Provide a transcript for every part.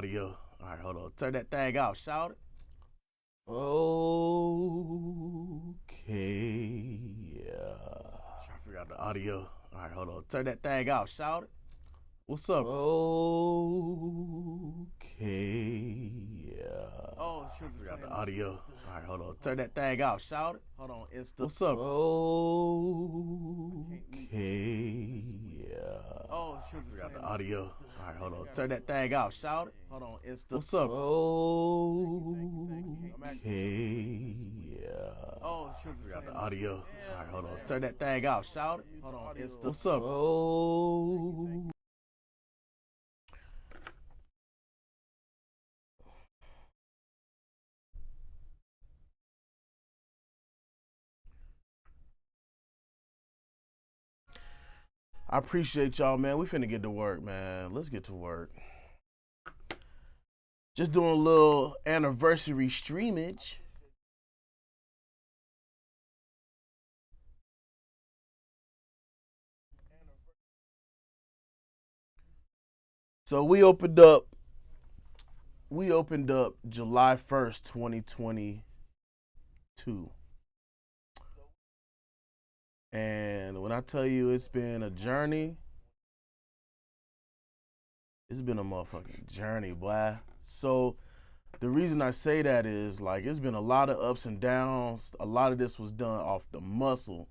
audio. All right, hold on. Turn that thing off. Shout it. Okay. Yeah. Trying to figure out the audio. All right, hold on. Turn that thing off. Shout it. What's up? Okay. Yeah. Oh, it's because got the audio. All right, hold on. Turn that thing off. Shout it. Hold on. Insta. What's up? Okay. Yeah. Oh, it's because got the audio. All right, hold on. Turn that thing off. Shout it. Hold on. Insta. What's up? Okay. Yeah. Oh, it's because got the audio. All right, hold on. Turn that thing off. Shout it. Hold on. Insta. What's up? I appreciate y'all, man. We finna get to work, man. Let's get to work. Just doing a little anniversary streamage. So we opened up July 1st, 2022. And when I tell you it's been a journey, it's been a motherfucking journey, boy. So the reason I say that is like it's been a lot of ups and downs. A lot of this was done off the muscle.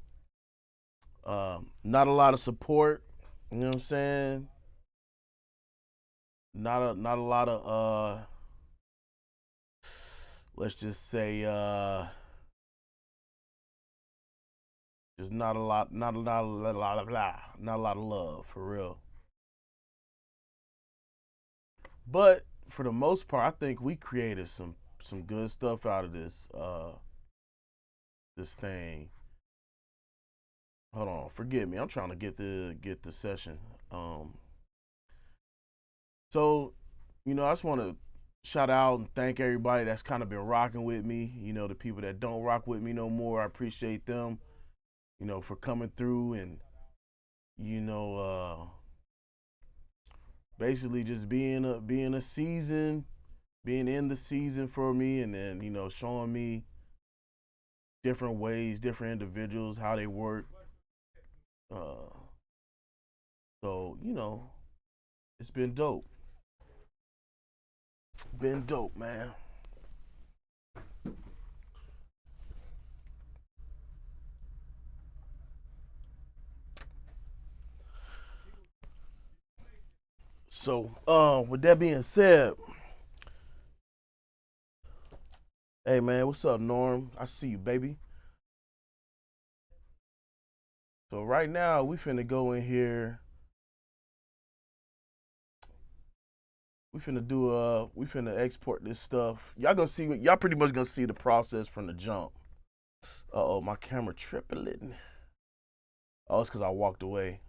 Not a lot of support. You know what I'm saying? Not a lot of let's just say just not a lot of love for real. But for the most part, I think we created some good stuff out of this thing. Hold on, forgive me. I'm trying to get the session. So, I just want to shout out and thank everybody that's kind of been rocking with me. The people that don't rock with me no more, I appreciate them. For coming through and you know, basically just being a season, being in the season for me, and then showing me different ways, different individuals how they work. Uh, so it's been dope. Been dope, man. So, with that being said, hey man, what's up, Norm? I see you, baby. So right now we finna go in here. We finna export this stuff. Y'all pretty much gonna see the process from the jump. Uh oh, my camera tripling. Oh, it's cause I walked away.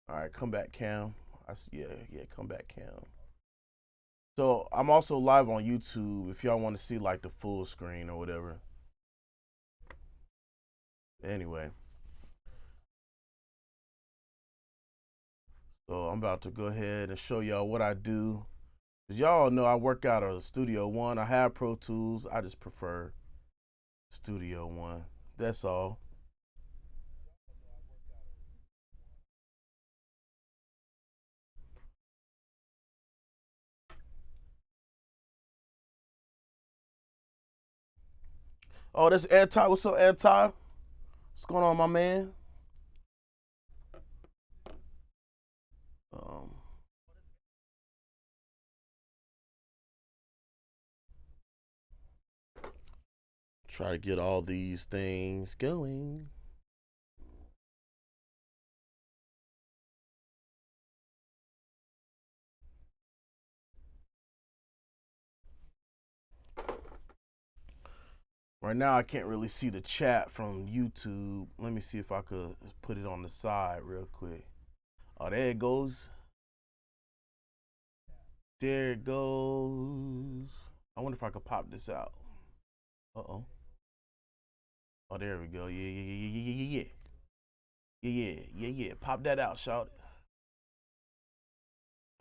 All right, come back, Cam. Yeah, come back, Cam. So I'm also live on YouTube if y'all want to see like the full screen or whatever. Anyway, so I'm about to go ahead and show y'all what I do. Cause y'all know I work out of Studio One. I have Pro Tools. I just prefer Studio One. That's all. Oh, that's Anti. What's up, Anti? What's going on, my man? Um, Try to get all these things going. Right now, I can't really see the chat from YouTube. Let me see if I could put it on the side real quick. Oh, there it goes. There it goes. I wonder if I could pop this out. Uh-oh. Oh, there we go. Yeah. Yeah. Pop that out, shout.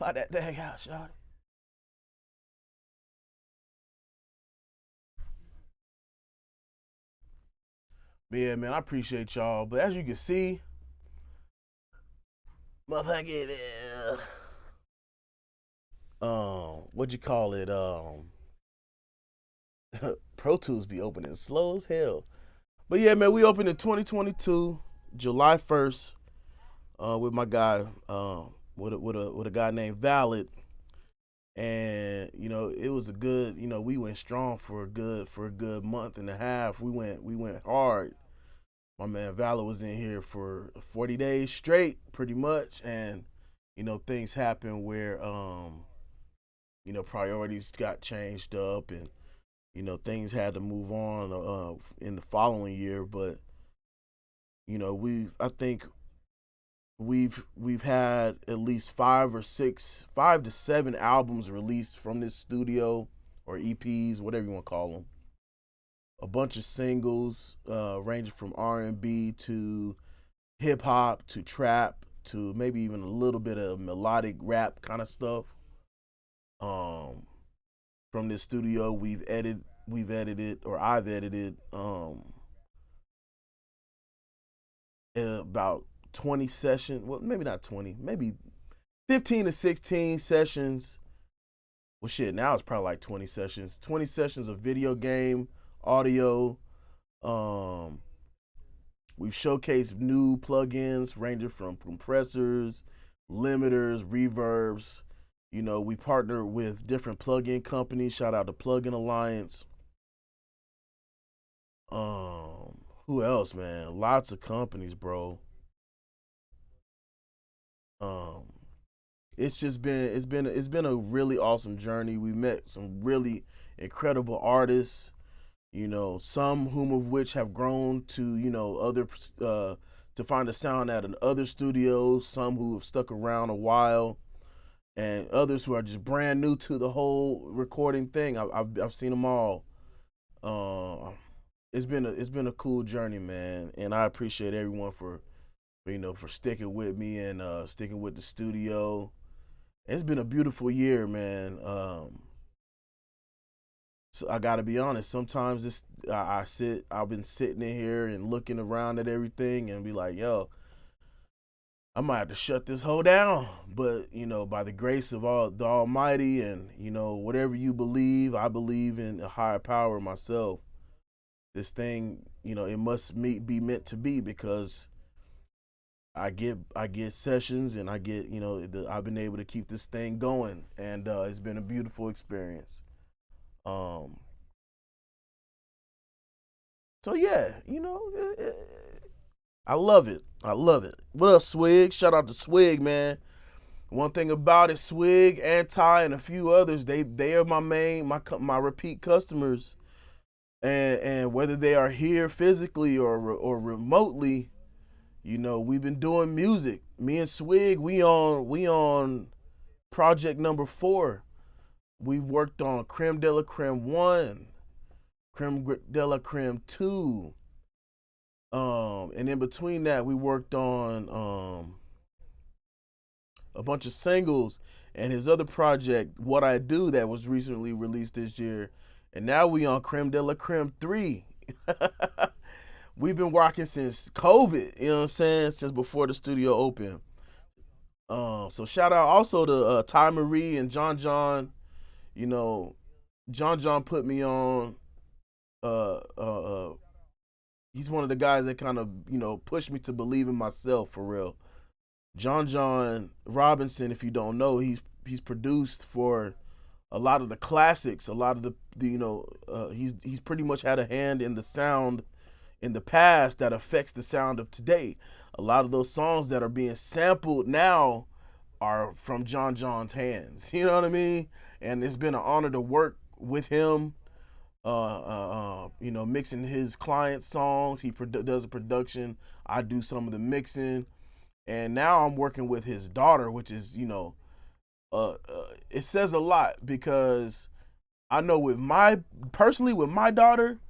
Pop that thing out, shawty. But yeah, man, I appreciate y'all. But as you can see, motherfucking what you call it? Pro Tools be opening slow as hell. But yeah, man, we opened in 2022, July 1st, with my guy, with a guy named Valid, and it was a good, we went strong for a good month and a half. We went hard. My man Valor was in here for 40 days straight, pretty much, and things happened where priorities got changed up, and things had to move on in the following year. But I think we've had at least 5 to 7 albums released from this studio, or EPs, whatever you want to call them. A bunch of singles, ranging from R&B to hip hop to trap to maybe even a little bit of melodic rap kind of stuff. Um, from this studio, I've edited about 20 sessions. Well, maybe not 20, maybe 15 to 16 sessions. Well, shit, now it's probably like 20 sessions. 20 sessions of video game audio. Um, we've showcased new plugins ranging from compressors, limiters, reverbs. We partner with different plugin companies. Shout out to Plugin Alliance. Who else, man? Lots of companies, bro. Um, it's been a really awesome journey. We met some really incredible artists. Some whom of which have grown to other to find a sound at other studios. Some who have stuck around a while, and others who are just brand new to the whole recording thing. I've seen them all. Uh, it's been a cool journey, man, and I appreciate everyone for sticking with me and sticking with the studio. It's been a beautiful year, man. So I gotta be honest. Sometimes I've been sitting in here and looking around at everything and be like, yo, I might have to shut this whole down. But by the grace of all the Almighty, and whatever you believe, I believe in a higher power myself. This thing, it must be meant to be, because I get sessions, and I've been able to keep this thing going, and it's been a beautiful experience. Um, so yeah, I love it. I love it. What up, Swig? Shout out to Swig, man. One thing about it, Swig, Anti, and a few others, they are my repeat customers, and whether they are here physically or remotely, we've been doing music. Me and Swig, we on project number 4. We've worked on Creme de la Creme 1, Creme de la Creme 2. And in between that, we worked on a bunch of singles, and his other project, What I Do, that was recently released this year. And now we on Creme de la Creme 3. We've been rocking since COVID, you know what I'm saying? Since before the studio opened. So shout out also to Ty Marie and John John. You know, John John put me on. Uh, uh, uh, he's one of the guys that kind of pushed me to believe in myself for real. John John Robinson, if you don't know, he's produced for a lot of the classics, a lot of he's pretty much had a hand in the sound in the past that affects the sound of today. A lot of those songs that are being sampled now are from John John's hands. You know what I mean? And it's been an honor to work with him. Mixing his client songs. He does the production. I do some of the mixing, and now I'm working with his daughter, which is it says a lot, because I know with my daughter,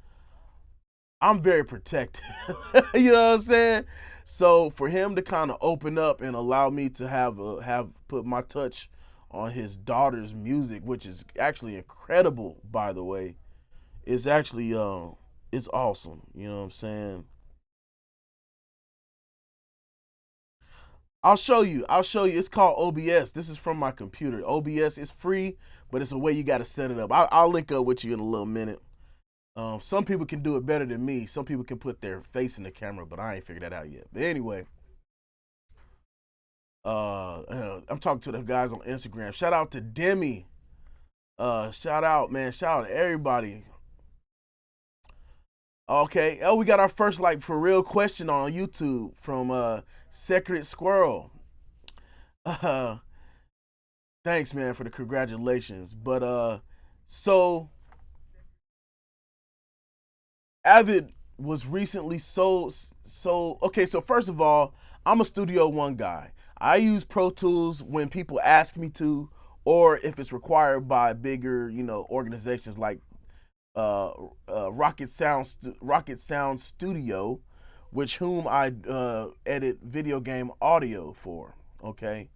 I'm very protective. You know what I'm saying? So for him to kind of open up and allow me to have put my touch on his daughter's music, which is actually incredible, by the way. It's actually it's awesome. You know what I'm saying? I'll show you. I'll show you. It's called OBS. This is from my computer. OBS is free, but it's a way you got to set it up. I'll link up with you in a little minute. Some people can do it better than me. Some people can put their face in the camera, but I ain't figured that out yet. But anyway, I'm talking to the guys on Instagram. Shout out to Demi. Shout out, man. Shout out to everybody. Okay. Oh, we got our first like for real question on YouTube from Secret Squirrel. Uh, thanks, man, for the congratulations. But so Avid was recently so okay. So first of all, I'm a Studio One guy. I use Pro Tools when people ask me to, or if it's required by bigger, organizations like Rocket Sound Studio, which whom I edit video game audio for. Okay,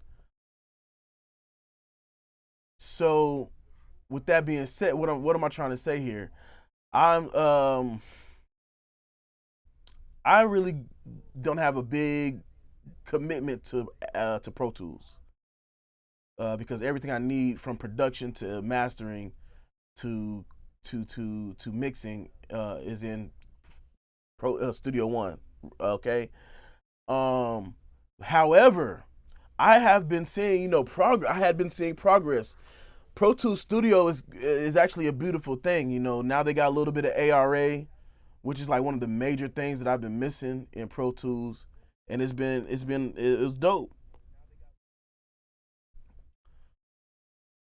so with that being said, what am I trying to say here? I'm I really don't have a big commitment to Pro Tools because everything I need from production to mastering to to mixing is in Studio One. Okay. Um, However, I have been seeing progress. I had been seeing progress. Pro Tools Studio is actually a beautiful thing. Now they got a little bit of ARA, which is like one of the major things that I've been missing in Pro Tools, and it was dope.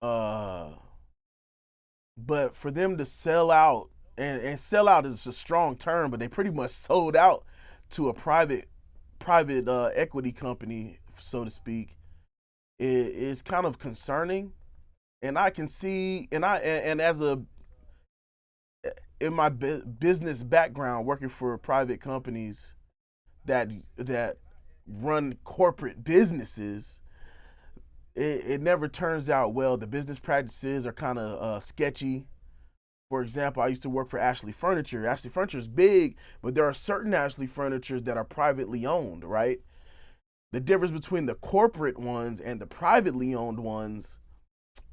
Uh, but for them to sell out, and sell out is a strong term, but they pretty much sold out to a private equity company, so to speak. Is kind of concerning, and I can see, and as a in my business background, working for private companies that run corporate businesses, it never turns out well. The business practices are kind of sketchy. For example, I used to work for Ashley Furniture. Ashley Furniture is big, but there are certain Ashley Furnitures that are privately owned, right? The difference between the corporate ones and the privately owned ones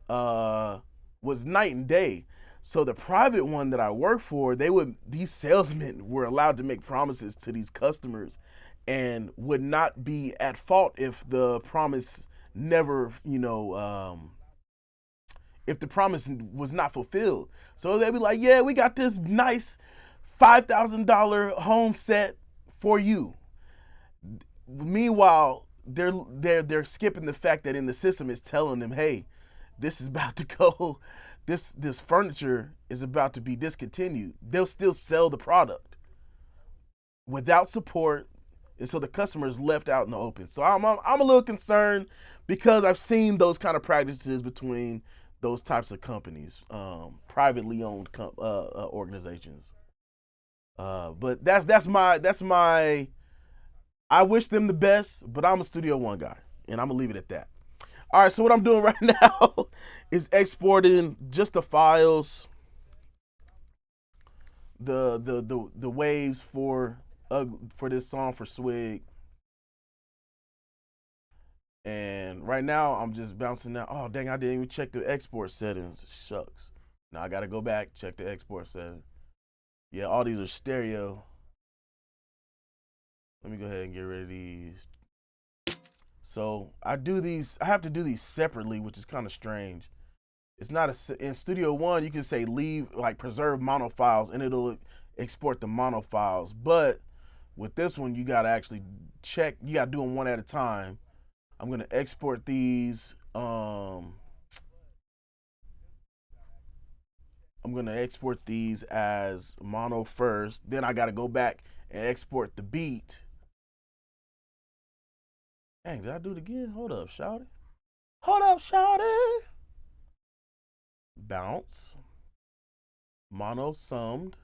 uh, was night and day. So the private one that I worked for, these salesmen were allowed to make promises to these customers and would not be at fault if the promise never, if the promise was not fulfilled. So they'd be like, "Yeah, we got this nice $5,000 home set for you." Meanwhile, they're skipping the fact that in the system it's telling them, "Hey, this is about to go. This furniture is about to be discontinued." They'll still sell the product without support, and so the customer is left out in the open. So I'm a little concerned because I've seen those kind of practices between those types of companies, privately owned organizations. But that's my. I wish them the best, but I'm a Studio One guy, and I'm gonna leave it at that. All right, so what I'm doing right now is exporting just the files, the waves for this song for Swig, and right now I'm just bouncing out. Oh dang, I didn't even check the export settings. Shucks. Now I gotta go back check the export settings. Yeah, all these are stereo. Let me go ahead and get rid of these. So I have to do these separately, which is kind of strange. It's not in Studio One. You can say leave like preserve mono files, and it'll export the mono files. But with this one, you gotta actually check. You gotta do them one at a time. I'm gonna export these. I'm gonna export these as mono first. Then I gotta go back and export the beat. Dang, did I do it again? Hold up, shout it. Hold up, shout it. Bounce. Mono summed.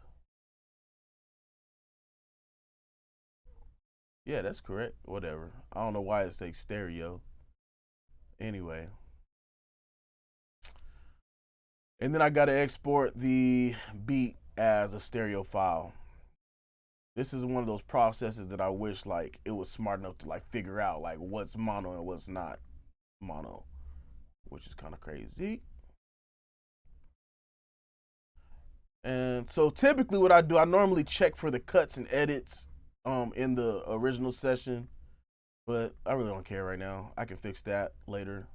Yeah, that's correct. Whatever. I don't know why it says stereo. Anyway. And then I gotta export the beat as a stereo file. This is one of those processes that I wish like it was smart enough to like figure out like what's mono and what's not mono, which is kind of crazy. And so typically what I do, I normally check for the cuts and edits in the original session, but I really don't care right now. I can fix that later.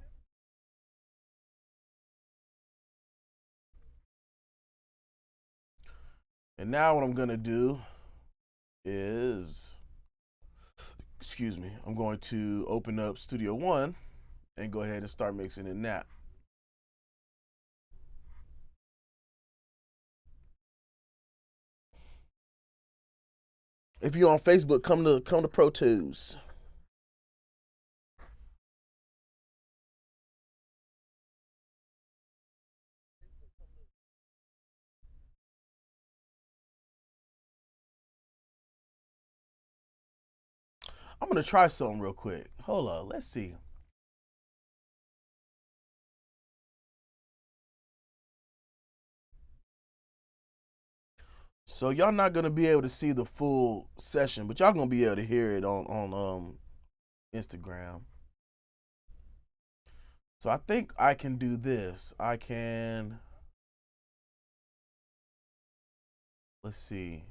And now what I'm gonna do is, excuse me, I'm going to open up Studio One and go ahead and start mixing in that. If you're on Facebook, come to Pro Tools. I'm gonna try something real quick. Hold on, let's see. So y'all not gonna be able to see the full session, but y'all gonna be able to hear it on Instagram. So I think I can do this. I can, let's see.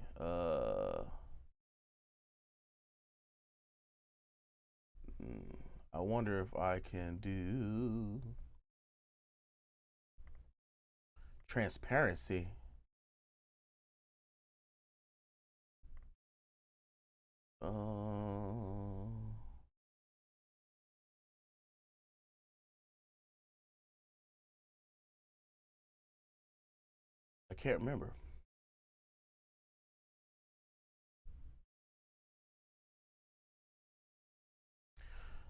I wonder if I can do transparency. I can't remember.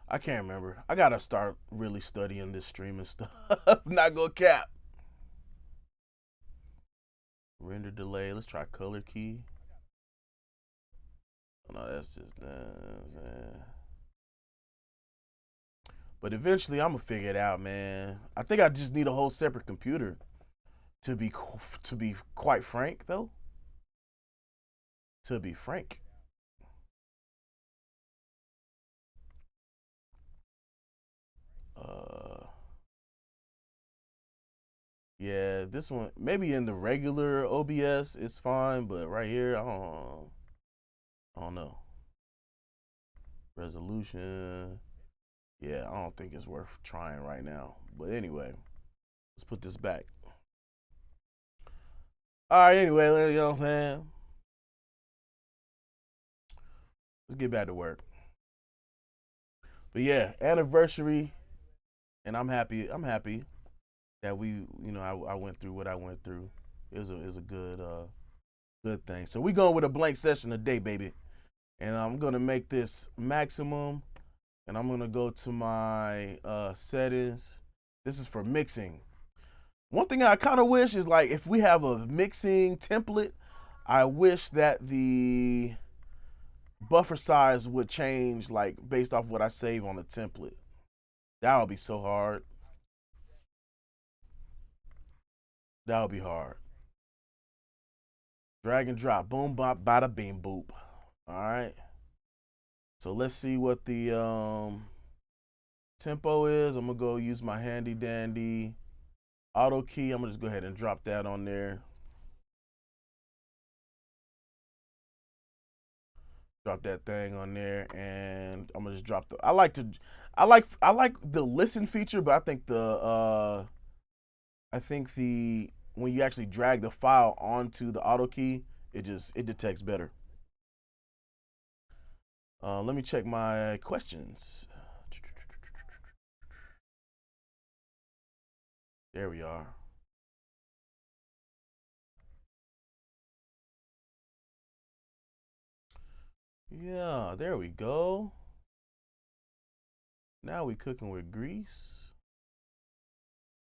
I can't remember. I gotta start really studying this streaming stuff. Not gonna cap. Render delay. Let's try color key. Oh, no, that's just But eventually, I'm gonna figure it out, man. I think I just need a whole separate computer to be quite frank, though. To be frank, uh, yeah, this one maybe in the regular OBS it's fine, but right here, I don't know. Resolution, yeah, I don't think it's worth trying right now. But anyway, let's put this back. All right, anyway, you know what I'm saying? Let's get back to work. But yeah, anniversary, and I'm happy. I'm happy that I went through what I went through. It was a good thing. So we going with a blank session today, baby, and I'm gonna make this maximum, and I'm gonna go to my settings. This is for mixing. One thing I kind of wish is like if we have a mixing template, I wish that the buffer size would change like based off what I save on the template. That would be so hard. That would be hard. Drag and drop. Boom, bop, bada, beam, boop. All right. So let's see what the tempo is. I'm gonna go use my handy dandy auto key. I'm gonna just go ahead and drop that on there. Drop that thing on there, and I'm gonna just drop the. I like the listen feature, but I think the when you actually drag the file onto the auto key, it detects better. Let me check my questions. There we are. Yeah, there we go. Now we cooking with grease.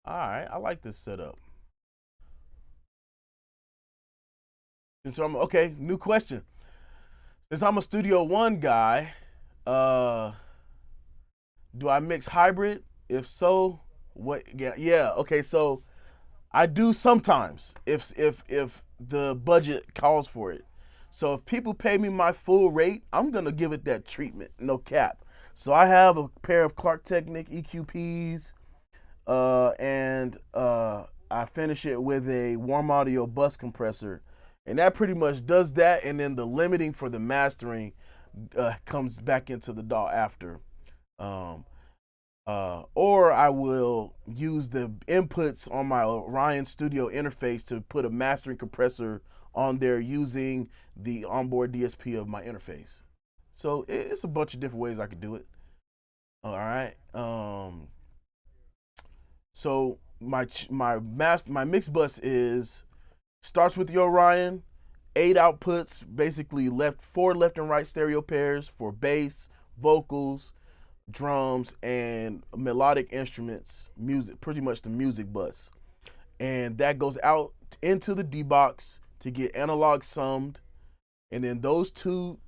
All right, I like this setup. And so I'm okay. New question. Since I'm a Studio One guy, uh, do I mix hybrid? If so, what? Yeah, yeah. Okay, so I do sometimes if the budget calls for it. So if people pay me my full rate, I'm gonna give it that treatment, no cap. So I have a pair of Clark Technic EQPs, and I finish it with a warm audio bus compressor, and that pretty much does that. And then the limiting for the mastering comes back into the DAW after. Um, or I will use the inputs on my Orion Studio interface to put a mastering compressor on there using the onboard DSP of my interface. So it's a bunch of different ways I could do it. All right. So my mix bus starts with the Orion, 8 outputs, basically four left and right stereo pairs for bass, vocals, drums, and melodic instruments, music, pretty much the music bus. And that goes out into the D box to get analog summed. And then that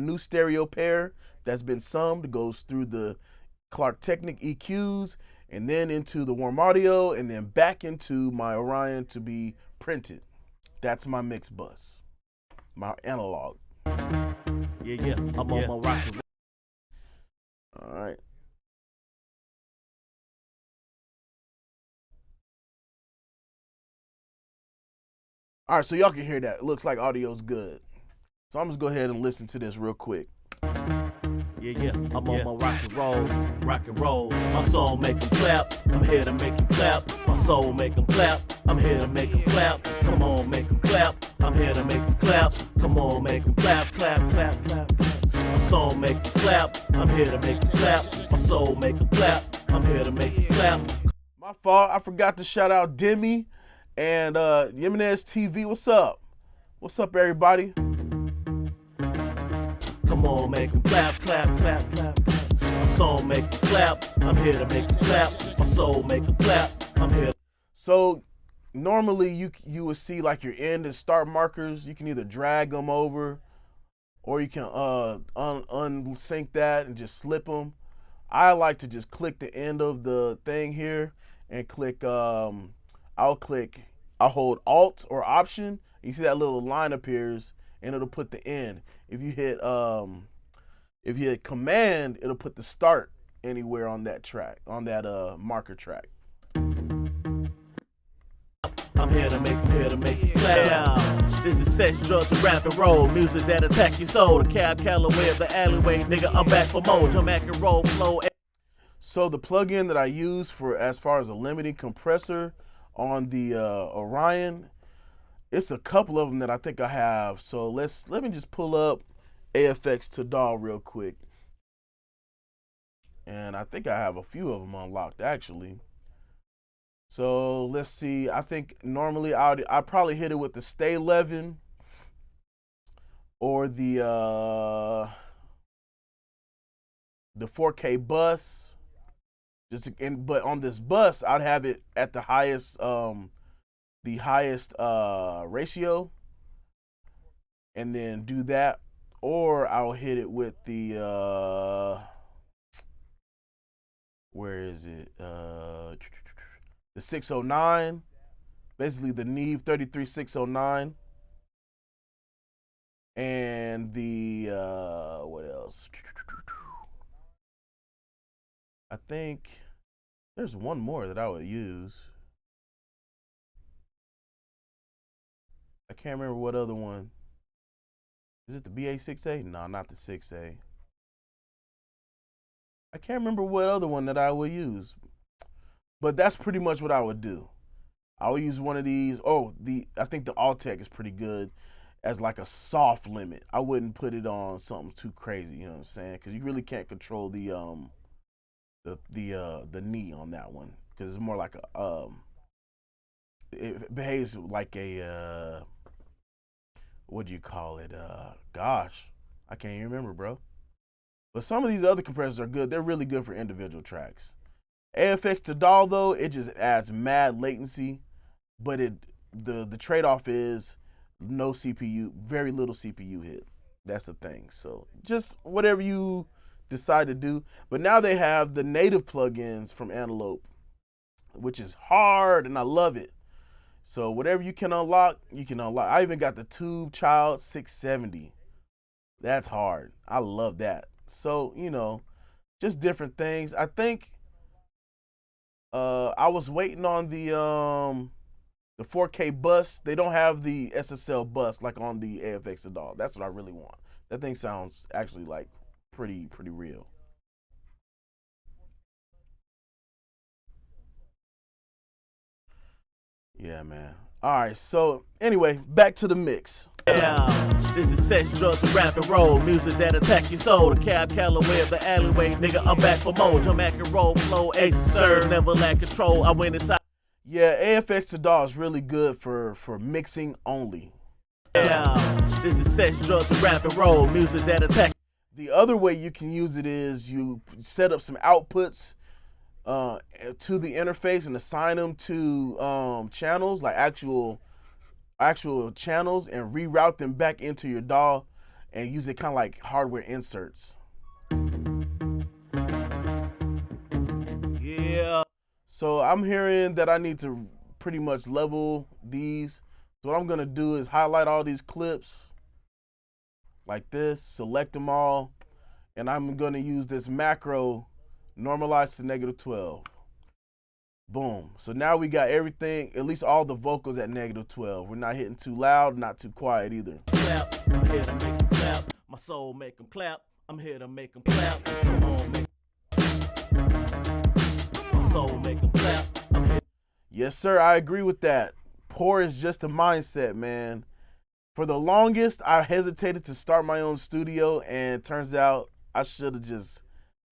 new stereo pair that's been summed goes through the Clark Technic EQs and then into the warm audio and then back into my Orion to be printed. That's my mix bus, my analog. Yeah, I'm on my rocket. All right. All right, so y'all can hear that. It looks like audio's good. So I'm just go ahead and listen to this real quick. Yeah, I'm on my rock and roll. My soul make 'em clap, I'm here to make 'em clap. My soul make 'em clap, I'm here to make 'em clap. Come on, make 'em clap, I'm here to make 'em clap. Come on, make 'em clap, clap, clap, clap, clap. My soul make 'em clap, I'm here to make 'em clap. My soul make 'em clap, I'm here to make 'em clap. My fault, I forgot to shout out Demi and Jimenez TV. What's up? What's up, everybody? Come on, make 'em clap, clap, clap, clap, clap. My soul make 'em clap, I'm here to make 'em clap. My soul make 'em clap, I'm here. So normally you would see like your end and start markers. You can either drag them over, or you can unsync that and just slip them. I like to just click the end of the thing here and click. I'll hold Alt or Option. You see that little line appears, and it'll put the end. If you hit Command, it'll put the start anywhere on that track, on that marker track. I'm here to make it clap. This is sex, drugs, and rap and roll. Music that attack your soul. The Cab Calloway of the alleyway, nigga, I'm back for more. Jump back and roll, flow. So the plugin that I use for as far as a limiting compressor on the Orion, it's a couple of them that I think I have. So let me just pull up AFX to DAW real quick. And I think I have a few of them unlocked actually. So let's see. I think normally I'd probably hit it with the Stay 11 or the 4K bus. But on this bus, I'd have it at the highest ratio, and then do that. Or I'll hit it with the where is it? The 609, basically the Neve 33609, and the what else? I think there's one more that I would use. I can't remember what other one. Is it the BA6A? No, not the 6A. I can't remember what other one that I would use. But that's pretty much what I would do. I would use one of these. I think the Altec is pretty good as like a soft limit. I wouldn't put it on something too crazy, you know what I'm saying? Because you really can't control the knee on that one, because it's more like a it behaves like a what do you call it? Gosh, I can't even remember, bro. But some of these other compressors are good. They're really good for individual tracks. AFX to DAW though, it just adds mad latency, but the trade-off is no CPU, very little CPU hit. That's the thing. So just whatever you decide to do. But now they have the native plugins from Antelope which is hard, and I love it. So whatever you can unlock, you can unlock. I even got the Tube Child 670. That's hard. I love that. So, just different things. I think I was waiting on the 4K bus. They don't have the SSL bus like on the AFX at all. That's what I really want. That thing sounds actually like pretty real. Yeah, man. All right. So anyway, back to the mix. Yeah, this is sex, drugs, and rap and roll. Music that attack your soul. The Cab Calloway of the alleyway. Nigga, I'm back for more. Jump and roll, flow, ace, serve, never lack control. I went inside. Yeah, AFX to DAW is really good for mixing only. Yeah, this is sex, drugs, and rap and roll. Music that attack. The other way you can use it is you set up some outputs to the interface and assign them to channels, like actual channels, and reroute them back into your DAW and use it kind of like hardware inserts. Yeah. So I'm hearing that I need to pretty much level these. So what I'm gonna do is highlight all these clips like this, select them all, and I'm gonna use this macro normalize to -12. Boom. So now we got everything, at least all the vocals at -12. We're not hitting too loud, not too quiet either. Clap, I'm here to make them clap. My soul make them clap. I'm here to make them clap. Come on, make my soul make them clap. I'm here. Yes, sir, I agree with that. Poor is just a mindset, man. For the longest, I hesitated to start my own studio, and it turns out I should have just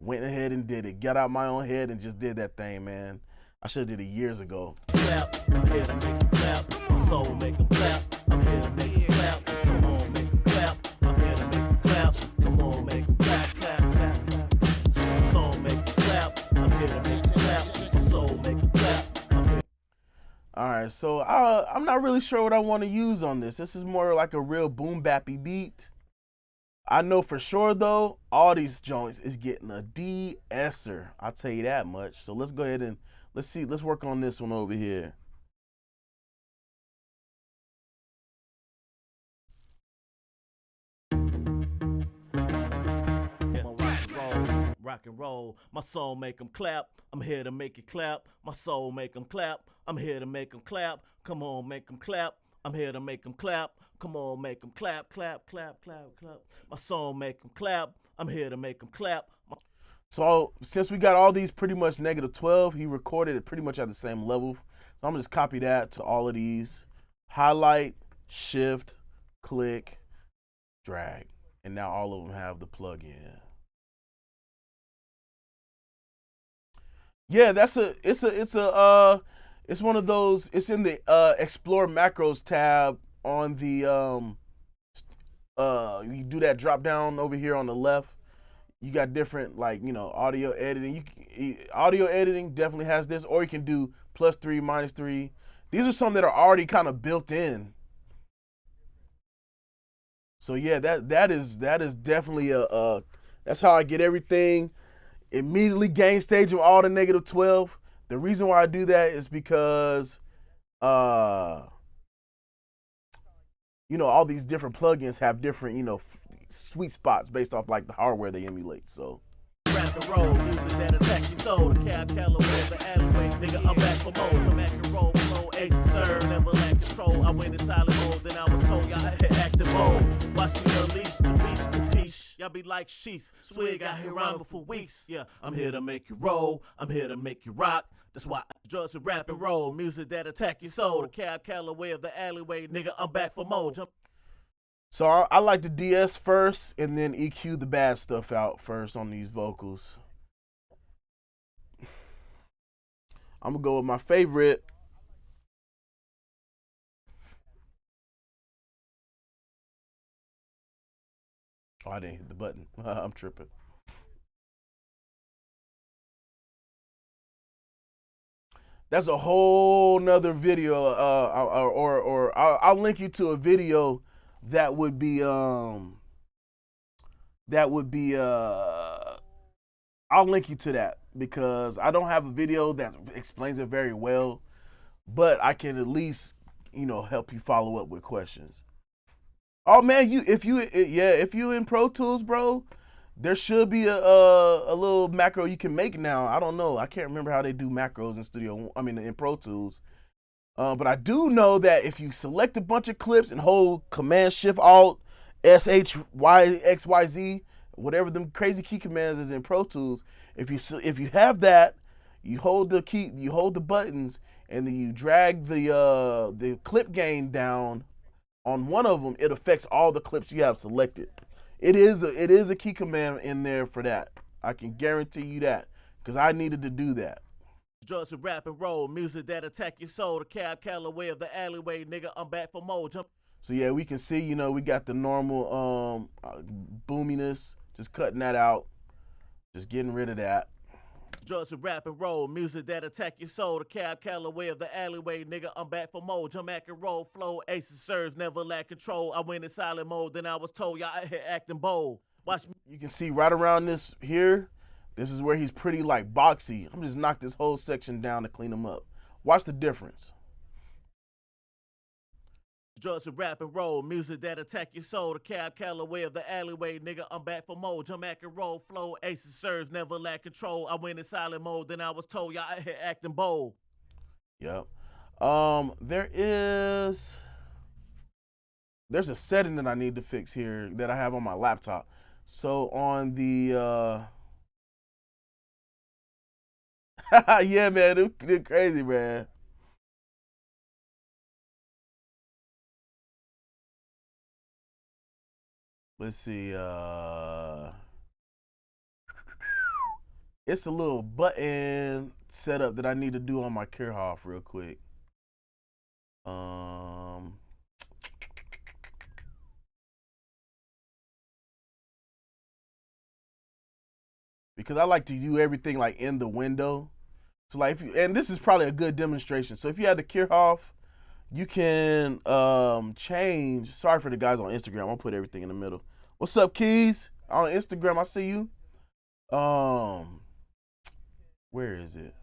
went ahead and did it. Got out my own head and just did that thing, man. I should have did it years ago. Clap, I'm here to make them clap. My soul make them clap. I'm here to make them clap. Come on, make them clap. I'm here to make them clap. Come on, make them clap, clap, clap, clap. My soul make them clap. I'm here to make them clap. My soul make them clap. I'm here. All right, so I'm not really sure what I want to use on this. This is more like a real boom bappy beat. I know for sure though, all these joints is getting a de-esser. I'll tell you that much. So let's go ahead and let's work on this one over here. Rock and roll, my soul make them clap. I'm here to make it clap. My soul make them clap. I'm here to make them clap. Come on, make them clap. I'm here to make them clap. Come on, make them clap, clap, clap, clap, clap. My soul make them clap. I'm here to make them clap. So since we got all these pretty much -12, he recorded it pretty much at the same level. So I'm gonna just copy that to all of these. Highlight, shift, click, drag. And now all of them have the plug-in. Yeah, it's one of those, it's in the explore macros tab on the you do that drop down over here on the left. You got different, like, audio editing. Audio editing definitely has this, or you can do +3, -3. These are some that are already kind of built in. So yeah, that is definitely that's how I get everything. Immediately gain stage of all the -12. The reason why I do that is because all these different plugins have different, sweet spots based off like the hardware they emulate. So Rap and roll, music that attack your soul. The Cab Calloway, the alleyway, nigga, I'm back for more. Come back and roll, flow, ace, serve, never lack control. I went in silent mode, then I was told y'all had active mode. Watch me unleash the beast, capiche. Y'all be like sheets. Swig out here rhyming for weeks. Yeah, I'm here to make you roll. I'm here to make you rock. That's why I drugs and rap and roll. Music that attack your soul. The Cab Calloway of the alleyway, nigga, I'm back for more. Jump. So I like to DS first and then EQ the bad stuff out first on these vocals. I'm gonna go with my favorite. Oh, I didn't hit the button. I'm tripping. That's a whole nother video. Or I'll link you to a video that would be I'll link you to that because I don't have a video that explains it very well, but I can at least, help you follow up with questions. Oh man, if you in Pro Tools, bro, there should be a little macro you can make now. I don't know. I can't remember how they do macros in studio. I mean in Pro Tools. But I do know that if you select a bunch of clips and hold Command Shift Alt SHYXYZ, whatever them crazy key commands is in Pro Tools, if you have that, you hold the key, you hold the buttons, and then you drag the clip gain down on one of them, it affects all the clips you have selected. It is a key command in there for that. I can guarantee you that because I needed to do that. Drugs and rap and roll, music that attack your soul. The Cab Calloway of the alleyway, nigga, I'm back for more. Jump. So yeah, we can see, we got the normal boominess, just cutting that out, just getting rid of that. Drugs and rap and roll, music that attack your soul. The Cab Calloway of the alleyway, nigga, I'm back for more. Jump, act and roll, flow, aces serves, never lack control. I went in silent mode, then I was told y'all out here acting bold. Watch me. You can see right around this here, this is where he's pretty like boxy. I'm just knock this whole section down to clean him up. Watch the difference. Drugs and rap and roll, music that attack your soul. The Cab Calloway of the alleyway, nigga, I'm back for more. Jump, act and roll, flow, aces serves, never lack control. I went in silent mode, then I was told y'all out here acting bold. Yep. There's a setting that I need to fix here that I have on my laptop. So on the yeah, man, they're crazy, man. Let's see. It's a little button setup that I need to do on my Kirchhoff real quick. Because I like to do everything like in the window. So like and this is probably a good demonstration. So if you have the Kirchhoff, you can change. Sorry for the guys on Instagram. I'll put everything in the middle. What's up, Keys? On Instagram, I see you. Where is it?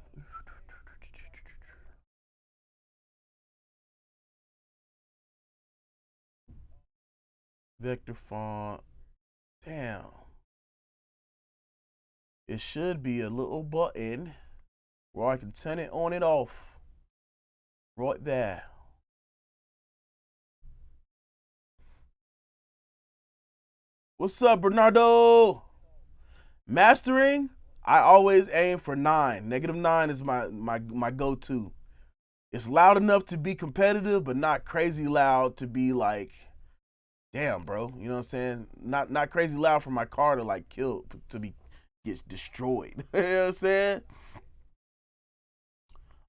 Vector font. Damn. It should be a little button where I can turn it on and off. Right there. What's up, Bernardo? Mastering, I always aim for 9. -9 is my go-to. It's loud enough to be competitive, but not crazy loud to be like, damn, bro. You know what I'm saying? Not crazy loud for my car to like kill, to be gets destroyed. You know what I'm saying?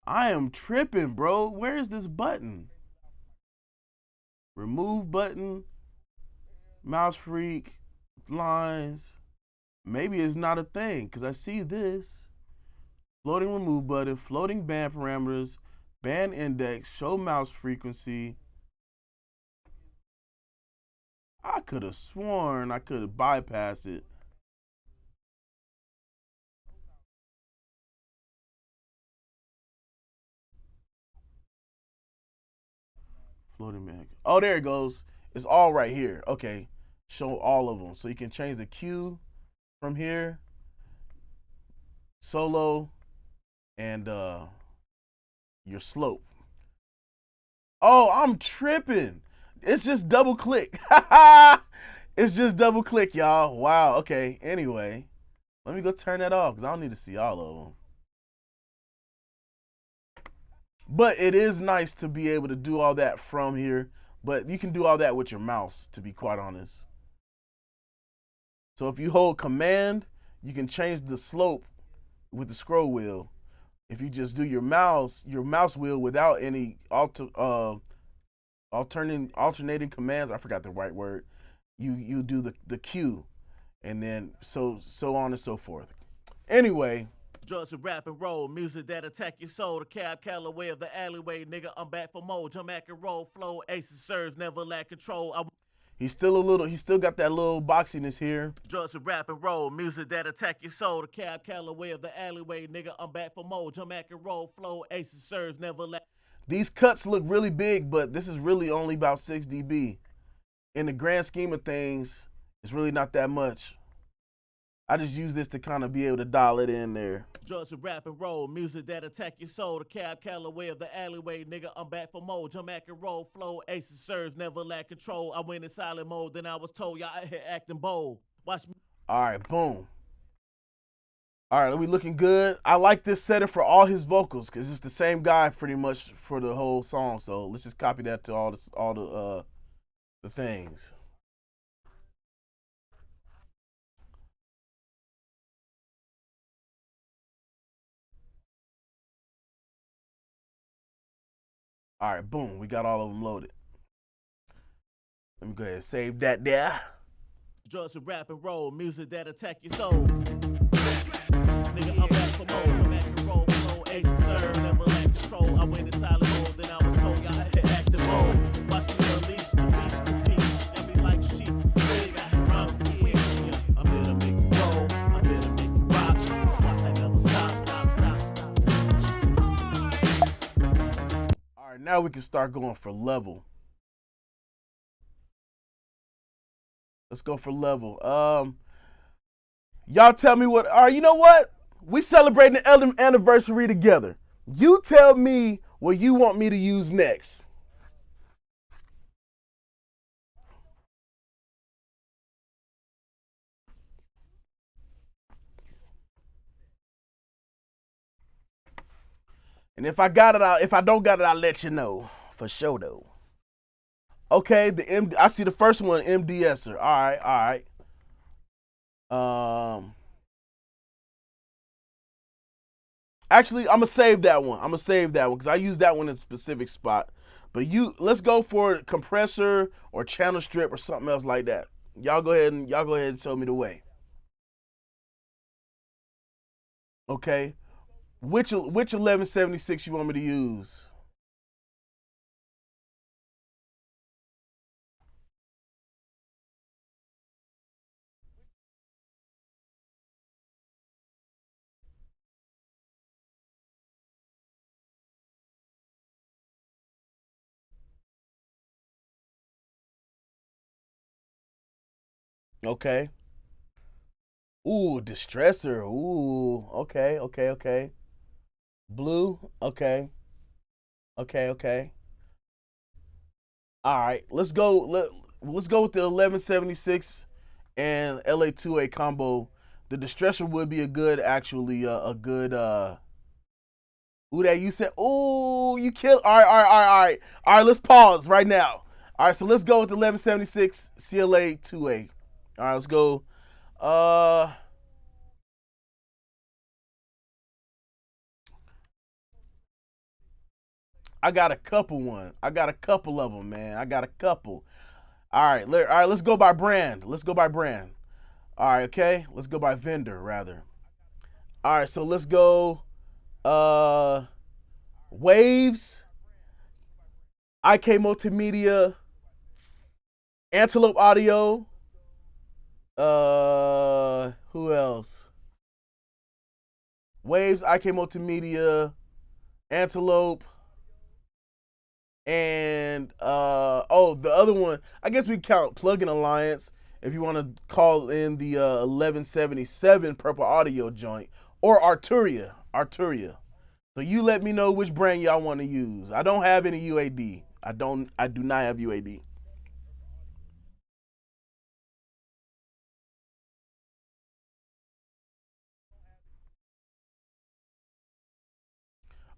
I am tripping, bro. Where is this button? Remove button. Mouse freak. Lines. Maybe it's not a thing because I see this. Floating remove button. Floating band parameters. Band index. Show mouse frequency. I could have sworn I could have bypassed it. Floating band. Oh, there it goes. It's all right here. Okay. Show all of them. So you can change the Q from here. Solo. And your slope. Oh, I'm tripping. It's just double click. It's just double click, y'all. Wow. Okay. Anyway, let me go turn that off because I don't need to see all of them. But it is nice to be able to do all that from here. But you can do all that with your mouse, to be quite honest. So if you hold Command, you can change the slope with the scroll wheel. If you just do your mouse wheel without any alternating commands, I forgot the right word. You do the Q, and then so on and so forth. Anyway. Drugs and rap and roll, music that attack your soul. The Cab Calloway of the alleyway, nigga, I'm back for more. Jump, act and roll, flow, aces serves, never lack control. He's still got that little boxiness here. Drugs and rap and roll, music that attack your soul. The Cab Calloway of the alleyway, nigga, I'm back for more. Jump back and roll, flow, aces serves, never lack. These cuts look really big, but this is really only about 6 dB. In the grand scheme of things, it's really not that much. I just use this to kind of be able to dial it in there. Drugs and rap and roll, music that attack your soul. The Cab Calloway of the alleyway, nigga, I'm back for more. Jump back and roll, flow, aces serves, never lack control. I went in silent mode, then I was told y'all out here acting bold. Watch me. All right, boom. All right, we looking good. I like this setting for all his vocals because it's the same guy pretty much for the whole song. So let's just copy that to all the things. All right, boom. We got all of them loaded. Let me go ahead and save that there. Drugs and rap and roll, music that attack your soul. Nigga, I'm back for more. Jump back and roll, flow, aces serve, never lack control. I went in silent mode, then I was told y'all had acting bold. Watch me unleash the beast, compete. Let me like sheets, big, I hit around for weeks. Yeah, I'm here to make you roll, I'm here to make you rock. That's why I never stop. All right, now we can start going for level. Let's go for level. Y'all tell me what. All right, you know what? We celebrating the anniversary together. You tell me what you want me to use next. And if I got it, if I don't got it, I'll let you know for sure though. Okay, I see the first one, MDSer. All right. Actually, I'm gonna save that one. Because I use that one in a specific spot. But let's go for compressor or channel strip or something else like that. Y'all go ahead and show me the way. Okay, which 1176 you want me to use? Okay. Ooh, distressor. Ooh, okay. Blue, okay. All right, let's go. Let's go with the 1176 and LA2A combo. The distressor would be a good, actually, a good. Ooh, that you said. Ooh, you killed. All right. All right, let's pause right now. All right, so let's go with the 1176 CLA2A. All right, let's go. I got a couple of them, man. I got a couple. All right, let's go by brand. All right, okay. Let's go by vendor rather. All right, so let's go. Waves, IK Multimedia, Antelope Audio. Who else? Waves, IK Multimedia, Antelope, and the other one. I guess we count Plugin Alliance if you want to call in the 1177 Purple Audio joint or Arturia. So you let me know which brand y'all want to use. I don't have any UAD. I do not have UAD.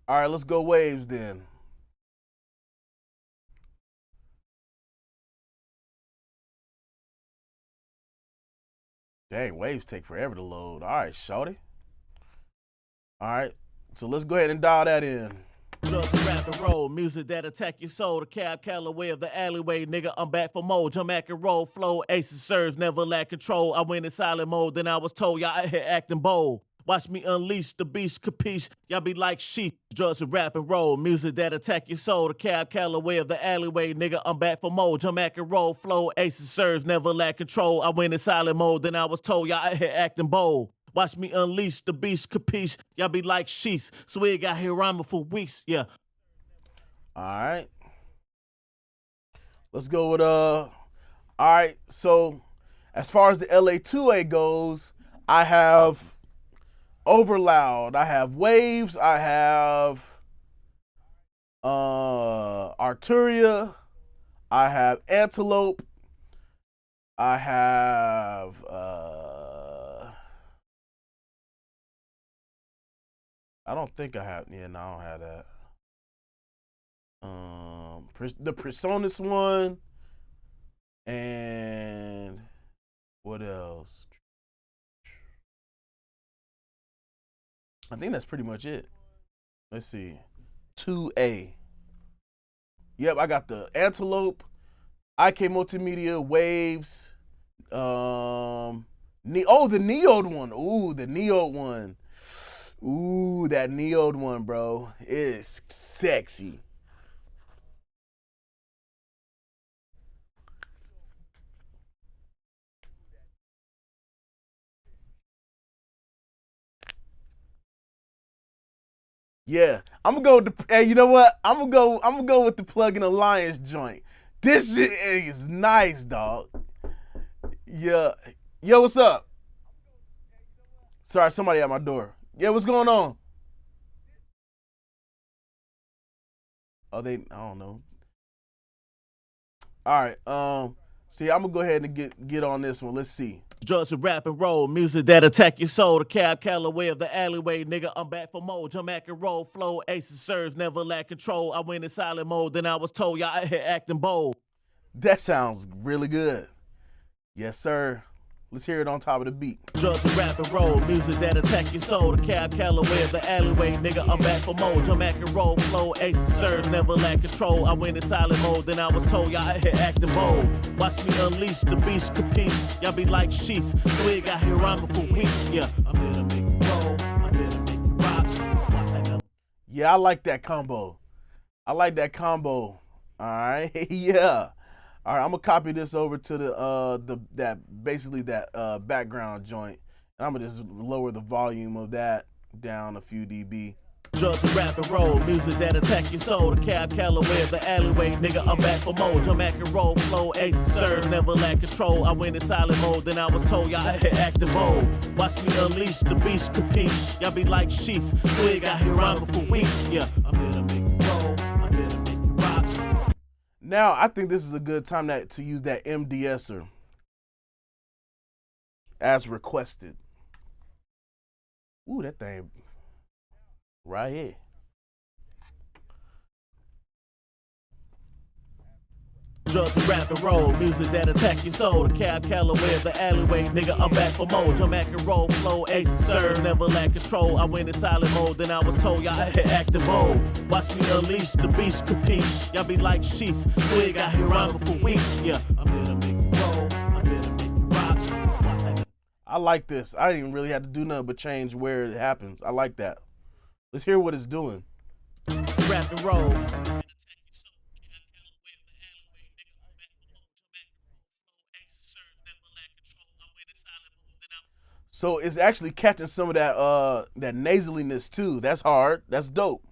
All right, let's go Waves then. Dang, Waves take forever to load. All right, shorty. All right, so let's go ahead and dial that in. Drugs and rap and roll, music that attack your soul. The Cab Calloway of the alleyway, nigga, I'm back for more. Jump back and roll, flow, aces serves, never lack control. I went in silent mode, then I was told y'all out here acting bold. Watch me unleash the beast, capiche? Y'all be like sheep. Drugs and rap and roll. Music that attack your soul. The cab Calloway of the alleyway. Nigga, I'm back for more. Jump, act, and roll. Flow, aces, serves, never lack control. I went in silent mode, then I was told y'all out here acting bold. Watch me unleash the beast, capiche? Y'all be like sheets. Swig out here rhyming for weeks, yeah. All right. Let's go with all right, so as far as the LA2A goes, I have Overloud, I have Waves, I have Arturia, I have Antelope, I have I don't think I have, yeah, no, I don't have that. The Presonus one, and what else? I think that's pretty much it. Let's see. 2A. Yep, I got the Antelope, IK Multimedia, Waves, the Neode one. Ooh, the Neode one. Ooh, that Neode one, bro. It's sexy. Yeah, I'm gonna go with the. Hey, you know what? I'm gonna go with the Plug-in Alliance joint. This shit is nice, dog. Yeah. Yo, what's up? Sorry, somebody at my door. Yeah, what's going on? Oh, I don't know. All right. See, I'm gonna go ahead and get on this one. Let's see. Drugs and rap and roll, music that attack your soul. The cab Calloway of the alleyway, nigga, I'm back for more. Jump, act, and roll, flow, aces, serves, never lack control. I went in silent mode, then I was told y'all out here acting bold. That sounds really good. Yes, sir. Let's hear it on top of the beat. Drugs and rap and roll, music that attack your soul. The cab Calloway of the alleyway, nigga, I'm back for more. Jump, act, and roll, flow, aces, serves, never lack control. I went in silent mode, then I was told y'all out here acting bold. Watch me unleash the beast, capiche? Y'all be like sheets. Swig out here rhyming for weeks, yeah. I'm here to make you roll, I'm here to make you rock. Yeah, I like that combo. I like that combo. All right, yeah. All right, I'm gonna copy this over to that background joint, and I'm gonna just lower the volume of that down a few dB. Drugs and rap and roll, music that attack your soul. The cab Calloway of the alleyway, nigga, I'm back for more. Jump, act, and roll, flow, aces, serve, never lack control. I went in silent mode, then I was told y'all out here acting bold. Watch me unleash the beast, capiche? Y'all be like sheets. Swig out here rhyming for weeks, yeah. I'm here to make you roll, I'm here to make you rock. Now, I think this is a good time to use that MDSer as requested. Ooh, that thing right here. Drugs and rap and roll, music that attack your soul. The cab Calloway of the alleyway, nigga, I'm back for more. Jump, act, and roll, flow, aces, serve, never lack control. I went in silent mode, then I was told y'all out here acting bold. Watch me unleash the beast, capiche? Y'all be like sheets. Swig out here rhyming for weeks, yeah. I'm here to make you roll, I'm here to make you rock. I like this. I didn't even really have to do nothing but change where it happens. I like that. Let's hear what it's doing. Rap and roll. So it's actually catching some of that nasaliness too. That's hard. That's dope.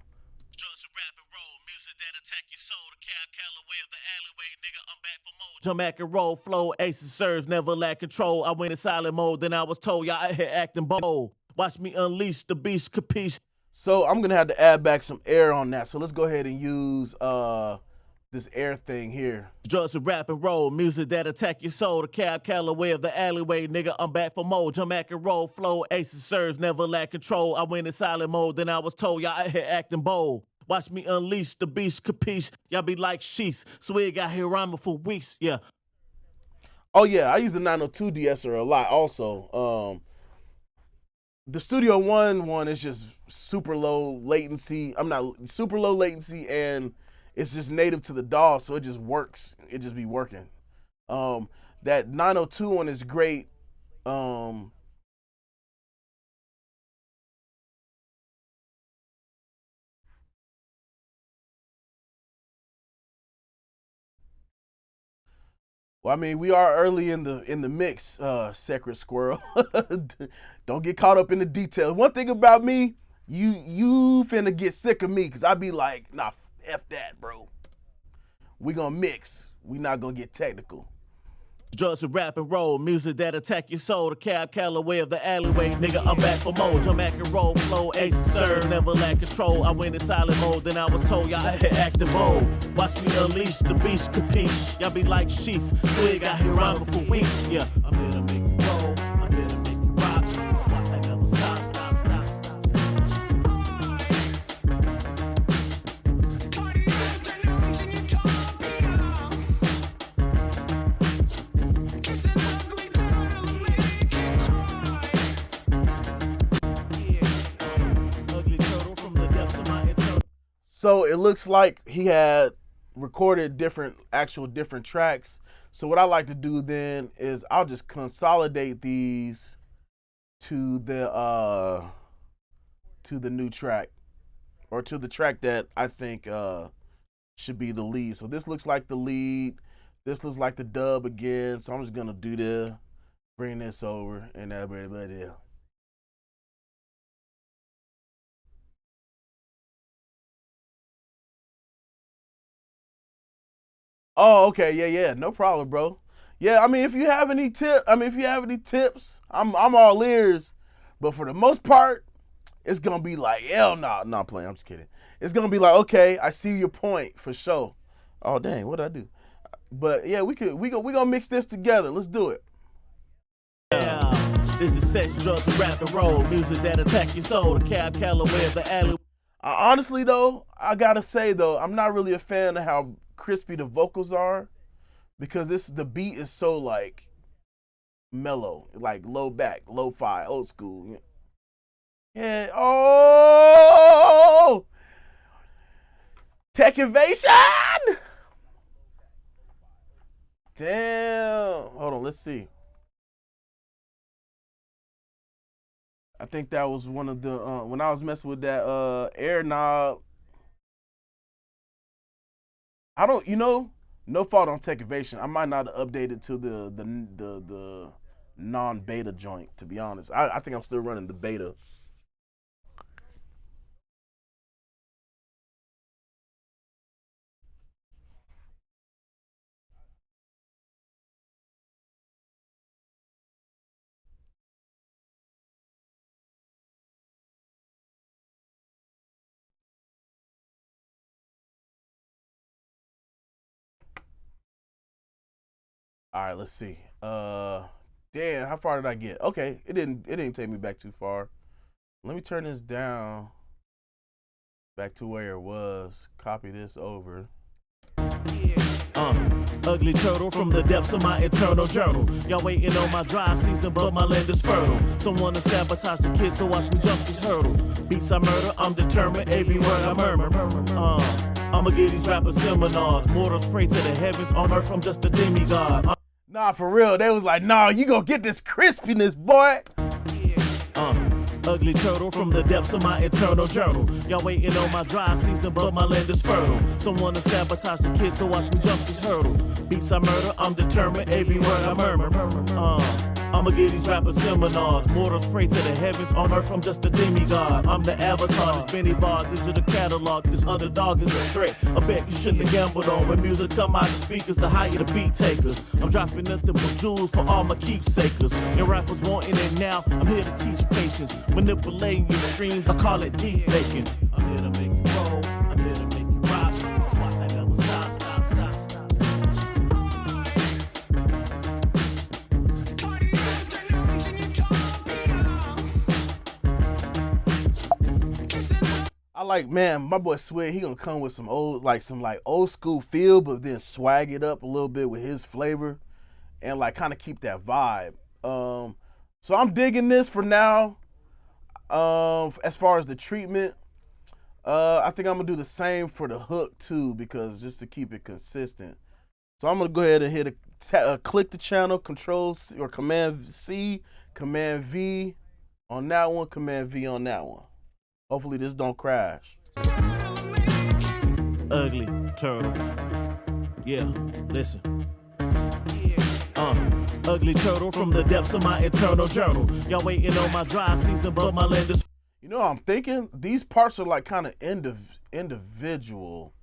Drugs and rap and roll, music that attack your soul. The cab Calloway of the alleyway, nigga, I'm back for more. Jump, act, and roll, flow, aces, serves, never lack control. I went in silent mode, then I was told y'all out here acting bold. Watch me unleash the beast, capiche? So I'm gonna have to add back some air on that. So let's go ahead and use this air thing here. Drugs and rap and roll, music that attack your soul. The cab Calloway of the alleyway, nigga, I'm back for more. Jump, act, and roll, flow, aces, serves, never lack control. I went in silent mode, then I was told y'all out here acting bold. Watch me unleash the beast, capiche? Y'all be like sheets. Swig out here rhyming for weeks, yeah. Oh yeah, I use the 902 de-esser a lot also. The Studio One is just super low latency. I'm not super low latency, and it's just native to the DAW, so it just works. It just be working. That 902 one is great. Well, I mean, we are early in the mix, Sacred Squirrel. Don't get caught up in the details. One thing about me, you finna get sick of me, because I be like, nah, F that, bro. We gonna mix. We not gonna get technical. Drugs and rap and roll, music that attack your soul. The Cab Calloway of the alleyway, nigga, I'm back for more. Jump, act and roll, flow, ace, sir, never lack control. I went in silent mode, then I was told y'all had active mode. Watch me unleash the beast, capiche. Y'all be like sheets, swig out here rhyming for weeks. Yeah, I'm here to make you roll, I'm here to make you rock. That's why I never stop. So it looks like he had recorded actual different tracks. So what I like to do then is I'll just consolidate these to the new track, or to the track that I think should be the lead. So this looks like the lead. This looks like the dub again. So I'm just gonna do this, bring this over, and everybody. Oh, okay, yeah, no problem, bro. Yeah, I mean, if you have any tips, I'm all ears. But for the most part, it's gonna be like, hell no, I'm playing. I'm just kidding. It's gonna be like, okay, I see your point for sure. Oh dang, what did I do? But yeah, we gonna mix this together. Let's do it. Yeah, this is sex, drugs, and rap and roll, music that attack your soul. The Cab Calloway of the alley. Honestly though, I gotta say though, I'm not really a fan of how crispy the vocals are, because the beat is so like mellow, like low back, lo-fi, old school. Yeah. Oh, Tech Invasion. Damn. Hold on, let's see. I think that was one of the when I was messing with that air knob. I don't, no fault on Tech Invasion. I might not have updated to the non-beta joint, to be honest. I think I'm still running the beta. All right, let's see. Damn, how far did I get? Okay, it didn't take me back too far. Let me turn this down back to where it was. Copy this over. Ugly turtle from the depths of my eternal journal. Y'all waiting on my dry season, but my land is fertile. Someone to sabotage the kids, so watch me jump this hurdle. Beats I murder, I'm determined, every word I murmur. I'ma give these rappers seminars. Mortals pray to the heavens, on earth I'm just a demigod. Nah, for real, they was like, nah, you gonna get this crispiness, boy. Ugly turtle from the depths of my eternal journal. Y'all waiting on my dry season, but my land is fertile. Someone to sabotage the kids, so watch me jump this hurdle. Beats I murder, I'm determined, every word I murmur. I'ma give these rappers seminars. Mortals pray to the heavens, on earth I'm just a demigod. I'm the avatar, this Benny Bar, digital catalog. This underdog is a threat, I bet you shouldn't have gambled on. When music come out the speakers, the higher the beat takers. I'm dropping nothing but jewels for all my keepsakers. And rappers wanting it now, I'm here to teach patience. Manipulating your streams, I call it deep faking. I'm here to make you roll, I'm here to make you rock. That's why I never stop. I like, man, my boy Swig, he gonna come with some old school feel, but then swag it up a little bit with his flavor and like kind of keep that vibe. So I'm digging this for now. As far as the treatment, I think I'm gonna do the same for the hook too, because just to keep it consistent. So I'm gonna go ahead and hit click the channel, Control C, or Command C, Command V on that one, Command V on that one. Hopefully this don't crash. Ugly turtle. Yeah, listen. ugly turtle from the depths of my eternal journal. Y'all waiting on my dry season, but my land is. You know, I'm thinking these parts are like kind of individual.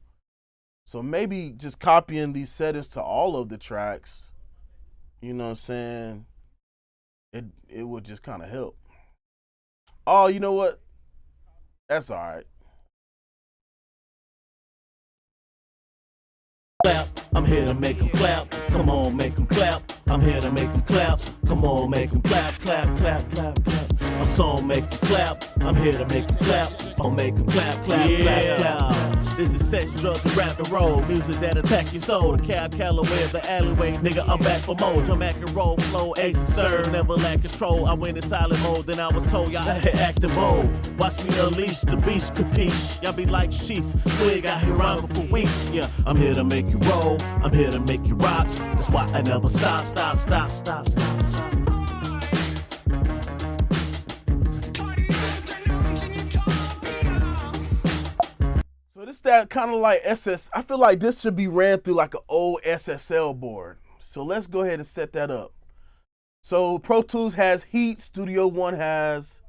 So maybe just copying these settings to all of the tracks, you know what I'm saying? It would just kind of help. Oh, you know what? That's all right. Clap. I'm here to make them clap. Come on, make them clap. I'm here to make them clap. Come on, make them clap, clap, clap, clap, clap. My song make them clap. I'm here to make them clap. I'll make them clap, clap, clap, clap. This is sex, drugs, and rap and roll. Music that attack your soul. The Cab Calloway of the alleyway. Nigga, I'm back for more. Jump, act, and roll, flow, ace, serve. Never lack control. I went in silent mode. Then I was told y'all had acting bold. Watch me unleash the beast, capiche. Y'all be like sheets. Swig out here rhyming for weeks. Yeah, I'm here to make you roll. I'm here to make you rock. That's why I never stop, stop, stop, stop, stop, stop. So this that kind of like I feel like this should be ran through like an old SSL board. So let's go ahead and set that up. So Pro Tools has Heat, Studio One has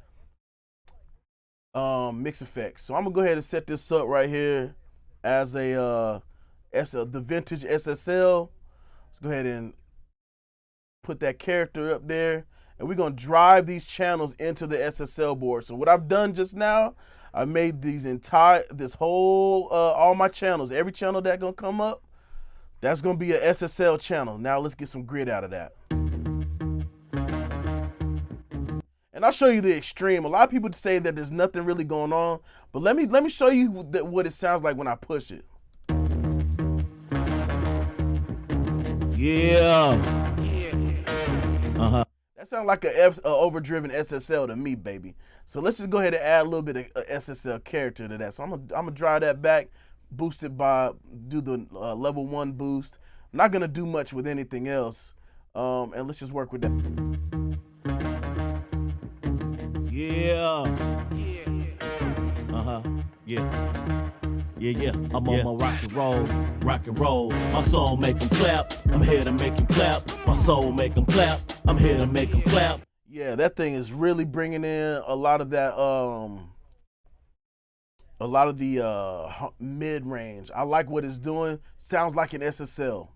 Mix Effects. So I'm gonna go ahead and set this up right here as the vintage SSL. Let's go ahead and put that character up there, and we're gonna drive these channels into the SSL board. So what I've done just now, I made all my channels, every channel that's gonna come up, that's gonna be a SSL channel. Now let's get some grid out of that. And I'll show you the extreme. A lot of people say that there's nothing really going on, but let me show you what it sounds like when I push it. Yeah. That sounds like a overdriven SSL to me, baby. So let's just go ahead and add a little bit of SSL character to that. So I'm gonna drive that back, boost it do the level 1 boost. I'm not gonna do much with anything else, and let's just work with that. Yeah. Yeah. Yeah. I'm on my rock and roll. My soul make them clap. I'm here to make them clap. My soul make them clap. I'm here to make them clap. Yeah, that thing is really bringing in a lot of that, a lot of the mid range. I like what it's doing. Sounds like an SSL.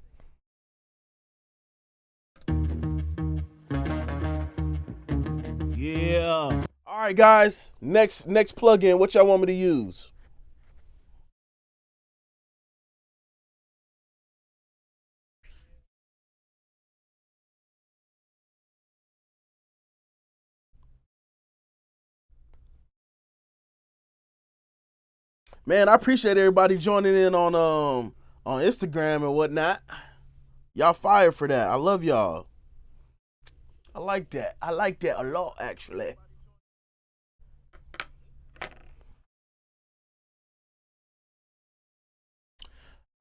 Yeah. All right, guys. Next plugin. What y'all want me to use? Man, I appreciate everybody joining in on Instagram and whatnot. Y'all fire for that. I love y'all. I like that. I like that a lot, actually.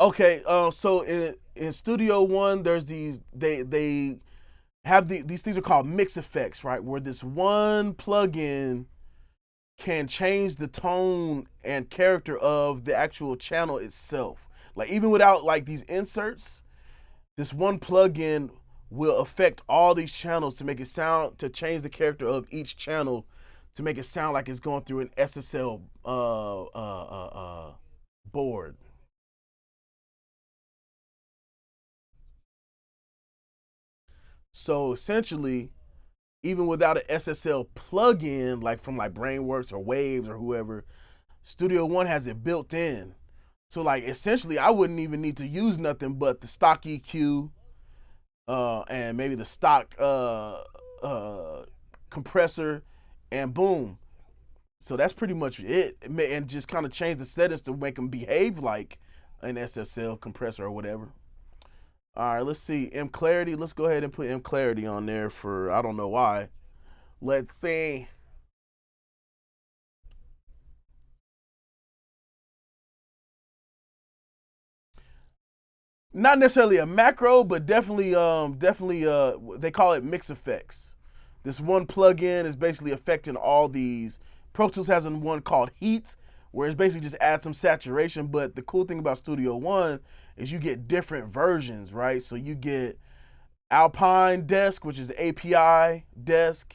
Okay, so in Studio One, there's these they have these things are called mix effects, right? Where this one plugin can change the tone and character of the actual channel itself. Like even without like these inserts, this one plugin will affect all these channels to make it sound, to change the character of each channel to make it sound like it's going through an SSL board. So essentially, even without an SSL plugin, like from like Brainworks or Waves or whoever, Studio One has it built in. So like essentially, I wouldn't even need to use nothing but the stock EQ and maybe the stock compressor, and boom. So that's pretty much it. And just kind of change the settings to make them behave like an SSL compressor or whatever. All right, let's see. M Clarity. Let's go ahead and put M Clarity on there for, I don't know why. Let's see. Not necessarily a macro, but definitely they call it mix effects. This one plugin is basically affecting all these. Pro Tools has one called Heat, where it's basically just add some saturation. But the cool thing about Studio One is you get different versions, right? So you get Alpine desk, which is the API desk.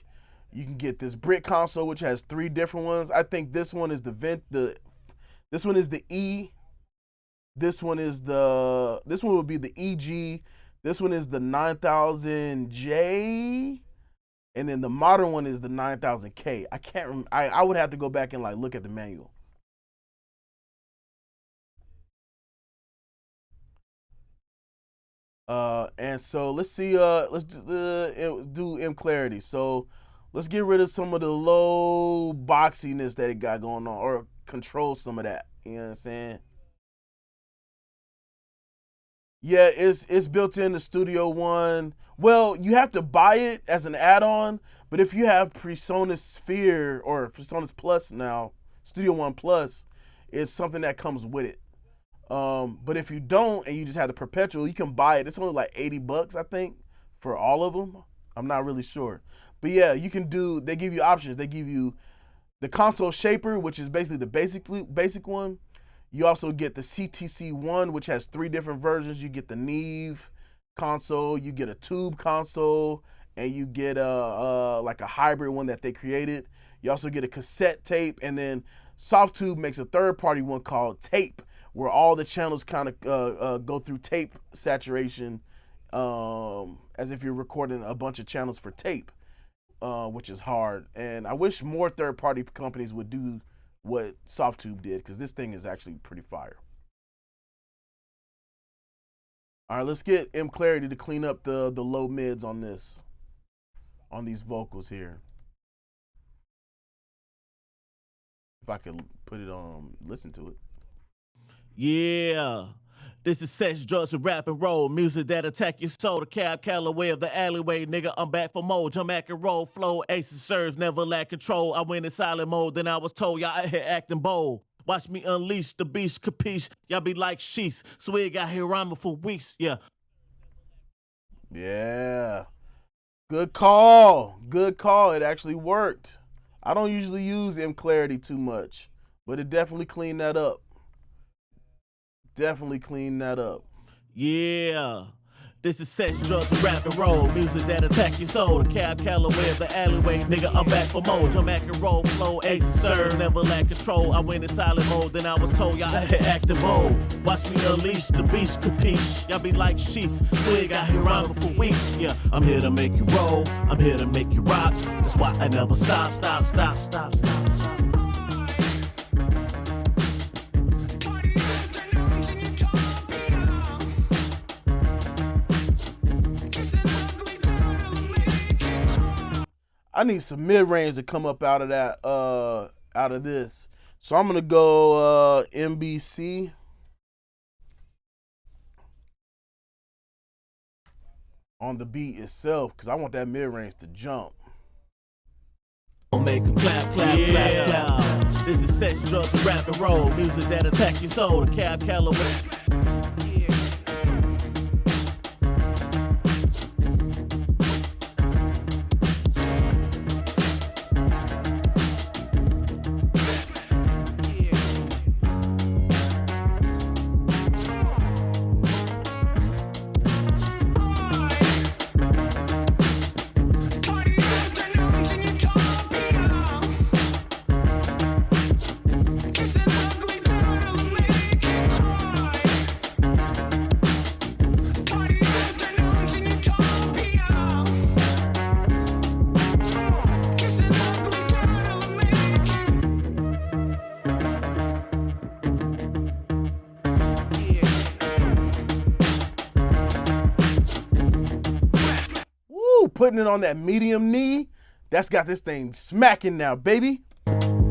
You can get this brick console, which has 3 different ones. I think this one is this one is the E. This one would be the EG. This one is the 9000J. And then the modern one is the 9000K. I can't remember. I would have to go back and like look at the manual. And so let's see. Let's do M clarity. So let's get rid of some of the low boxiness that it got going on, or control some of that. You know what I'm saying? Yeah, it's built in the Studio One. Well, you have to buy it as an add-on, but if you have PreSonus Sphere or PreSonus Plus now, Studio One Plus, it's something that comes with it. But if you don't and you just have the perpetual, you can buy it. It's only like $80, I think, for all of them. I'm not really sure, but yeah, you can do. They give you options. They give you the console shaper, which is basically the basic one. You also get the CTC1, which has 3 different versions. You get the Neve console, you get a tube console, and you get a like a hybrid one that they created. You also get a cassette tape, and then SoftTube makes a third-party one called Tape, where all the channels kind of go through tape saturation, as if you're recording a bunch of channels for tape, which is hard. And I wish more third-party companies would do what SoftTube did, because this thing is actually pretty fire. All right, let's get M Clarity to clean up the low mids on these vocals here. If I could put it on, listen to it. Yeah. This is sex, drugs, and rap and roll. Music that attack your soul. The Cab Calloway of the alleyway. Nigga, I'm back for more. Jump, act, and roll. Flow, aces, serves, never lack control. I went in silent mode, then I was told y'all out here acting bold. Watch me unleash the beast, capiche? Y'all be like sheets. Swig out here rhyming for weeks, yeah. Yeah. Good call. Good call. It actually worked. I don't usually use M Clarity too much, but it definitely cleaned that up. Definitely clean that up. Yeah. This is sex, drugs, and rap and roll. Music that attack your soul. The Cab Calloway of the alleyway. Nigga, I'm back for more. Jump, act, and roll. Flow, aces, serve, never lack control. I went in silent mode, then I was told y'all out here acting bold. Watch me unleash the beast, capiche? Y'all be like sheets. Swig out here rhyming for weeks, yeah. I'm here to make you roll. I'm here to make you rock. That's why I never stop. I need some mid-range to come up out of that, out of this. So I'm gonna go MBC. On the beat itself, because I want that mid-range to jump. Make 'em clap, clap. This is sex, drugs, and rap and roll. Music that attack your soul. The Cab Calloway. Putting it on that medium knee, that's got this thing smacking now, baby. Man,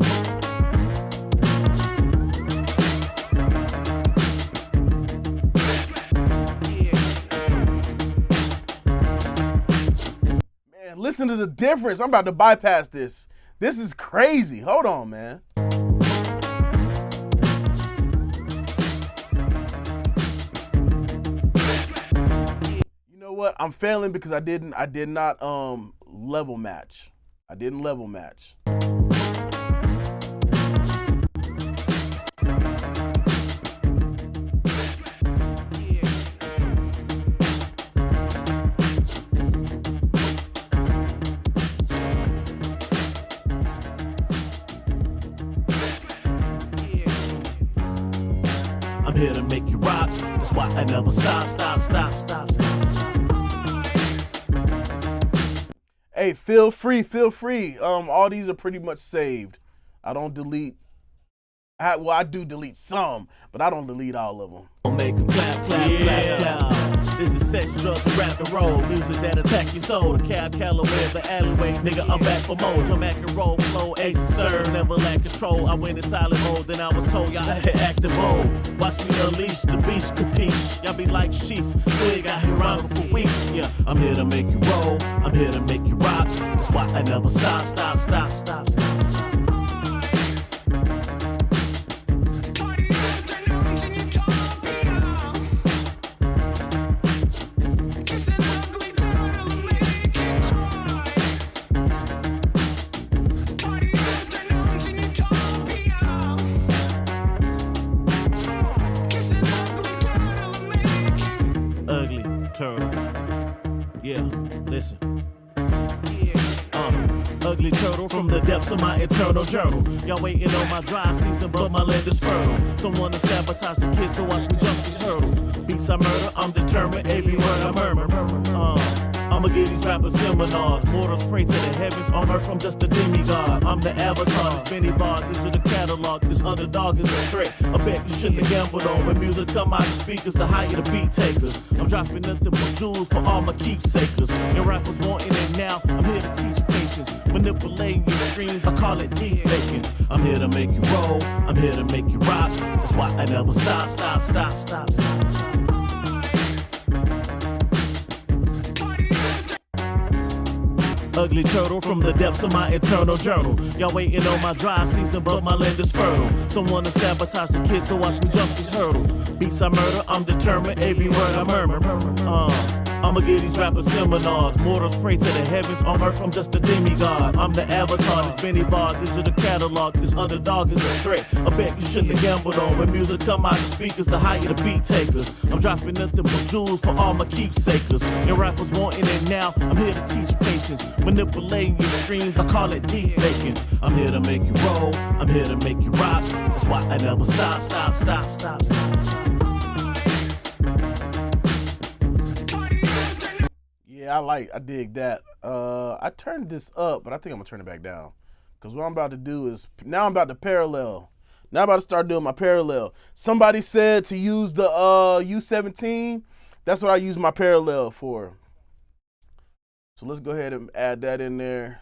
listen to the difference. I'm about to bypass this. This is crazy. Hold on, man. What, I'm failing because I did not level match. I didn't level match. I'm here to make you rock. That's why I never stop, stop, stop, stop, stop. Hey, feel free, feel free. All these are pretty much saved. I don't delete. I do delete some, but I don't delete all of them. Make them clap, clap, clap, clap. This is sex, drugs, and rap and roll. Music that attack your soul. The cab, Callaway, the alleyway. Nigga, I'm back for more. Jump, act, and roll, flow, ace, serve. Never lack control. I went in silent mode, then I was told y'all had acting bold. Watch me unleash the beast, capiche. Y'all be like sheets. Swig out here rhyming for weeks. Yeah, I'm here to make you roll. I'm here to make you rock. That's why I never stop, stop, stop, stop, stop. Yeah, listen. Ugly turtle from the depths of my eternal journal. Y'all waiting on my dry season, but my land is fertile. Someone to sabotage the kids, so watch me jump this hurdle. Beats I murder, I'm determined, every word I murmur. I'ma give these rappers seminars. Mortals pray to the heavens, on earth I'm just a demigod. I'm the avatar, this Benny Bar, this is the catalog. This underdog is a threat, I bet you shouldn't have gambled on. When music come out the speakers, the higher the beat takers. I'm dropping nothing but jewels for all my keepsakers. And rappers wanting it now, I'm here to teach patience. Manipulating your streams, I call it deep faking. I'm here to make you roll, I'm here to make you rock. That's why I never stop, stop, stop, stop, stop, stop. Ugly turtle from the depths of my eternal journal. Y'all waiting on my dry season, but my land is fertile. Someone to sabotage the kids, so watch me jump this hurdle. Beats I murder, I'm determined, every word I murmur. I'ma give these rappers seminars. Mortals pray to the heavens, on earth I'm just a demigod. I'm the avatar, this Benny Bar, this is the catalog. This underdog is a threat, I bet you shouldn't have gambled on. When music come out the speakers, the higher the beat takers. I'm dropping nothing but jewels for all my keepsakers. And rappers wanting it now, I'm here to teach patience. Manipulating your streams, I call it deep faking. I'm here to make you roll, I'm here to make you rock. That's why I never stop, stop, stop, stop, stop, stop. Yeah, I dig that. I turned this up, but I think I'm gonna turn it back down. Cause what I'm about to do is, now I'm about to parallel. Now I'm about to start doing my parallel. Somebody said to use the U17. That's what I use my parallel for. So let's go ahead and add that in there.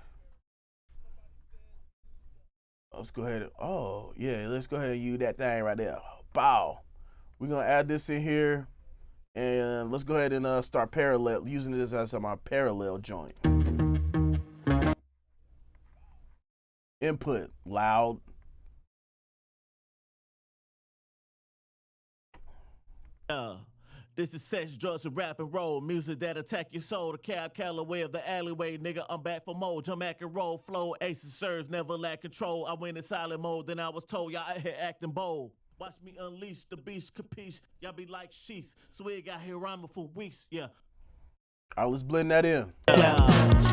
Let's go ahead and, oh yeah, let's go ahead and use that thing right there. Bow. We're gonna add this in here. And let's go ahead and start parallel, using this as my parallel joint. Input, loud. This is sex, drugs, and rap and roll. Music that attack your soul. The cab, Callaway of the alleyway. Nigga, I'm back for more. Jump, act, and roll, flow, aces, serves, never lack control. I went in silent mode, then I was told y'all out here acting bold. Watch me unleash the beast, capiche. Y'all be like sheets. Swig out here rhyming for weeks, yeah. All right, let's blend that in.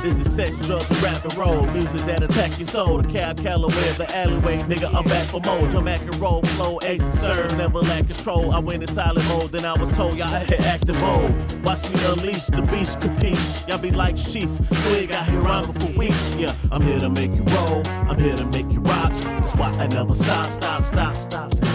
This is sex, drugs, and rap and roll. Music that attack your soul. The cab, Callaway of the alleyway. Nigga, I'm back for more. Jump, act, and roll, flow, aces, serve, never lack control. I went in silent mode, then I was told y'all out here acting bold. Watch me unleash the beast, capiche. Y'all be like sheets. Swig out here rhyming for weeks, yeah. I'm here to make you roll. I'm here to make you rock. That's why I never stop, stop, stop, stop, stop.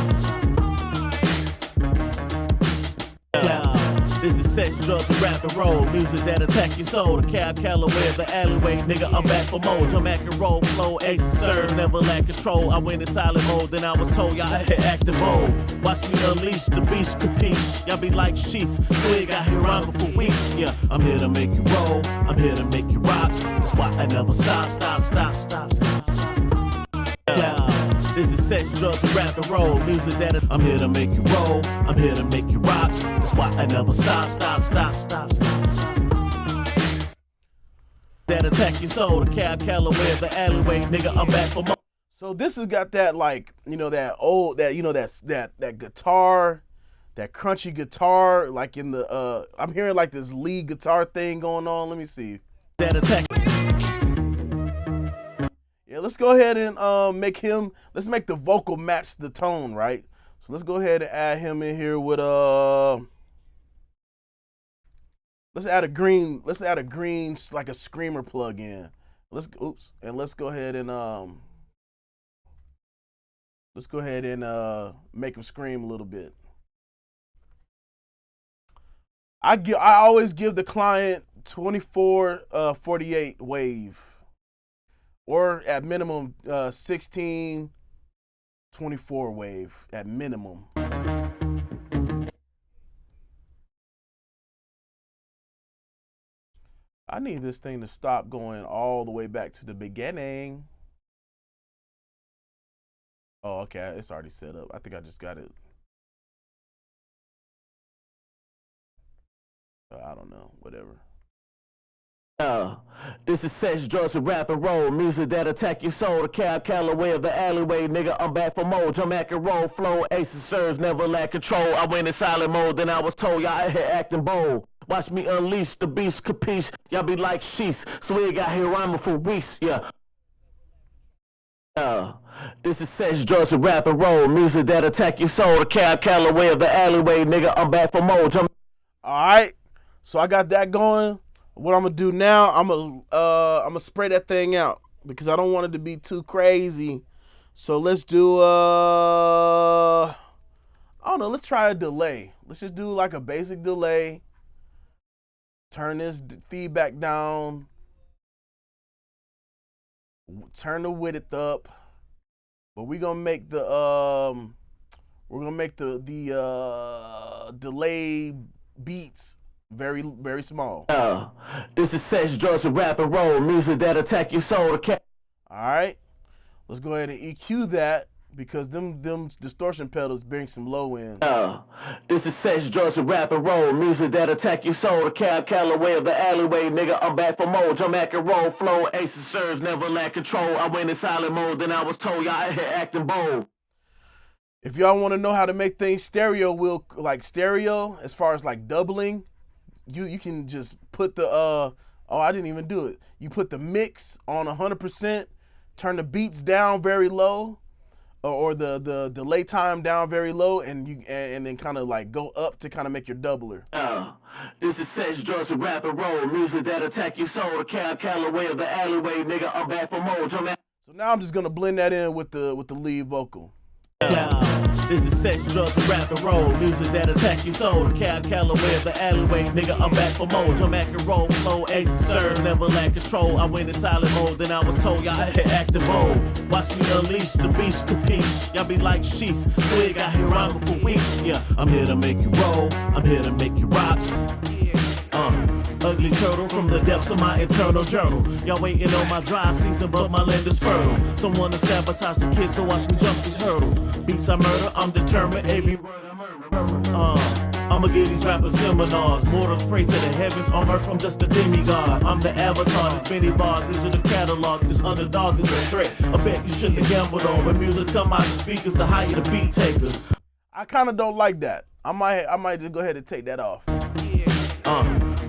This is sex, drugs, and rap and roll. Music that attack your soul. The cab, Callaway of the alleyway. Nigga, I'm back for more. Jump, act, and roll, flow, aces, serve, never lack control. I went in silent mode, then I was told y'all out here acting bold. Watch me unleash the beast, capiche. Y'all be like sheets. Swig out here rhyming for weeks, yeah. I'm here to make you roll. I'm here to make you rock. That's why I never stop, stop, stop, stop, stop, stop. This is sex, drugs, and rap and roll. Music that I'm here to make you roll. I'm here to make you rock. That's why I never stop, stop, stop, stop, stop, stop. That attack your soul. The cab, Callaway of the alleyway. Nigga, I'm back for more. So this has got that, like, you know, that old, that, you know, that guitar, that crunchy guitar, like in the I'm hearing like this lead guitar thing going on. Let me see. That attack. Yeah, let's go ahead and let's make the vocal match the tone, right? So let's go ahead and add him in here with let's add a green like a screamer plug-in. Let's go ahead and make him scream a little bit. I always give the client 24/48 wave, or at minimum 16/24 wave at minimum. I need this thing to stop going all the way back to the beginning. Oh, okay, it's already set up. I think I just got it. I don't know, whatever. This is sex, drugs, and rap and roll. Music that attack your soul. The Cab Calloway of the alleyway. Nigga, I'm back for more. Jump, act, and roll. Flow, aces, serves, never lack control. I went in silent mode, then I was told y'all out here acting bold. Watch me unleash the beast, capiche? Y'all be like sheets. Swig out here rhyming for weeks, yeah. This is sex, drugs, and rap and roll. Music that attack your soul. The Cab Calloway of the alleyway. Nigga, I'm back for more. Jump. All right, so I got that going. What I'm gonna do now, I'm gonna spray that thing out because I don't want it to be too crazy. So let's do I don't know, let's try a delay. Let's just do like a basic delay. Turn this feedback down. Turn the width up. But we're gonna make the delay beats very, very small. This is sex, drugs, and rap and roll. Music that attack your soul. All right, let's go ahead and EQ that because them distortion pedals bring some low end. This is sex, drugs, and rap and roll. Music that attack your soul. The Cab Calloway of the alleyway. Nigga, I'm back for more. Jump, act, and roll. Flow, aces, serves, never lack control. I went in silent mode, then I was told y'all out here acting bold. If y'all want to know how to make things stereo, as far as like doubling, you can just put the oh, I didn't even do it. You put the mix on 100%, turn the beats down very low, or the delay time down very low, and then kind of like go up to kind of make your doubler. This is sex, drugs, and rap and roll. Music that attack your soul. The Cab Calloway of the alleyway. Nigga, I'm back for more. So now I'm just gonna blend that in with the lead vocal. This is sex, drugs, and rap and roll. Music that attack your soul. The Cab Calloway of the alleyway. Nigga, I'm back for more. Jump, act, and roll. Flow, aces, serve, never lack control. I went in silent mode, then I was told y'all out here acting bold. Watch me unleash the beast, capiche? Y'all be like sheets. Swig out here rhyming for weeks. Yeah, I'm here to make you roll. I'm here to make you rock. Ugly turtle from the depths of my internal journal. Y'all waiting on my dry season, but my land is fertile. Someone to sabotage the kid, so watch me jump this hurdle. Beats I murder, I'm determined. Every word I murder. I'ma give these rappers seminars. Mortals pray to the heavens. On earth, I'm just a demigod. I'm the avatar, this Benny Bar. These are the catalog. This underdog is a threat. I bet you shouldn't have gambled on. When music come out the speakers, the higher the beat takers. I kind of don't like that. I might just go ahead and take that off.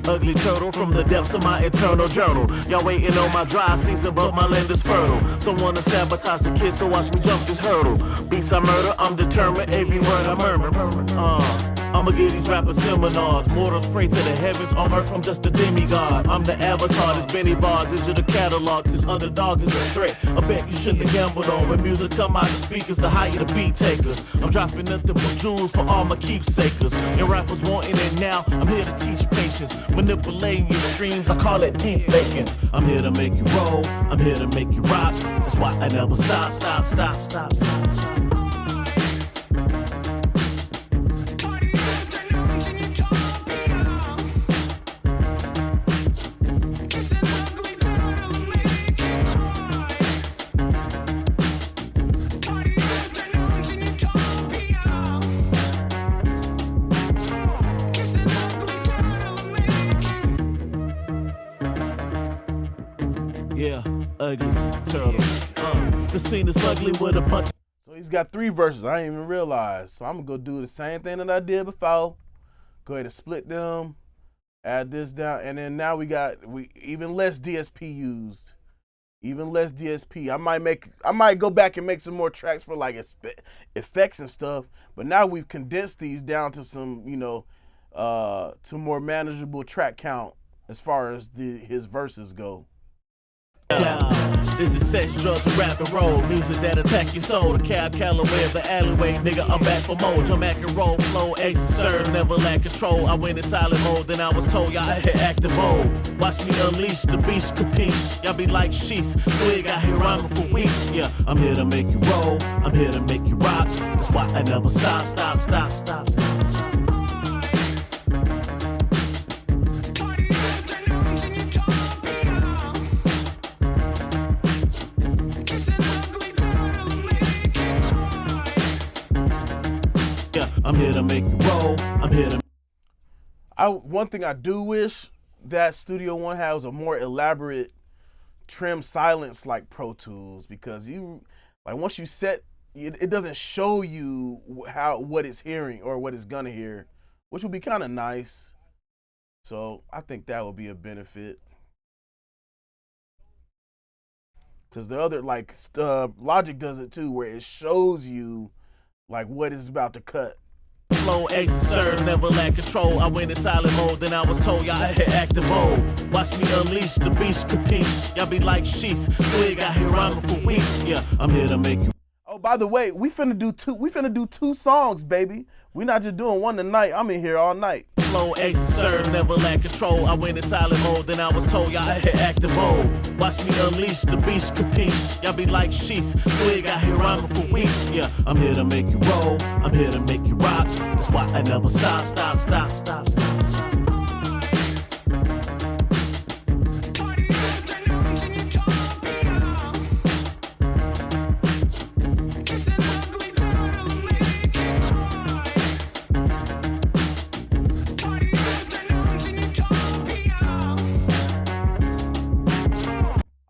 Ugly turtle from the depths of my eternal journal. Y'all waiting on my dry season, but my land is fertile. Someone to sabotage the kid, so watch me jump this hurdle. Beats I murder, I'm determined. Every word I murmur. I'ma give these rappers seminars. Mortals pray to the heavens. On earth, I'm just a demigod. I'm the avatar, this Benny Bar. Digital catalog, this underdog is a threat. I bet you shouldn't have gambled on. When music come out the speakers, the higher the beat takers. I'm dropping nothing but jewels for all my keepsakers. And rappers wanting it now. I'm here to teach patience. Manipulating your streams, I call it deep faking. I'm here to make you roll. I'm here to make you rock. That's why I never stop. Yeah, ugly turtle. The scene is ugly with a bunch. So he's got 3 verses. I didn't even realize. So I'm gonna go do the same thing that I did before. Go ahead and split them. Add this down, and then now we even less DSP used. even less DSP. I might go back and make some more tracks for like effects and stuff. But now we've condensed these down to some, to more manageable track count as far as his verses go. This is sex, drugs, and rap and roll. Music that attack your soul. The cab Callaway of the alleyway. Nigga, I'm back for more. Jump back and roll, flow, ace, serve, never lack control. I went in silent mode, then I was told y'all had active mode. Watch me unleash the beast, capiche. Y'all be like sheets. Swig out here rhyming for weeks. Yeah, I'm here to make you roll. I'm here to make you rock. That's why I never stop, stop, stop, stop, stop, stop. I'm here to make you roll. I'm here to. One thing I do wish that Studio One had was a more elaborate trim silence like Pro Tools, because once you set it doesn't show you what it's hearing or what it's gonna hear, which would be kind of nice. So I think that would be a benefit. Because the other Logic does it too, where it shows you like what is about to cut. Flow, ace, serve, never lack control. I went in silent mode, then I was told y'all had active mode. Watch me unleash the beast, capiche. Y'all be like sheets. Swig out here rhyming for weeks. Yeah, I'm here to make you. Oh, by the way, we finna do two songs, baby. We not just doing one tonight. I'm in here all night. Flow, ace, serve, never lack control. I went in silent mode, then I was told y'all had active mode. Watch me unleash the beast, capiche. Y'all be like sheets. Swig out here rhyming for weeks. Yeah, I'm here to make you roll. I'm here to make you rock. That's why I never stop, stop, stop, stop, stop, stop.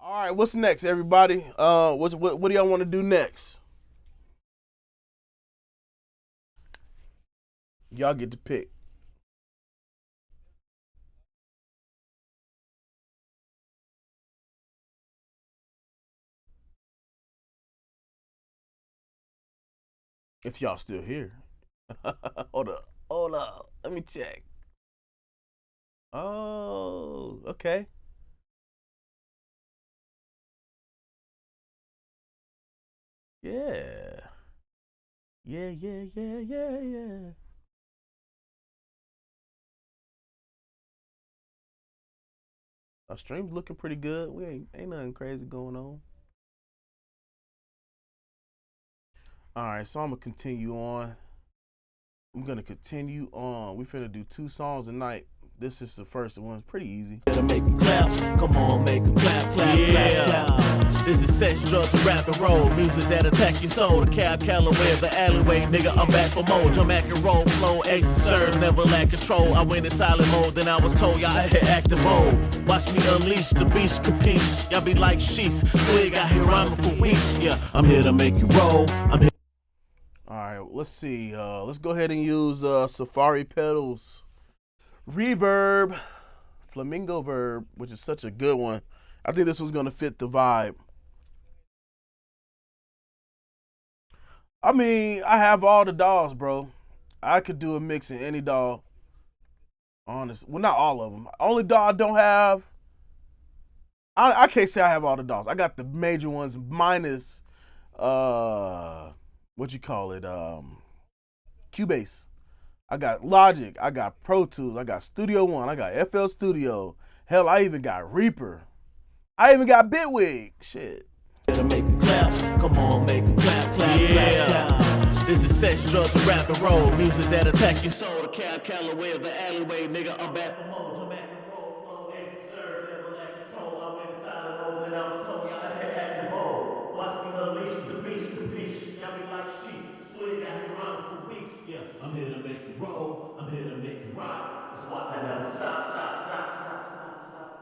All right, what's next, everybody? What do y'all want to do next? Y'all get to pick. If y'all still here. Hold up. Let me check. Oh, okay. Yeah. Yeah. Our stream's looking pretty good. We ain't nothing crazy going on. All right, so I'm gonna continue on. We're finna do 2 songs a night. This is the first one. It's pretty easy. To make you clap, come on, make them clap, clap, clap, clap. This is sex, drugs, and rap and roll. Music that attack your soul. The cab Callaway of the alleyway. Nigga, I'm back for more. Jump back and roll, flow, ace, serve, never lack control. I went in silent mode, then I was told y'all had active mode. Watch me unleash the beast, capiche. Y'all be like sheets. Swig out here rhyming for weeks. Yeah, I'm here to make you roll. I'm here. All right, let's see. Let's go ahead and use Safari Pedals Reverb, Flamingo Verb, which is such a good one. I think this was gonna fit the vibe. I mean, I have all the dolls, bro. I could do a mix in any doll. Honest, well, not all of them. Only doll I don't have. I can't say I have all the dolls. I got the major ones minus what you call it, Cubase. I got Logic, I got Pro Tools, I got Studio One, I got FL Studio. Hell, I even got Reaper. I even got Bitwig. Shit. To make it clap, come on, make it clap, clap, clap, clap. This is sex, drugs, and rap and roll. Music that attack your soul. The cab Callaway of the alleyway. Nigga, I'm back for more. Jump back and roll, flow, ace, serve, never lack control. I went in silent mode, then I was told y'all had active mode. Watch me unleash the beast, capiche. Y'all be like sheets. Swig out here rhyming for weeks. Yeah, I'm here to make you roll. I'm here to make you rock. That's why I never stop, stop, stop, stop, stop, stop.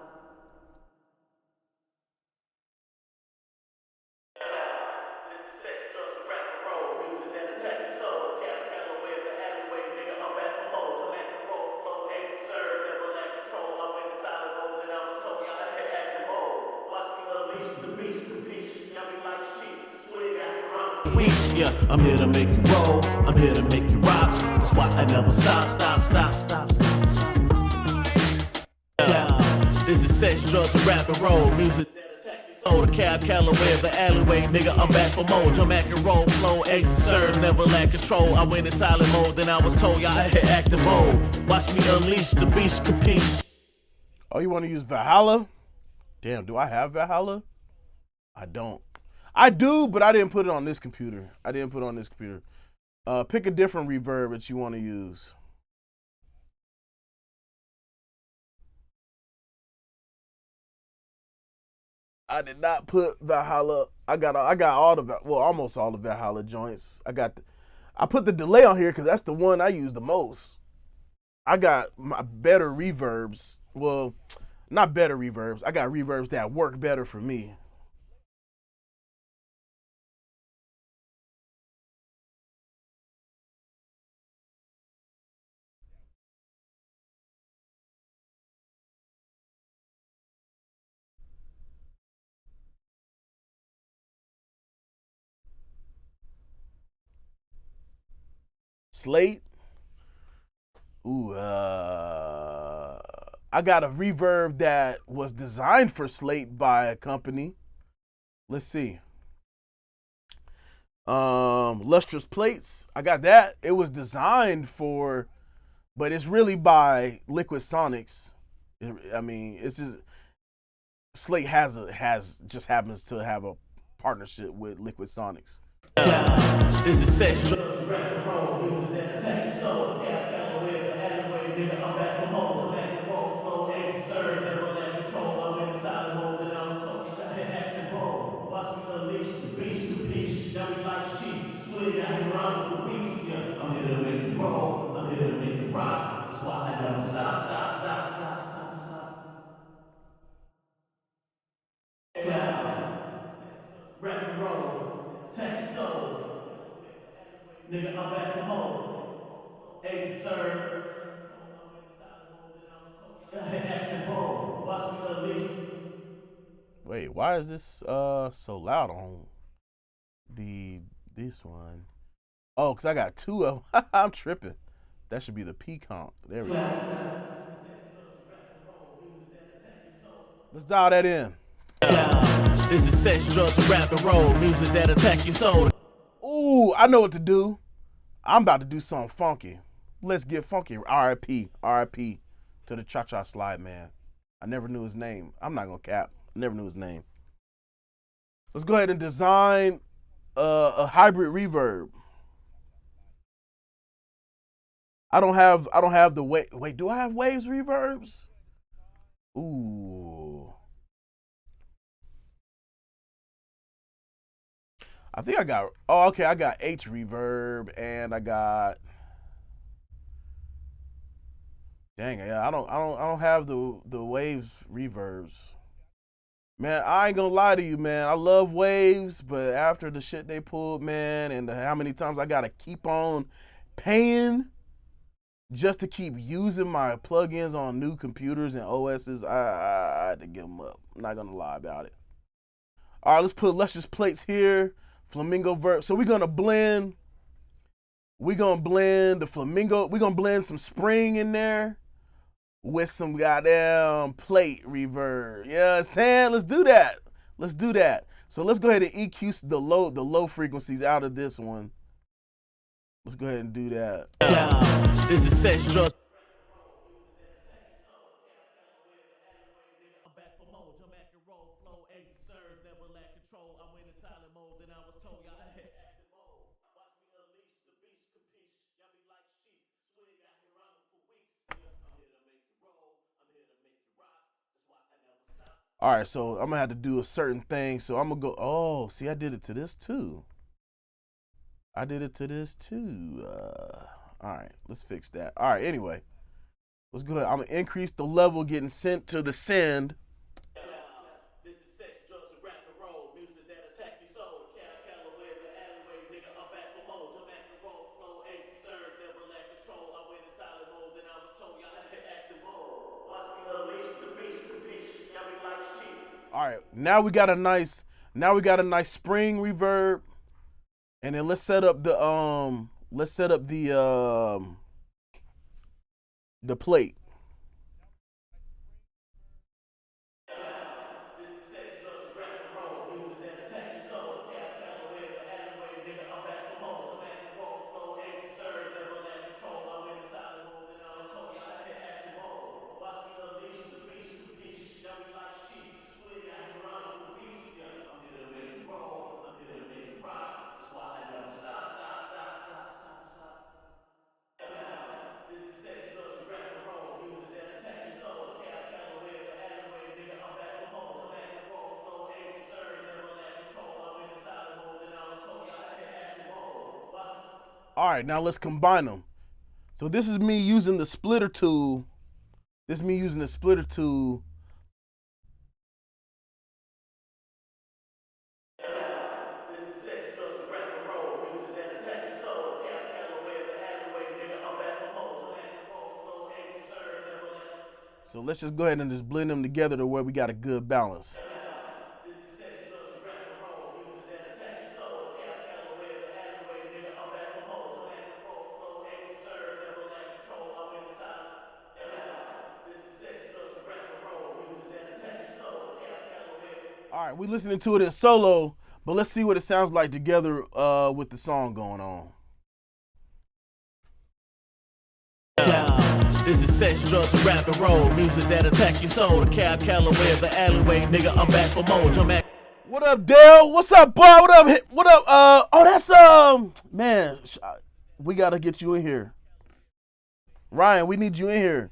This is sex, drugs, and rap and roll. Music that attack your soul. The cab Callaway of the alleyway. Nigga, I'm back for more. Jump back and roll, flow, ace, serve, never lack control. I went in silent mode, then I was told y'all had active mode. Watch me unleash the beast. Weeks, yeah, I'm here to make you roll, I'm here to make you rock. That's why I never stop. Yeah, this is sex, drugs, and rap and roll music. Oh, the cab, Callaway, the alleyway, nigga, I'm back for more. Jump, act, and roll, flow, ace, serve, never lack control. I went in silent mode, then I was told y'all had acting bold. Watch me unleash the beast, capiche. Oh, you want to use Valhalla? Damn, do I have Valhalla? I don't. I do, but I didn't put it on this computer. Pick a different reverb that you want to use. I did not put Valhalla. I got all the almost all the Valhalla joints. I put the delay on here because that's the one I use the most. I got my better reverbs. Well, not better reverbs. I got reverbs that work better for me. Slate. Ooh, I got a reverb that was designed for Slate by a company. Let's see. Lustrous Plates. I got that. It was designed for, but it's really by Liquid Sonics. I mean, it's just Slate just happens to have a partnership with Liquid Sonics. Yeah, this is sex, drugs, rap and roll music that attack your soul. Cab, Callaway, the alleyway, nigga, I'm back for more. Jump, act, and roll, flow, ace, serve, never lack control. I went in silent mode, then I was told y'all had acting bold. Watch me unleash the beast, capiche. Y'all be like sheets, swig out here running for weeks. Yeah, I'm here to make you roll, I'm here to make you rock. That's why I never stop. Cloud, rap and roll, attack your soul. Nigga, I'm back for more. Ace serve. Acting bold. Watch me unleash. Wait, why is this so loud on this one? Oh, cause I got two of them. I'm tripping. That should be the P comp. There we go. Let's dial that in. Yeah, this is sex, drugs, and rap and roll music that attack your soul. Ooh, I know what to do. I'm about to do something funky. Let's get funky. R.I.P. to the Cha Cha Slide Man. I never knew his name. I'm not gonna cap. I never knew his name. Let's go ahead and design a hybrid reverb. I don't have the wait. Do I have waves reverbs? Ooh. I think I got. Oh, okay. I got H reverb and I got. Dang, yeah. I don't have the waves reverbs. Man, I ain't gonna lie to you, man. I love waves, but after the shit they pulled, man, and how many times I gotta keep on paying just to keep using my plugins on new computers and OSs, I had to give them up. I'm not gonna lie about it. All right, let's put Lustrous Plates here. Flamingo verb. So we're gonna blend. We're gonna blend the flamingo. We're gonna blend some spring in there with some goddamn plate reverb. You know what I'm saying? Let's do that. Let's do that. So let's go ahead and EQ the low frequencies out of this one. Let's go ahead and do that. Yeah, this is sex, drugs. All right, so I'm gonna have to do a certain thing. So I'm gonna go. Oh, see, I did it to this too. I did it to this too. All right, let's fix that. All right, anyway, let's go ahead. I'm gonna increase the level getting sent to the send. This is sex, drugs, and rap and roll music that attack your soul. Cab, Callaway, the alleyway, nigga, I'm back for more. Jump, act, and roll, flow, ace, serve, never lack control. I went in silent mode, then I was told y'all had acting bold. Watch me unleash the beast, y'all be like sheep. All right, now we got a nice spring reverb. And then let's set up the the plate. All right, now let's combine them. So this is me using the splitter tool. This is me using the splitter tool. So let's just go ahead and just blend them together to where we got a good balance. All right, we're listening to it in solo, but let's see what it sounds like together with the song going on. This is sex, drugs, and rap and roll. Music that attack your soul. The Cab Calloway of the alleyway. Nigga, I'm back for more. What up, Dale? What's up, boy? What up? What up? Oh, that's man. We gotta get you in here, Ryan. We need you in here.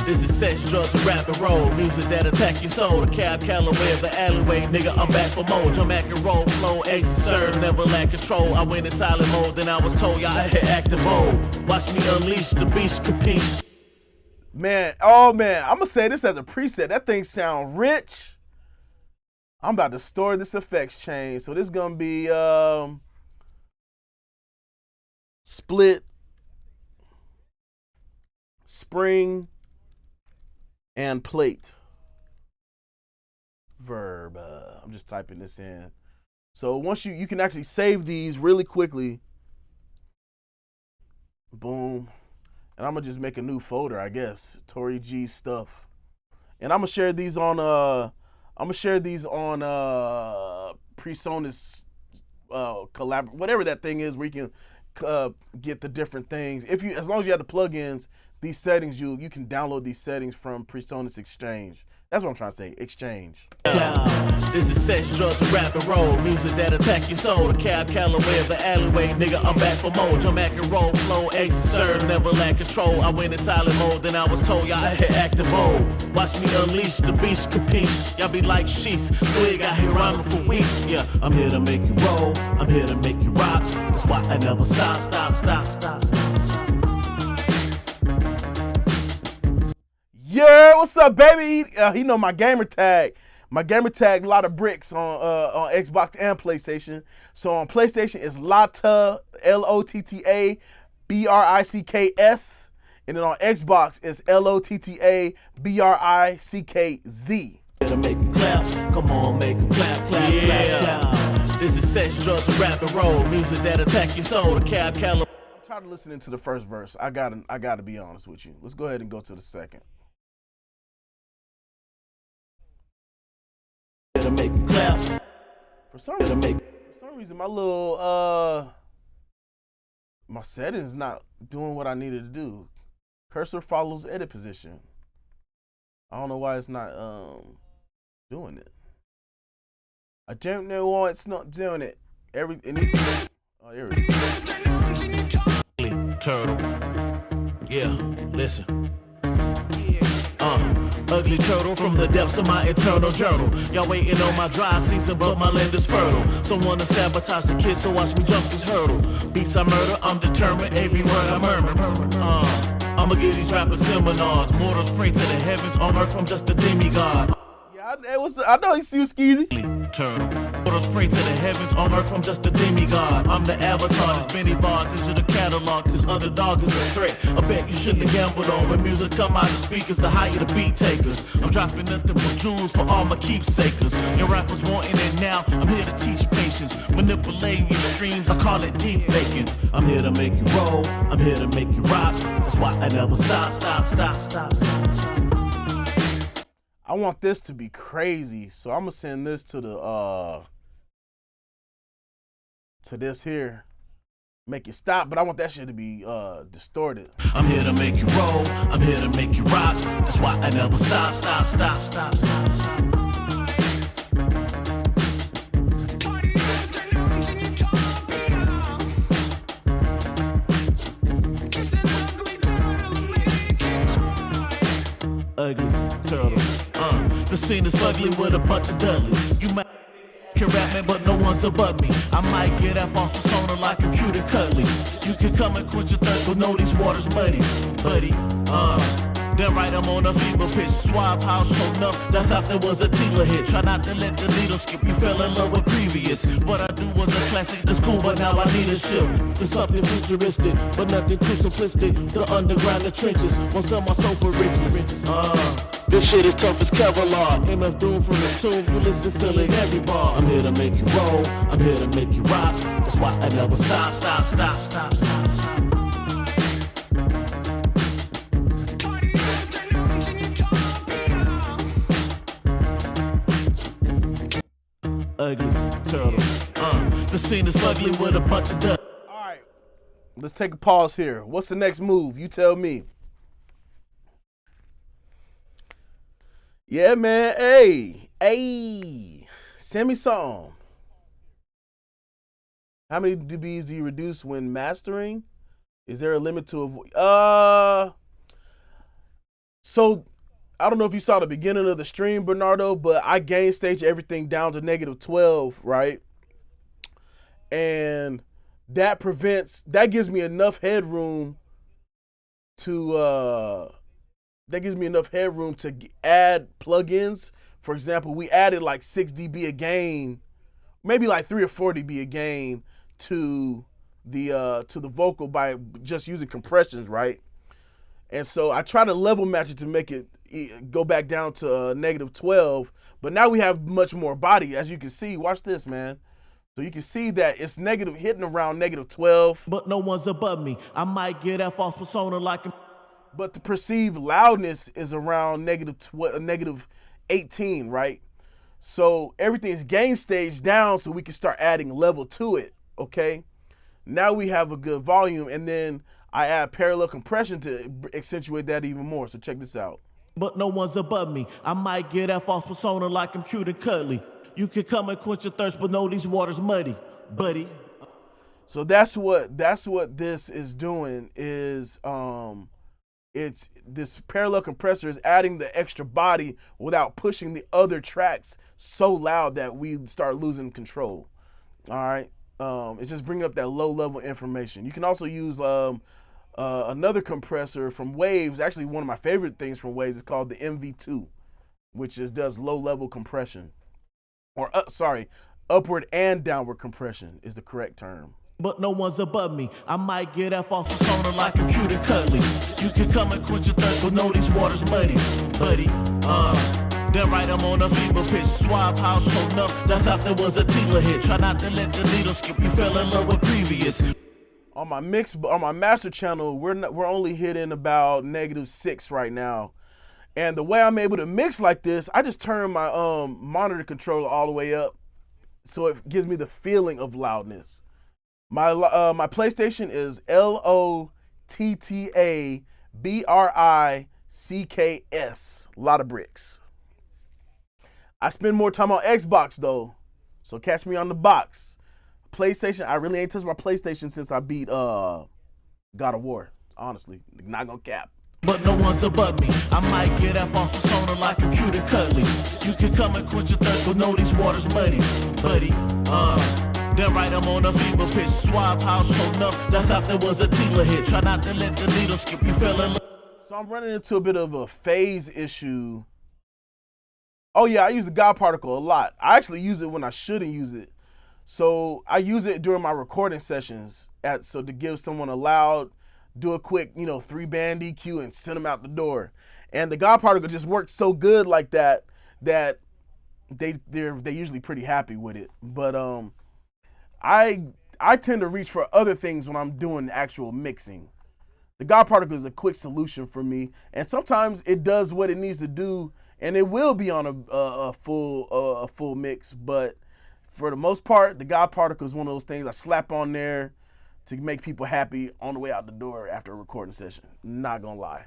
This is sex, drugs, and rap and roll. Music that attack your soul. The Cab Calloway of the alleyway. Nigga, I'm back for more. Jump, act, and roll, flow, ace, serve, never lack control. I went in silent mode, then I was told y'all had active mode. Watch me unleash the beast, capiche. Man, oh man, I'm gonna say this as a preset. That thing sound rich. I'm about to store this effects chain. So this is gonna be split, spring, and plate. Verb. I'm just typing this in. So once you can actually save these really quickly. Boom. And I'm gonna just make a new folder, I guess. Tory G stuff. And I'm gonna share these on PreSonus collab, whatever that thing is where you can get the different things. As long as you have the plugins, these settings, you can download these settings from PreSonus Exchange. That's what I'm trying to say, Exchange. This is sex, drugs, and rap and roll. Music that attack your soul. The Cab Calloway of the alleyway. Nigga, I'm back for more. Jump, act, and roll, flow, ace, serve, never lack control. I went in silent mode, then I was told y'all had active mode. Watch me unleash the beast, capiche. Y'all be like sheets. Swig out here rhyming for weeks. Yeah, I'm here to make you roll. I'm here to make you rock. That's why I never stop. Yeah, what's up, baby? He know my gamer tag. My gamer tag, a lot of bricks on Xbox and PlayStation. So on PlayStation, it's Lotta, Lotta, Bricks. And then on Xbox, it's Lotta, Brickz. To make you clap, come on, make them clap, clap. This is sex, drugs, and rap and roll. Music that attack your soul. The Cab Calloway. I'm tired of listening to the first verse. I gotta be honest with you. Let's go ahead and go to the second. To make you clap. For some reason, my little my settings not doing what I needed to do. Cursor follows edit position. I don't know why it's not doing it. I don't know why it's not doing it. Oh, here it is. Turtle. Yeah, listen. Ugly turtle from the depths of my eternal journal. Y'all waiting on my dry season, but my land is fertile. Someone to sabotage the kids, so watch me jump this hurdle. Beats I murder, I'm determined, every word I murmur. I'ma give these rappers seminars. Mortals pray to the heavens, on earth I'm just a demigod. Yeah, I know he's too skeezy. Turtle. Mortals pray to the heavens, on earth I'm just a demigod. I'm the avatar, this Benny Bar, digital catalog. This underdog is a threat, I bet you shouldn't have gambled on. When music come out the speakers, the higher the beat takers. I'm dropping nothing but jewels for all my keepsakers. Your rappers wanting it now, I'm here to teach patience. When manipulating your streams, I call it deep faking. I'm here to make you roll, I'm here to make you rock. That's why I never stop. I want this to be crazy, so I'm gonna send this to the to this here. Make it stop, but I want that shit to be distorted. I'm here to make you roll, I'm here to make you rock. That's why I never stop. Ugly turtle. The scene is ugly with a bunch of Dudleys. You might can rap me, but no one's above me. I might get up off persona like a cute and cuddly. You can come and quench your thirst, but know these waters muddy, buddy. Then right, I'm on a fever pitch. Swab house showing up, that's after was a Tila hit. Try not to let the needle skip, you fell in love with previous. What I do was a classic to school, but now I need a shift to something futuristic, but nothing too simplistic. The underground, the trenches, won't sell my soul for riches. This shit is tough as Kevlar. MF Doom from the tomb, you listen, feel it every bar. I'm here to make you roll, I'm here to make you rock. That's why I never stop. Ugly turtle. The scene is ugly with a bunch of dust. All right, let's take a pause here. What's the next move? You tell me. Yeah, man. Hey, send me something. How many dBs do you reduce when mastering? Is there a limit to avoid? So I don't know if you saw the beginning of the stream, Bernardo, but I gain stage everything down to -12, right? And that gives me enough headroom to add plugins. For example, we added like 6 dB a gain, maybe like 3 or 4 dB a gain to the vocal by just using compressions, right? And so I try to level match it to make it go back down to -12, but now we have much more body, as you can see. Watch this, man. So you can see that it's hitting around -12. But no one's above me. I might get that false persona like a... But the perceived loudness is around -18, right? So everything's gain stage down, so we can start adding level to it, okay? Now we have a good volume, and then I add parallel compression to accentuate that even more. So check this out. But no one's above me. I might get that false persona like I'm cute and cuddly. You can come and quench your thirst, but know these waters muddy, buddy. So that's what this is doing is it's this parallel compressor is adding the extra body without pushing the other tracks so loud that we start losing control. All right. It's just bringing up that low level information. You can also use another compressor from Waves. Actually, one of my favorite things from Waves is called the MV2, which does low level compression. Or upward and downward compression is the correct term. But no one's above me. I might get that false persona like I'm cute and cuddly. You can come and quench your thirst, but know these waters muddy, buddy. Then right, I'm on a fever pitch. Swab house showing up, that's after was a Tila hit. Try not to let the needle skip, you fell in love with previous. On my master channel, we're only hitting about -6 right now. And the way I'm able to mix like this, I just turn my monitor controller all the way up, so it gives me the feeling of loudness. My PlayStation is LOTTABRICKS. A lot of bricks. I spend more time on Xbox though, so catch me on the box. PlayStation, I really ain't touched my PlayStation since I beat God of War. Honestly, not gonna cap. But no one's above me. I might get that false persona like I'm cute and cuddly. You can come and quench your thirst, but know these waters muddy, buddy. Then right, I'm on a fever pitch. Swab house showing up, that's after was a Tila hit. Try not to let the needle skip, you fell in love. So I'm running into a bit of a phase issue. Oh yeah, I use the God particle a lot. I actually use it when I shouldn't use it. So I use it during my recording sessions to give someone a loud, do a quick, 3-band EQ and send them out the door. And the God particle just works so good like that they're usually pretty happy with it. But I tend to reach for other things when I'm doing actual mixing. The God particle is a quick solution for me, and sometimes it does what it needs to do, and it will be on a full mix. But for the most part, the God particle is one of those things I slap on there to make people happy on the way out the door after a recording session. Not gonna lie.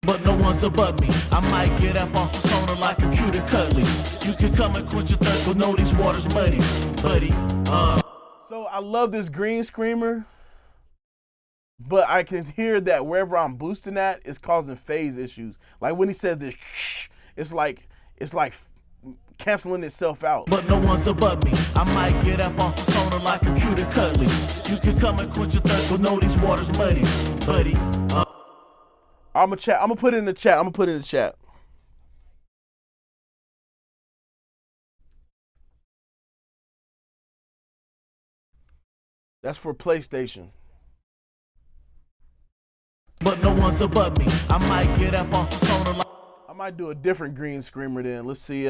But no one's above me. I might get up off the soda like a cute and cuddly. You can come and quench your thirst, but know these waters muddy, buddy. So I love this green screamer, but I can hear that wherever I'm boosting at, it's causing phase issues. Like when he says this, it's like canceling itself out. But no one's above me. I might get up off the soda like a cute and cuddly. You can come and quench your thirst, but know these waters muddy, buddy. I'm gonna put it in the chat. That's for PlayStation. But no one's above me. I might get up off the soda like. I might do a different green screamer then. Let's see.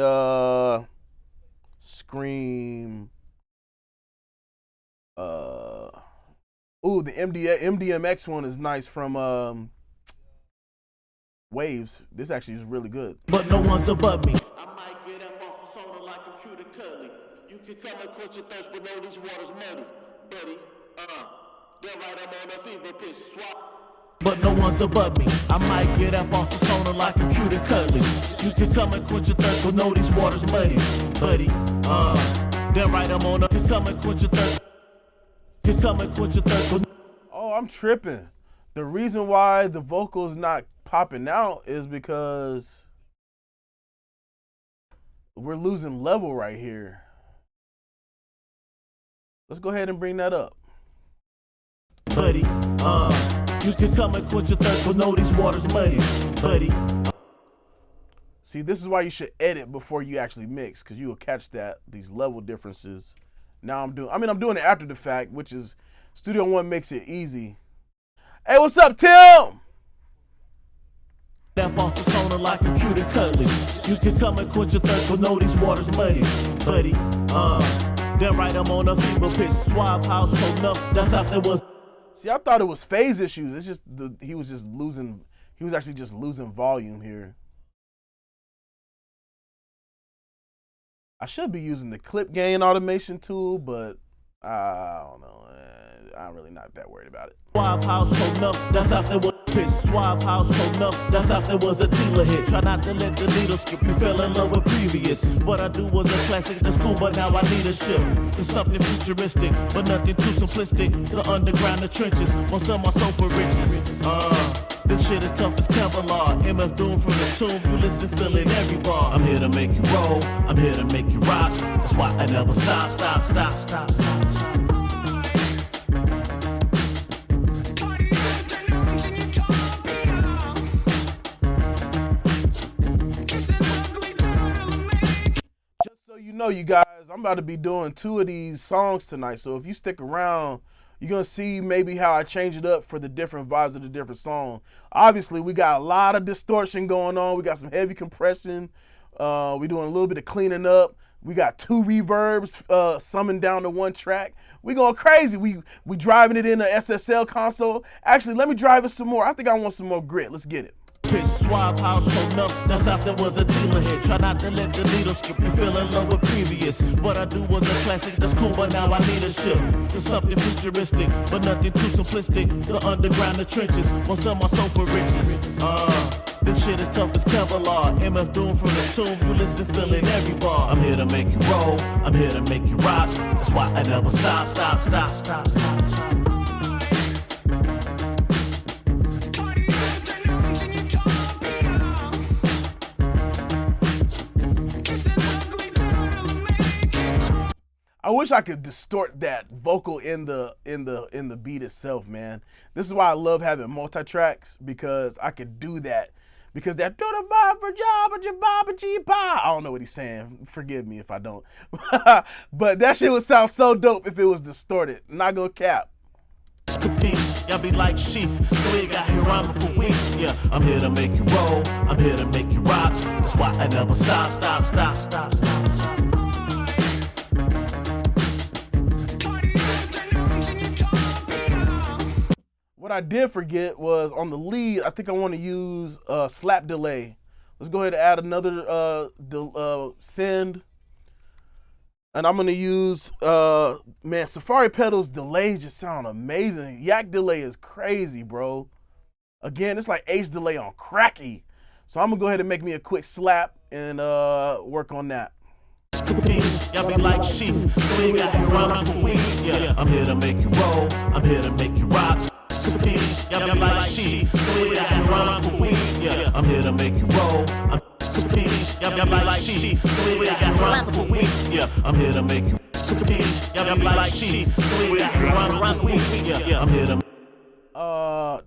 Scream. Ooh, the MDMX one is nice from Waves. This actually is really good. But no one's above me. I might get up off the soda like a cute and cuddly. You can come and quench your thirst, but know these waters muddy, buddy. They're right, I'm on a fever pitch swap. But no one's above me. I might get up off the soda like a cute and cuddly. You can come and quench your thirst, but know these waters muddy, buddy. They're right, I'm on a. Can come and quench your thirst. Can come and quench your thirst, but. Oh, I'm tripping. The reason why the vocal's not popping out is because we're losing level right here. Let's go ahead and bring that up. Buddy, you can come and quench your thirst, but know these waters muddy, buddy. See, this is why you should edit before you actually mix, because you will catch these level differences. Now I'm doing it after the fact, which is Studio One makes it easy. Hey, what's up, Tim? That off the soda like a cute and cuddly. You can come and quench your thirst, but know these waters muddy, buddy. Then right, I'm on a fever pitch. Suave house showing up. That's how there was. See, I thought it was phase issues. It's just he was actually just losing volume here. I should be using the clip gain automation tool, but I don't know. I'm really not that worried about it. Suave house showing up. That's how there was. Pitch. Suave house showing up. That's how there was a Tila hit. Try not to let the needle skip. You fell in love with previous. What I do was a classic. That's cool, but now I need a shift. It's something futuristic, but nothing too simplistic. The underground, the trenches. Won't sell my soul for riches. This shit is tough as Kevlar. MF Doom from the tomb. You listen, feel it every bar. I'm here to make you roll. I'm here to make you rock. That's why I never stop. You know, you guys, I'm about to be doing 2 of these songs tonight, so if you stick around, you're going to see maybe how I change it up for the different vibes of the different songs. Obviously, we got a lot of distortion going on. We got some heavy compression. We're doing a little bit of cleaning up. We got 2 reverbs summoned down to 1 track. We going crazy. We driving it in the SSL console. Actually, let me drive it some more. I think I want some more grit. Let's get it. Pitch. Suave house showing up. That's how there was a Tila hit. Try not to let the needle skip. You fell in love with previous. What I do was a classic. That's cool, but now I need a shift. It's something futuristic, but nothing too simplistic. The underground, the trenches. Won't sell my soul for riches. This shit is tough as Kevlar. MF Doom from the tomb. You listen, feel it every bar. I'm here to make you roll. I'm here to make you rock. That's why I never stop. I wish I could distort that vocal in the beat itself, man. This is why I love having multi-tracks, because I could do that. Because that I don't know what he's saying. Forgive me if I don't. But that shit would sound so dope if it was distorted. Not gonna cap. Y'all be like sheets, so we got here rhyming for weeks. Yeah, I'm here to make you roll. I'm here to make you rock. That's why I never stop. What I did forget was on the lead, I think I want to use slap delay. Let's go ahead and add another send. And I'm gonna use man, Safari Pedals delay just sound amazing. Yak delay is crazy, bro. Again, it's like H delay on cracky. So I'm gonna go ahead and make me a quick slap and work on that. Y'all be like sheets, so we got here running for weeks. Yeah, I'm here to make you roll, I'm here to make you rock. Y'all be like sheets, so we got here running for weeks. Yeah, I'm here to make you roll. Y'all be like sheets, so we got here running for weeks. Yeah, I'm here to make you. Y'all be like sheets, so we got here running for weeks. Yeah, I'm here to.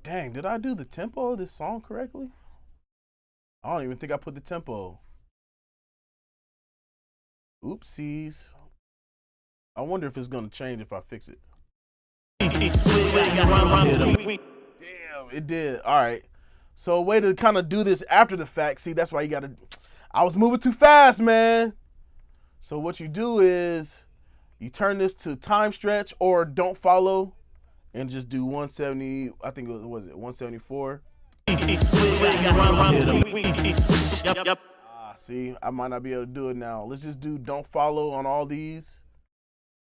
Dang, did I do the tempo of this song correctly? I don't even think I put the tempo. Oopsies. I wonder if it's gonna change if I fix it. Damn, it did. All right. So a way to kind of do this after the fact. See, that's why you gotta. I was moving too fast, man. So what you do is you turn this to time stretch or don't follow, and just do 170. I think it was it 174. See, I might not be able to do it now. Let's just do don't follow on all these.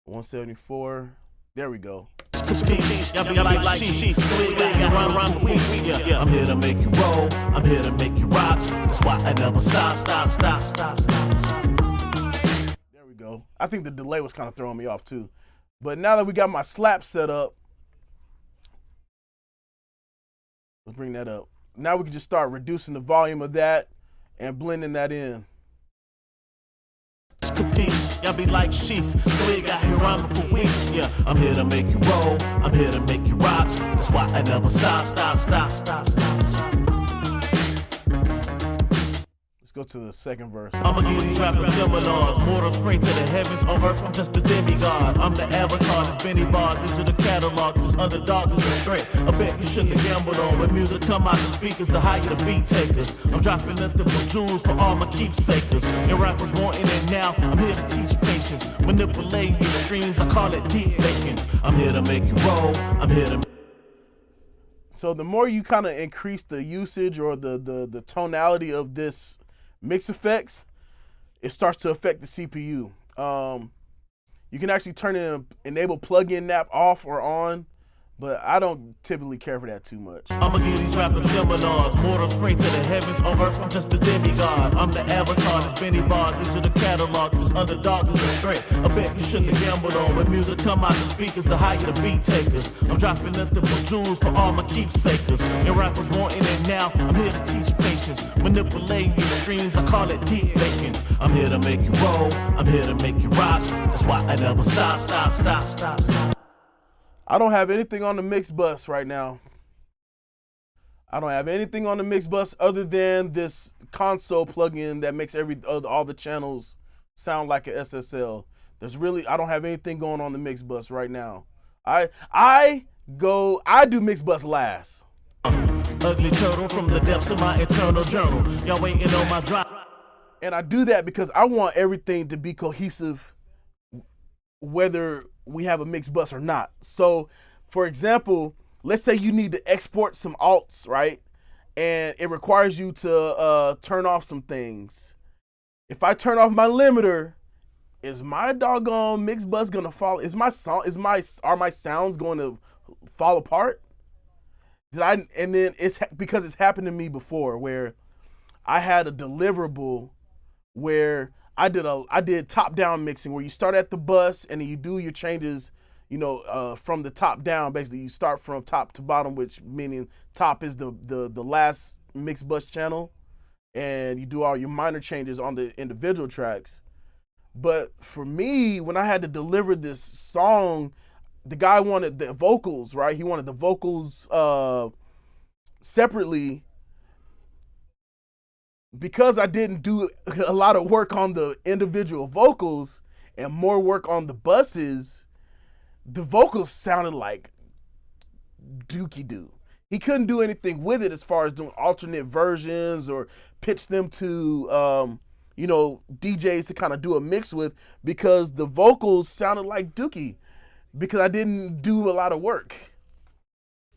174. There we go. I'm here to make you roll, I'm here to make you rock. That's why I never stop. There we go. I think the delay was kind of throwing me off too. But now that we got my slap set up, let's bring that up. Now we can just start reducing the volume of that and blending that in. Y'all be like sheets, so we got here running for weeks. Yeah, I'm here to make you roll, I'm here to make you rock. That's why I never stop. Let's go to the second verse. I'ma give these rappers seminars. Mortals pray to the heavens. On earth, I'm just a demigod. I'm the avatar, this Benny Bar. These are the catalog. This underdog is a threat. I bet you shouldn't have gambled on. When music come out the speakers, the higher the beat takers. I'm dropping nothing but jewels for all my keepsakers. And rappers wanting it now. I'm here to teach patience. Manipulating your streams, I call it deep faking. I'm here to make you roll. I'm here to. So the more you kind of increase the usage or the tonality of this mix effects, it starts to affect the CPU. You can actually turn in enable plugin nap off or on, but I don't typically care for that too much. I'ma give these rappers seminars. Mortals pray to the heavens. On earth, I'm just a demigod. I'm the avatar, this Benny Bar. These are the catalog. This underdog is a threat. I bet you shouldn't have gambled on. When music come out the speakers, the higher the beat takers. I'm dropping nothing but jewels for all my keepsakers. And rappers wanting it now. I'm here to teach patience. Manipulating your streams, I call it deep faking. I'm here to make you roll. I'm here to make you rock. That's why I never stop. I don't have anything on the mix bus right now. I don't have anything on the mix bus other than this console plugin that makes all the channels sound like an SSL. I don't have anything going on the mix bus right now. I do mix bus last. Ugly turtle from the depths of my eternal journal. Y'all waiting on my drop. And I do that because I want everything to be cohesive, whether we have a mix bus or not. So, for example, let's say you need to export some alts, right? And it requires you to turn off some things. If I turn off my limiter, is my doggone mix bus gonna fall? Are my sounds going to fall apart? And then it's because it's happened to me before where I had a deliverable where I did top-down mixing where you start at the bus and then you do your changes, from the top down. Basically, you start from top to bottom, which meaning top is the last mix bus channel, and you do all your minor changes on the individual tracks. But for me, when I had to deliver this song, the guy wanted the vocals, right? He wanted the vocals separately. Because I didn't do a lot of work on the individual vocals and more work on the buses, the vocals sounded like dookie doo. He couldn't do anything with it as far as doing alternate versions or pitch them to, DJs to kind of do a mix with, because the vocals sounded like dookie because I didn't do a lot of work.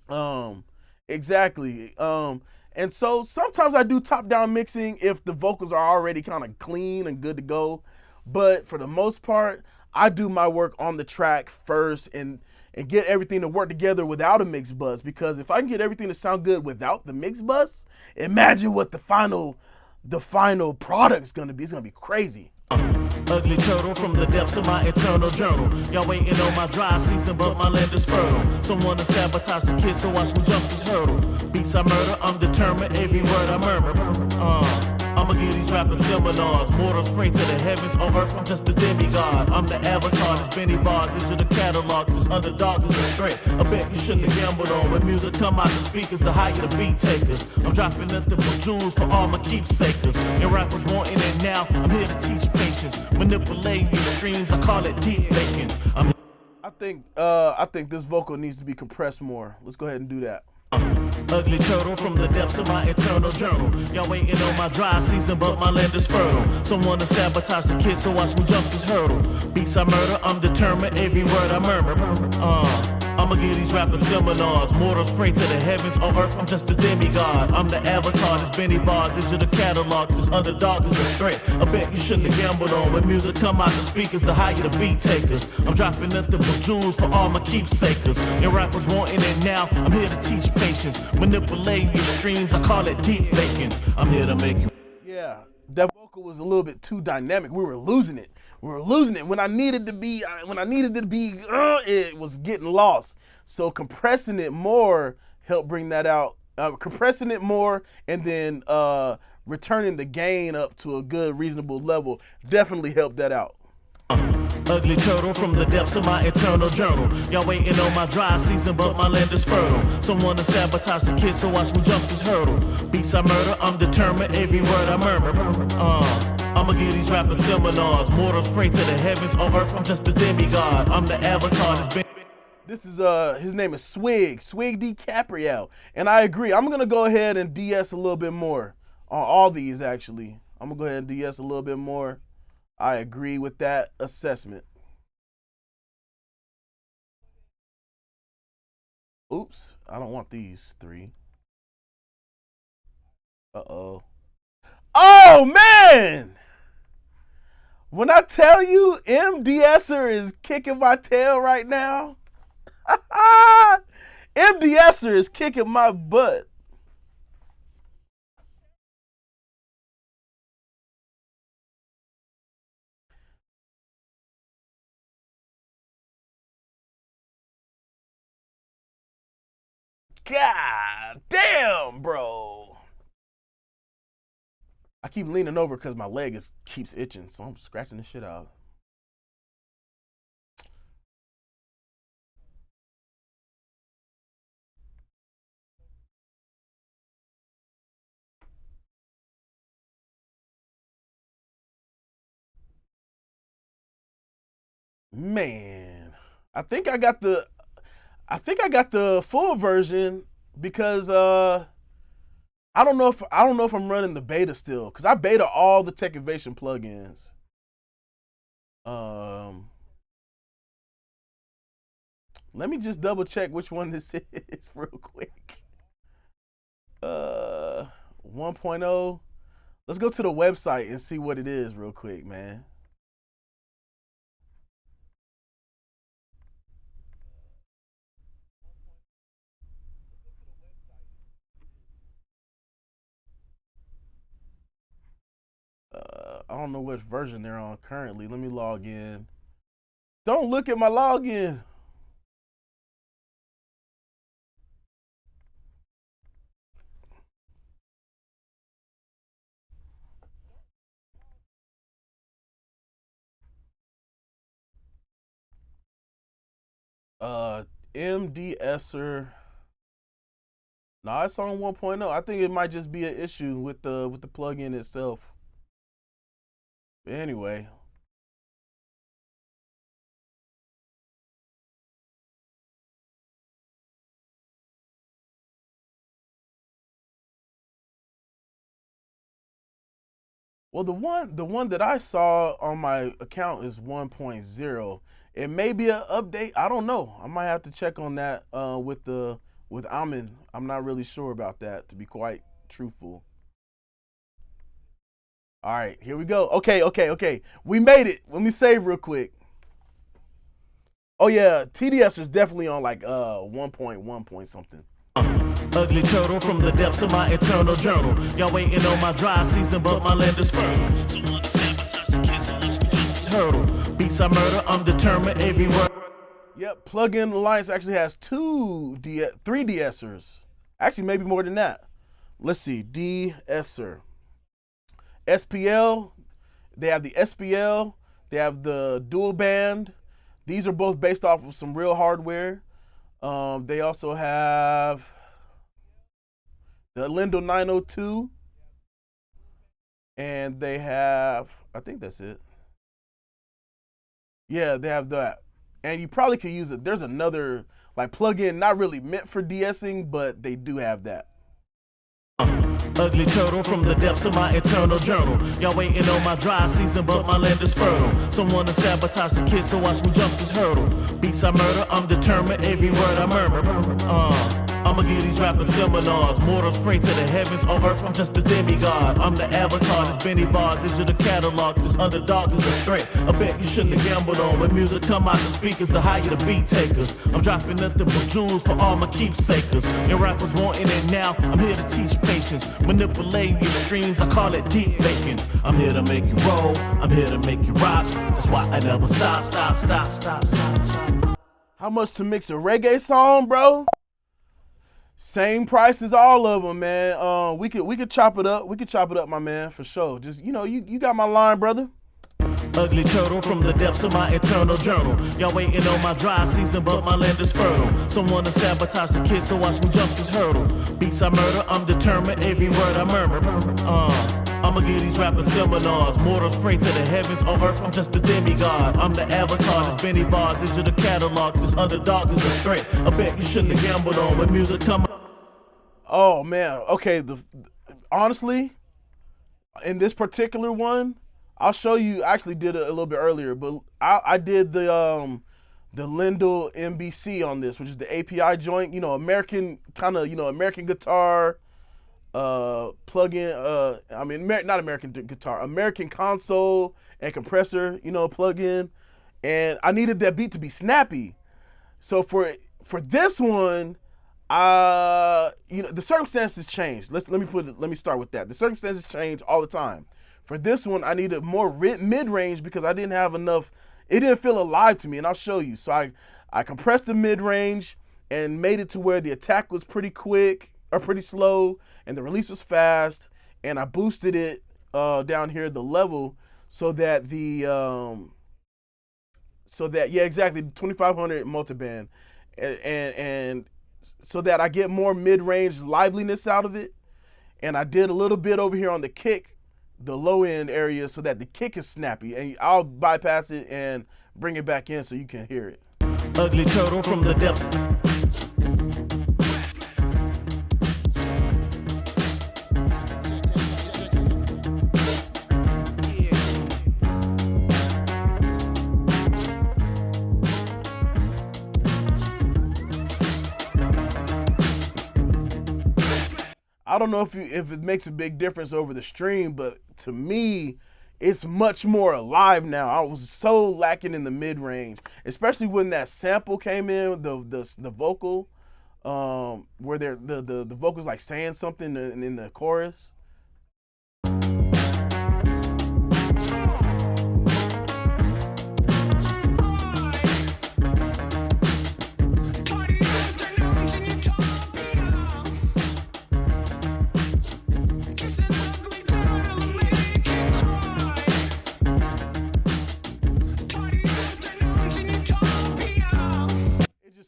Um, exactly. And so sometimes I do top down mixing if the vocals are already kind of clean and good to go. But for the most part, I do my work on the track first and get everything to work together without a mix bus. Because if I can get everything to sound good without the mix bus, imagine what the final product's gonna be. It's gonna be crazy. Ugly turtle from the depths of my eternal journal. Y'all waiting on my dry season, but my land is fertile. Someone to sabotage the kid, so watch me jump this hurdle. Beats I murder, I'm determined, every word I murmur. I'ma give these rappers seminars. Mortals pray to the heavens, on earth I'm just a demigod. I'm the avatar, this Benny Bar, digital catalog. This underdog is a threat, I bet you shouldn't have gambled on. When music come out the speakers, the higher the beat takers. I'm dropping nothing but jewels for all my keepsakers. And rappers wanting it now, I'm here to teach patience. Manipulating your streams, I call it deep faking. I think this vocal needs to be compressed more. Let's go ahead and do that. Ugly turtle from the depths of my eternal journal. Y'all waiting on my dry season, but my land is fertile. Someone to sabotage the kid, so watch me jump this hurdle. Beats I murder, I'm determined, every word I murmur. I'ma give these rappers seminars. Mortals pray to the heavens, on earth I'm just a demigod. I'm the avatar, this Benny Bar, digital catalog. This underdog is a threat, I bet you shouldn't have gambled on. When music come out the speakers, the higher the beat takers. I'm dropping nothing but jewels for all my keepsakers. And rappers wanting it now, I'm here to teach patience. Manipulating your streams, I call it deep faking. I'm here to make you. Yeah, that vocal was a little bit too dynamic. We were losing it. When I needed to be. It was getting lost. So compressing it more helped bring that out. Compressing it more and then returning the gain up to a good, reasonable level definitely helped that out. Ugly turtle from the depths of my eternal journal. Y'all waiting on my dry season, but my land is fertile. Someone to sabotage the kid, so watch me jump this hurdle. Beats I murder, I'm determined, every word I murmur. I'ma give these rappers seminars. Mortals pray to the heavens, on earth I'm just a demigod. I'm the avatar that's been. This is his name is Swig DiCaprio, and I agree. I'm gonna go ahead and DS a little bit more on all these. Actually, I'm gonna go ahead and DS a little bit more. I agree with that assessment. Oops, I don't want these three. Uh-oh. Oh, man! When I tell you MDSer is kicking my tail right now, MDSer is kicking my butt. God damn, bro. I keep leaning over because my leg keeps itching, so I'm scratching the shit out. Man, I think I got the full version because I don't know if I'm running the beta still because I beta all the Techivation plugins. Um, Let me just double check which one this is real quick. 1.0. Let's go to the website and see what it is real quick, man. I don't know which version they're on currently. Let me log in. Don't look at my login. MDSer. Nah, it's on 1.0. I think it might just be an issue with the plugin itself. But anyway. Well, the one that I saw on my account is 1.0. It may be an update. I don't know. I might have to check on that with with Amin, I'm not really sure about that, to be quite truthful. All right, here we go. Okay. We made it. Let me save real quick. Oh yeah, TDS is definitely on like 1.1 point something. Ugly turtle from the depths of my eternal journal. Y'all waiting on my dry season, but my land is fertile. Someone to sabotage the kids, so watch me jump this hurdle. Beats I murder, I'm determined every word. Yep, Plugin Alliance actually has three de-essers. Actually, maybe more than that. Let's see, de-esser. SPL, they have the SPL, they have the dual band. These are both based off of some real hardware. They also have the Lindo 902, and they have, I think that's it. Yeah, they have that. And you probably could use it. There's another like plugin not really meant for de-essing, but they do have that. Ugly turtle from the depths of my eternal journal. Y'all waiting on my dry season, but my land is fertile. Someone to sabotage the kids, so watch me jump this hurdle. Beats I murder, I'm determined every word I murmur. I'ma give these rappers seminars. Mortals pray to the heavens. On earth, I'm just a demigod. I'm the avatar, this Benny Bar, digital catalog. This underdog is a threat. I bet you shouldn't have gambled on. When music come out the speakers, the higher the beat takers. I'm dropping nothing but jewels for all my keepsakers. Your rappers wanting it now. I'm here to teach patience. Manipulating your streams, I call it deep faking. I'm here to make you roll. I'm here to make you rock. That's why I never stop. How much to mix a reggae song, bro? Same price as all of them, man. We could chop it up. We could chop it up, my man, for sure. Just you got my line, brother. Ugly turtle from the depths of my eternal journal. Y'all waiting on my dry season, but my land is fertile. Someone to sabotage the kids, so watch me jump this hurdle. Beats I murder, I'm determined every word I murmur. I'ma give these rappers seminars. Mortals pray to the heavens. On earth, I'm just a demigod. I'm the avatar, this Benny Bar, digital catalog. This underdog is a threat. I bet you shouldn't have gambled on when music come. Oh man, okay. Honestly, in this particular one, I'll show you. I actually did it a little bit earlier, but I did the Lindo MBC on this, which is the API joint. American kind of American guitar plugin. I mean, not American guitar, American console and compressor. Plugin, and I needed that beat to be snappy. So for this one, the circumstances change. Let me start with that. The circumstances change all the time. For this one, I needed more mid-range because I didn't have enough. It didn't feel alive to me, and I'll show you. So I compressed the mid-range and made it to where the attack was pretty quick or pretty slow, and the release was fast. And I boosted it down here the level so that yeah, exactly, 2500 multiband, and so that I get more mid-range liveliness out of it. And I did a little bit over here on the kick, the low end area, so that the kick is snappy, and I'll bypass it and bring it back in so you can hear it. Ugly turtle from the depth. I don't know if it makes a big difference over the stream, but to me, it's much more alive now. I was so lacking in the mid range, especially when that sample came in, the vocal, where the vocals like saying something in the chorus.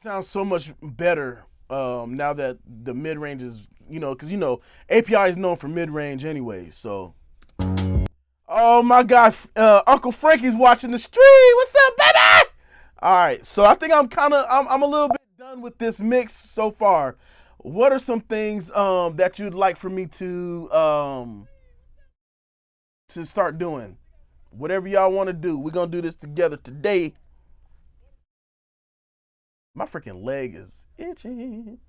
Sounds so much better now that the mid range is, because API is known for mid range anyway. So, oh my God, Uncle Frankie's watching the stream. What's up, baby? All right, so I think I'm a little bit done with this mix so far. What are some things that you'd like for me to start doing? Whatever y'all want to do, we're gonna do this together today. My freaking leg is itching.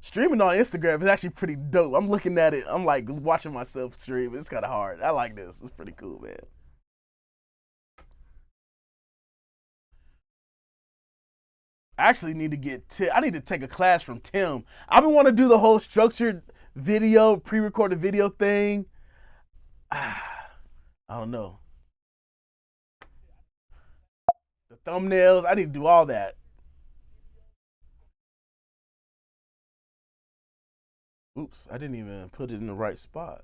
Streaming on Instagram is actually pretty dope. I'm looking at it. I'm like watching myself stream. It's kind of hard. I like this. It's pretty cool, man. I actually need to I need to take a class from Tim. I've been wanting to do the whole structured video, pre-recorded video thing. I don't know. The thumbnails, I need to do all that. Oops, I didn't even put it in the right spot.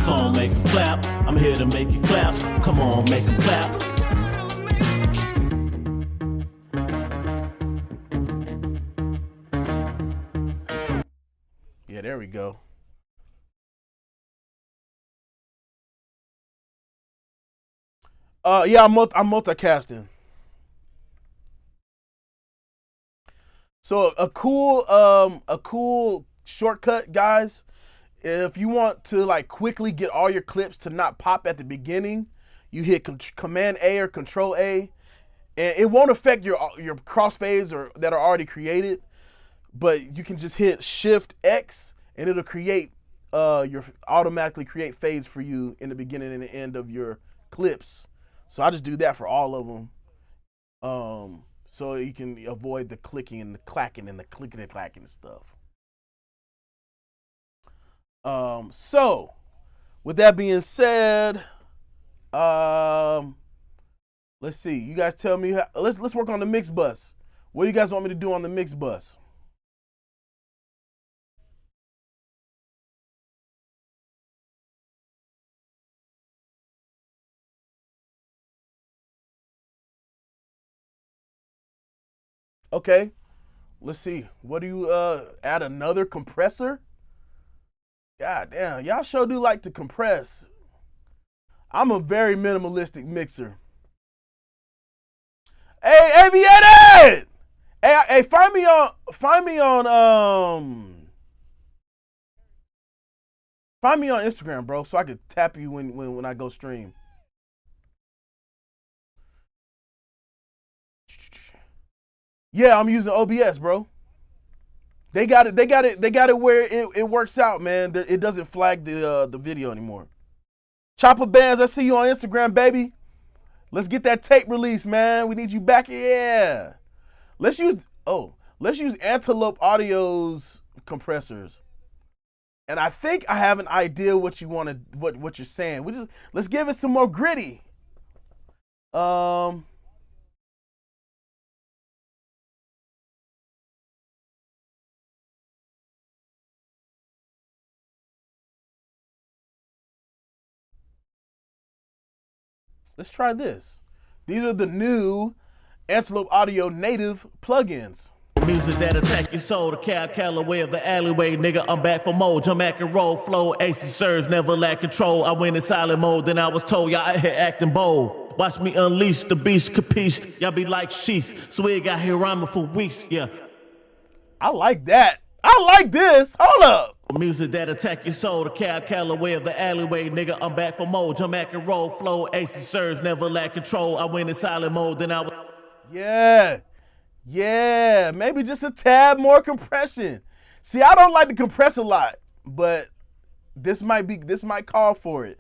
Song make 'em clap. I'm here to make you clap. Come on, make 'em clap. Yeah, there we go. Yeah, I'm multicasting. So a cool shortcut, guys. If you want to like quickly get all your clips to not pop at the beginning, you hit Command A or Control A, and it won't affect your crossfades or that are already created. But you can just hit Shift X, and it'll create automatically create fades for you in the beginning and the end of your clips. So I just do that for all of them. So you can avoid the clicking and the clacking and the clicking and clacking and stuff. So with that being said, let's see. You guys tell me let's work on the mix bus. What do you guys want me to do on the mix bus? Okay, let's see. What do you add another compressor? God damn, y'all sure do like to compress. I'm a very minimalistic mixer. Hey, Aviated! Hey, find me on Instagram, bro, so I could tap you when I go stream. Yeah, I'm using OBS, bro. They got it where it works out, man. It doesn't flag the video anymore. Chopper Bands, I see you on Instagram, baby. Let's get that tape release, man. We need you back. Yeah. Let's use Antelope Audio's compressors. And I think I have an idea what you're saying. Let's give it some more gritty. Let's try this. These are the new Antelope Audio native plugins. Music that attack your soul, the Cab Calloway of the alleyway, nigga, I'm back for more. Jump, act, and roll, flow, aces serves, never lack control. I went in silent mode, then I was told y'all out here acting bold. Watch me unleash the beast, capiche? Y'all be like sheets. Swig out here rhyming for weeks, yeah. I like that. I like this. Hold up. Music that attack your soul, the Cab Calloway of the alleyway, nigga, I'm back for more. Jump, act, and roll, flow, aces serves, never lack control. I went in silent mode, then I was... Yeah, maybe just a tad more compression. See, I don't like to compress a lot, but this might call for it.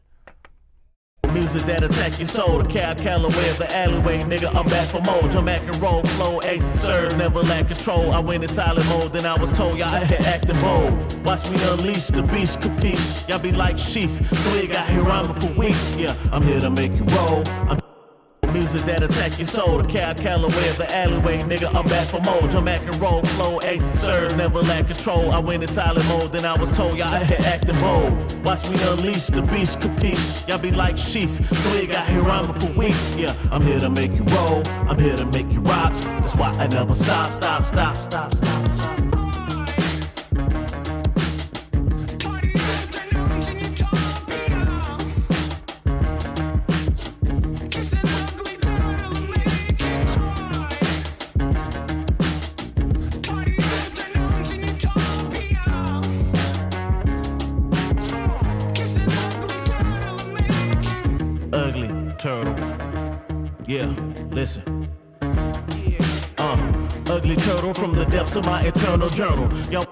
Music that attack your soul, the Cab Calloway of the alleyway, nigga, I'm back for more. Jump, act, and roll, flow, aces serve, never lack control. I went in silent mode, then I was told y'all out here acting bold. Watch me unleash the beast, capiche? Y'all be like sheets. Swig out here rhyming for weeks, yeah. I'm here to make you roll. Music that attack your soul, the Cab Calloway of the alleyway, nigga, I'm back for more. Jump, act, and roll, flow, aces serve, never lack control. I went in silent mode, then I was told y'all out here acting bold. Watch me unleash the beast, capiche? Y'all be like sheets. Swig out here rhyming for weeks, yeah. I'm here to make you roll, I'm here to make you rock. That's why I never stop. Ugly turtle. Yeah, listen. ugly turtle from the depths of my eternal journal. Yo.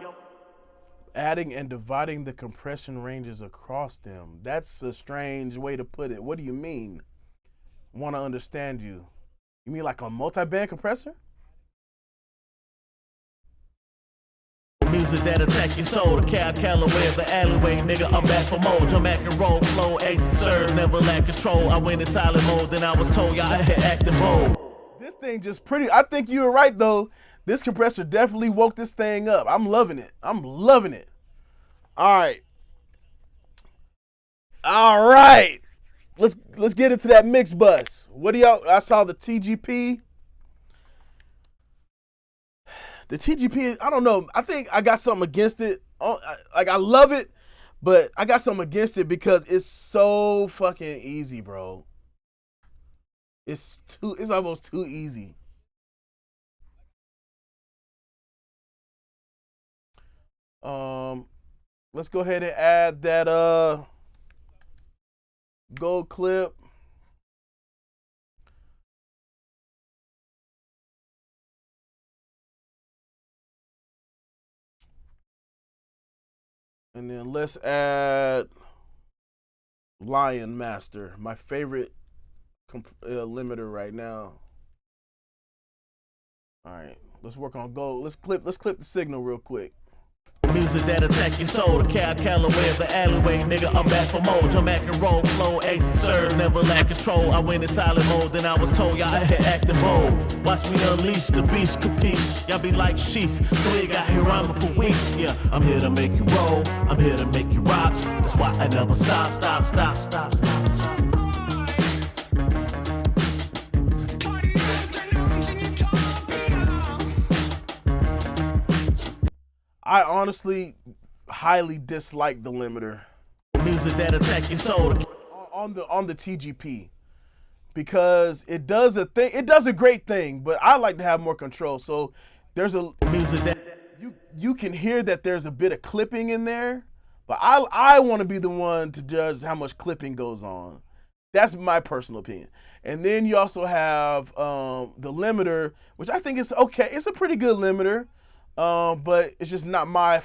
Adding and dividing the compression ranges across them. That's a strange way to put it. What do you mean? Want to understand you. You mean like a multi-band compressor? Music that attack your soul, the Cal Calloway of the alleyway, nigga, I'm back for more. Jump back and roll, flow, ace, serve, never lack control. I went in silent mode, then I was told y'all had acting bold. This thing just pretty, I think you were right though. This compressor definitely woke this thing up. I'm loving it. I'm loving it. All right. All right. Let's get into that mix bus. What do y'all, I saw the TGP. The TGP, I don't know. I think I got something against it. Like, I love it, but I got something against it because it's so fucking easy, bro. It's almost too easy. Let's go ahead and add that gold clip. And then let's add Lion Master, my favorite limiter right now. All right, let's work on gold. Let's clip the signal real quick. Music that attack your soul, the Cal Calloway of the alleyway, nigga, I'm back for more. Jump back and roll, flow, ace, serve, never lack control. I went in silent mode, then I was told y'all had acting bold. Watch me unleash the beast, capiche. Y'all be like sheets, swig out here rhyming for weeks. Yeah, I'm here to make you roll, I'm here to make you rock. That's why I never stop. I honestly highly dislike the limiter. Music that attack your soul. On the TGP. Because it does a thing, it does a great thing, but I like to have more control. So there's a music that you can hear that there's a bit of clipping in there, but I want to be the one to judge how much clipping goes on. That's my personal opinion. And then you also have the limiter, which I think is okay. It's a pretty good limiter. But it's just not my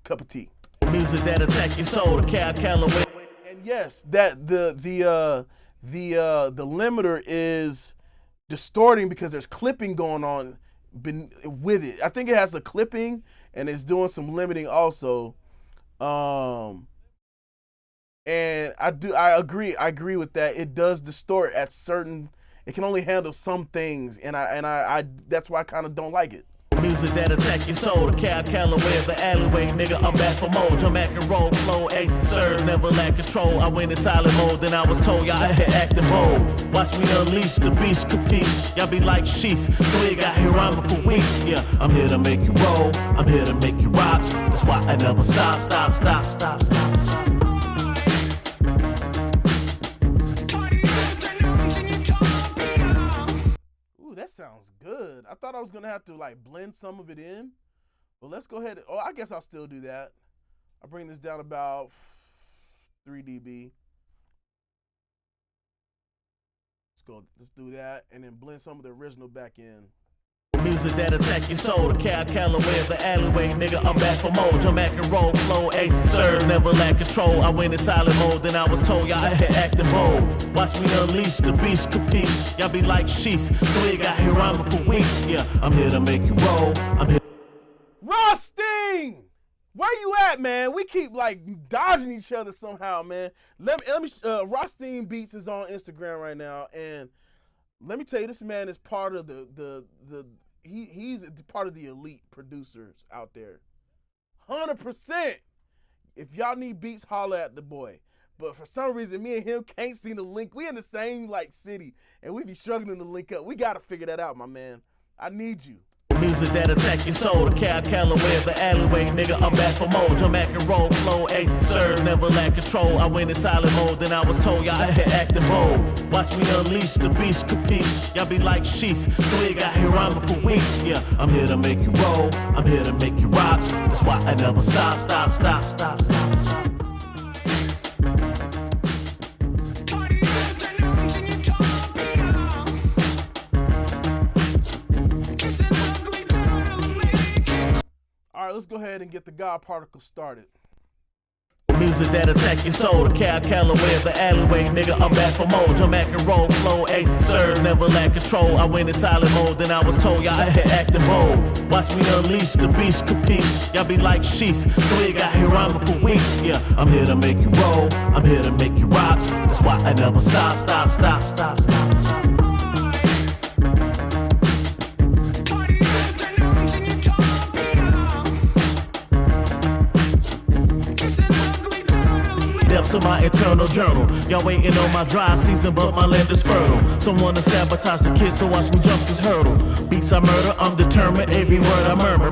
cup of tea. Music that attack your soul, the Cal Calloway. And yes, that the limiter is distorting because there's clipping going on with it. I think it has a clipping and it's doing some limiting also. And I agree with that. It does distort at certain. It can only handle some things, and I that's why I kind of don't like it. Music that attack your soul, the Cal Calloway of the alleyway, nigga, I'm back for more. Jump back and roll, flow, ace, serve, never lack control. I went in silent mode, then I was told y'all had acting bold. Watch me unleash the beast, capiche. Y'all be like sheets, swig out here rhyming for weeks. Yeah, I'm here to make you roll, I'm here to make you rock. That's why I never stop. That sounds good. I thought I was gonna have to like blend some of it in, but let's go ahead. Oh, I guess I'll still do that. I'll bring this down about 3 dB. Let's do that, and then blend some of the original back in. Music that attack your soul, the Cal Calloway of the alleyway, nigga, I'm back for more. Jump back and roll, flow, ace, serve, never lack control. I went in silent mode, then I was told y'all had acting bold. Watch me unleash the beast, capiche. Y'all be like sheets, swig out here rhyming for weeks. Yeah, I'm here to make you roll, I'm here. Rothstein! Where you at, man? We keep like dodging each other somehow, man. Let me Rothstein Beats is on Instagram right now, and let me tell you, this man is part of he's part of the elite producers out there. 100%. If y'all need beats, holla at the boy. But for some reason, me and him can't seem to link. We in the same like city, and we be struggling to link up. We gotta figure that out, my man. I need you. Music that attack your soul, the Cal Calloway of the alleyway, nigga, I'm back for more. Jump back and roll, flow, ace, serve, never lack control. I went in silent mode, then I was told y'all had acting bold. Watch me unleash the beast, capiche. Y'all be like sheets, swig out here rhyming for weeks. Yeah, I'm here to make you roll, I'm here to make you rock. That's why I never stop. Kissing ugly. right, let's go ahead and get the God particle started. Music that attack your soul, the cab Callaway of the alleyway, nigga, I'm back for more. Jump back and roll, flow, ace serve, never lack control. I went in silent mode, then I was told y'all had acting bold. Watch me unleash the beast, capiche? Y'all be like sheets, swig got here rhyming for weeks. Yeah, I'm here to make you roll, I'm here to make you rock. That's why I never stop, stop, stop, stop, stop, stop. Depths of my eternal journal. Y'all waiting on my dry season, but my land is fertile. Someone to sabotage the kid, so watch me jump this hurdle. Beats I murder, I'm determined, every word I murmur.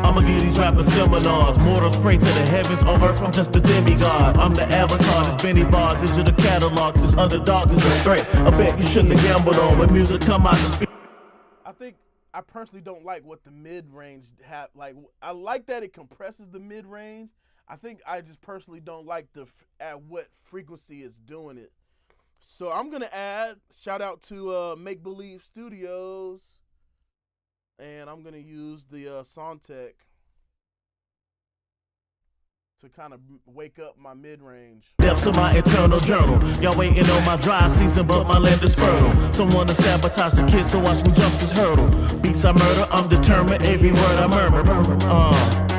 I'ma give these rappers seminars. Mortals pray to the heavens, on earth I'm just a demigod. I'm the avatar, this Benny Bar, digital catalog. This underdog is a threat, I bet you shouldn't have gambled on. When music come out to speak. I personally don't like what the mid-range have. Like, I like that it compresses the mid-range. I think I just personally don't like at what frequency it's doing it. So I'm gonna add shout out to Make Believe Studios, and I'm gonna use the Soundtech to kind of wake up my mid-range. Depths of my eternal journal. Y'all waiting on my dry season, but my land is fertile. Someone to sabotage the kid, so watch me jump this hurdle. Beats I murder, I'm determined, every word I murmur.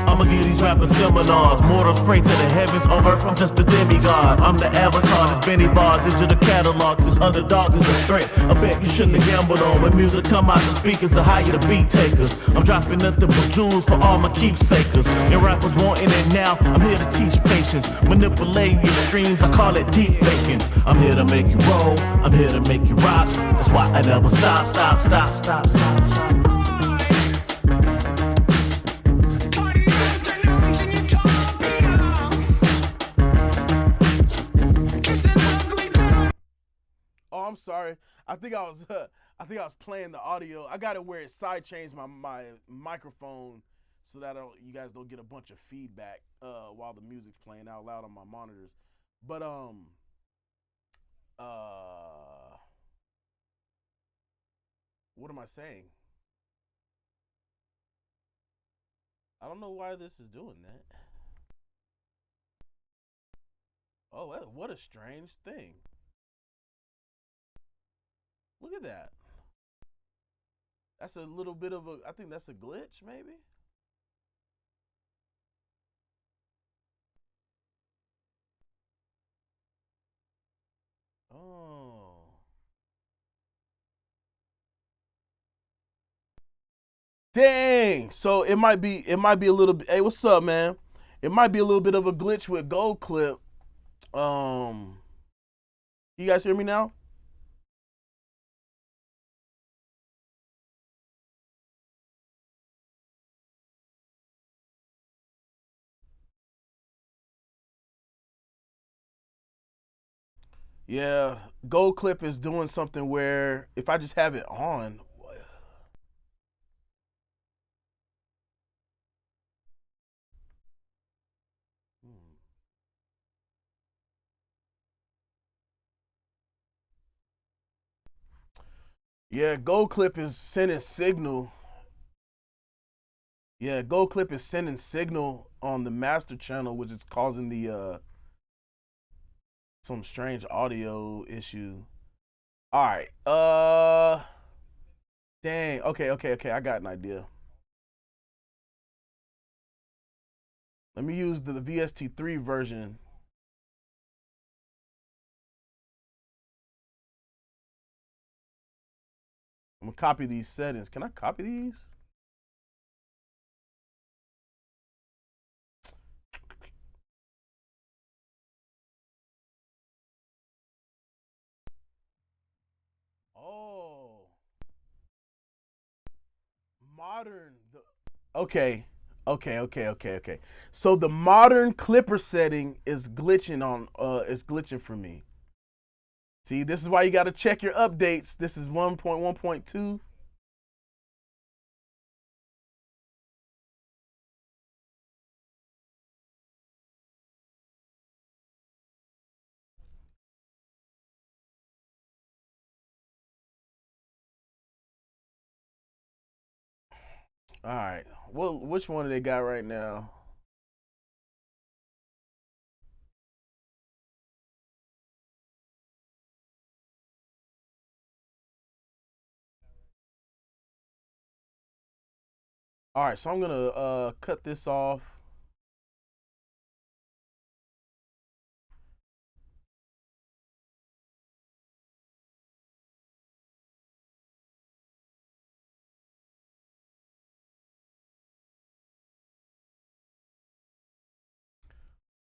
I'ma give these rappers seminars. Mortals pray to the heavens, on earth I'm just a demigod. I'm the avatar, this Benny Bar, digital catalog. This underdog is a threat, I bet you shouldn't have gambled on. When music come out the speakers, the higher the beat takers. I'm dropping nothing but jewels for all my keepsakers. And rappers wanting it now, I'm here to teach patience. Manipulating your streams, I call it deep faking. I'm here to make you roll, I'm here to make you rock. That's why I never stop, stop, stop, stop, stop, stop. Oh, I'm sorry. I think I was playing the audio. I got it where it side changed my microphone so that you guys don't get a bunch of feedback while the music's playing out loud on my monitors. But what am I saying? I don't know why this is doing that. Oh, what a strange thing. Look at that. That's a little bit of I think that's a glitch, maybe? Oh. Dang. So it might be a little bit. Hey, what's up, man? It might be a little bit of a glitch with Gold Clip. You guys hear me now? Yeah, Gold Clip is doing something where if I just have it on, yeah, Gold Clip is sending signal. Yeah, Gold Clip is sending signal on the master channel, which is causing the some strange audio issue. All right. Dang. Okay. I got an idea. Let me use the VST3 version. I'm gonna copy these settings. Can I copy these? Oh, modern. Okay. So the modern clipper setting is glitching for me. See, this is why you got to check your updates. This is 1.1.2. All right. Well, which one do they got right now? All right, so I'm gonna cut this off.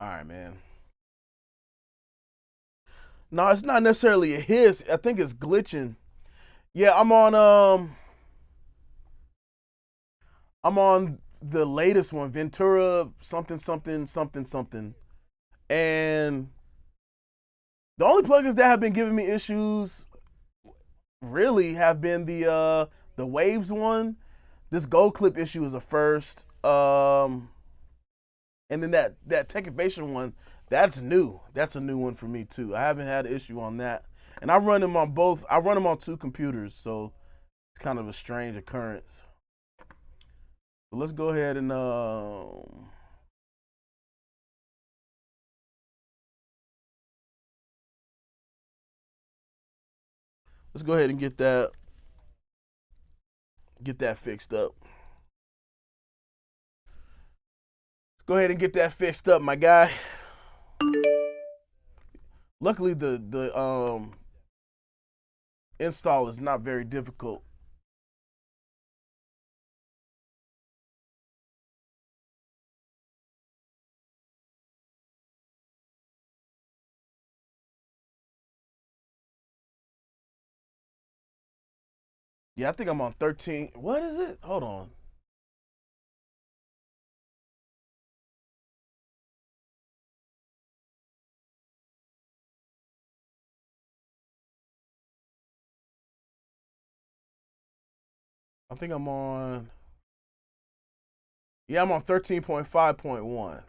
All right, man. No, it's not necessarily a hiss. I think it's glitching. Yeah, I'm on the latest one, Ventura something something something something. And the only plugins that have been giving me issues really have been the Waves one. This gold clip issue is a first. And then that Techivation one, that's new. That's a new one for me too. I haven't had an issue on that. And I run them on both. I run them on two computers, so it's kind of a strange occurrence. So let's go ahead and let's go ahead and get that fixed up. Let's go ahead and get that fixed up, my guy. Luckily the install is not very difficult. Yeah, I think I'm on 13. What is it? Hold on. I think I'm on. Yeah, I'm on 13.5.1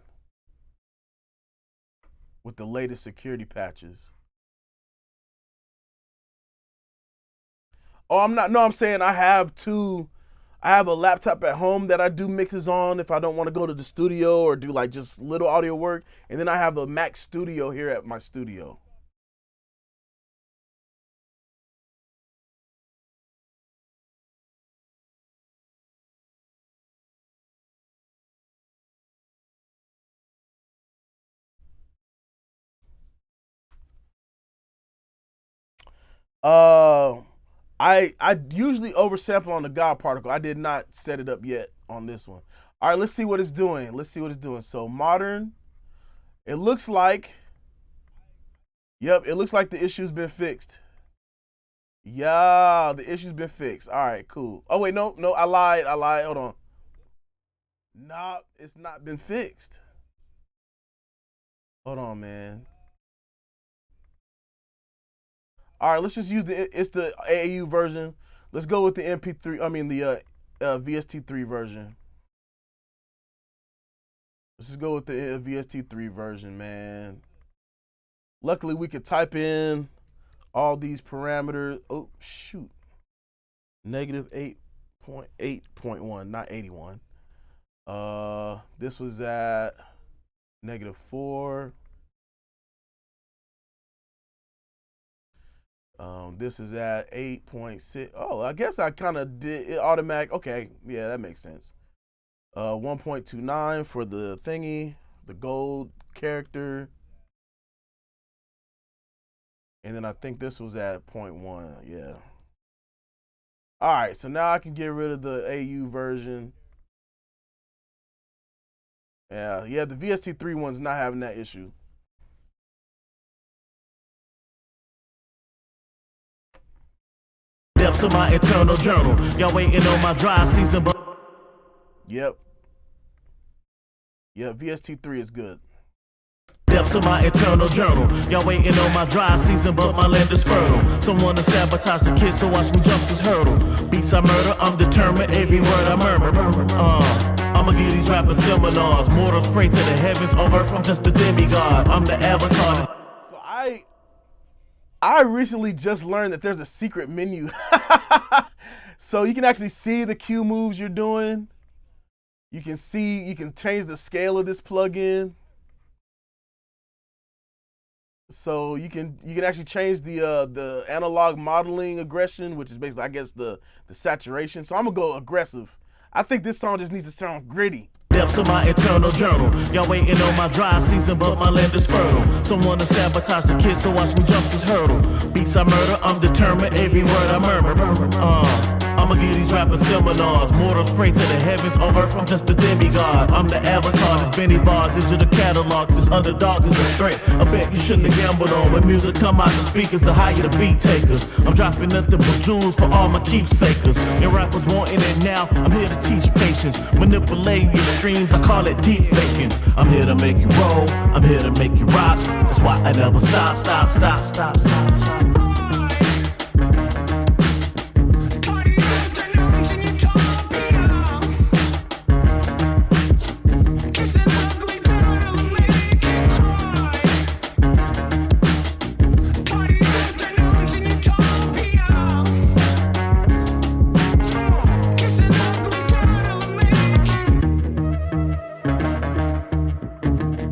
with the latest security patches. Oh, I'm not. No, I'm saying I have two. I have a laptop at home that I do mixes on if I don't want to go to the studio or do like just little audio work, and then I have a Mac Studio here at my studio. Uh, I usually oversample on the God particle. I did not set it up yet on this one. All right, let's see what it's doing. Let's see what it's doing. So modern. It looks like. Yep, it looks like the issue's been fixed. Yeah, the issue's been fixed. All right, cool. Oh wait, no, I lied. Hold on. Nah, it's not been fixed. Hold on, man. All right, let's just use it's the AAU version. Let's go with the MP3. I mean the VST3 version. Let's just go with the VST3 version, man. Luckily, we could type in all these parameters. Oh shoot, negative 8.8.1, not 81. This was at -4. This is at 8.6. Oh, I guess I kind of did it automatic. Okay, yeah, that makes sense. 1.29 for the thingy, the gold character. And then I think this was at 0.1, yeah. All right, so now I can get rid of the AU version. Yeah, the VST3 one's not having that issue. Depths of my eternal journal. Y'all waiting on my dry season, but Yep. Yeah, VST3 is good. depths of my eternal journal. Y'all waiting on my dry season, but my land is fertile. Someone to sabotage the kid, so watch me jump this hurdle. Beats I murder, I'm determined, every word I murmur. I'ma give these rappers seminars. Mortals pray to the heavens, on earth I'm just a demigod. I'm the avatar. So I recently just learned that there's a secret menu. So you can actually see the cue moves you're doing. You can change the scale of this plugin. So you can actually change the analog modeling aggression, which is basically, I guess, the saturation. So I'm gonna go aggressive. I think this song just needs to sound gritty. Depths of my internal journal. Y'all waiting on my dry season, but my land is fertile. Someone to sabotage the kid, so watch me jump this hurdle. Beats I murder, I'm determined, every word I murmur. I'ma give these rappers seminars. Mortals pray to the heavens, on earth I'm just a demigod. I'm the avatar, this Benny Bar, digital catalog. This underdog is a threat, I bet you shouldn't have gambled on. When music come out the speakers, the higher the beat takers. I'm dropping nothing but jewels for all my keepsakers. And rappers wanting it now, I'm here to teach patience. Manipulating your streams, I call it deep faking. I'm here to make you roll, I'm here to make you rock. That's why I never stop.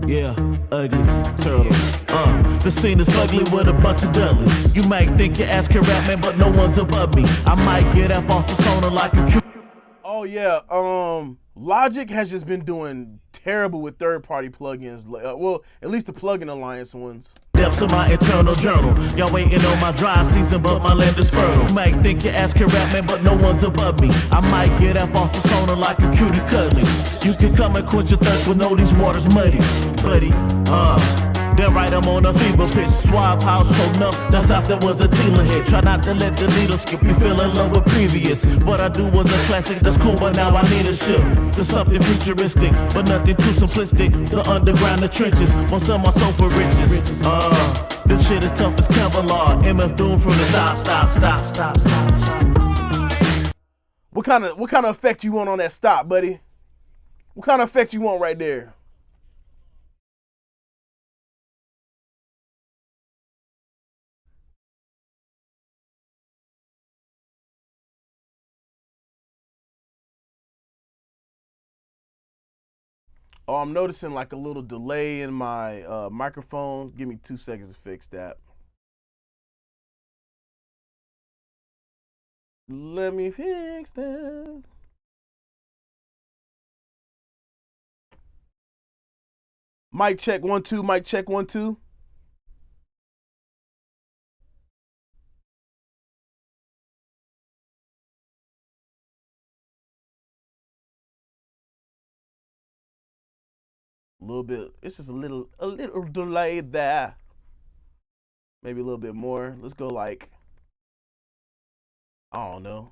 Yeah, ugly turtle. The scene is ugly with a bunch of dudleys. You might think your ass can rap, man, but no one's above me. I might get that false persona like a cute. Oh yeah, Logic has just been doing terrible with third-party plugins. Well, at least the Plugin Alliance ones. Depths of my internal journal. Y'all waiting on my dry season, but my land is fertile. You might think your ass can rap, man, but no one's above me. I might get that false persona like a cutie cuddly. You can come and quench your thirst, but know these waters muddy, buddy. Then right, I'm on a fever pitch. Suave house, show enough. That's after was a Tila hit. Try not to let the needle skip. You feel in love with previous. What I do was a classic that's cool, but now I need a shift to something futuristic, but nothing too simplistic. The underground, the trenches. Won't sell my soul for riches. This shit is tough as Kevlar. MF Doom from the top. Stop. What kind of effect you want on that stop, buddy? What kind of effect you want right there? Oh, I'm noticing like a little delay in my microphone. Give me 2 seconds to fix that. Let me fix that. Mic check 1 2. Mic check 1 2. A little bit. It's just a little delay there. Maybe a little bit more. Let's go like, I don't know.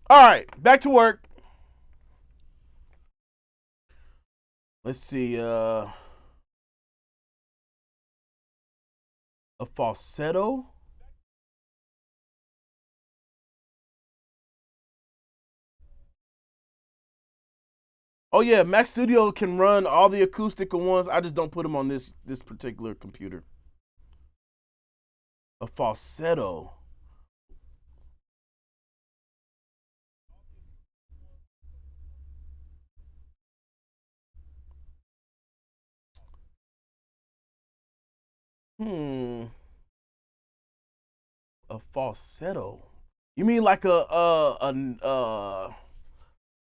All right, back to work. Let's see. A falsetto. Oh yeah, Mac Studio can run all the acoustic ones. I just don't put them on this particular computer. A falsetto. A falsetto. You mean like a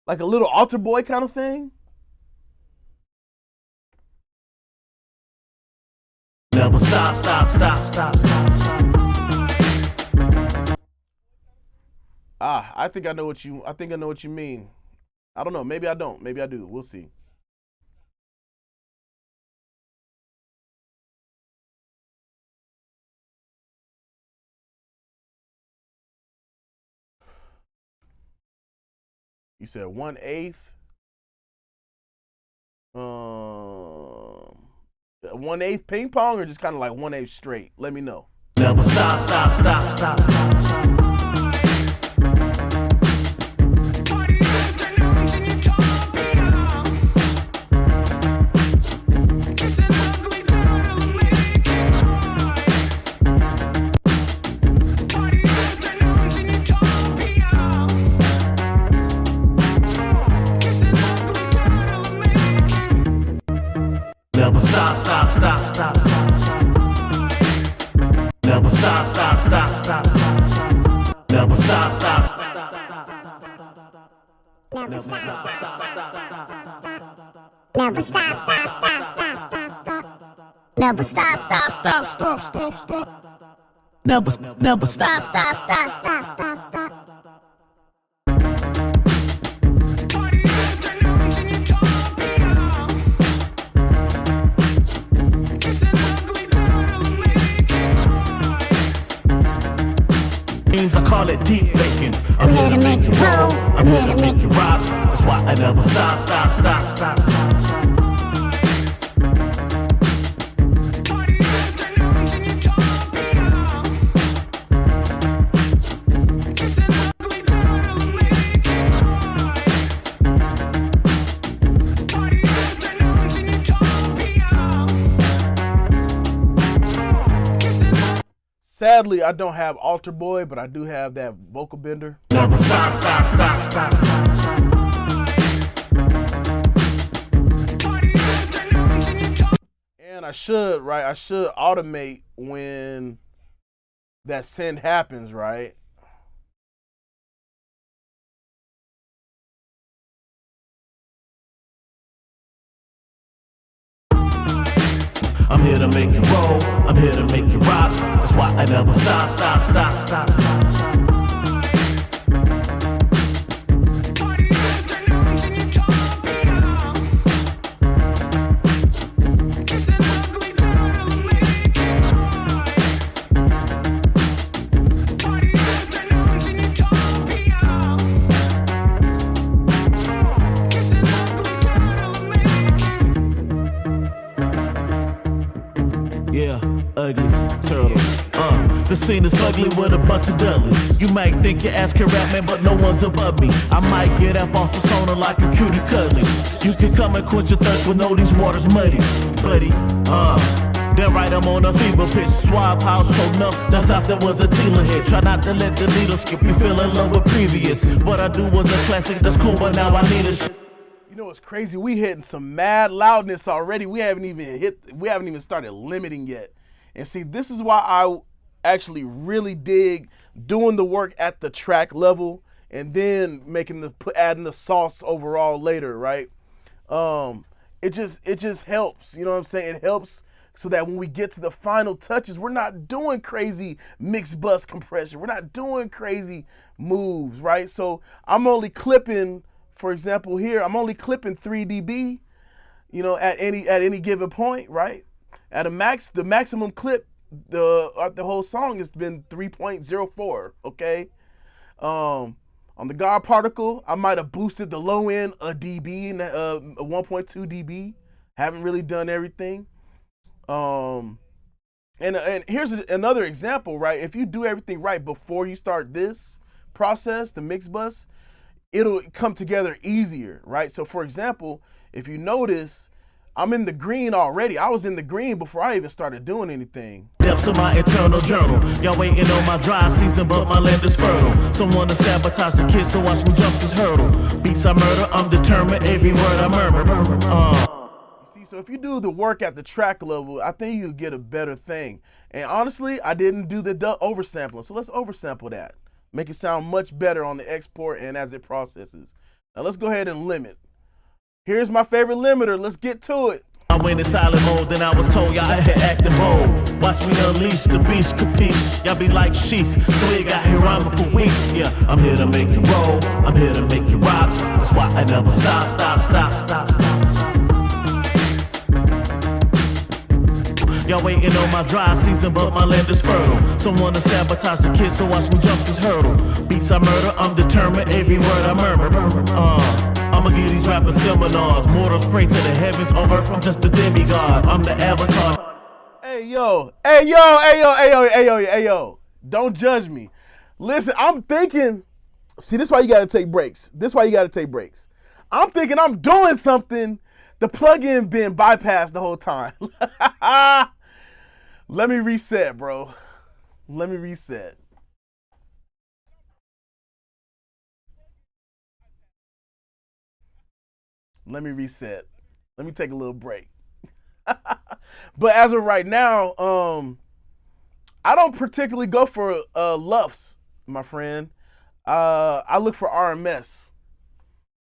little altar boy kind of thing? Never stop. I think I know what you mean. I don't know. Maybe I don't. Maybe I do. We'll see. You said 1/8. 1/8 ping pong, or just kind of like 1/8 straight? Let me know. Never stop. never stop, stop, stop, stop, stop, stop. Never stop, stop, stop, stop, stop, stop. Never stop, stop, stop. Never stop, stop, stop, stop, stop. Never stop, stop, stop, stop, stop, stop. Never stop, stop, stop, stop, stop, stop. Never stop, stop, stop, stop, stop, stop. Party afternoons in Utopia. Kiss an ugly girl to make it cry. I call it deep faking. I'm here to make you roll. I'm here to make you rock. That's why I never stop, stop, stop, stop, stop, stop. Party afternoons in Utopia. Kiss an ugly girl to make it cry. Party afternoons in Utopia. Kiss an ugly. Sadly, I don't have Altar Boy, but I do have that vocal bender. Never stop, stop, stop, stop, stop, stop. And I should automate when that send happens, right? I'm here to make you roll, I'm here to make you rock. That's why I never stop, stop, stop, stop, stop, stop. Party afternoons in Utopia. Kiss an ugly girl to make it cry. Party afternoons in Utopia. Kiss an ugly girl to make it. Yeah, ugly turtle. The scene is ugly with a bunch of dudleys. You might think your ass can rap, man, but no one's above me. I might get off off persona like a cutie cuddly. You can come and quench your thirst, but know these waters muddy, buddy. Then right, I'm on a fever pitch. Suave house, show enough. That's after was a Tila hit. Try not to let the needle skip. You feel in love with previous. What I do was a classic, that's cool, but now I need a You know what's crazy? We hitting some mad loudness already. We haven't even started limiting yet. And see, this is why I actually really dig doing the work at the track level and then adding the sauce overall later, right? It just helps, you know what I'm saying? It helps so that when we get to the final touches, we're not doing crazy mixed bus compression. We're not doing crazy moves, right? So I'm only clipping, for example, here, I'm only clipping 3 dB, you know, at any given point, right? At the maximum clip, the whole song has been 3.04, okay? On the guard particle, I might have boosted the low end a dB, 1.2 dB. Haven't really done everything. And here's another example, right? If you do everything right before you start this process, the mix bus, it'll come together easier, right? So for example, if you notice, I'm in the green already. I was in the green before I even started doing anything. Depths of my internal journal. Y'all waiting on my dry season, but my land is fertile. Someone to sabotage the kid, so watch me jump this hurdle. Beats I murder, I'm determined, every word I murmur. You see, so if you do the work at the track level, I think you get a better thing. And honestly, I didn't do the oversampling, so let's oversample that. Make it sound much better on the export and as it processes. Now let's go ahead and limit. Here's my favorite limiter. Let's get to it. I went in silent mode, then I was told y'all had acting bold. Watch me unleash the beast, capiche. Y'all be like sheets, so we got here rhyming for weeks. Yeah, I'm here to make you roll, I'm here to make you rock. That's why I never stop, stop, stop, stop, stop, stop. Y'all waiting on my dry season, but my land is fertile. Someone to sabotage the kid, so watch me jump this hurdle. Beats I murder, I'm determined, every word I murmur. I'ma give these rappers seminars. Mortals pray to the heavens, on earth I'm just a demigod. I'm the avatar. Hey yo. Don't judge me. Listen, I'm thinking, see, this is why you gotta take breaks. I'm thinking I'm doing something. The plugin been bypassed the whole time. Let me reset, bro. Let me reset. Let me take a little break. But as of right now, I don't particularly go for LUFs, my friend. I look for RMS.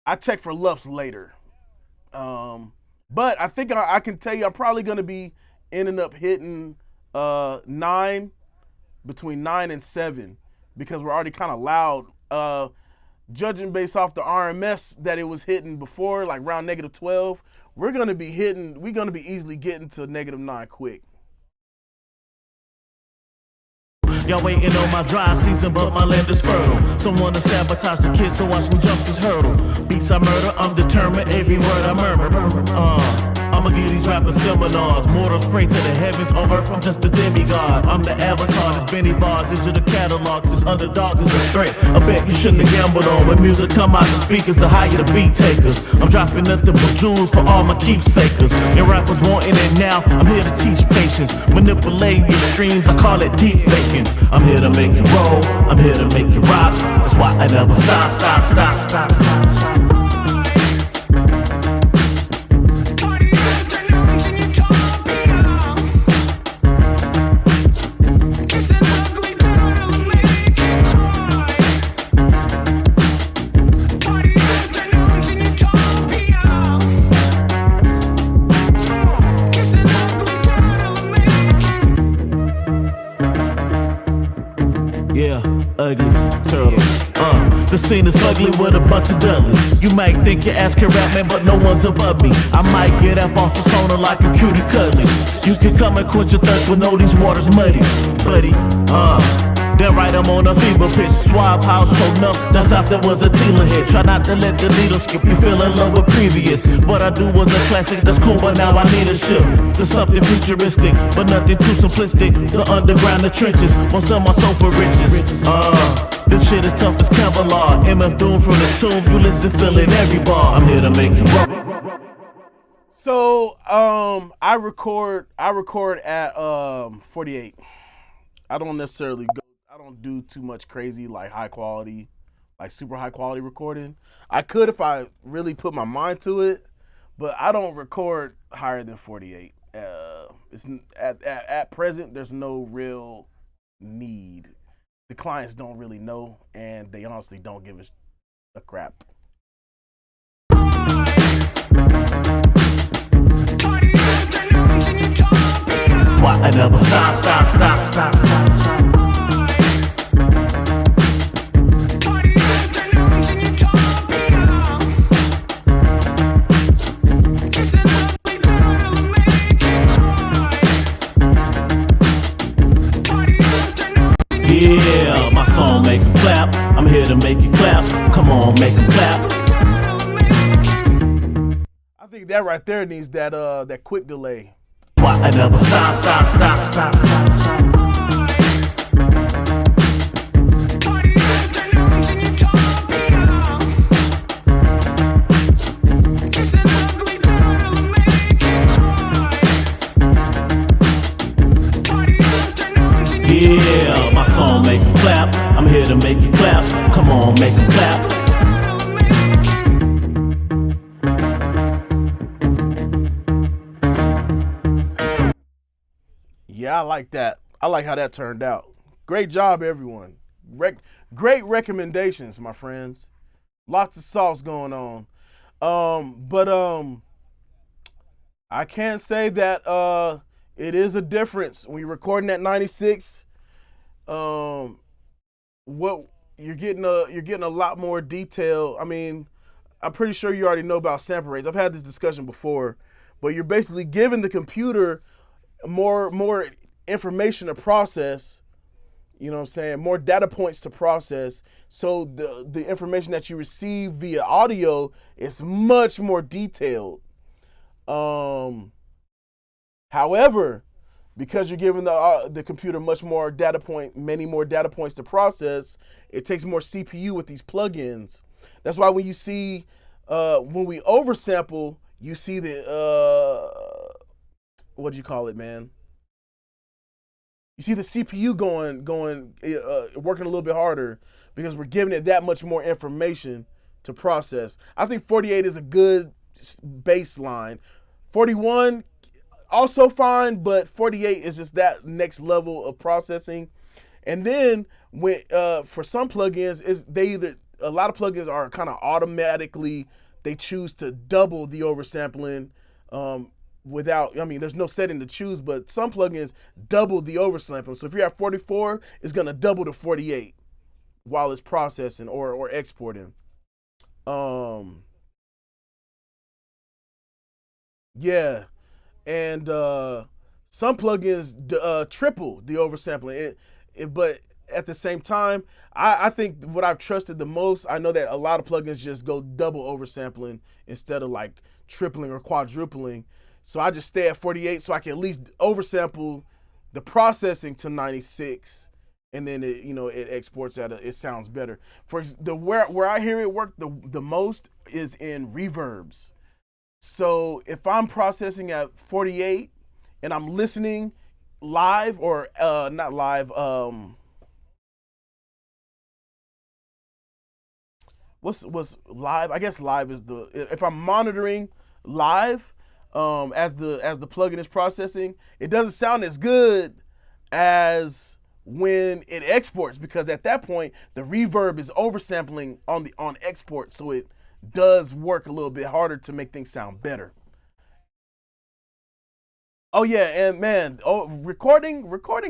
I check for LUFs later. But I think I can tell you I'm probably going to be ending up hitting 9, between 9 and 7, because we're already kind of loud. Judging based off the RMS that it was hitting before, like around -12, we're going to be easily getting to -9 quick. Y'all waiting on my dry season, but my land is fertile. Someone to sabotage the kids, so watch me jump this hurdle. Beats I murder, I'm determined, every word I murmur. I'ma give these rappers seminars. Mortals pray to the heavens, on earth I'm just a demigod. I'm the avatar, this Benny Bar, digital catalog. This underdog is a threat, I bet you shouldn't have gambled on. When music come out the speakers, the higher the beat takers. I'm dropping nothing but jewels for all my keepsakers. And rappers wanting it now, I'm here to teach patience. Manipulating your streams, I call it deep faking. I'm here to make you roll, I'm here to make you rock. That's why I never stop. Yeah, ugly turtle. The scene is ugly with a bunch of dudleys. You might think your ass can rap, man, but no one's above me. I might get off the phone like a cutie cuddly. You can come and quench your thirst, but know these waters muddy, buddy. Then right, I'm on a fever pitch. Suave house showing up, that's after was a Tila hit. Try not to let the needle skip, you feel in love with previous. What I do was a classic, that's cool, but now I need a shift to something futuristic, but nothing too simplistic. The underground, the trenches, won't sell my soul for riches. This shit is tough as Kevlar. MF Doom from the tomb, you listen, feeling every bar. I'm here to make you rock. So I record at 48. I don't necessarily go. I don't do too much crazy like high quality, like super high quality recording. I could if I really put my mind to it, but I don't record higher than 48. It's at present there's no real need. The clients don't really know, and they honestly don't give a crap. Why I never stop. Yeah, my song make 'em clap. I'm here to make you clap. Come on, make 'em clap. I think that right there needs that quick delay. Why I never stop. Yeah, my song make 'em clap. I'm here to make you clap. Come on, make 'em clap. Yeah, I like that. I like how that turned out. Great job, everyone. Great recommendations, my friends. Lots of sauce going on. But I can say that it is a difference when you're recording at 96. What you're getting a lot more detail. I mean, I'm pretty sure you already know about sample rates. I've had this discussion before, but you're basically giving the computer more information to process. You know what I'm saying? More data points to process. So the information that you receive via audio is much more detailed. However, because you're giving the computer many more data points to process, it takes more CPU with these plugins. That's why when you see when we oversample, you see the what do you call it, man? You see the CPU working a little bit harder because we're giving it that much more information to process. I think 48 is a good baseline. 41, also fine, but 48 is just that next level of processing. And then when for some plugins, is they either a lot of plugins are kind of automatically they choose to double the oversampling without. I mean, there's no setting to choose, but some plugins double the oversampling. So if you're at 44, it's gonna double to 48 while it's processing or exporting. Um, yeah, and some plugins triple the oversampling. But at the same time, I think what I've trusted the most, I know that a lot of plugins just go double oversampling instead of like tripling or quadrupling. So I just stay at 48 so I can at least oversample the processing to 96, and then it exports it sounds better. For the where I hear it work the most is in reverbs. So if I'm processing at 48 and I'm listening live or not live, what's live? I guess live is if I'm monitoring live, as the plugin is processing, it doesn't sound as good as when it exports, because at that point the reverb is oversampling on export, so it does work a little bit harder to make things sound better. Oh yeah, and man, recording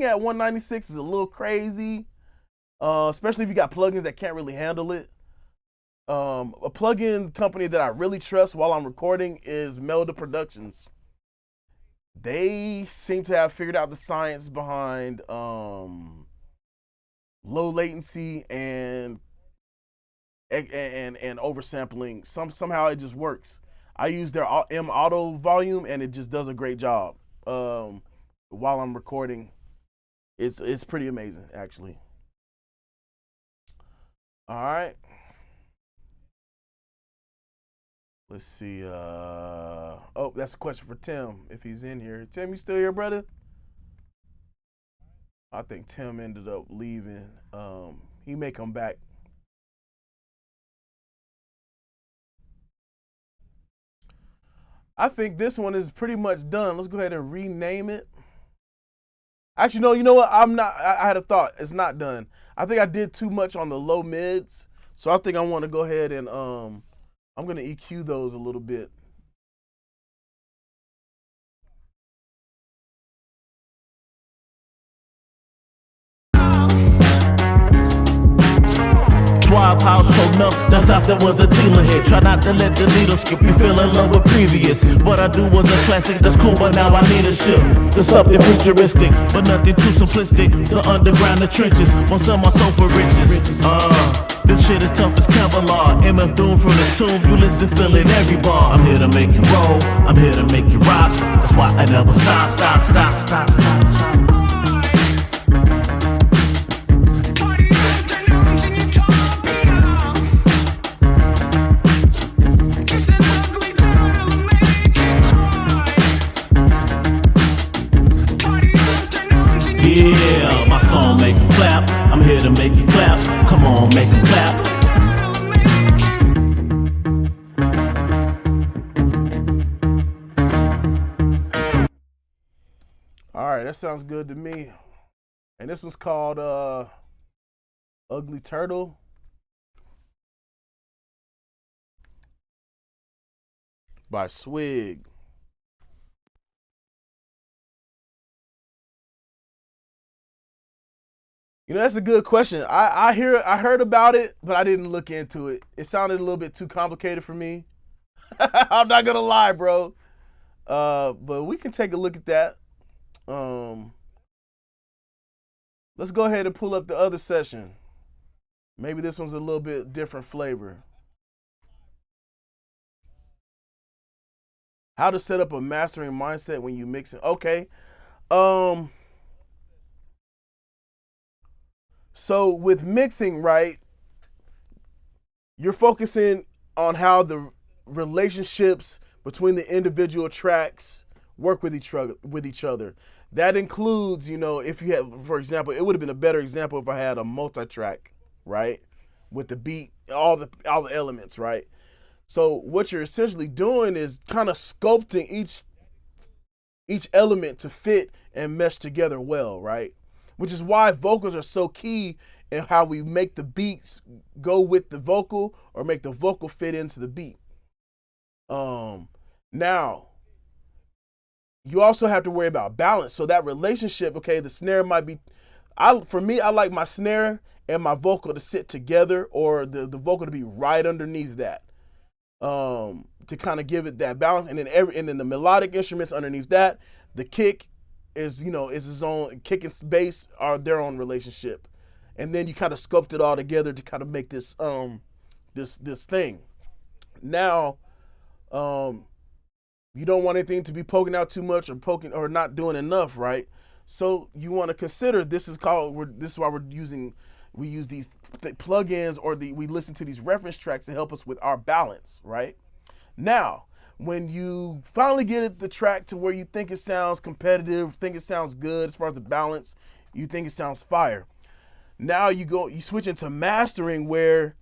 at 196 is a little crazy, especially if you got plugins that can't really handle it. A plugin company that I really trust while I'm recording is Melda Productions. They seem to have figured out the science behind low latency and oversampling. Somehow it just works. I use their M Auto volume and it just does a great job. While I'm recording, it's pretty amazing actually. All right. Let's see. Oh, that's a question for Tim if he's in here. Tim, you still here, brother? I think Tim ended up leaving. He may come back. I think this one is pretty much done. Let's go ahead and rename it. Actually, no, you know what? I'm not. I had a thought. It's not done. I think I did too much on the low mids, so I think I want to go ahead and I'm gonna EQ those a little bit. 12 house showing up, that's after was a Tila hit. Try not to let the needle skip, you fell in love with previous. What I do was a classic, that's cool, but now I need a shift to something futuristic, but nothing too simplistic. The underground, the trenches, won't sell my soul for riches. This shit is tough as Kevlar. MF Doom from the tomb, you listen, feel it every bar. I'm here to make you roll, I'm here to make you rock. That's why I never stop, stop, stop, stop, stop, stop. Yeah, my song make 'em clap. I'm here to make you clap. Come on, make 'em clap. All right, that sounds good to me. And this was called Ugly Turtle. By Swig. You know, that's a good question. I heard about it, but I didn't look into it. It sounded a little bit too complicated for me. I'm not gonna lie, bro. But we can take a look at that. Let's go ahead and pull up the other session. Maybe this one's a little bit different flavor. How to set up a mastering mindset when you mix it. Okay. So with mixing, right, you're focusing on how the relationships between the individual tracks work with each other. That includes, if you have, for example, it would have been a better example if I had a multi-track, right, with the beat, all the elements, right. So what you're essentially doing is kind of sculpting each element to fit and mesh together well, right? Which is why vocals are so key in how we make the beats go with the vocal or make the vocal fit into the beat. Now, you also have to worry about balance. So that relationship, okay, the snare might be, for me, I like my snare and my vocal to sit together, or the vocal to be right underneath that, to kind of give it that balance. And then the melodic instruments underneath that, the kick is its own, kick and bass are their own relationship, and then you kind of sculpt it all together to kind of make this this thing. Now, you don't want anything to be poking out too much or not doing enough, right? So you want to consider, this is why we use these plugins, or we listen to these reference tracks to help us with our balance, right? Now, when you finally get the track to where you think it sounds competitive, think it sounds good as far as the balance, you think it sounds fire. Now you switch into mastering, where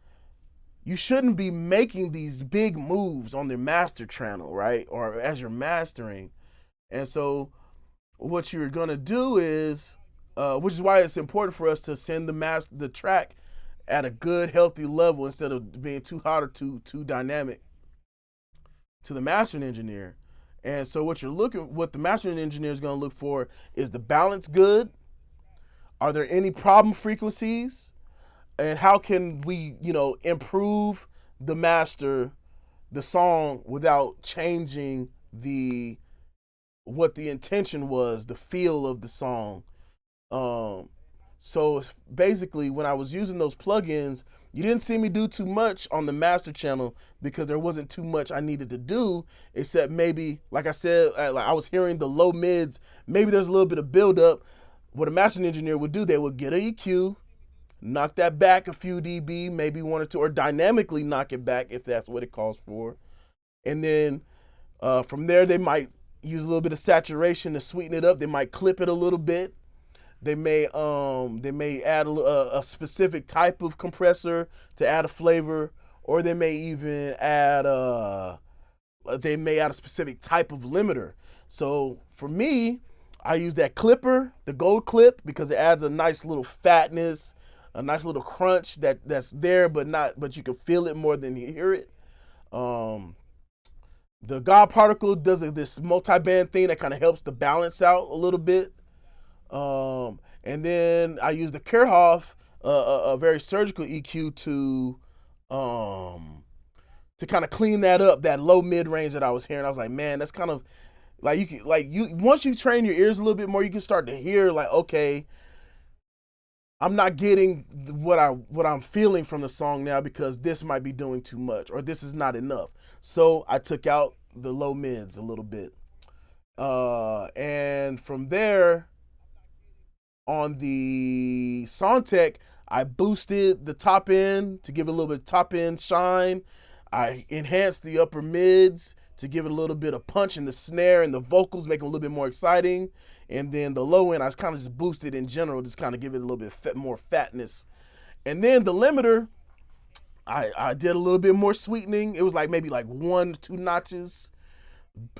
you shouldn't be making these big moves on the master channel, right? Or as you're mastering. And so what you're gonna do is, which is why it's important for us to send the track at a good, healthy level instead of being too hot or too dynamic to the mastering engineer. And so what the mastering engineer is gonna look for is the balance good. Are there any problem frequencies? And how can we, improve the song without changing what the intention was, the feel of the song. So basically, when I was using those plugins, you didn't see me do too much on the master channel because there wasn't too much I needed to do, except maybe, like I said, I was hearing the low mids. Maybe there's a little bit of buildup. What a mastering engineer would do, they would get a EQ, knock that back a few dB, maybe 1 or 2, or dynamically knock it back if that's what it calls for. And then from there, they might use a little bit of saturation to sweeten it up. They might clip it a little bit. They may add a specific type of compressor to add a flavor, or they may even add a specific type of limiter. So for me, I use that clipper, the gold clip, because it adds a nice little fatness, a nice little crunch that's there, but you can feel it more than you hear it. The God particle does this multi-band thing that kind of helps the balance out a little bit. And then I use the Kerhoff, a very surgical EQ to kind of clean that up, that low mid range that I was hearing. I was like, man, that's kind of like once you train your ears a little bit more, you can start to hear like, okay, I'm not getting what I'm feeling from the song now because this might be doing too much, or this is not enough. So I took out the low mids a little bit. And from there, on the Soundtech, I boosted the top end to give it a little bit of top end shine. I enhanced the upper mids to give it a little bit of punch in the snare and the vocals, make them a little bit more exciting. And then the low end, I kind of just boosted in general, just kind of give it a little bit more fatness. And then the limiter, I did a little bit more sweetening. It was maybe 1 to 2 notches.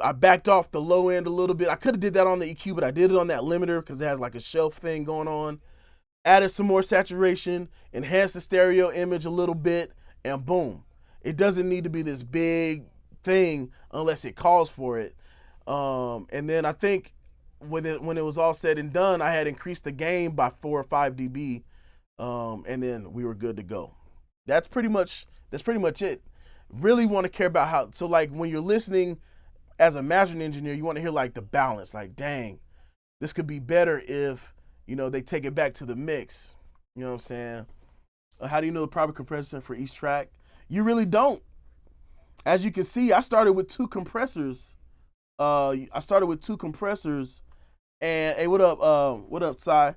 I backed off the low end a little bit. I could have did that on the EQ, but I did it on that limiter because it has a shelf thing going on. Added some more saturation, enhanced the stereo image a little bit, and boom. It doesn't need to be this big thing unless it calls for it. And then I think when it was all said and done, I had increased the gain by 4 or 5 dB, and then we were good to go. That's pretty much it. Really want to care about how. So when you're listening as a mastering engineer, you want to hear the balance. Dang, this could be better if they take it back to the mix. You know what I'm saying? How do you know the proper compression for each track? You really don't. As you can see, I started with 2 compressors. And hey, what up, Cy?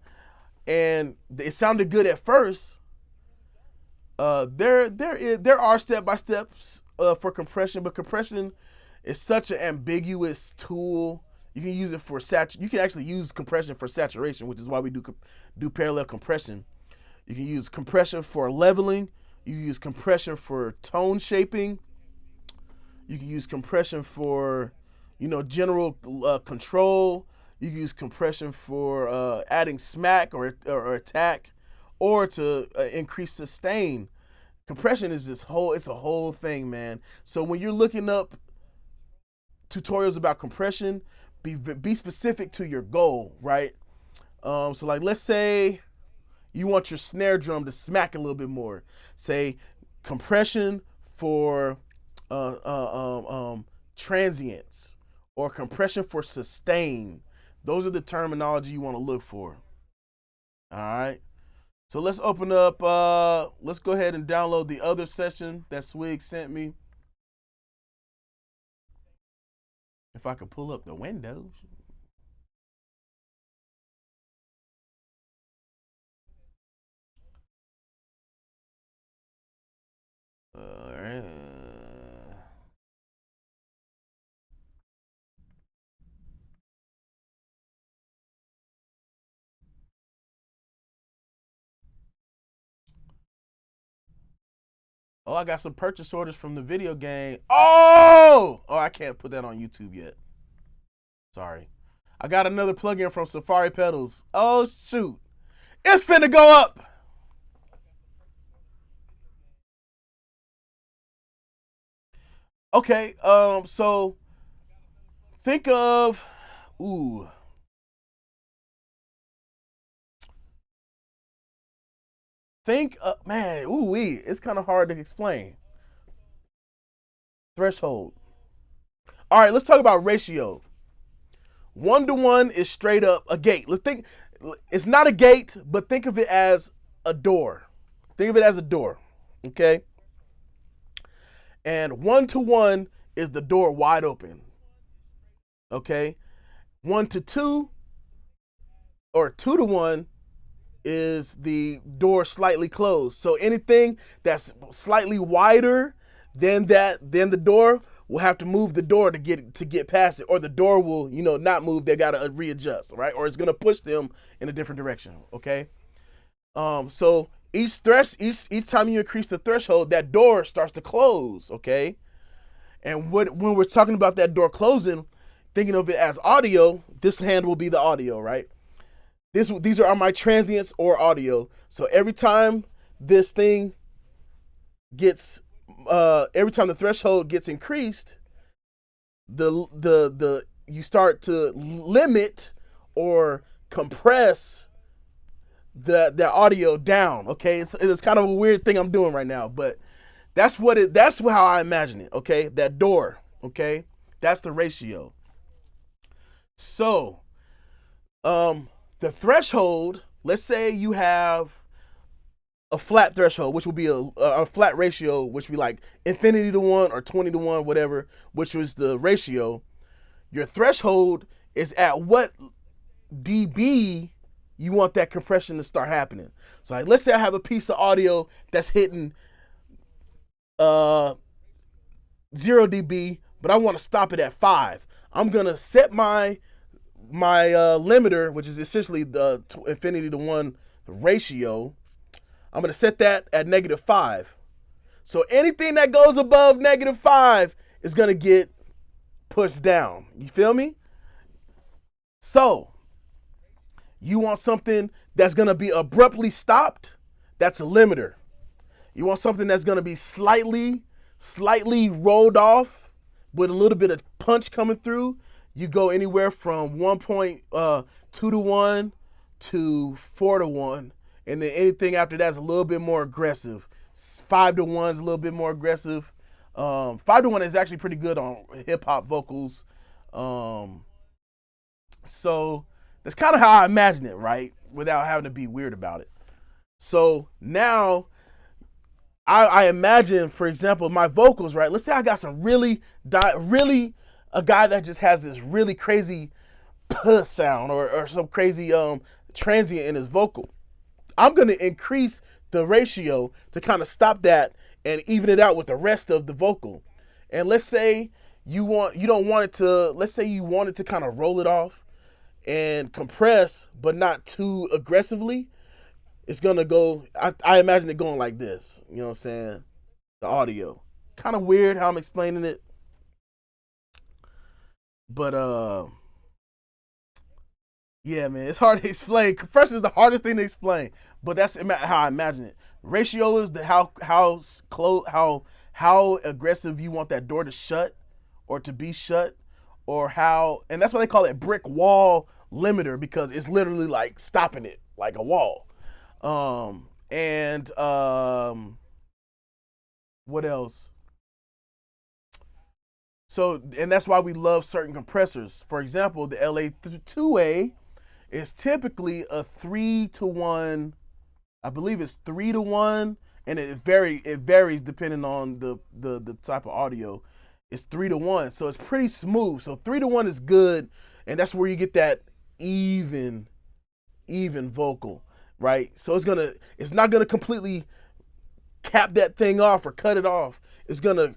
And it sounded good at first. There are step-by-steps for compression, but compression is such an ambiguous tool. You can use it for you can actually use compression for saturation, which is why we do parallel compression. You can use compression for leveling. You can use compression for tone shaping. You can use compression for general control. You can use compression for adding smack or attack, or to increase sustain. Compression is it's a whole thing, man. So when you're looking up tutorials about compression, be specific to your goal, right? So like, let's say you want your snare drum to smack a little bit more. Say compression for transients, or compression for sustain. Those are the terminology you want to look for. All right. So let's open up. Let's go ahead and download the other session that Swig sent me. If I could pull up the windows. All right. Oh, I got some purchase orders from the video game. Oh, I can't put that on YouTube yet. Sorry. I got another plugin from Safari Pedals. Oh, shoot. It's finna go up. Okay, so think of, ooh. Man, it's kind of hard to explain. Threshold. All right, let's talk about ratio. 1-to-1 is straight up a gate. It's not a gate, but think of it as a door. Think of it as a door, okay? And 1-to-1 is the door wide open, okay? 1-to-2 or 2-to-1 is the door slightly closed. So anything that's slightly wider than the door will have to move the door to get past it, or the door will, not move. They gotta readjust, right? Or it's gonna push them in a different direction. Okay. So each time you increase the threshold, that door starts to close. Okay. And when we're talking about that door closing, thinking of it as audio, this hand will be the audio, right? These are my transients or audio. So every time this thing gets, every time the threshold gets increased, you start to limit or compress the audio down. Okay, it's kind of a weird thing I'm doing right now, but that's how I imagine it. Okay, that door. Okay, that's the ratio. So, the threshold, let's say you have a flat threshold, which will be a flat ratio, which would be like infinity to 1 or 20 to 1, whatever, which was the ratio. Your threshold is at what dB you want that compression to start happening. So like, let's say I have a piece of audio that's hitting 0 dB, but I want to stop it at 5. I'm going to set my limiter, which is essentially the infinity to 1 ratio. I'm going to set that at -5. So anything that goes above -5 is going to get pushed down. You feel me? So you want something that's going to be abruptly stopped? That's a limiter. You want something that's going to be slightly rolled off with a little bit of punch coming through? You go anywhere from 1.2 to 1 to 4 to 1. And then anything after that is a little bit more aggressive. 5 to 1 is a little bit more aggressive. 5 to 1 is actually pretty good on hip hop vocals. So that's kind of how I imagine it, right? Without having to be weird about it. So now I imagine, for example, my vocals, right? Let's say I got some really a guy that just has this really crazy puh sound or some crazy transient in his vocal. I'm going to increase the ratio to kind of stop that and even it out with the rest of the vocal. And let's say you don't want it to, let's say you want it to kind of roll it off and compress, but not too aggressively. It's going to go, I imagine it going like this. You know what I'm saying? The audio. Kind of weird how I'm explaining it. But yeah, man, it's hard to explain. Compression is the hardest thing to explain, but that's how I imagine it. Ratio is the how close how aggressive you want that door to shut or to be shut, or how, and that's why they call it brick wall limiter, because it's literally like stopping it like a wall. And what else? So, and that's why we love certain compressors. For example, the LA2A is typically a 3-to-1. I believe it's 3-to-1, and it varies depending on the type of audio. It's 3-to-1, so it's pretty smooth. So 3-to-1 is good, and that's where you get that even vocal, right? So it's not gonna completely cap that thing off or cut it off. It's gonna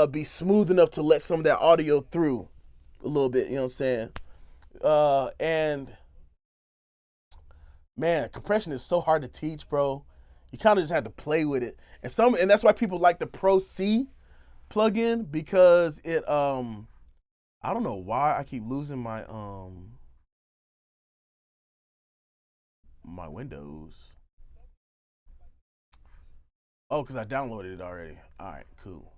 be smooth enough to let some of that audio through a little bit. You know what I'm saying? And man, compression is so hard to teach, bro. You kind of just have to play with it, and that's why people like the Pro C plugin, because it I don't know why I keep losing my Windows. Oh, because I downloaded it already. All right, cool.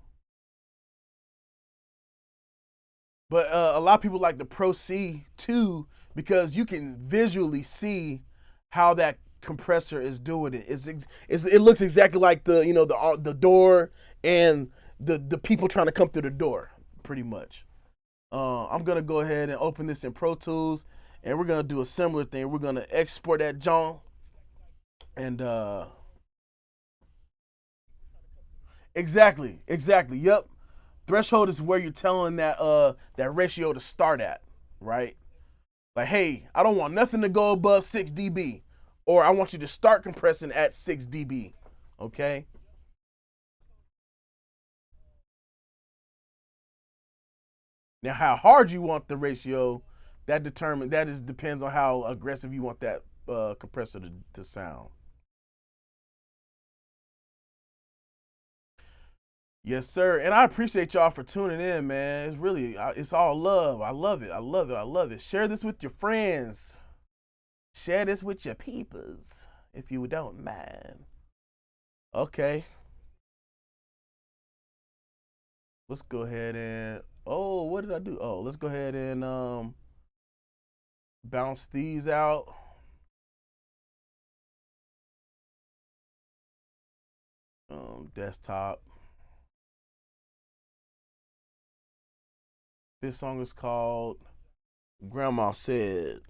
But a lot of people like the Pro C too, because you can visually see how that compressor is doing it. It looks exactly like the door and the people trying to come through the door, pretty much. I'm gonna go ahead and open this in Pro Tools, and we're gonna do a similar thing. We're gonna export that John, and exactly, yep. Threshold is where you're telling that ratio to start at, right? Like, hey, I don't want nothing to go above 6 dB, or I want you to start compressing at 6 dB. Okay. Now, how hard you want the ratio, depends on how aggressive you want that compressor to sound. Yes, sir. And I appreciate y'all for tuning in, man. It's all love. I love it. I love it. I love it. Share this with your friends. Share this with your peepers, if you don't mind. Okay, let's go ahead and. Oh, what did I do? Oh, let's go ahead and bounce these out. Desktop. This song is called Grandma Said.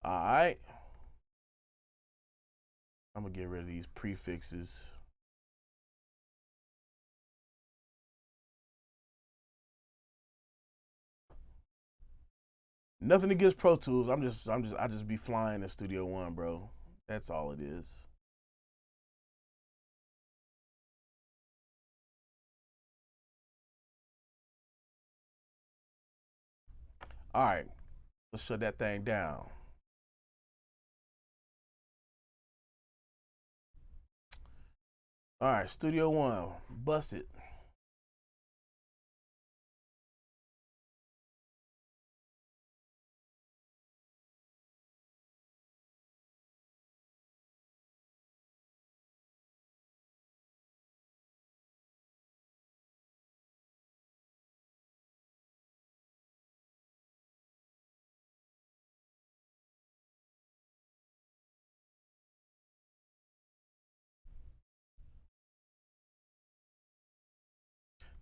All right. I'm gonna get rid of these prefixes. Nothing against Pro Tools. I just be flying in Studio One, bro. That's all it is. All right, let's shut that thing down. All right, Studio One, bust it.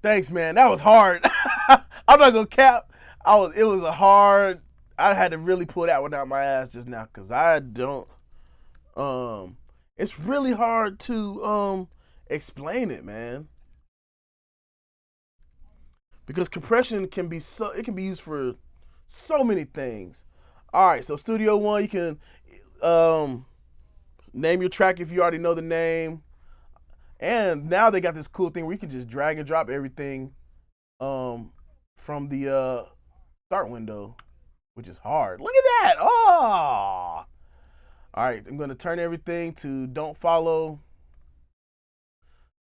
Thanks, man. That was hard. I'm not gonna cap. It was a hard. I had to really pull that one out my ass just now, because I don't. Um, it's really hard to explain it, man. Because compression can be used for so many things. All right, so Studio One, you can um name your track if you already know the name. And now they got this cool thing where you can just drag and drop everything um, from the start window, which is hard. Look at that! Oh, all right. I'm gonna turn everything to don't follow.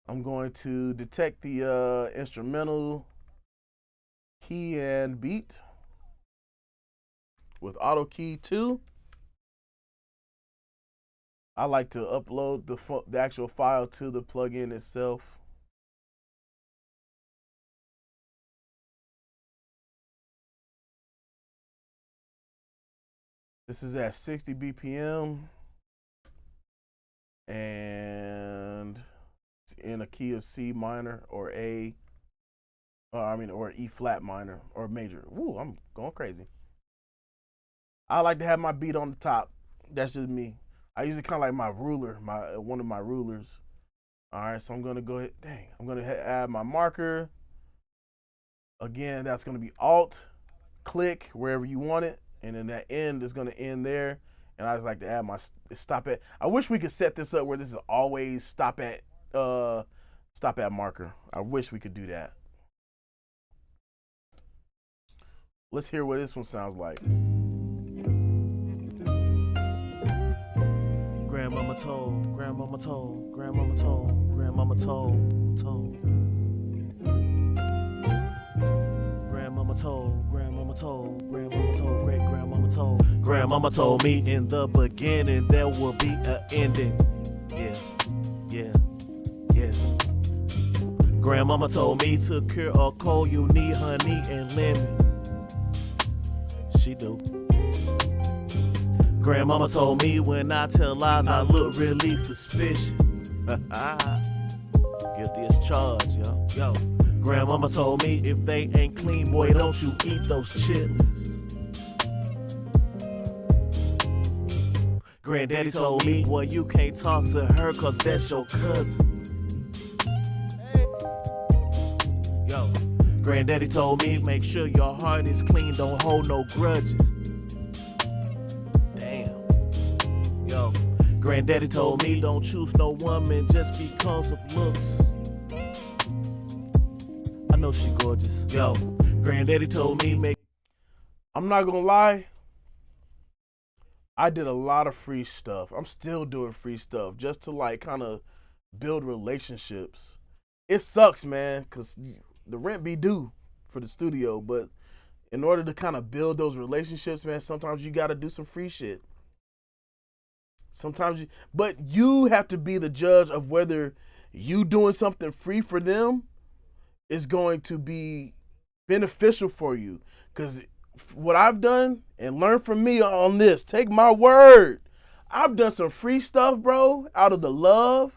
I'm going to detect the instrumental key and beat with auto key 2. I like to upload the actual file to the plugin itself. This is at 60 BPM and it's in a key of C minor or or E flat minor or major. Woo, I'm going crazy. I like to have my beat on the top. That's just me. I usually kind of like my ruler, one of my rulers. All right, so I'm gonna go ahead. Dang, I'm gonna add my marker. Again, that's gonna be Alt, click wherever you want it, and then that end is gonna end there. And I just like to add my stop at. I wish we could set this up where this is always stop at marker. I wish we could do that. Let's hear what this one sounds like. Grandmama told, grandmama told, grandmama told, grandmama told. Grandmama told, grandmama told, grandmama told, great grandmama told. Grandmama told me in the beginning there will be an ending. Yeah. Grandmama told me to cure a cold you need honey and lemon. She do. Grandmama told me when I tell lies I look really suspicious. Guilty as charged, yo. Grandmama told me if they ain't clean, boy, don't you eat those chitlins. Granddaddy told me, boy, you can't talk to her cause that's your cousin. Yo, Granddaddy told me, make sure your heart is clean, don't hold no grudges. Yo, Granddaddy told me don't choose no woman just because of looks. I know she gorgeous. Yo, Granddaddy told me I'm not gonna lie. I did a lot of free stuff. I'm still doing free stuff just to like kind of build relationships. It sucks, man, cause the rent be due for the studio, but in order to kind of build those relationships, man, sometimes you gotta do some free shit. But you have to be the judge of whether you doing something free for them is going to be beneficial for you. Because what I've done, and learn from me on this, take my word, I've done some free stuff, bro, out of the love,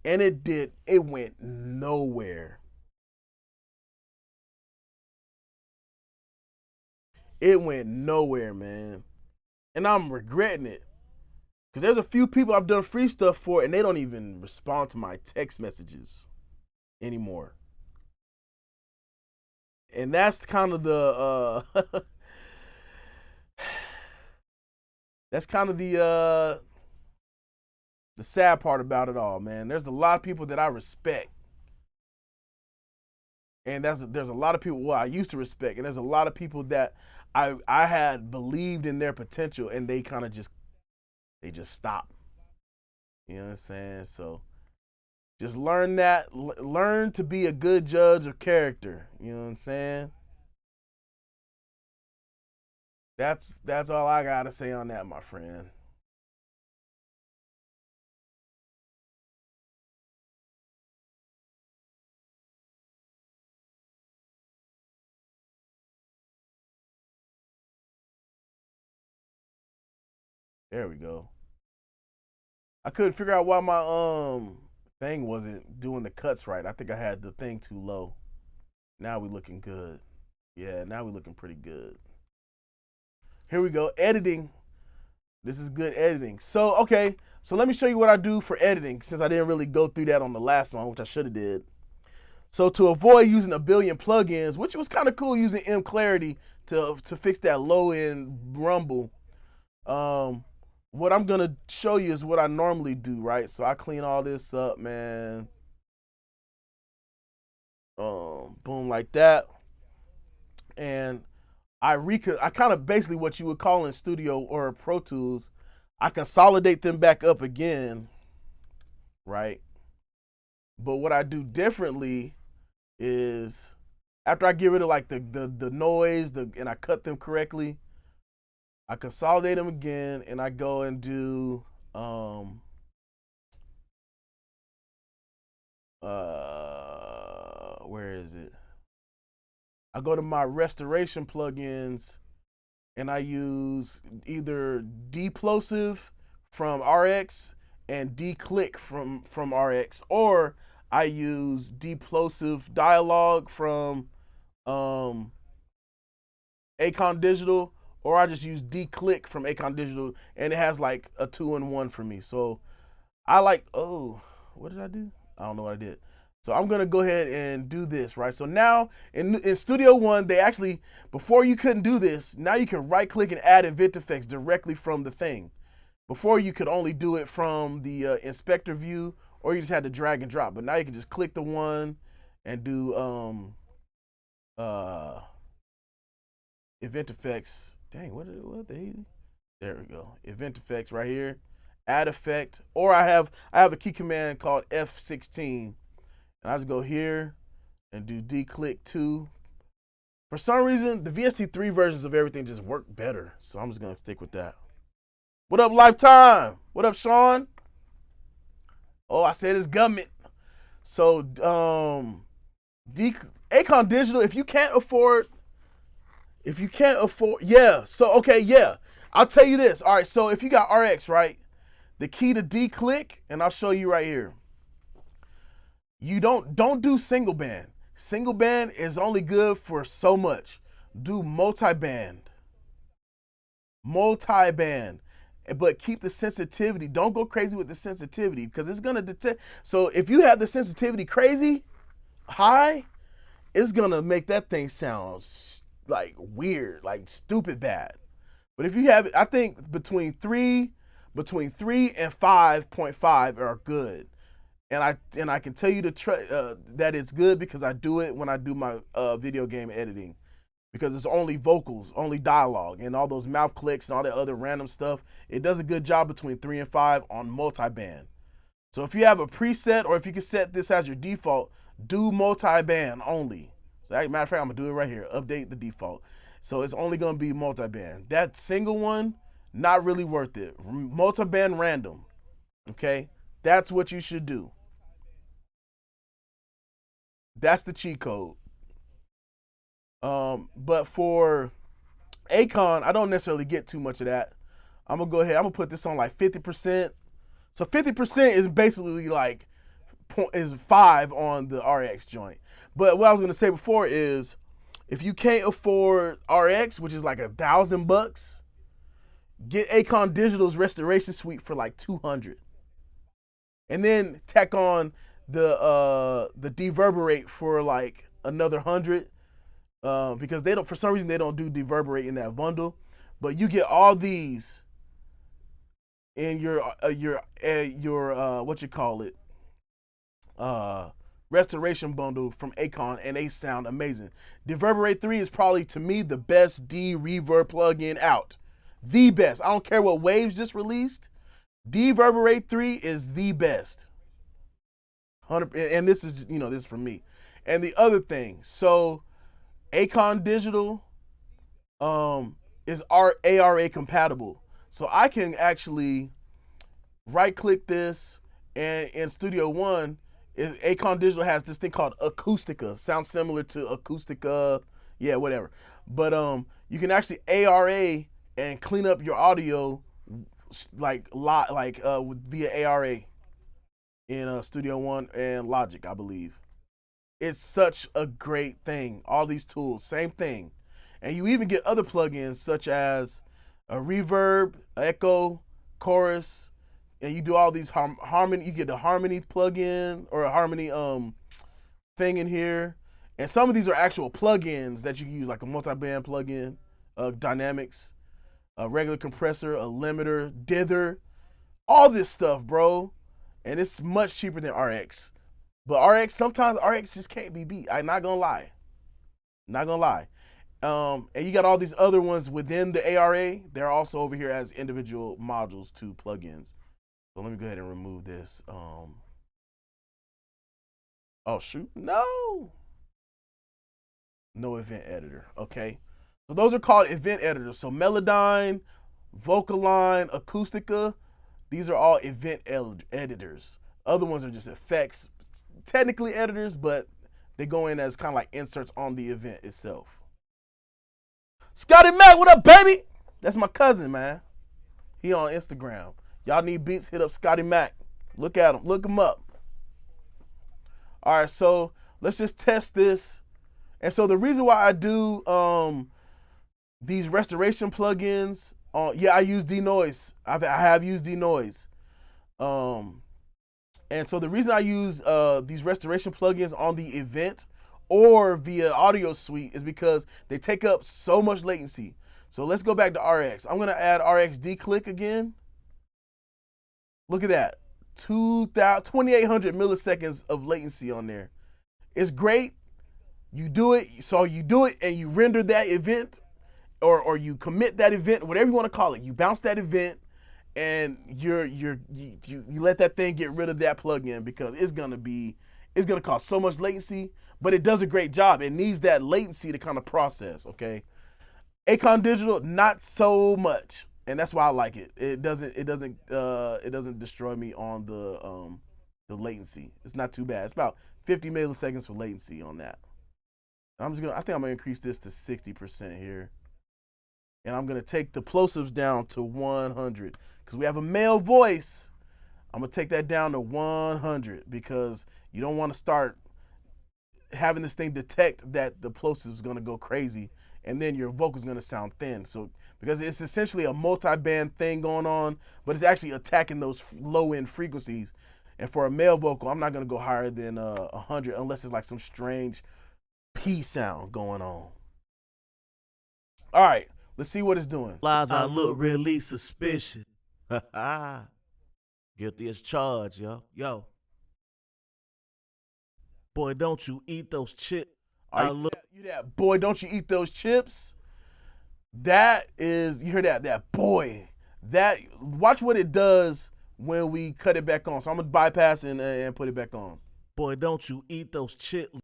and it went nowhere. It went nowhere, man. And I'm regretting it. Because there's a few people I've done free stuff for, and they don't even respond to my text messages anymore. And that's kind of the that's kind of the sad part about it all, man. There's a lot of people that I respect, and there's a lot of people I used to respect, and there's a lot of people that I had believed in their potential, and they kind of just stop. You know what I'm saying? So just learn to be a good judge of character. You know what I'm saying? That's all I gotta say on that, my friend. There we go. I couldn't figure out why my thing wasn't doing the cuts right. I think I had the thing too low. Now we looking good. Yeah, now we looking pretty good. Here we go. Editing. This is good editing. So, okay. So let me show you what I do for editing since I didn't really go through that on the last song, which I should have did. So to avoid using a billion plugins, which was kind of cool using M Clarity to fix that low end rumble. What I'm gonna show you is what I normally do, right? So I clean all this up, man. Boom, like that. And I kind of basically what you would call in Studio or Pro Tools, I consolidate them back up again, right? But what I do differently is after I get rid of like the noise, and I cut them correctly, I consolidate them again, and I go and do where is it? I go to my restoration plugins, and I use either Deplosive from RX and Declick from RX, or I use Deplosive Dialogue from um, Acon Digital, or I just use Declick from Acon Digital, and it has like a 2-in-1 for me. So I like, oh, what did I do? I don't know what I did. So I'm gonna go ahead and do this, right? So now in Studio One, they actually, before you couldn't do this, now you can right click and add event effects directly from the thing. Before you could only do it from the inspector view, or you just had to drag and drop. But now you can just click the one and do uh event effects. Dang, what the hell? There we go. Event effects right here. Add effect. Or I have a key command called F16. And I just go here and do declick 2. For some reason, the VST3 versions of everything just work better. So I'm just gonna stick with that. What up, Lifetime? What up, Sean? Oh, I said it's government. So Acon Digital, if you can't afford, yeah. So okay, yeah. I'll tell you this. All right, so if you got RX, right? The key to declick, and I'll show you right here. You don't do single band. Single band is only good for so much. Do multi-band. Multi-band. But keep the sensitivity. Don't go crazy with the sensitivity because it's gonna detect. So if you have the sensitivity crazy, high, it's gonna make that thing sound like weird, like stupid bad. But if you have it, I think between 3 and 5.5 are good. And I can tell you that it's good because I do it when I do my video game editing, because it's only vocals, only dialogue, and all those mouth clicks and all that other random stuff. It does a good job between 3 and 5 on multi-band. So if you have a preset, or if you can set this as your default, do multi-band only. So as a matter of fact, I'm gonna do it right here. Update the default. So it's only gonna be multi-band. That single one, not really worth it. Multi-band random. Okay, that's what you should do. That's the cheat code. But for Acon, I don't necessarily get too much of that. I'm gonna go ahead. I'm gonna put this on like 50%. So 50% is basically like is 5 on the RX joint. But what I was gonna say before is, if you can't afford RX, which is like $1,000, get Acon Digital's Restoration Suite for like 200, and then tack on the Deverberate for like another 100. Because they don't, for some reason, they don't do Deverberate in that bundle. But you get all these in your what you call it, restoration bundle from Acon, and they sound amazing. Deverberate 3 is probably, to me, the best D-Reverb plugin out. The best. I don't care what Waves just released. Deverberate 3 is the best. 100, and this is, this is from me. And the other thing, so Acon Digital is ARA compatible. So I can actually right click this, and in Studio One, Acon Digital has this thing called Acoustica. Sounds similar to Acoustica, yeah, whatever. But you can actually ARA and clean up your audio via ARA in Studio One and Logic, I believe. It's such a great thing. All these tools, same thing. And you even get other plugins such as a reverb, echo, chorus, and you do all these harmony. You get the harmony plugin or a harmony thing in here. And some of these are actual plugins that you can use, like a multi-band plugin, dynamics, a regular compressor, a limiter, dither, all this stuff, bro. And it's much cheaper than RX. But sometimes RX just can't be beat. I'm not gonna lie. Not gonna lie. And you got all these other ones within the ARA. They're also over here as individual modules to plugins. So let me go ahead and remove this. Oh shoot, no event editor. Okay, so those are called event editors. So Melodyne, Vocaline, Acoustica, these are all event editors. Other ones are just effects, technically editors, but they go in as kind of like inserts on the event itself. Scotty Mac, what up, baby? That's my cousin, man. He on Instagram. Y'all need beats, hit up Scotty Mac. Look at him, look him up. All right, so let's just test this. And so the reason why I do these restoration plugins, I use denoise. I have used denoise. And so the reason I use these restoration plugins on the event or via audio suite is because they take up so much latency. So let's go back to RX. I'm gonna add RX declick again. Look at that, 2,800 milliseconds of latency on there. It's great. You do it, and you render that event, or you commit that event, whatever you want to call it. You bounce that event, and you let that thing get rid of that plugin because it's gonna cause so much latency. But it does a great job. It needs that latency to kind of process. Okay, Acon Digital, not so much, and that's why I like it. It doesn't destroy me on the latency. It's not too bad. It's about 50 milliseconds for latency on that. I think I'm gonna increase this to 60% here, and I'm gonna take the plosives down to 100 because we have a male voice. I'm gonna take that down to 100 because you don't want to start having this thing detect that the plosive is gonna go crazy, and then your vocal is gonna sound thin. So because it's essentially a multi-band thing going on, but it's actually attacking those low-end frequencies. And for a male vocal, I'm not gonna go higher than 100 unless it's like some strange P sound going on. All right, let's see what it's doing. Lies, I look really suspicious. Guilty as charged, yo. Boy, don't you eat those chips. You that boy, don't you eat those chips? That is, you hear that boy. That, watch what it does when we cut it back on. So I'm gonna bypass and put it back on. Boy, don't you eat those chitlins.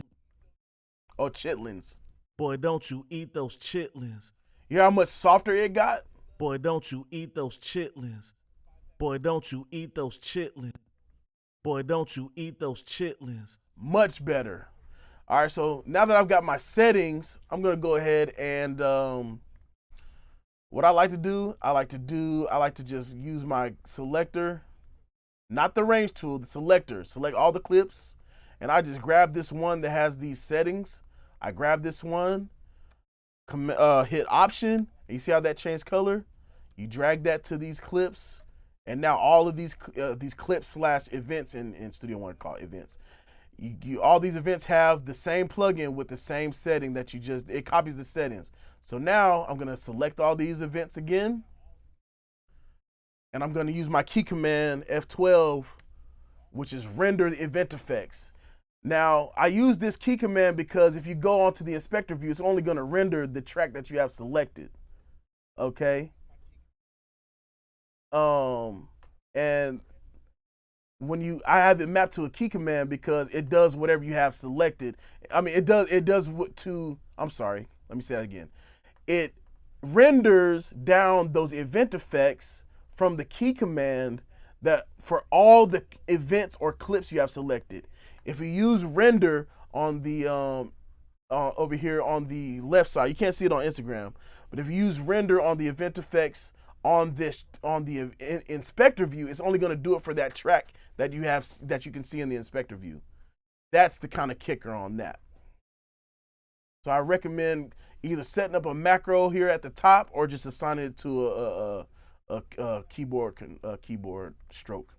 Oh, chitlins. Boy, don't you eat those chitlins. You hear how much softer it got? Boy, don't you eat those chitlins. Boy, don't you eat those chitlins. Boy, don't you eat those chitlins. Much better. All right, so now that I've got my settings, I'm gonna go ahead and what I like to do, I like to just use my selector, not the range tool, the selector. Select all the clips, and I just grab this one that has these settings. I grab this one, hit Option, and you see how that changed color? You drag that to these clips, and now all of these clips / events in Studio One, call it events. All these events have the same plugin with the same setting that it copies the settings. So now I'm gonna select all these events again, and I'm gonna use my key command F12, which is render the event effects. Now I use this key command because if you go onto the inspector view, it's only gonna render the track that you have selected. Okay. And I have it mapped to a key command because it does whatever you have selected. I mean, it does what to, I'm sorry, let me say that again. It renders down those event effects from the key command that for all the events or clips you have selected. If you use render on the over here on the left side, you can't see it on Instagram, but if you use render on the event effects on the inspector view, it's only going to do it for that track that you can see in the inspector view. That's the kind of kicker on that. So I recommend either setting up a macro here at the top or just assigning it to a keyboard stroke.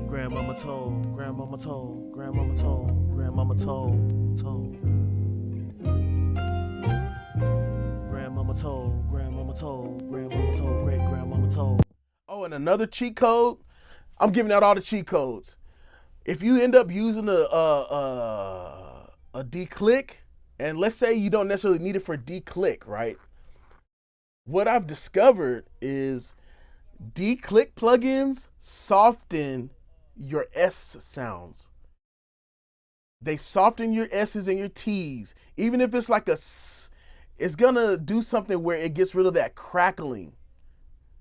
Grandmama told, grandmama told, grandmama told, grandmama told. Grandmama told, grandmama told, grandmama told, great grandmama told. Oh, and another cheat code. I'm giving out all the cheat codes. If you end up using a declick, and let's say you don't necessarily need it for declick, right? What I've discovered is declick plugins soften your S sounds. They soften your S's and your T's. Even if it's like a S, it's gonna do something where it gets rid of that crackling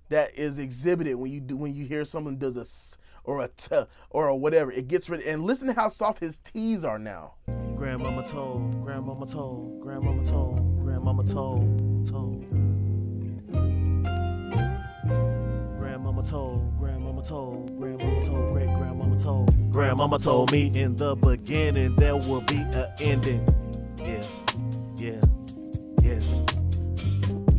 that is exhibited when you hear someone does a S or a T or a whatever. It gets rid. And listen to how soft his T's are now. Grandmama told, grandmama told, grandmama told, grandmama told. Grandmama told, grandmama told, grandmama told, great grandmama told. Grandmama told me in the beginning there will be an ending. Yeah.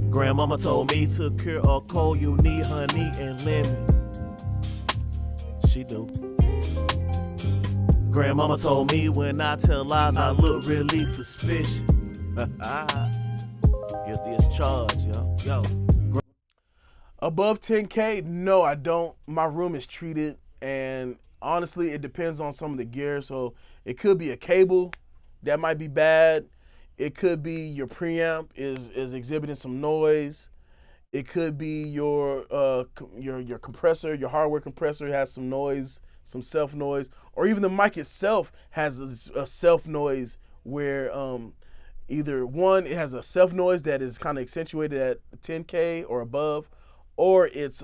Grandmama told me to cure a cold you need honey and lemon. She do. Grandmama told me when I tell lies I look really suspicious. Guilty as charged, yo. Above 10K, no, I don't. My room is treated, and honestly, it depends on some of the gear. So it could be a cable that might be bad. It could be your preamp is exhibiting some noise. It could be your compressor, your hardware compressor has some noise, some self noise, or even the mic itself has a self noise where either one, it has a self noise that is kind of accentuated at 10K or above, or it's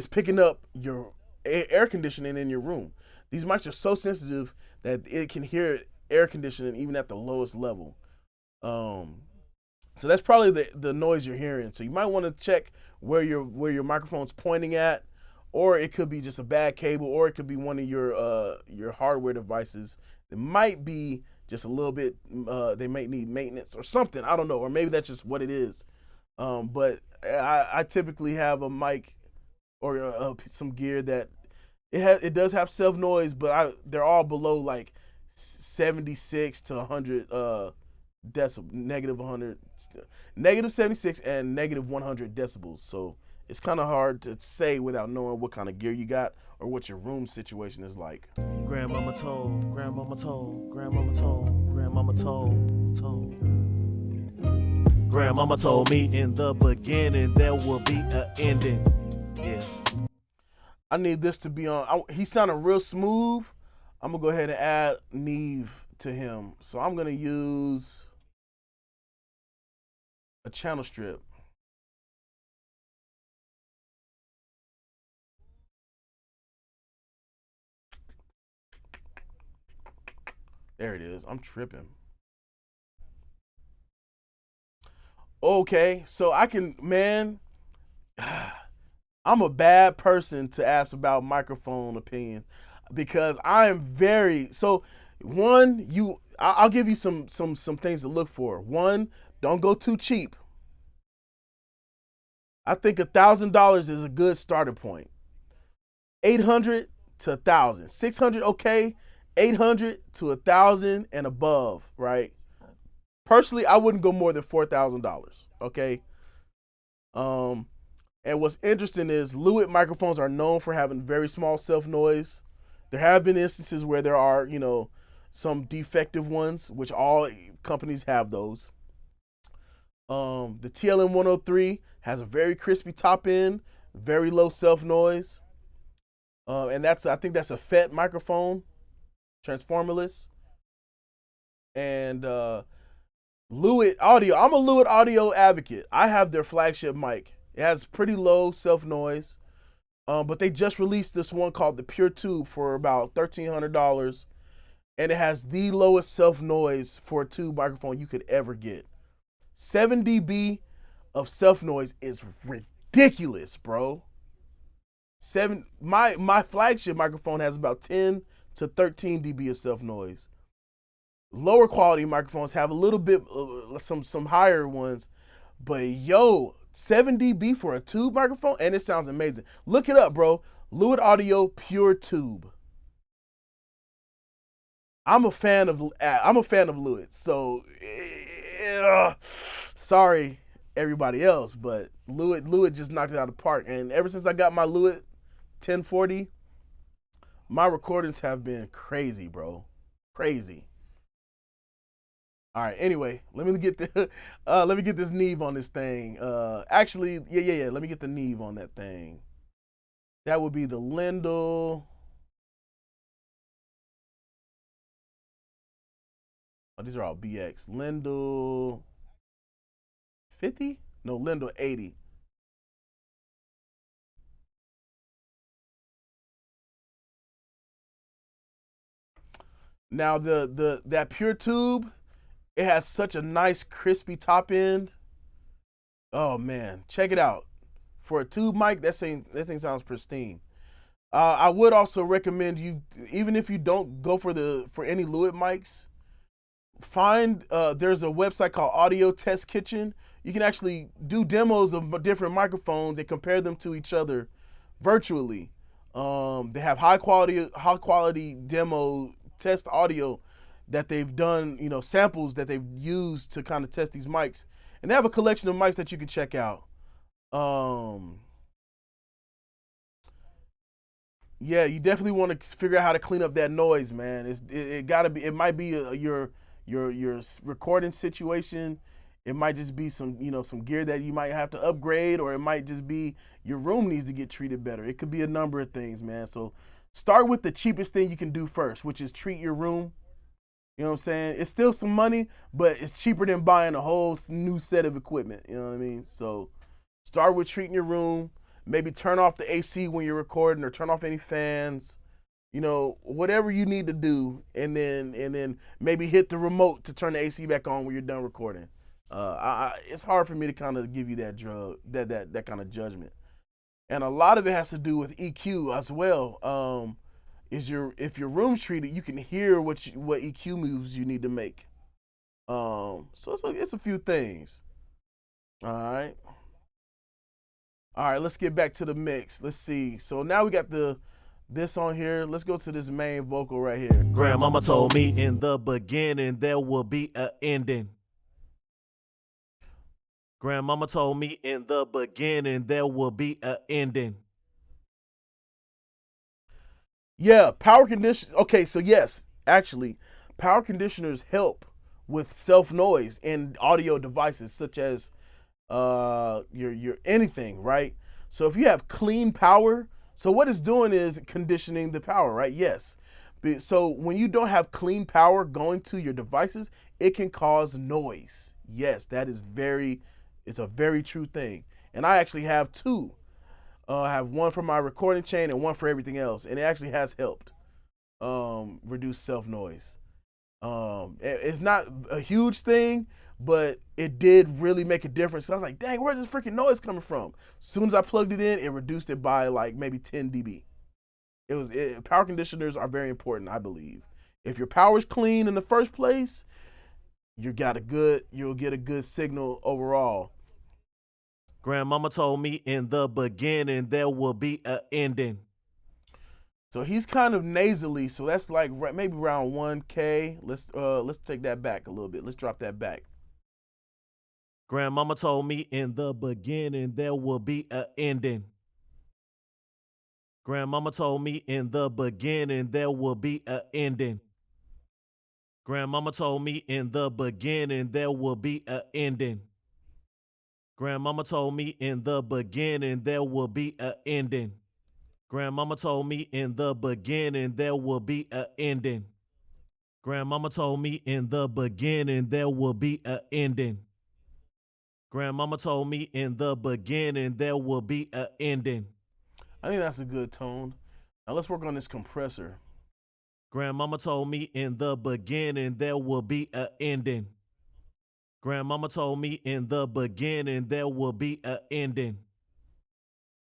picking up your air conditioning in your room. These mics are so sensitive that it can hear air conditioning even at the lowest level. So that's probably the noise you're hearing. So you might want to check where your microphone's pointing at, or it could be just a bad cable, or it could be one of your hardware devices that might be just a little bit. They might need maintenance or something. I don't know, or maybe that's just what it is. But I typically have a mic or some gear that it does have self noise, but they're all below like 76 to 100 decibels, negative 76 and negative 100 decibels. So it's kind of hard to say without knowing what kind of gear you got or what your room situation is like. Grandmama told, grandmama told, grandmama told, grandmama told. Grandmama told me in the beginning there will be an ending. Yeah. I need this to be on. He sounded real smooth. I'm gonna go ahead and add Neve to him. So I'm gonna use a channel strip. There it is. I'm tripping. Okay, so I can, man, I'm a bad person to ask about microphone opinion because I am very so. One, I'll give you some things to look for. One, don't go too cheap. I think $1,000 is a good starting point. 800 to 1,000, 600 okay, 800 to 1,000 and above, right? Personally, I wouldn't go more than $4,000. Okay. And what's interesting is Lewitt microphones are known for having very small self noise. There have been instances where there are, some defective ones, which all companies have those. The TLM 103 has a very crispy top end, very low self noise, and I think that's a FET microphone, transformerless. And Lewitt Audio, I'm a Lewitt Audio advocate. I have their flagship mic. It has pretty low self noise, but they just released this one called the Pure Tube for about $1,300, and it has the lowest self noise for a tube microphone you could ever get. 7 dB of self noise is ridiculous, bro. My flagship microphone has about 10 to 13 dB of self noise. Lower quality microphones have a little bit some higher ones, but 7 dB for a tube microphone, and it sounds amazing. Look it up, bro. Lewitt Audio Pure Tube. I'm a fan of Lewitt, so sorry everybody else, but Lewitt just knocked it out of the park. And ever since I got my Lewitt 1040, my recordings have been crazy, bro. Crazy. All right. Anyway, let me get this Neve on this thing. Actually, yeah. Let me get the Neve on that thing. That would be the Lindell Oh, these are all BX. Lindell 50? No, Lindell 80. Now that pure tube, it has such a nice crispy top end. Oh man, check it out. For a tube mic, that thing sounds pristine. I would also recommend you, even if you don't go for any Lewitt mics, find there's a website called Audio Test Kitchen. You can actually do demos of different microphones and compare them to each other virtually. They have high quality demo test audio that they've done, samples that they've used to kind of test these mics, and they have a collection of mics that you can check out. Yeah, you definitely want to figure out how to clean up that noise, man. It gotta be. It might be your recording situation. It might just be some gear that you might have to upgrade, or it might just be your room needs to get treated better. It could be a number of things, man. So start with the cheapest thing you can do first, which is treat your room. You know what I'm saying? It's still some money, but it's cheaper than buying a whole new set of equipment. You know what I mean? So start with treating your room. Maybe turn off the AC when you're recording, or turn off any fans. Whatever you need to do, and then maybe hit the remote to turn the AC back on when you're done recording. It's hard for me to kind of give you that kind of judgment, and a lot of it has to do with EQ as well. If your room's treated, you can hear what EQ moves you need to make. So it's a few things. All right. All right, let's get back to the mix. Let's see. So now we got this on here. Let's go to this main vocal right here. Grandmama told me in the beginning there will be an ending. Grandmama told me in the beginning there will be an ending. Yeah, power conditioners. Okay, so yes, actually, power conditioners help with self noise in audio devices such as your anything, right? So if you have clean power, so what it's doing is conditioning the power, right? Yes. So when you don't have clean power going to your devices, it can cause noise. Yes, it's a very true thing. And I actually have two. I have one for my recording chain and one for everything else, and it actually has helped reduce self noise. It's not a huge thing, but it did really make a difference. So I was like, dang, where's this freaking noise coming from? As soon as I plugged it in, it reduced it by like maybe 10 dB. Power conditioners are very important, I believe. If your power's clean in the first place, you'll get a good signal overall. Grandmama told me in the beginning there will be an ending. So he's kind of nasally, so that's like maybe around 1K. Let's take that back a little bit. Let's drop that back. Grandmama told me in the beginning there will be an ending. Grandmama told me in the beginning there will be an ending. Grandmama told me in the beginning there will be an ending. Grandmama told me in the beginning there will be an ending. Grandmama told me in the beginning there will be an ending. Grandmama told me in the beginning there will be an ending. Grandmama told me in the beginning there will be an ending. I think that's a good tone. Now let's work on this compressor. Grandmama told me in the beginning there will be an ending. Grandmama told me in the beginning there will be an ending.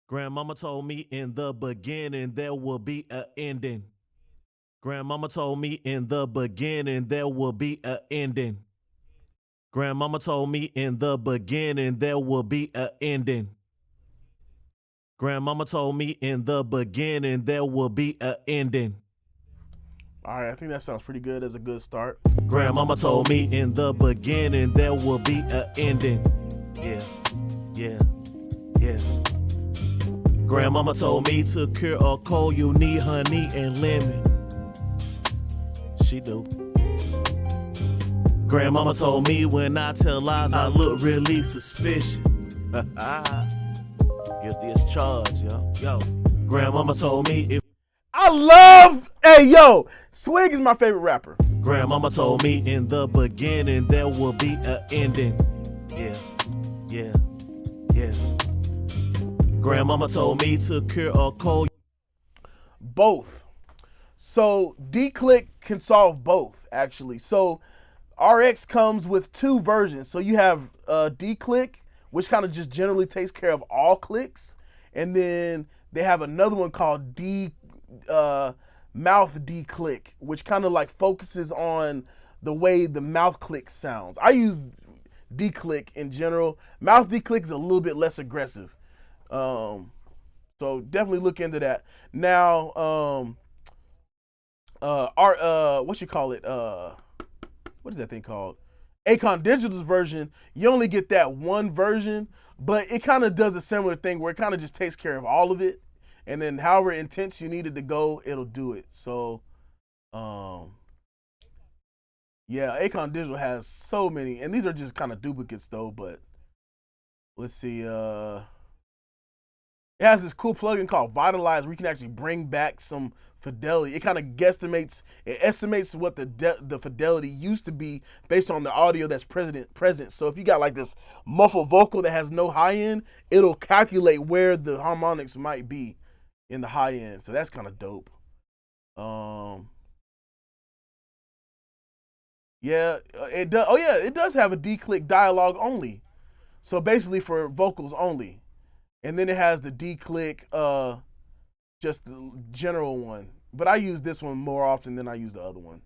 Grandmama told me in the beginning there will be an ending. Grandmama told me in the beginning there will be an ending. Grandmama told me in the beginning there will be an ending. Grandmama told me in the beginning there will be an ending. All right, I think that sounds pretty good as a good start. Grandmama told me in the beginning there will be an ending. Yeah. Grandmama told me to cure a cold you need honey and lemon. She do. Grandmama told me when I tell lies I look really suspicious. Guilty as charged, yo. Grandmama told me if I love Hey, yo, Swig is my favorite rapper. Grandmama told me in the beginning there will be an ending. Yeah, yeah, yeah. Grandmama told me to cure a cold. Both. So D-Click can solve both, actually. So RX comes with two versions. So you have D-Click, which kind of just generally takes care of all clicks. And then they have another one called mouth D-Click, which kind of like focuses on the way the mouth click sounds. I use D-Click in general. Mouth D-Click is a little bit less aggressive. So definitely look into that. Now, what you call it? What is that thing called? Akon Digital's version, you only get that one version, but it kind of does a similar thing where it kind of just takes care of all of it. And then however intense you need it to go, it'll do it. So, yeah, Akon Digital has so many, and these are just kind of duplicates though, but let's see. It has this cool plugin called Vitalize where you can actually bring back some fidelity. It kind of estimates what the fidelity used to be based on the audio that's present. So if you got like this muffled vocal that has no high end, it'll calculate where the harmonics might be in the high end. So that's kind of dope. Yeah, it does. Oh yeah, it does have a D-Click dialogue only. So basically for vocals only. And then it has the D-Click, just the general one. But I use this one more often than I use the other one.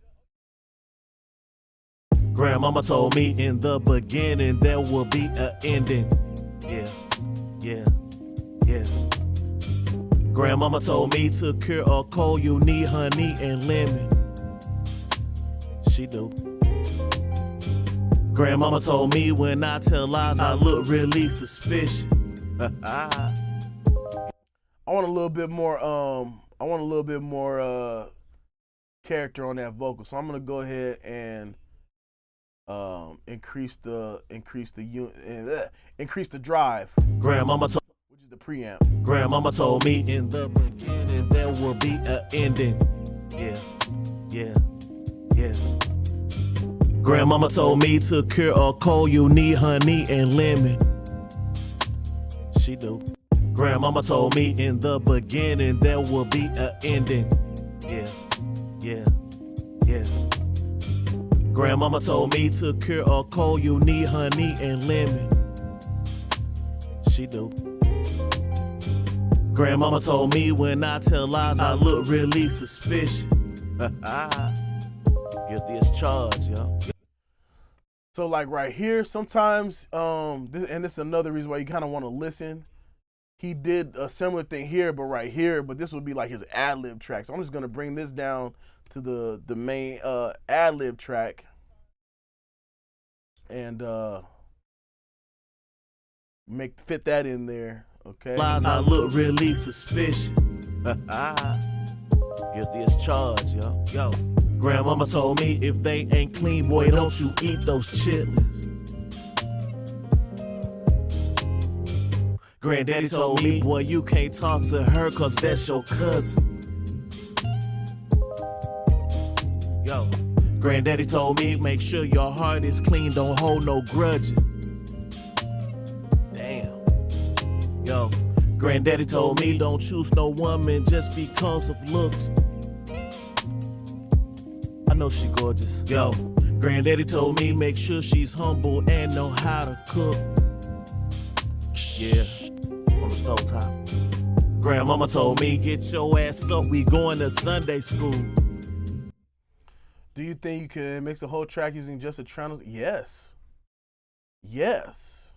Grandmama told me in the beginning there will be an ending. Yeah, yeah, yeah. Grandmama told me to cure a cold you need honey and lemon. She do. Grandmama told me when I tell lies I look really suspicious. I want a little bit more character on that vocal. So I'm gonna go ahead and increase the drive. Grandmama told, which is the preamp. Grandmama told me in the beginning there will be an ending. Yeah, yeah, yeah. Grandmama told me to cure a cold you need honey and lemon. She do. Grandmama told me in the beginning there will be an ending. Yeah, yeah, yeah. Grandmama told me to cure a cold you need honey and lemon. She do. Grandmama told me when I tell lies I look really suspicious. Guilty as charged, yo. So like right here, sometimes, and this is another reason why you kind of want to listen. He did a similar thing here, but right here, but this would be like his ad-lib track. So I'm just gonna bring this down to the main ad-lib track. And fit that in there, okay? Lies I look really suspicious. Guilty as charged, yo. Yo. Grandmama told me if they ain't clean, boy, don't you eat those chitlins. Granddaddy told me, boy, you can't talk to her cause that's your cousin. Yo. Granddaddy told me, make sure your heart is clean, don't hold no grudges. Damn. Yo. Granddaddy told me, don't choose no woman just because of looks. I know she gorgeous. Yo. Granddaddy told me, make sure she's humble and know how to cook. Yeah. On the stove top. Grandmama told me, get your ass up, we going to Sunday school. Do you think you can mix a whole track using just a channel? Yes. Yes.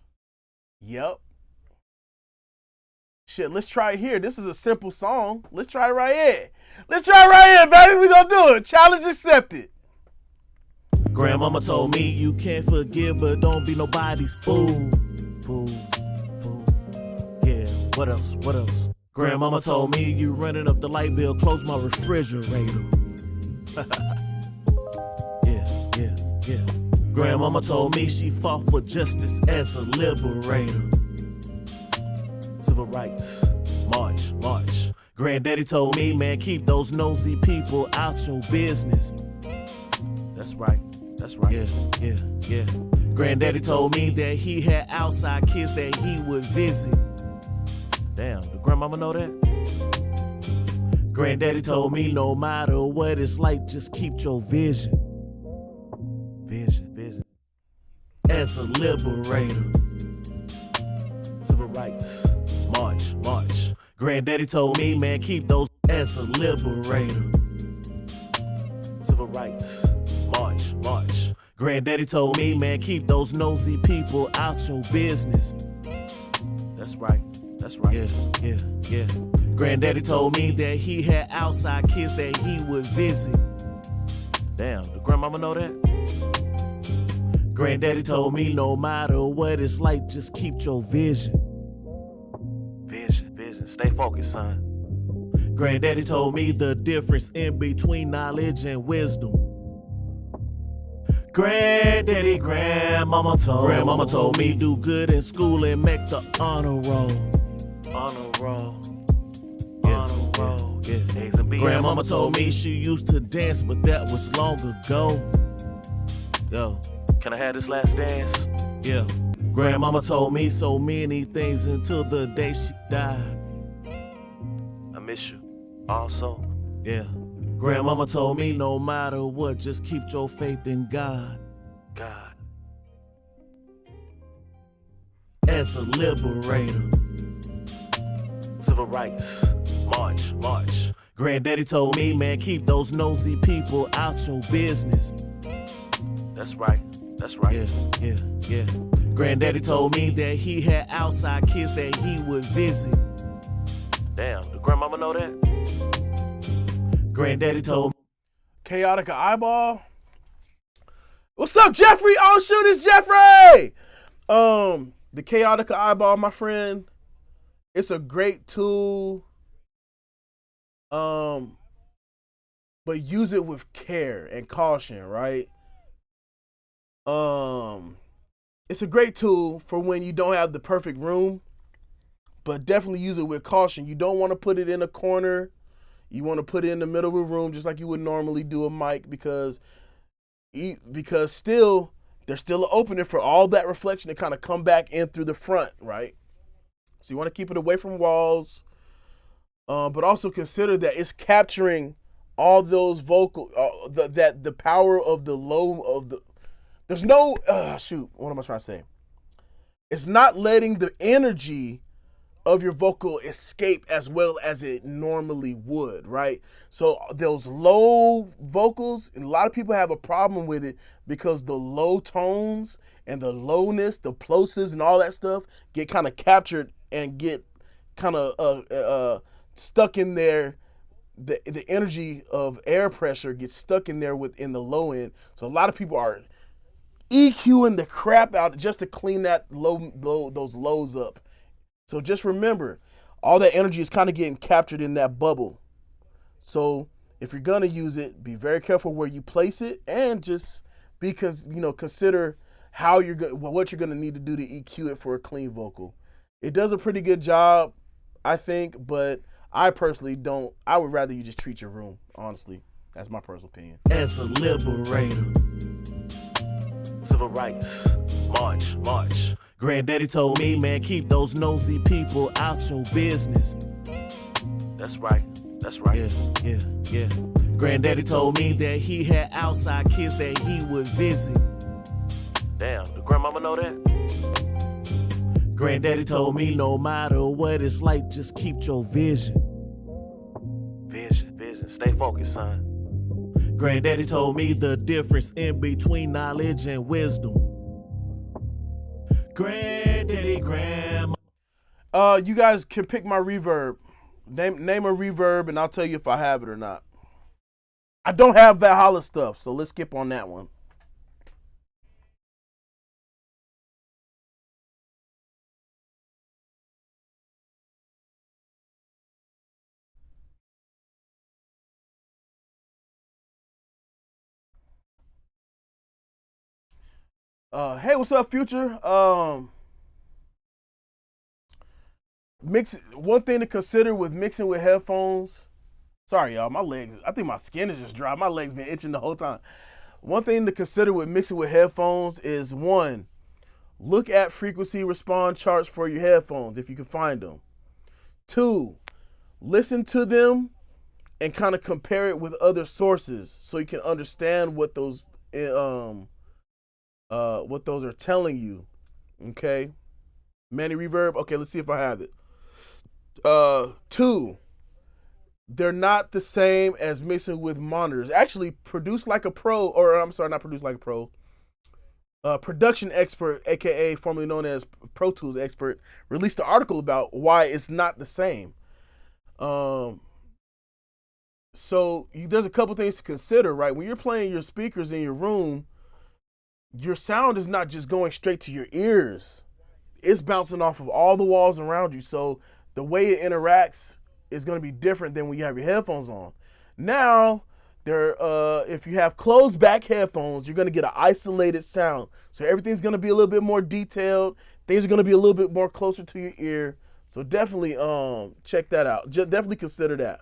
Yep. Shit, let's try it here. This is a simple song. Let's try it right here. Let's try it right here, baby. We gonna do it. Challenge accepted. Grandmama told me you can't forgive, but don't be nobody's fool. Fool. Yeah, what else? What else? Grandmama told me you running up the light bill, close my refrigerator. Yeah. Grandmama told me she fought for justice as a liberator. Civil rights, march. Granddaddy told me, man, keep those nosy people out your business. That's right. That's right. Yeah. Granddaddy told me that he had outside kids that he would visit. Damn, did grandmama know that? Granddaddy told me no matter what it's like, just keep your vision. Vision. As a liberator. Civil rights. March. Granddaddy told me, man, keep those as a liberator. Civil rights. March. Granddaddy told me, man, keep those nosy people out your business. That's right. Yeah. Granddaddy told me that he had outside kids that he would visit. Damn, did grandmama know that? Granddaddy told me no matter what it's like, just keep your vision. Vision. Stay focused, son. Granddaddy told me the difference in between knowledge and wisdom. Grandmama told me do good in school and make the honor roll. Yeah. A's and B's. Grandmama told me she used to dance, but that was long ago. Yo, can I have this last dance? Yeah. Grandmama told me so many things until the day she died. I miss you. Also. Yeah. Grandmama told me no matter what, just keep your faith in God. As a liberator. Civil rights. March. Granddaddy told me, man, keep those nosy people out your business. That's right. Yeah. Granddaddy told me that he had outside kids that he would visit. Damn, did grandmama know that? Granddaddy told me. Chaotic eyeball. What's up, Jeffrey? Oh shoot, it's Jeffrey. The chaotic eyeball, my friend. It's a great tool. But use it with care and caution, right? It's a great tool for when you don't have the perfect room, but definitely use it with caution. You don't want to put it in a corner. You want to put it in the middle of a room just like you would normally do a mic because still there's still an opening for all that reflection to kind of come back in through the front, right? So you want to keep it away from walls, but also consider that it's capturing all those vocal, the power of the low of the. There's no what am I trying to say? It's not letting the energy of your vocal escape as well as it normally would, right? So those low vocals, and a lot of people have a problem with it because the low tones and the lowness, the plosives and all that stuff get kind of captured and get kind of stuck in there. The energy of air pressure gets stuck in there within the low end. So a lot of people are EQing the crap out just to clean that those lows up. So just remember, all that energy is kind of getting captured in that bubble. So if you're gonna use it, be very careful where you place it, and just consider what you're gonna need to do to EQ it for a clean vocal. It does a pretty good job, I think, but I personally don't. I would rather you just treat your room, honestly. That's my personal opinion. As a liberator. Civil rights. March. Granddaddy told me, man, keep those nosy people out your business. That's right. Yeah. Granddaddy told me that he had outside kids that he would visit. Damn, did grandmama know that? Granddaddy told me no matter what it's like, just keep your vision. Vision. Stay focused, son. Granddaddy told me the difference in between knowledge and wisdom. Grandma. You guys can pick my reverb. Name a reverb, and I'll tell you if I have it or not. I don't have Valhalla stuff, so let's skip on that one. Hey, what's up, Future? One thing to consider with mixing with headphones. Sorry, y'all. My legs. I think my skin is just dry. My legs been itching the whole time. One thing to consider with mixing with headphones is one, look at frequency response charts for your headphones if you can find them. Two, listen to them and kind of compare it with other sources so you can understand what those are telling you. Okay, Manny Reverb. Okay, let's see if I have it. Two, they're not the same as mixing with monitors. Actually, Produce Like a Pro, or I'm sorry, not Produce Like a Pro. Production expert, aka formerly known as Pro Tools expert, released an article about why it's not the same. Um, there's a couple things to consider, right? When you're playing your speakers in your room, your sound is not just going straight to your ears. It's bouncing off of all the walls around you. So the way it interacts is going to be different than when you have your headphones on. Now, if you have closed back headphones, you're going to get an isolated sound. So everything's going to be a little bit more detailed. Things are going to be a little bit more closer to your ear. So definitely check that out. Definitely consider that.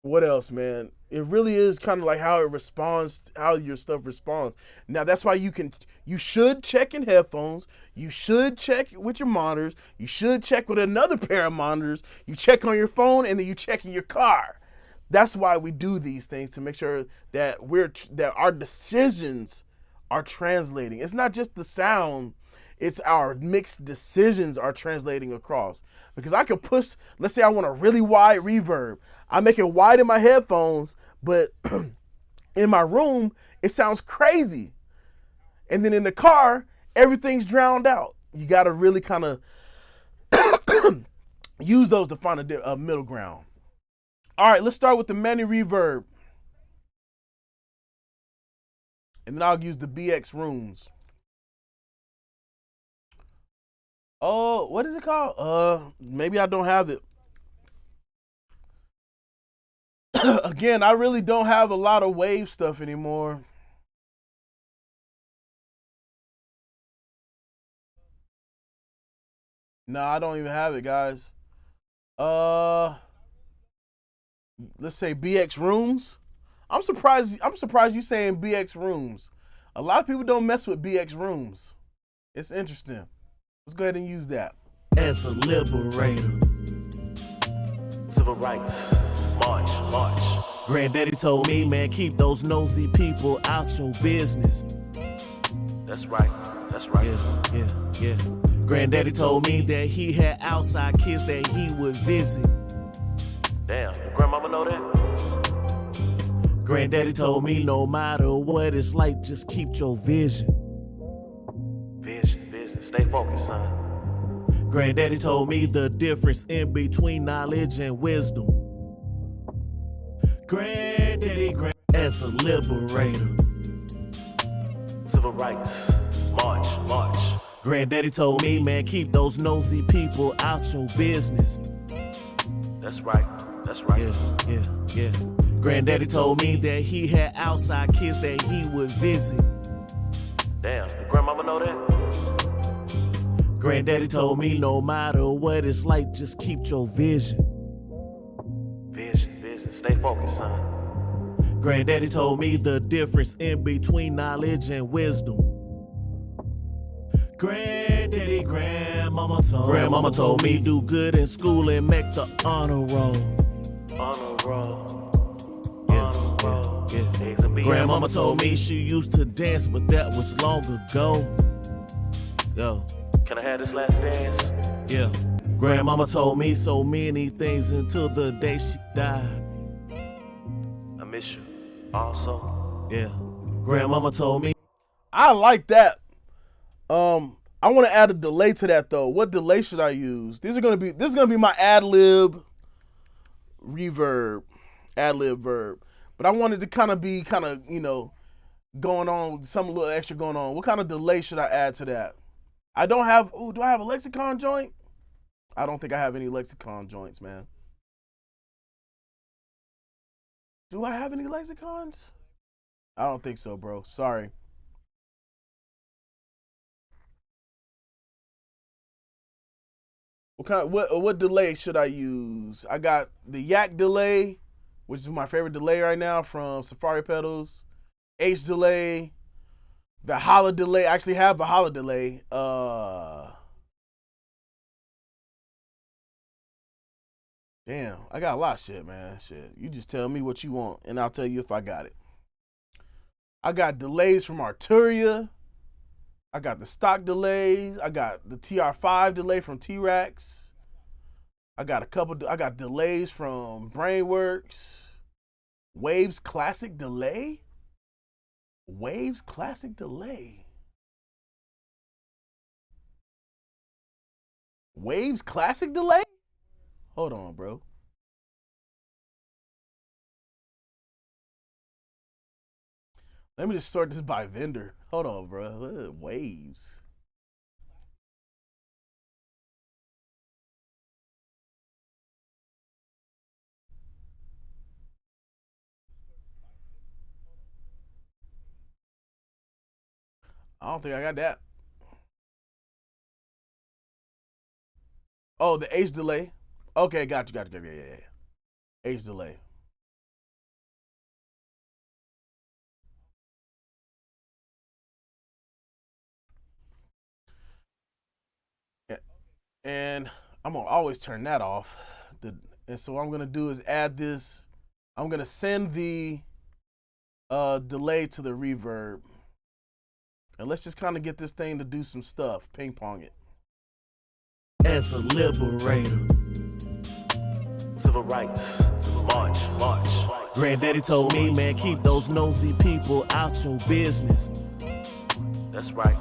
What else, man? It really is kind of like how it responds, how your stuff responds. Now that's why you should check in headphones. You should check with your monitors. You should check with another pair of monitors. You check on your phone, and then you check in your car. That's why we do these things, to make sure that that our decisions are translating. It's not just the sound, it's our mixed decisions are translating across. Because I could push, let's say I want a really wide reverb. I make it wide in my headphones, but in my room, it sounds crazy. And then in the car, everything's drowned out. You got to really kind of use those to find a middle ground. All right, let's start with the Manny Reverb. And then I'll use the BX Rooms. Oh, what is it called? Maybe I don't have it. Again, I really don't have a lot of wave stuff anymore. No, I don't even have it, guys. Let's say BX Rooms. I'm surprised you saying BX Rooms. A lot of people don't mess with BX Rooms. It's interesting. Let's go ahead and use that. As a liberator, civil rights, march, march. Granddaddy told me, man, keep those nosy people out your business. That's right, that's right. Yeah. Granddaddy told me that he had outside kids that he would visit. Damn, your grandmama know that? Granddaddy told me no matter what it's like, just keep your vision. Vision, stay focused, son. Granddaddy told me the difference in between knowledge and wisdom. Granddaddy, as a liberator, civil rights, march, march. Granddaddy told me, man, keep those nosy people out your business. That's right, that's right. Yeah. Granddaddy told me that he had outside kids that he would visit. Damn, your grandmama know that? Granddaddy told me no matter what it's like, just keep your vision. Vision, stay focused, son. Granddaddy told me the difference in between knowledge and wisdom. Grandmama told me do good in school and make the honor roll. Yeah. Grandmama told me she used to dance, but that was long ago. Yo, can I have this last dance? Yeah. Grandmama told me so many things until the day she died. I miss you also. Yeah. Grandmama told me. I like that. I want to add a delay to that though. What delay should I use? This is gonna be my ad lib reverb, ad lib verb. But I wanted to kind of going on with some little extra going on. What kind of delay should I add to that? I don't have. Oh, do I have a lexicon joint? I don't think I have any lexicon joints, man. Do I have any lexicons? I don't think so, bro. Sorry. What delay should I use? I got the Yak delay, which is my favorite delay right now from Safari Pedals. H delay, the Valhalla delay. I actually have a Valhalla delay. Damn, I got a lot of shit, man. Shit, you just tell me what you want, and I'll tell you if I got it. I got delays from Arturia. I got the stock delays. I got the TR5 delay from T-Rex. I got delays from Brainworks. Waves Classic delay. Waves Classic delay. Waves Classic delay? Hold on, bro. Let me just sort this by vendor. Hold on, bro. Waves. I don't think I got that. Oh, the H delay. Okay, got you. Yeah. H delay. And I'm gonna always turn that off. And so what I'm gonna do is add this. I'm gonna send the delay to the reverb. And let's just kind of get this thing to do some stuff. Ping pong it. As a liberator, civil rights, march. Granddaddy told me, man, keep those nosy people out your business. That's right.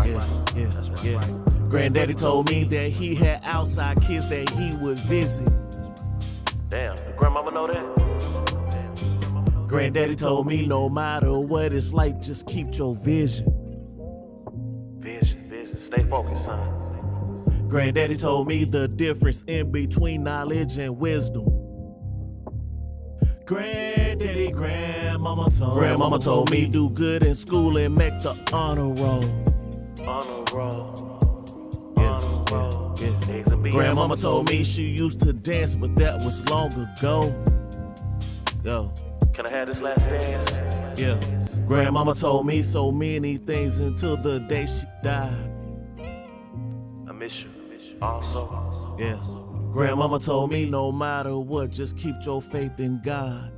Yeah. Granddaddy told me that he had outside kids that he would visit. Damn, your grandmama know that? Granddaddy told me no matter what it's like, just keep your vision. Vision, stay focused, son. Granddaddy told me the difference in between knowledge and wisdom. Grandmama told me do good in school and make the honor roll. Yeah. Grandmama told me she used to dance, but that was long ago. Yo, can I have this last dance? Yeah. Grandmama told me so many things until the day she died. I miss you also. Yeah. Grandmama told me no matter what, just keep your faith in God.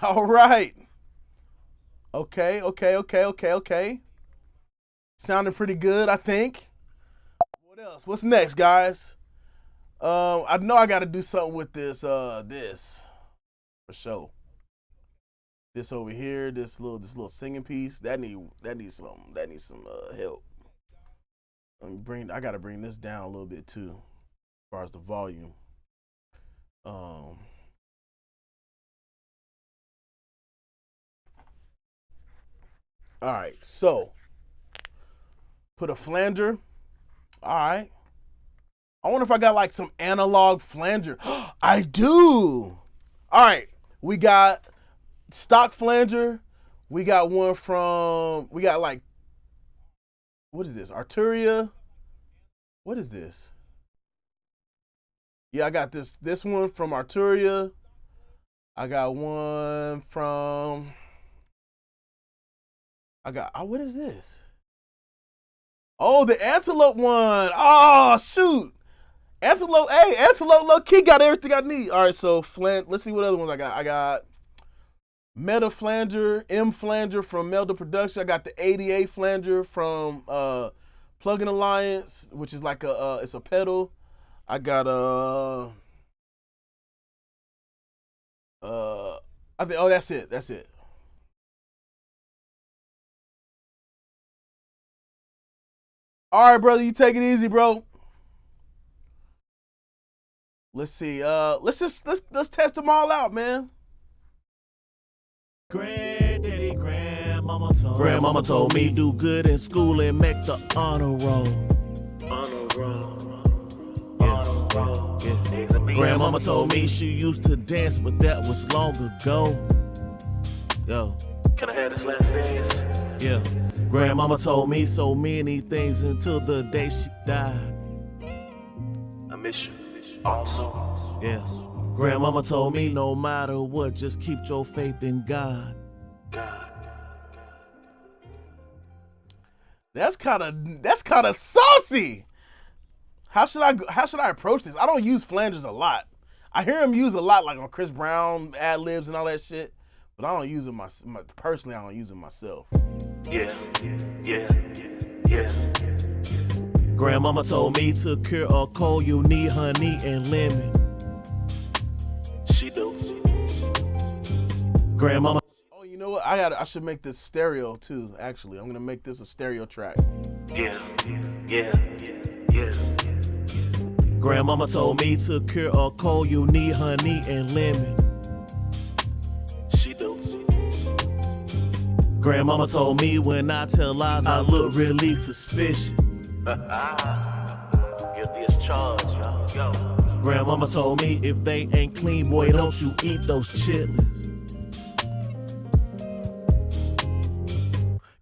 All right. Okay. Sounding pretty good, I think. What else? What's next, guys? I know I got to do something with this. This for sure. This over here, this little singing piece that needs some help. I gotta bring this down a little bit too, as far as the volume. All right, so put a flanger. All right. I wonder if I got like some analog flanger. I do. All right, we got stock flanger. We got like, what is this? Arturia. What is this? Yeah, I got this one from Arturia. I got one from, what is this? Oh, the Antelope one. Oh, shoot. Antelope low key got everything I need. All right, so let's see what other ones I got. I got Meta Flanger, M Flanger from Melda Production. I got the 88 Flanger from Plugin Alliance, which is like it's a pedal. I got I think that's it. All right, brother, you take it easy, bro. Let's see. Let's test them all out, man. Grandmama told me do good in school and make the honor roll. Yeah. Grandmama told me she used to dance, but that was long ago. Yo, can I have this last dance? Yeah. Grandmama told me so many things until the day she died. I miss you also. Yeah. Grandmama told me no matter what, just keep your faith in God. That's kind of saucy. How should I approach this? I don't use flangers a lot. I hear him use a lot, like on Chris Brown ad libs and all that shit, but I don't use it personally. I don't use it myself. Yeah. Grandmama told me to cure a cold, you need honey and lemon. She do. Grandmama. Oh, you know what? I should make this stereo too. Actually, I'm gonna make this a stereo track. Yeah. Grandmama told me to cure a cold, you need honey and lemon. She do. Grandmama told me when I tell lies, I look really suspicious. Guilty as charged, yo. Grandmama told me if they ain't clean, boy, don't you eat those chitlins.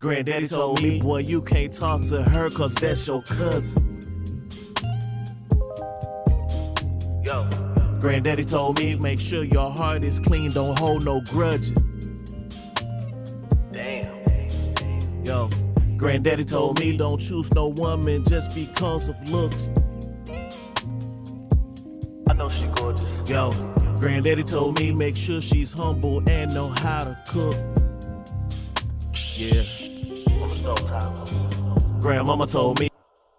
Granddaddy told me, boy, you can't talk to her cause that's your cousin. Yo. Granddaddy told me, make sure your heart is clean, don't hold no grudges. Damn. Yo. Granddaddy told me, don't choose no woman just because of looks. I know she gorgeous. Yo. Granddaddy told me, make sure she's humble and know how to cook. Yeah. On the stove top. Grandmama told me.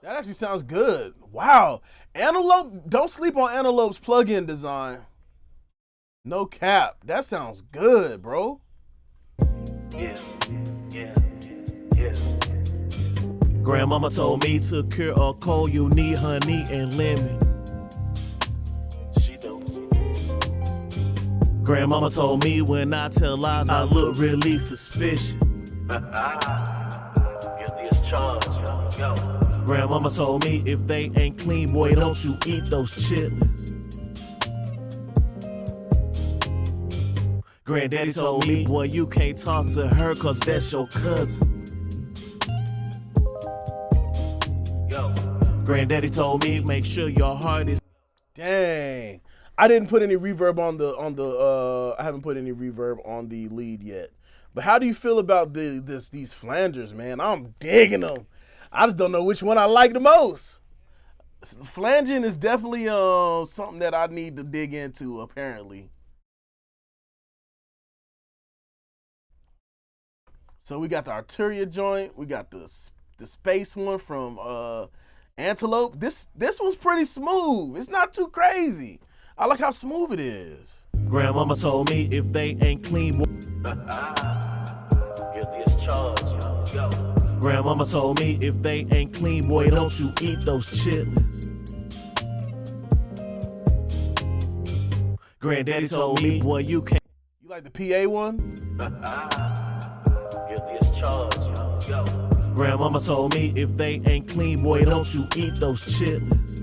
That actually sounds good. Wow. Antelope, don't sleep on Antelope's plug-in design. No cap. That sounds good, bro. Yeah. Grandmama told me to cure a cold, you need honey and lemon. She do. Grandmama told me when I tell lies, I look really suspicious. Guilty as charged, yo. Grandmama told me if they ain't clean, boy, don't you eat those chitlins. Granddaddy told me, boy, you can't talk to her cause that's your cousin. Yo. Granddaddy told me, make sure your heart is. Dang. I didn't put any reverb I haven't put any reverb on the lead yet. But how do you feel about these flangers, man? I'm digging them. I just don't know which one I like the most. Flanging is definitely something that I need to dig into, apparently. So we got the Arturia joint, we got the space one from Antelope. This one's pretty smooth. It's not too crazy. I like how smooth it is. Grandmama told me if they ain't clean, boy. Guilty as charged, yo. Grandmama told me if they ain't clean, boy, don't you eat those chitlins. Granddaddy told me, boy, you can't. You like the PA one? Guilty as charged, yo. Grandmama told me if they ain't clean, boy, don't you eat those chitlins.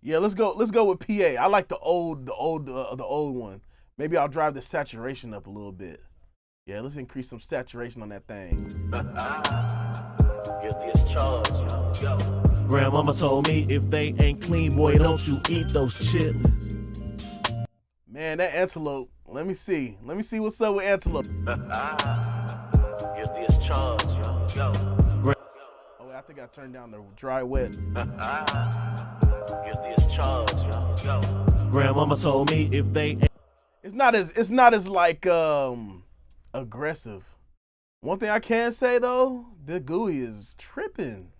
Yeah, let's go with PA. I like the old one. Maybe I'll drive the saturation up a little bit. Yeah, let's increase some saturation on that thing. Guilty as charged, yo. Grandmama told me if they ain't clean, boy, don't you eat those chitlins. Man, that Antelope. Let me see what's up with Antelope. Guilty as charged, yo. Oh, I think I turned down the dry wet. Guilty as charged, yo. Grandmama told me if they ain't. It's not as like aggressive. One thing I can say though, the GUI is tripping.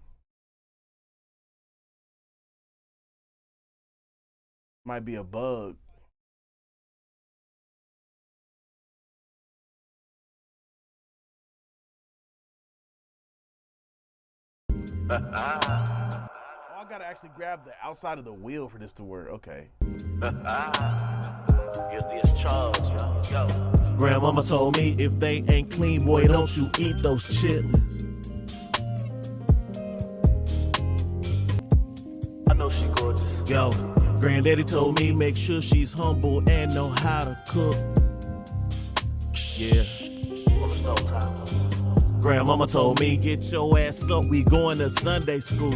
Might be a bug. Oh, I gotta actually grab the outside of the wheel for this to work. Okay. Guilty as charged, yo. Grandmama told me if they ain't clean, boy, don't you eat those chitlins. I know she gorgeous. Yo, Granddaddy told me make sure she's humble and know how to cook. Yeah. On the stove top. Grandmama told me, get your ass up, we going to Sunday school.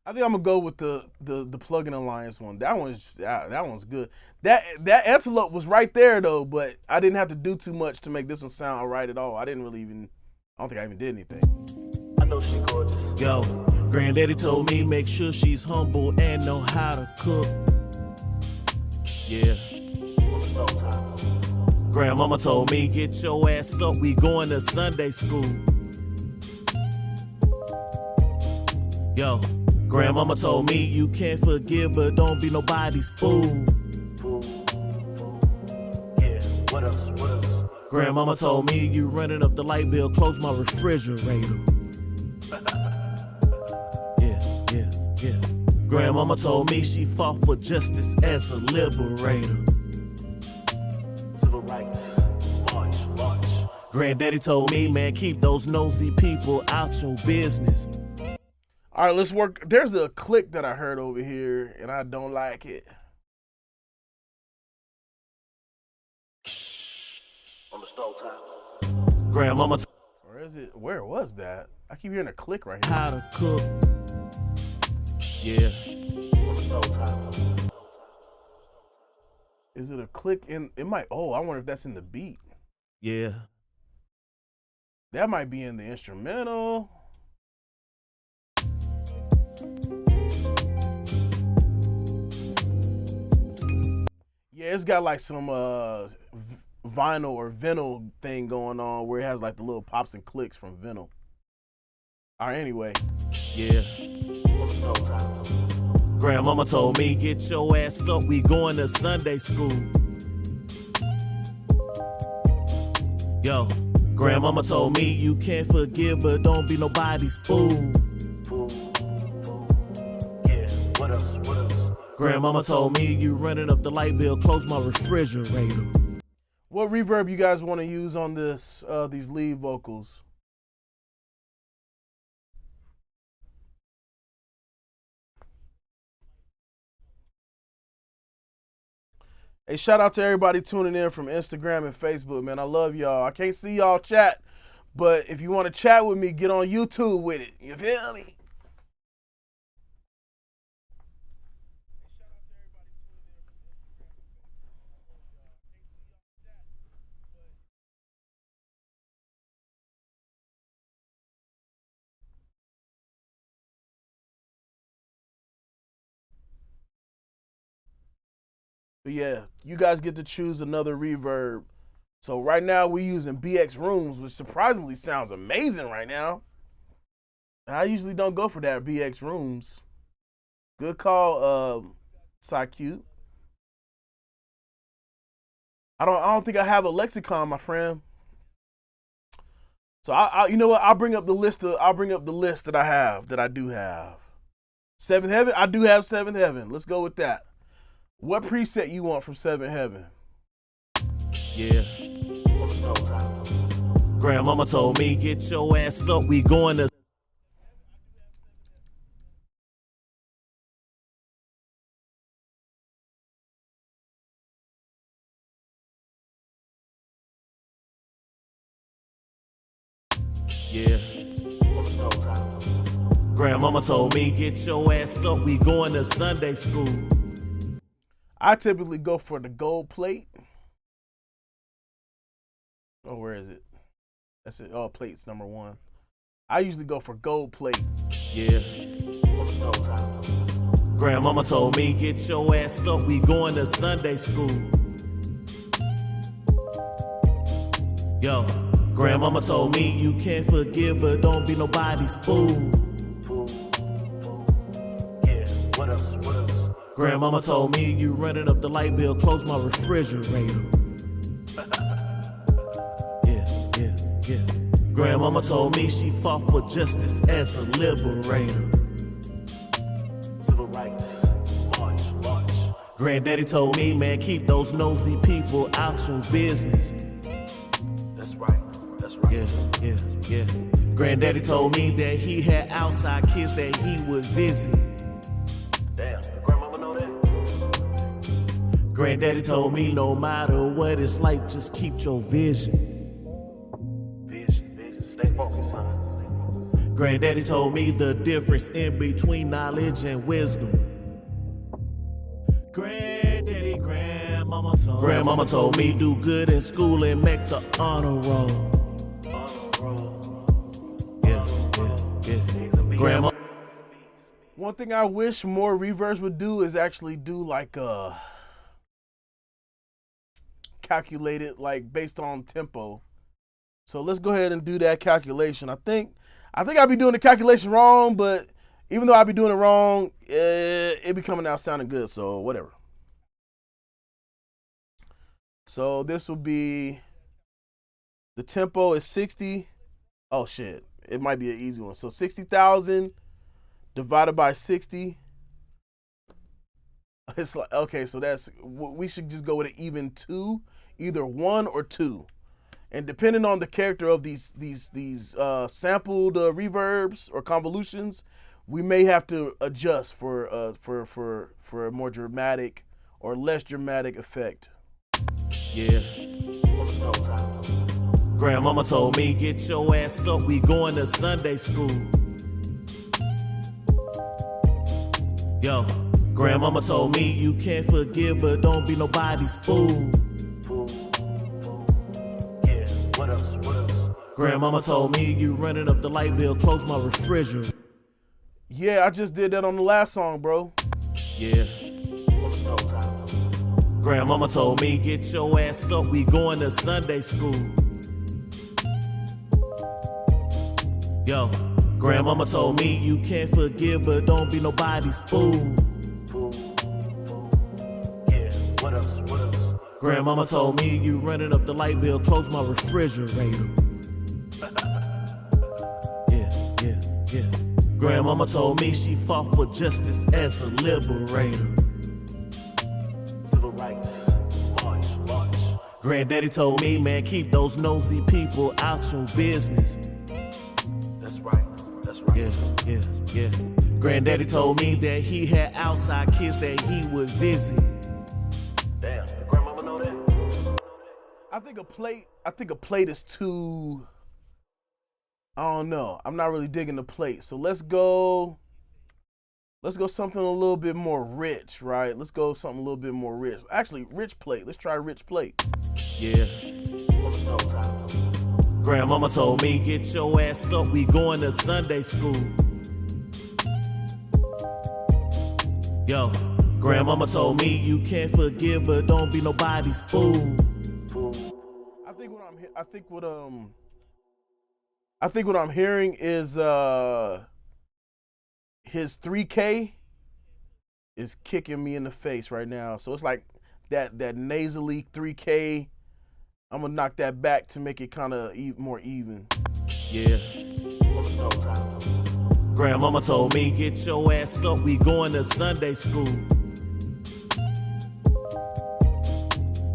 I think I'm gonna go with the Plug-in Alliance one. That one's good. That Antelope was right there though, but I didn't have to do too much to make this one sound right at all. I don't think I even did anything. I know she gorgeous. Yo, Granddaddy told me make sure she's humble and know how to cook. Yeah. No time. Grandmama told me, get your ass up, we going to Sunday school. Yo, Grandmama told me you can't forgive, but don't be nobody's fool. Fool. Yeah, what else? What else? Grandmama told me you running up the light bill, close my refrigerator. Yeah. Grandmama told me she fought for justice as a liberator. Civil rights. March. Granddaddy told me, man, keep those nosy people out your business. All right, let's work. There's a click that I heard over here, and I don't like it. On the stove top. Grandmama Or is it? Where was that? I keep hearing a click right here. how to cook. Yeah. On the stove top. Is it a click in? It might. Oh, I wonder if that's in the beat. Yeah. That might be in the instrumental. Yeah, it's got like some vinyl or vinyl thing going on where it has like the little pops and clicks from vinyl. All right, anyway. Yeah. On the stove top. Grandmama told me, get your ass up, we going to Sunday school. Yo, Grandmama told me you can't forgive, but don't be nobody's fool. Fool. Yeah, what else? What else? Grandmama told me you running up the light bill, close my refrigerator. What reverb you guys want to use on this these lead vocals? Hey, shout out to everybody tuning in from Instagram and Facebook, man. I love y'all. I can't see y'all chat, but if you want to chat with me, get on YouTube with it. You feel me? But yeah, you guys get to choose another reverb. So right now we're using BX Rooms, which surprisingly sounds amazing right now. I usually don't go for that BX Rooms. Good call, Cute. I don't think I have a lexicon, my friend. So I you know what? I'll bring up the list that I do have. Seventh Heaven. I do have Seventh Heaven. Let's go with that. What preset you want from Seventh Heaven? Yeah. On the stove top. Grandmama told me, get your ass up, we going to. Yeah. On the stove top. Grandmama told me, get your ass up, we going to Sunday school. I typically go for the gold plate. Oh, where is it? That's it. Oh, plate's number 1. I usually go for gold plate. Yeah. On the stove top. Grandmama told me, get your ass up, we going to Sunday school. Yo, Grandmama told me you can't forgive, but don't be nobody's fool. Fool. Yeah, what else? What else? Grandmama told me you running up the light bill, close my refrigerator. Yeah. Grandmama told me she fought for justice as a liberator. Civil rights. March. Granddaddy told me, man, keep those nosy people out your business. That's right. Yeah. Granddaddy told me that he had outside kids that he would visit. Damn, your grandmama know that? Granddaddy told me no matter what it's like, just keep your vision. Granddaddy told me the difference in between knowledge and wisdom. Grandmama told me do good in school and make the honor roll. Yeah. Grandma. One thing I wish more reverbs would do is actually do like calculate it like based on tempo. So let's go ahead and do that calculation. I think I'll be doing the calculation wrong, but even though I'll be doing it wrong, it be coming out sounding good. So whatever. So this will be, the tempo is 60. Oh shit, it might be an easy one. So 60,000 divided by 60. It's like, okay, so we should just go with an even 2, either 1 or 2. And depending on the character of these sampled reverbs or convolutions, we may have to adjust for a more dramatic or less dramatic effect. Yeah. Grandmama told me, get your ass up, we going to Sunday school. Yo, Grandmama told me you can't forgive, but don't be nobody's fool. Yeah, what else? Grandmama told me you running up the light bill, close my refrigerator. Yeah, I just did that on the last song, bro. Yeah. Grandmama told me, get your ass up, we going to Sunday school. Yo, Grandmama told me you can't forgive, but don't be nobody's fool. Yeah, what else? Grandmama told me you running up the light bill, close my refrigerator. Yeah. Grandmama told me she fought for justice as a liberator. Civil rights, march. Granddaddy told me, man, keep those nosy people out your business. That's right. Yeah. Granddaddy told me that he had outside kids that he would visit. Damn, did grandmama know that? I think a plate is too, I don't know. I'm not really digging the plate. So let's go something a little bit more rich, right? Let's go something a little bit more rich. Actually, rich plate. Let's try rich plate. Yeah. Grandmama told me, get your ass up, we going to Sunday school. Yo, Grandmama told me you can't forgive, but don't be nobody's fool. I think what I'm hearing is his 3K is kicking me in the face right now. So it's like that nasally 3K. I'm gonna knock that back to make it kind of more even. Yeah. Grandmama told me, get your ass up, we going to Sunday school.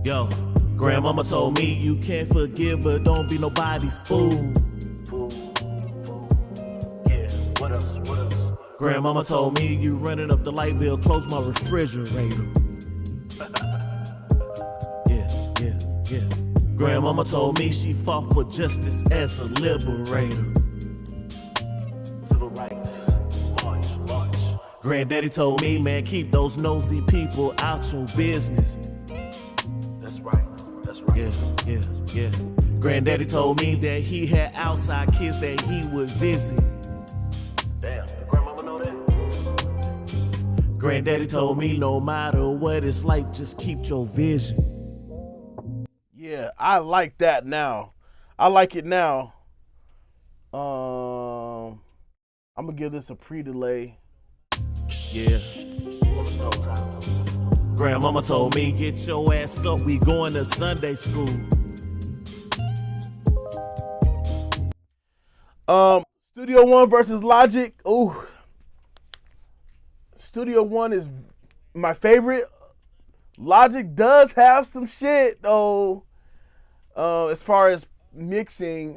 Yo, Grandmama told me you can't forgive, but don't be nobody's fool. Yeah, what else? Grandmama told me you running up the light bill, close my refrigerator. Yeah. Grandmama told me she fought for justice as a liberator. Civil rights, march. Granddaddy told me, man, keep those nosy people out your business. That's right. Yeah. Granddaddy told me that he had outside kids that he would visit. Damn, did grandmama know that? Granddaddy told me no matter what it's like, just keep your vision. Yeah, I like that now. I like it now. I'm gonna give this a pre-delay. Yeah. Grandmama told me, get your ass up, we going to Sunday school. Studio One versus Logic. Ooh. Studio One is my favorite. Logic does have some shit though. As far as mixing,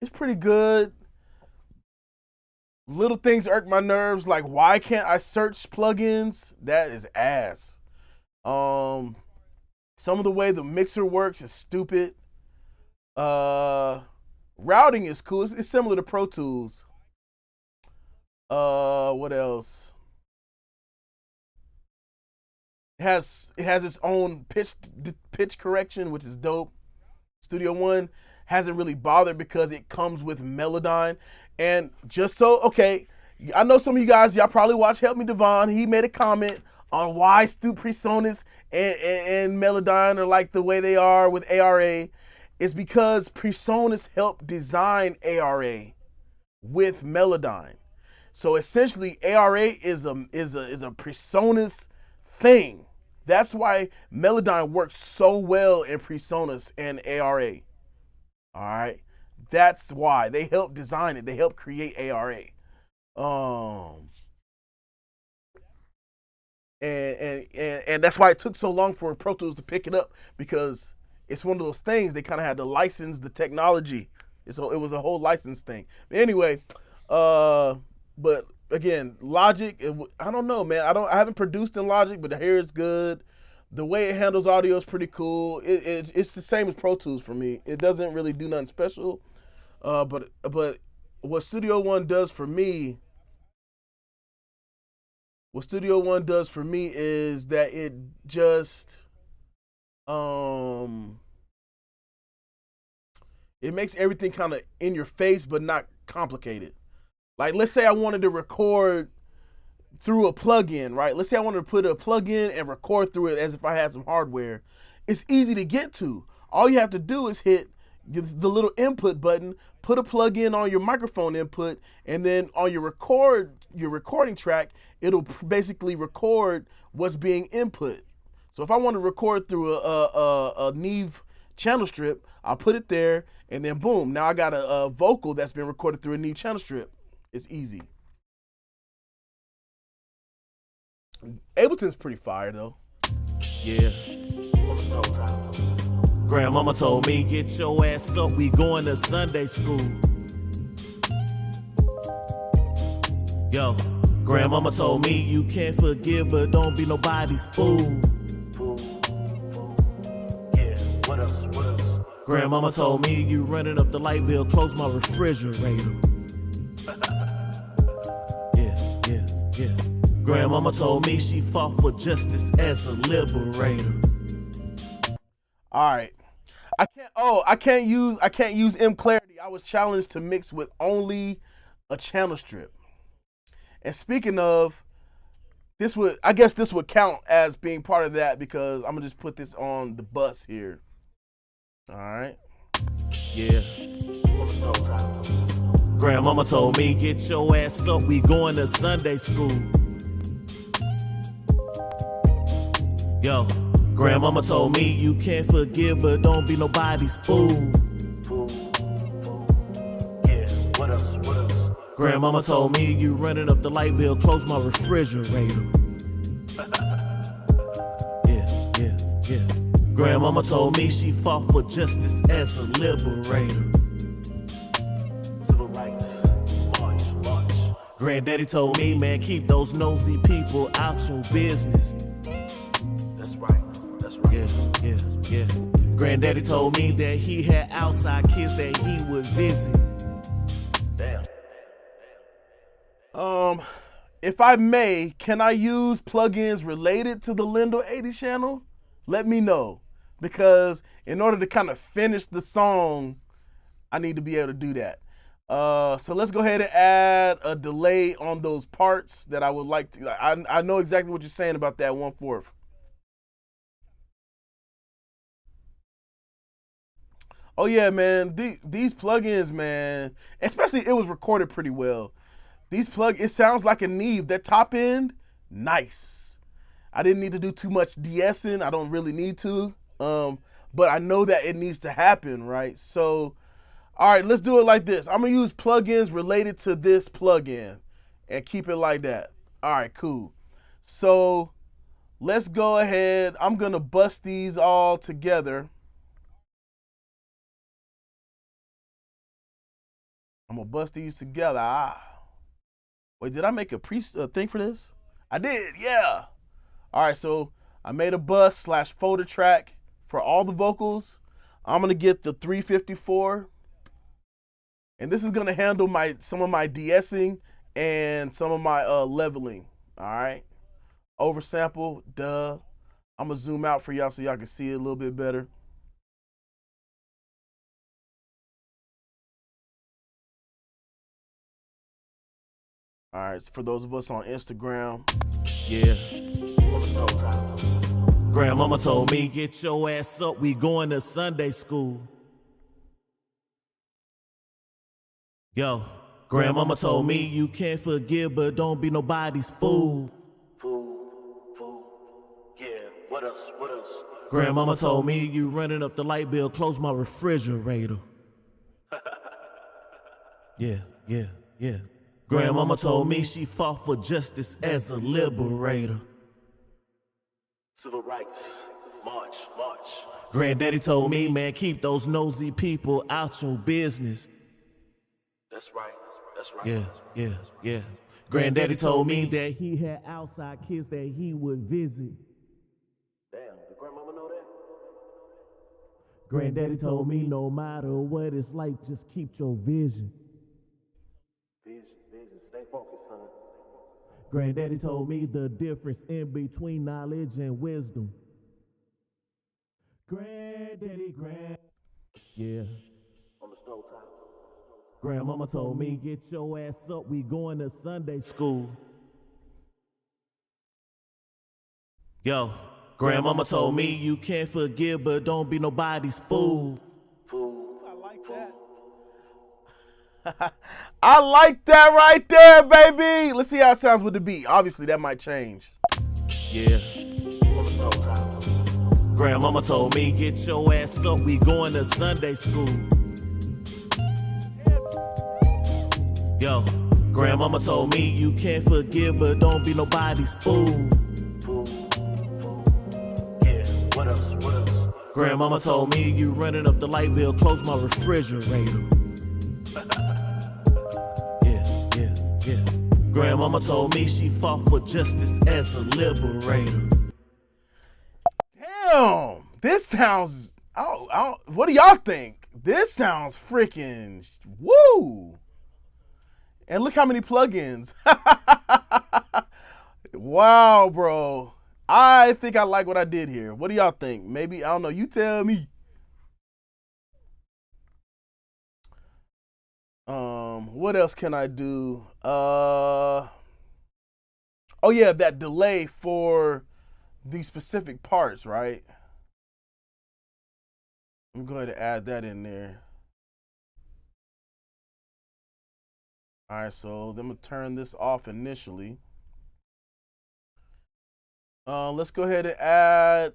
it's pretty good. Little things irk my nerves, like why can't I search plugins? That is ass. Some of the way the mixer works is stupid. routing is cool. It's similar to Pro Tools. What else? It has its own pitch correction, which is dope. Studio One hasn't really bothered because it comes with Melodyne. And just so, okay, I know some of you guys, y'all probably watch Help Me Devon. He made a comment on why PreSonus and Melodyne are like the way they are with ARA. It's because PreSonus helped design ARA with Melodyne. So essentially, ARA is a PreSonus thing. That's why Melodyne works so well in PreSonus and ARA. All right, that's why they helped design it. They helped create ARA. And that's why it took so long for Pro Tools to pick it up, because it's one of those things they kind of had to license the technology. So it was a whole license thing. But anyway, but again, Logic, I don't know, man. I haven't produced in Logic, but here it's good. The way it handles audio is pretty cool. It's the same as Pro Tools for me. It doesn't really do nothing special. But what Studio One does for me is that it just it makes everything kind of in your face but not complicated. Like, let's say I wanted to record through a plugin, right? Let's say I wanted to put a plugin and record through it as if I had some hardware. It's easy to get to. All you have to do is hit the little input button, put a plugin on your microphone input, and then on your recording track, it'll basically record what's being input. So if I want to record through a Neve channel strip, I'll put it there, and then boom, now I got a vocal that's been recorded through a Neve channel strip. It's easy. Ableton's pretty fire though. Yeah. Grandmama told me, get your ass up, we going to Sunday school. Yo, Grandmama told me, you can't forgive, but don't be nobody's fool. Yeah, what else? Grandmama told me, you running up the light bill, close my refrigerator. Yeah. Grandmama told me she fought for justice as a liberator. All right. I can't use M Clarity. I was challenged to mix with only a channel strip. And speaking of, I guess this would count as being part of that, because I'm gonna just put this on the bus here. All right. Yeah. Grandmama told me, get your ass up, we going to Sunday school. Yo, Grandmama told me, you can't forgive, but don't be nobody's fool. Yeah, what else? Grandmama told me, you running up the light bill, close my refrigerator. Yeah. Grandmama told me she fought for justice as a liberator. Civil rights, march. Granddaddy told me, man, keep those nosy people out your business. That's right. Yeah. Granddaddy told me that he had outside kids that he would visit. Damn. If I may, can I use plugins related to the Lindo 80 channel? Let me know, because in order to kind of finish the song, I need to be able to do that. So let's go ahead and add a delay on those parts that I would like to. I know exactly what you're saying about that 1/4. Oh yeah, man. These plugins, man, especially it was recorded pretty well. It sounds like a Neve. That top end, nice. I didn't need to do too much de-essing. I don't really need to. But I know that it needs to happen, right? So, all right, let's do it like this. I'm gonna use plugins related to this plugin and keep it like that. All right, cool. So let's go ahead. I'm gonna bust these all together. I'm gonna bust these together. Wait, did I make a thing for this? I did, yeah. All right, so I made a bus/folder track for all the vocals. I'm gonna get the 354 And this is gonna handle some of my de-essing and some of my leveling. All right. Oversample, duh. I'm gonna zoom out for y'all so y'all can see it a little bit better. All right, so for those of us on Instagram, Yeah. Grandmama told me, get your ass up, we going to Sunday school. Yo, Grandmama told me you can't forgive, but don't be nobody's fool. Fool. Yeah, what else? Grandmama told me you running up the light bill, close my refrigerator. Yeah. Grandmama told me she fought for justice as a liberator. Civil rights. March. Granddaddy told me, man, keep those nosy people out your business. That's right. Yeah. Granddaddy told me that he had outside kids that he would visit. Damn, did grandmama know that? Granddaddy told me no matter what it's like, just keep your vision. Vision. Stay focused, son. Granddaddy told me the difference in between knowledge and wisdom. Yeah. On the stove top. Grandmama told me, get your ass up, we going to Sunday school. Yo, Grandmama told me you can't forgive, but don't be nobody's fool. I like that. I like that right there, baby. Let's see how it sounds with the beat. Obviously, that might change. Yeah. Grandmama told me, get your ass up, we going to Sunday school. Yo, Grandmama told me you can't forgive, but don't be nobody's fool. Yeah, what else? Grandmama told me you running up the light bill, close my refrigerator. Yeah. Grandmama told me she fought for justice as a liberator. Damn, this sounds. What do y'all think? This sounds freaking woo. And look how many plugins. Wow, bro. I think I like what I did here. What do y'all think? Maybe, I don't know. You tell me. What else can I do? Oh yeah, that delay for these specific parts, right? I'm going to add that in there. All right, so I'm gonna turn this off initially. Let's go ahead and add.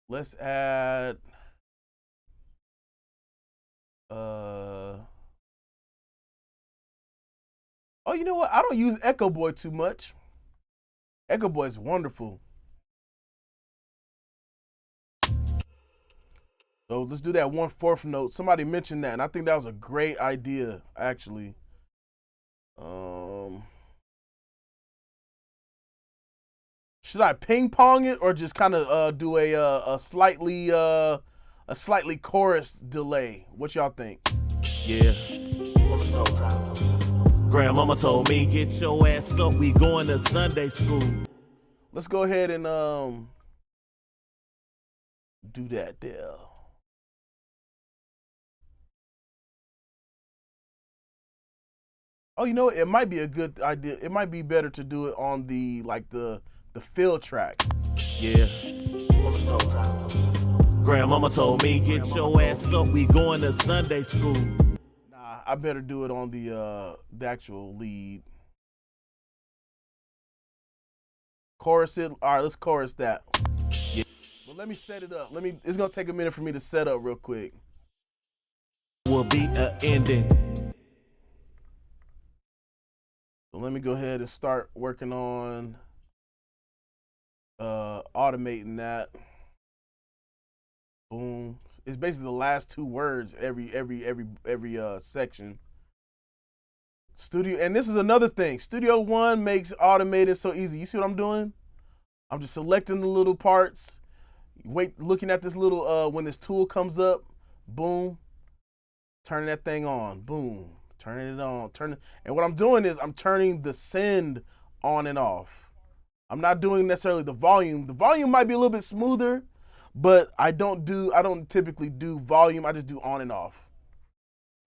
Let's add. Oh, you know what? I don't use Echo Boy too much. Echo Boy is wonderful. So let's do that 1/4 note. Somebody mentioned that, and I think that was a great idea, actually. Should I ping pong it or just kind of do a slightly chorus delay? What y'all think? Yeah. Grandmama told me, get your ass up, we going to Sunday school. Let's go ahead and do that there. Oh, you know what? It might be a good idea. It might be better to do it on the fill track. Yeah. Grandmama told me, get your ass up, we going to Sunday school. Nah, I better do it on the actual lead. Chorus it. All right, let's chorus that. Yeah. But let me set it up. It's gonna take a minute for me to set up real quick. Will be an ending. So let me go ahead and start working on automating that. Boom. It's basically the last two words every section. Studio, and this is another thing. Studio One makes automated so easy. You see what I'm doing? I'm just selecting the little parts. Wait, looking at this little when this tool comes up, boom, turning that thing on, boom, turning it on, and what I'm doing is I'm turning the send on and off. I'm not doing necessarily the volume. The volume might be a little bit smoother, but I don't typically do volume. I just do on and off.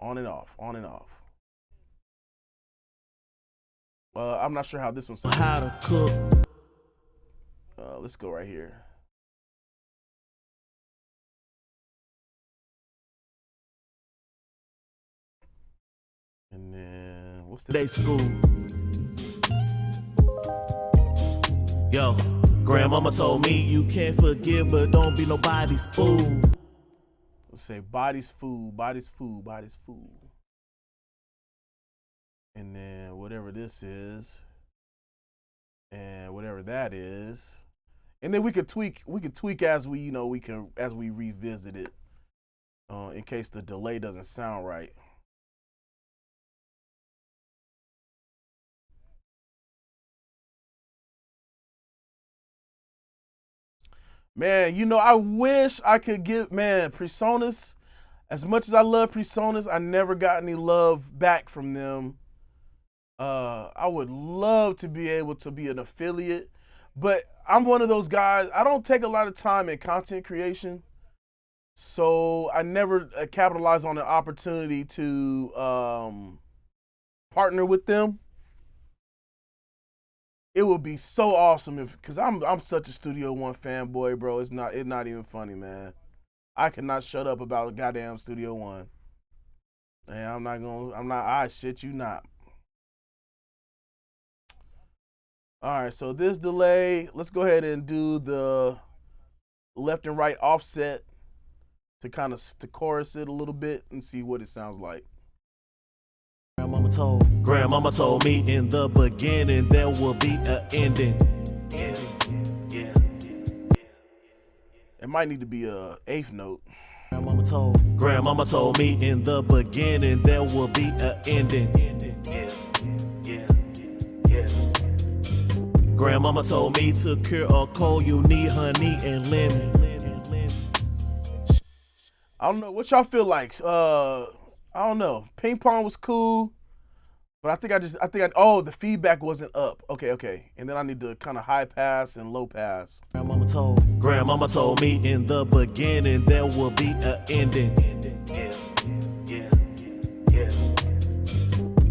On and off, on and off. I'm not sure how this one sounds. How to cook. Let's go right here. And then what's this? Day school. Yo, grandmama told me you can't forgive, but don't be nobody's fool. Let's say body's food, body's food, body's food. And then whatever this is, and whatever that is, and then we could tweak as we as we revisit it, in case the delay doesn't sound right. Man, I wish I could give, PreSonus, as much as I love PreSonus, I never got any love back from them. I would love to be able to be an affiliate, but I'm one of those guys, I don't take a lot of time in content creation, so I never capitalize on the opportunity to partner with them. It would be so awesome because I'm such a Studio One fanboy, bro. It's not even funny, man. I cannot shut up about goddamn Studio One. And I shit you not. All right, so this delay, let's go ahead and do the left and right offset to to chorus it a little bit and see what it sounds like. Grandmama told me in the beginning there will be an ending. It might need to be a eighth note. Grandmama told me in the beginning there will be an ending. Grandmama told me to cure a cold you need honey and lemon. I don't know what y'all feel like. I don't know. Ping pong was cool, but I think the feedback wasn't up. Okay. And then I need to kind of high pass and low pass. Grandmama told me in the beginning there will be an ending.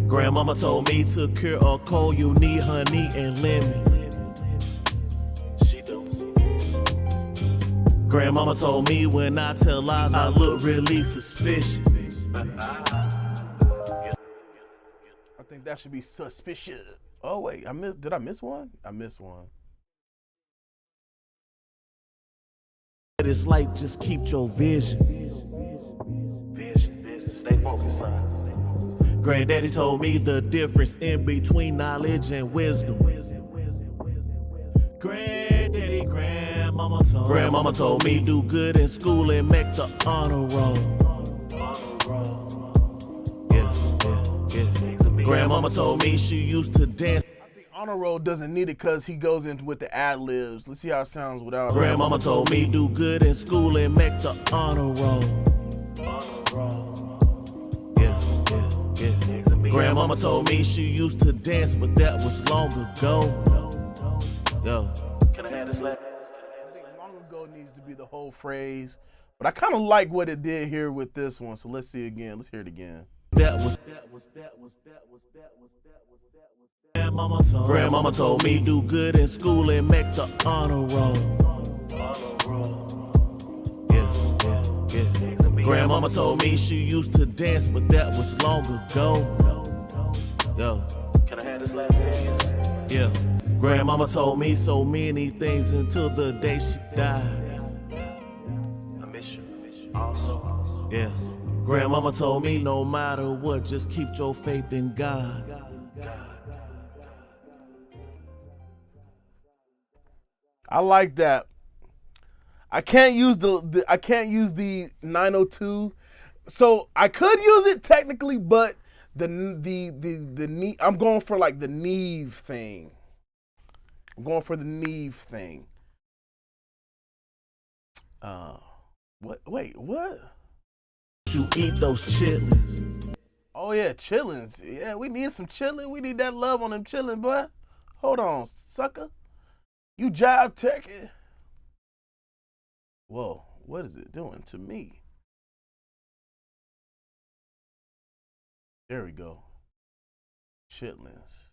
Grandmama told me to cure a cold you need honey and lemon. She do. Grandmama told me when I tell lies I look really suspicious. I think that should be suspicious. Oh wait, did I miss one? I missed one. It's like just keep your vision. Vision, stay focused, son. Granddaddy told me the difference in between knowledge and wisdom. Grandmama told me do good in school and make the honor roll. Yeah. Grandmama told me she used to dance. I think honor roll doesn't need it because he goes in with the ad libs. Let's see how it sounds without. Grandmama told me do good in school and make the honor roll. Yeah. Grandmama told me she used to dance, but that was long ago. Yo. Can I have this last? I think long ago needs to be the whole phrase, but I kind of like what it did here with this one. So let's see again. Let's hear it again. Grandmama told me do good in school and make the honor roll. Yeah. Grandmama told me she used to dance, but that was long ago. Yo. Can I have this last dance? Yeah. Grandmama told me so many things until the day she died. I miss you. Also. Yeah. Grandmama told me no matter what, just keep your faith in God. I like that. I can't use the 902. So I could use it technically, but I'm going for like the Neve thing. I'm going for the Neve thing. Uh, what? Wait, what? You eat those chitlins. Oh yeah, chillins. Yeah, we need some chillin'. We need that love on them chillin', boy. Hold on, sucker. You jive turkey. Whoa, what is it doing to me? There we go. Chitlins.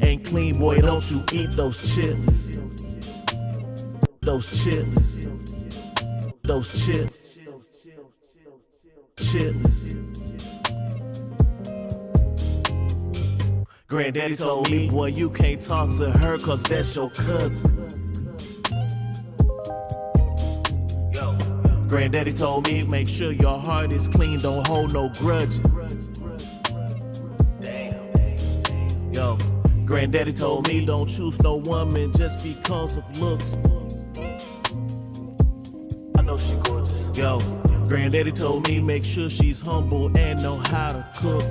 Ain't clean, boy, don't you eat those chitlins. Those chitlins. Those chitlins. Chitlins. Granddaddy told me, boy, you can't talk to her cause that's your cousin. Yo. Granddaddy told me, make sure your heart is clean, don't hold no grudges. Damn. Yo. Granddaddy told me, don't choose no woman just because of looks. I know she gorgeous. Yo. Granddaddy told me, make sure she's humble and know how to cook.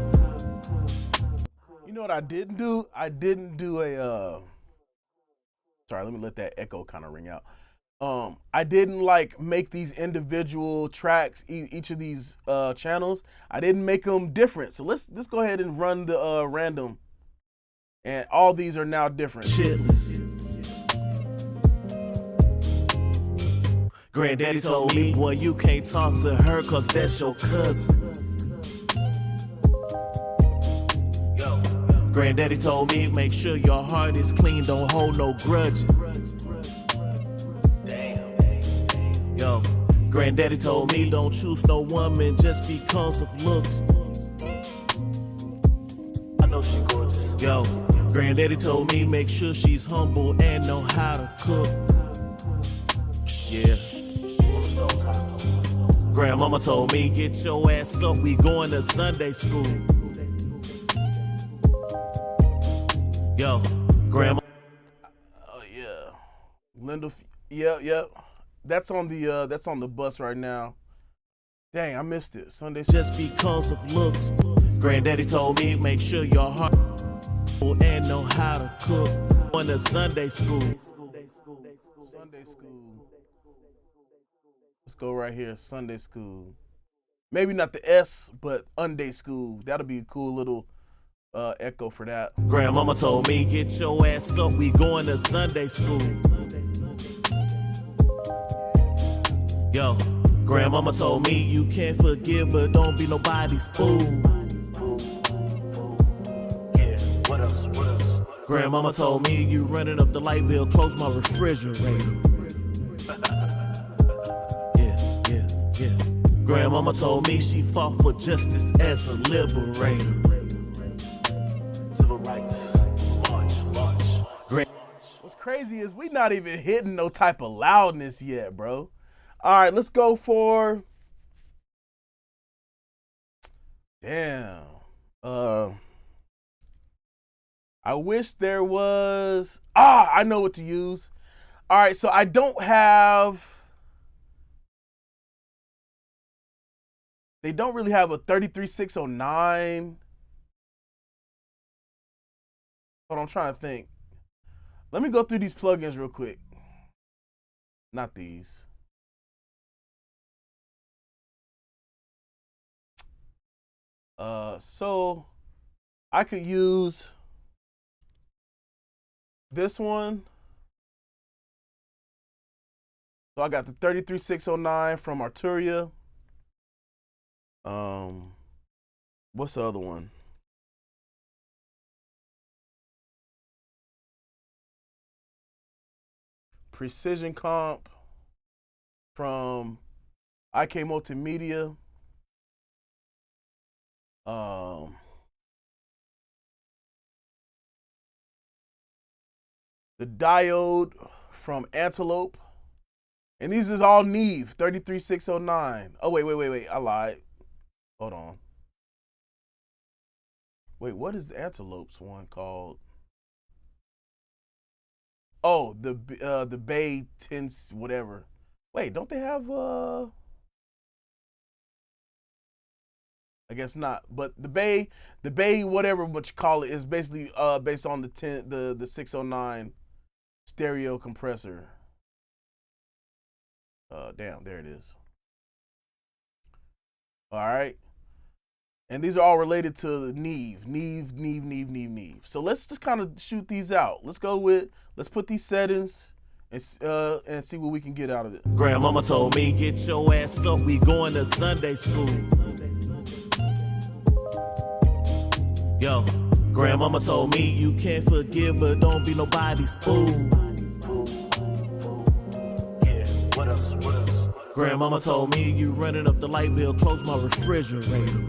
You know what I didn't do? I didn't do a sorry, let me let that echo kind of ring out. I didn't like make these individual tracks, each of these channels. I didn't make them different. So let's go ahead and run the random, and all these are now different. Granddaddy told me, boy, you can't talk to her cause that's your cousin. Yo. Granddaddy told me, make sure your heart is clean, don't hold no grudges. Damn. Yo. Granddaddy told me, don't choose no woman just because of looks. I know she gorgeous. Yo. Granddaddy told me, make sure she's humble and know how to cook. Yeah. Grandmama told me, get your ass up, we going to Sunday school. Yo, grandma. Oh yeah, Linda. Yep. That's on the bus right now. Dang, I missed it. Sunday. Just because of looks. Granddaddy told me, make sure your heart and know how to cook. Going to Sunday school. Sunday school. Let's go right here. Sunday school. Maybe not the S, but Unday school. That'll be a cool little echo for that. Grandmama told me, get your ass up, we going to Sunday school. Yo, grandmama told me, you can't forgive, but don't be nobody's fool. Yeah, what else? Grandmama told me, you running up the light bill, close my refrigerator. Yeah. Grandmama told me she fought for justice as a liberator. Civil rights, march. What's crazy is we not even hitting no type of loudness yet, bro. All right, let's go for. Damn. I wish there was. I know what to use. All right, so I don't have. They don't really have a 33609. Hold on, I'm trying to think. Let me go through these plugins real quick. Not these. So I could use this one. So I got the 33609 from Arturia. What's the other one? Precision Comp from IK Multimedia. The Diode from Antelope. And these is all Neve, 33609. Oh, wait. I lied. Hold on. Wait, what is the Antelope's one called? Oh, the Bay 10 whatever. Wait, don't they have I I guess not. But the Bay, whatever what you call it, is basically based on the 609 stereo compressor. Damn, there it is. All right. And these are all related to Neve. So let's just kind of shoot these out. Let's put these settings and see what we can get out of it. Grandmama told me, get your ass up, we going to Sunday school. Yo, grandmama told me you can't forgive, but don't be nobody's fool. Yeah, what else? Grandmama told me you running up the light bill, close my refrigerator.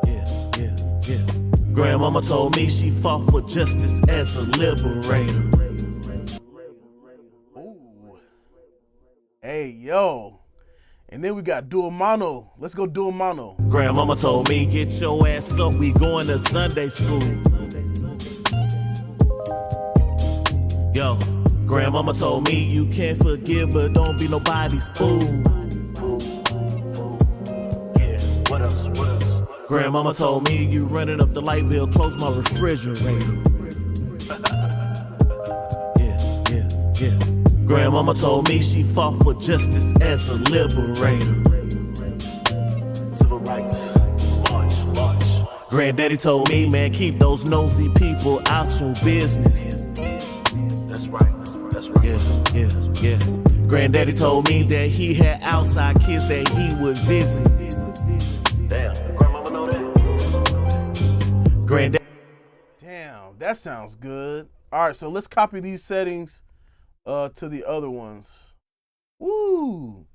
Yeah. Grandmama told me she fought for justice as a liberator. Ooh. Hey, yo. And then we got dual mono. Let's go dual mono. Grandmama told me, get your ass up, we going to Sunday school. Yo, grandmama told me you can't forgive, but don't be nobody's fool. Yeah, what else? Grandmama told me you running up the light bill, close my refrigerator. Yeah. Grandmama told me she fought for justice as a liberator. Civil rights, march. Granddaddy told me, man, keep those nosy people out your business. That's right. Yeah. Granddaddy told me that he had outside kids that he would visit. Damn, grandmama know that? Granddaddy. Damn, that sounds good. All right, so let's copy these settings to the other ones. Woo!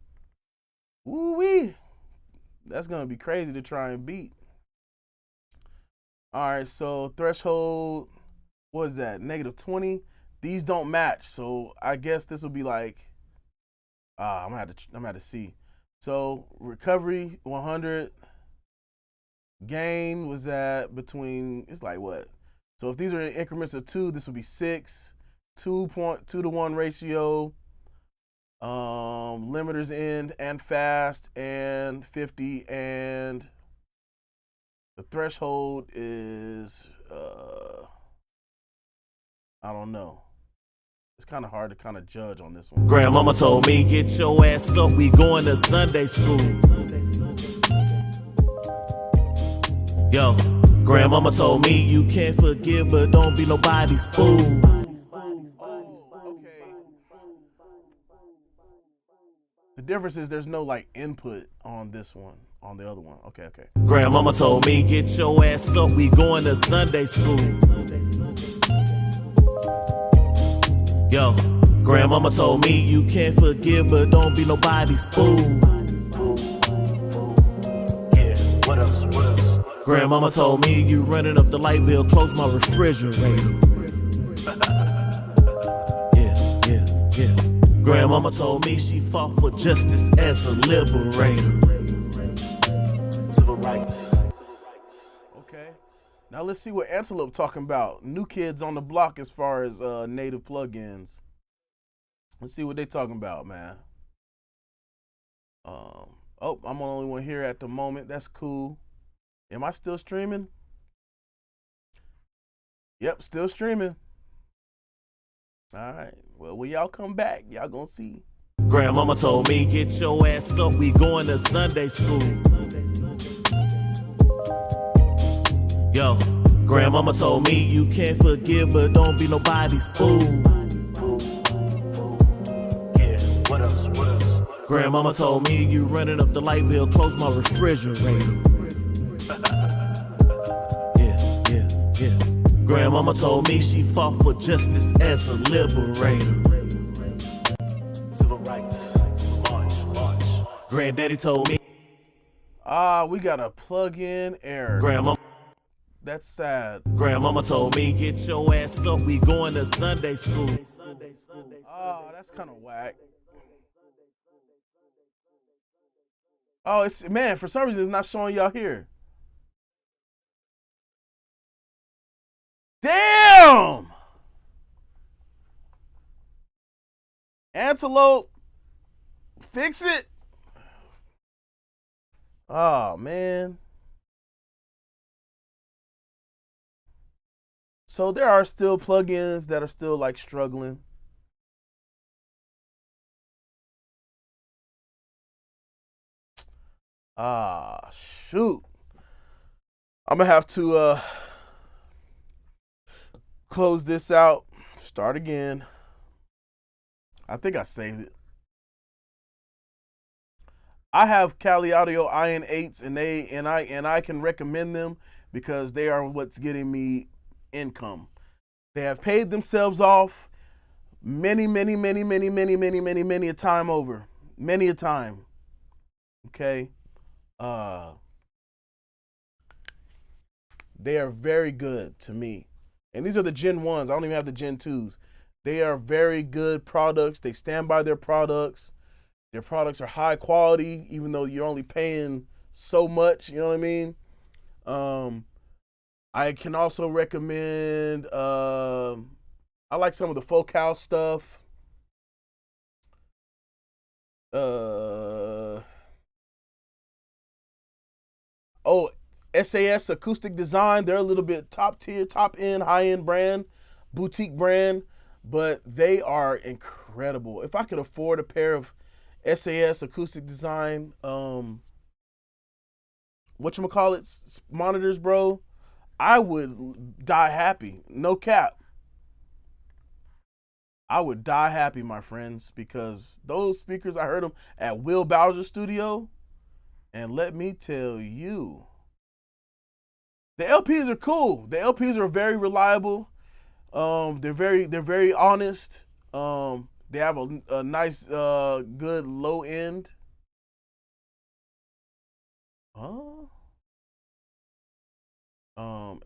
Woo-wee. That's gonna be crazy to try and beat. All right, so threshold, what is that? -20. These don't match, so I guess this will be like, I'm gonna have to see. So recovery 100, gain was at between, it's like what? So if these are in increments of 2, this would be 6, 2.2 to 1 ratio, limiters end and fast and 50, and the threshold is I don't know. It's kind of hard to kind of judge on this one. Grandmama told me, get your ass up, we going to Sunday school. Yo, grandmama told me you can't forgive, but don't be nobody's fool. Okay. The difference is there's no like input on this one, on the other one. Okay. Grandmama told me, get your ass up, we going to Sunday school. Yo, grandmama told me you can't forgive, but don't be nobody's fool. Yeah, what else? Grandmama told me you running up the light bill, close my refrigerator. Yeah. Grandmama told me she fought for justice as a liberator. Civil rights. Okay. Now let's see what Antelope talking about. New kids on the block as far as native plugins. Let's see what they talking about, man. Oh, I'm the only one here at the moment. That's cool. Am I still streaming? Yep, still streaming. All right. Well, when y'all come back, y'all gonna see. Grandmama told me, get your ass up, we going to Sunday school. Yo, grandmama told me you can't forgive, but don't be nobody's fool. Yeah, what else? Grandmama told me you running up the light bill, close my refrigerator. Yeah. Grandmama told me she fought for justice as a liberator. Civil rights, march. Granddaddy told me. We got a plug-in error. Grandma. That's sad. Grandmama told me, get your ass up, we going to Sunday school. That's kind of whack. Oh, man, for some reason it's not showing y'all here. Damn! Antelope, fix it. Oh man. So there are still plugins that are still like struggling. Ah, shoot. I'm gonna have to close this out, start again. I think I saved it. I have Cali Audio IN8s, and I can recommend them because they are what's getting me income. They have paid themselves off many a time over. Many a time. Okay? They are very good to me. And these are the Gen 1s. I don't even have the Gen 2s. They are very good products. They stand by their products. Their products are high quality, even though you're only paying so much. You know what I mean? I can also recommend, I like some of the folk house stuff. SAS Acoustic Design. They're a little bit top tier, top end, high end brand, boutique brand, but they are incredible. If I could afford a pair of SAS Acoustic Design, whatchamacallit, monitors, bro, I would die happy. No cap. I would die happy, my friends, because those speakers, I heard them at Will Bowser's studio, and let me tell you, the LPs are cool. The LPs are very reliable. They're very honest. They have a nice, good low end.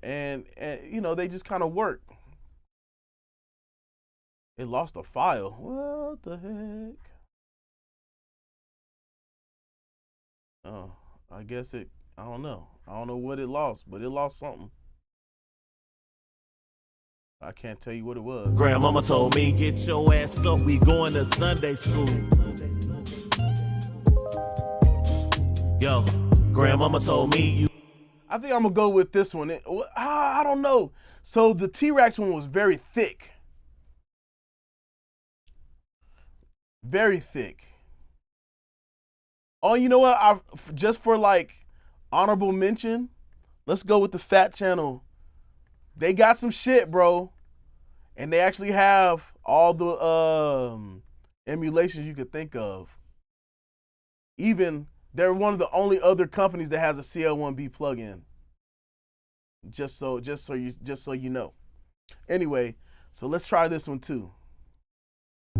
And you know, they just kind of work. It lost a file. What the heck? Oh, I guess it. I don't know. I don't know what it lost, but it lost something. I can't tell you what it was. Grandmama told me, get your ass up, we going to Sunday school. Yo, grandmama told me you. I think I'm gonna go with this one. I don't know. So the T-Rex one was very thick. Very thick. Oh, you know what? Just for like honorable mention, let's go with the Fat Channel. They got some shit, bro. And they actually have all the emulations you could think of. Even they're one of the only other companies that has a CL1B plugin. Just so you know. Anyway, so let's try this one too.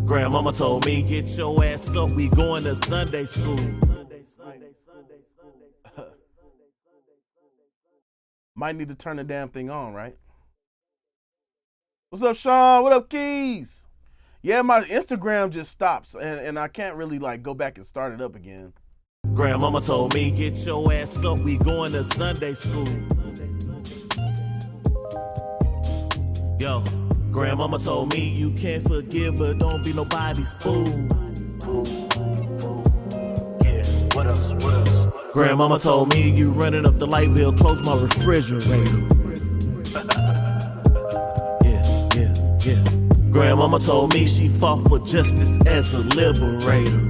Grandmama told me, get your ass up, we going to Sunday school. Might need to turn the damn thing on, right? What's up, Sean? What up, Keys? Yeah, my Instagram just stops, and I can't really like go back and start it up again. Grandmama told me, get your ass up, we going to Sunday school. Yo, grandmama told me, you can't forgive, but don't be nobody's fool. Yeah, what else? Grandmama told me, you running up the light bill, close my refrigerator. Yeah. Grandmama told me she fought for justice as a liberator.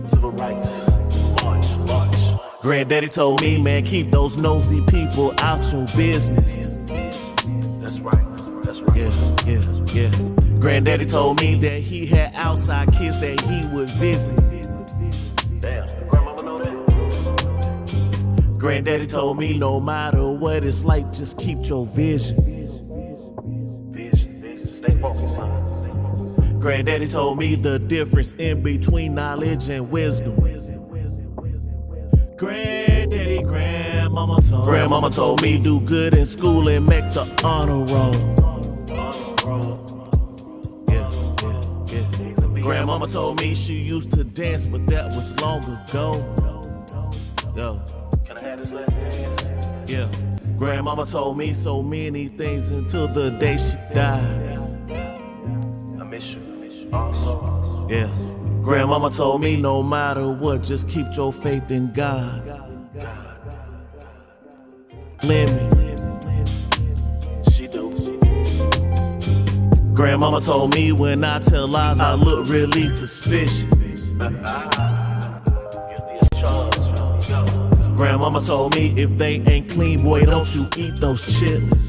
Civil rights, march. Granddaddy told me, man, keep those nosy people out your business. That's right. Yeah. Granddaddy told me that he had outside kids that he would visit. Damn, grandmama know that? Granddaddy told me no matter what it's like, just keep your vision. Vision, stay focused, son. Granddaddy told me the difference in between knowledge and wisdom. Grandmama told me do good in school and make the honor roll. Yeah. Grandmama told me she used to dance, but that was long ago. Yo. Can I have this last dance? Yeah. Grandmama told me so many things until the day she died. I miss you. Also. Yeah. Grandmama told me no matter what, just keep your faith in God. Lemon. She do. Grandmama told me when I tell lies, I look really suspicious. Guilty as charged. Yo. Grandmama told me if they ain't clean, boy, don't you eat those chitlins.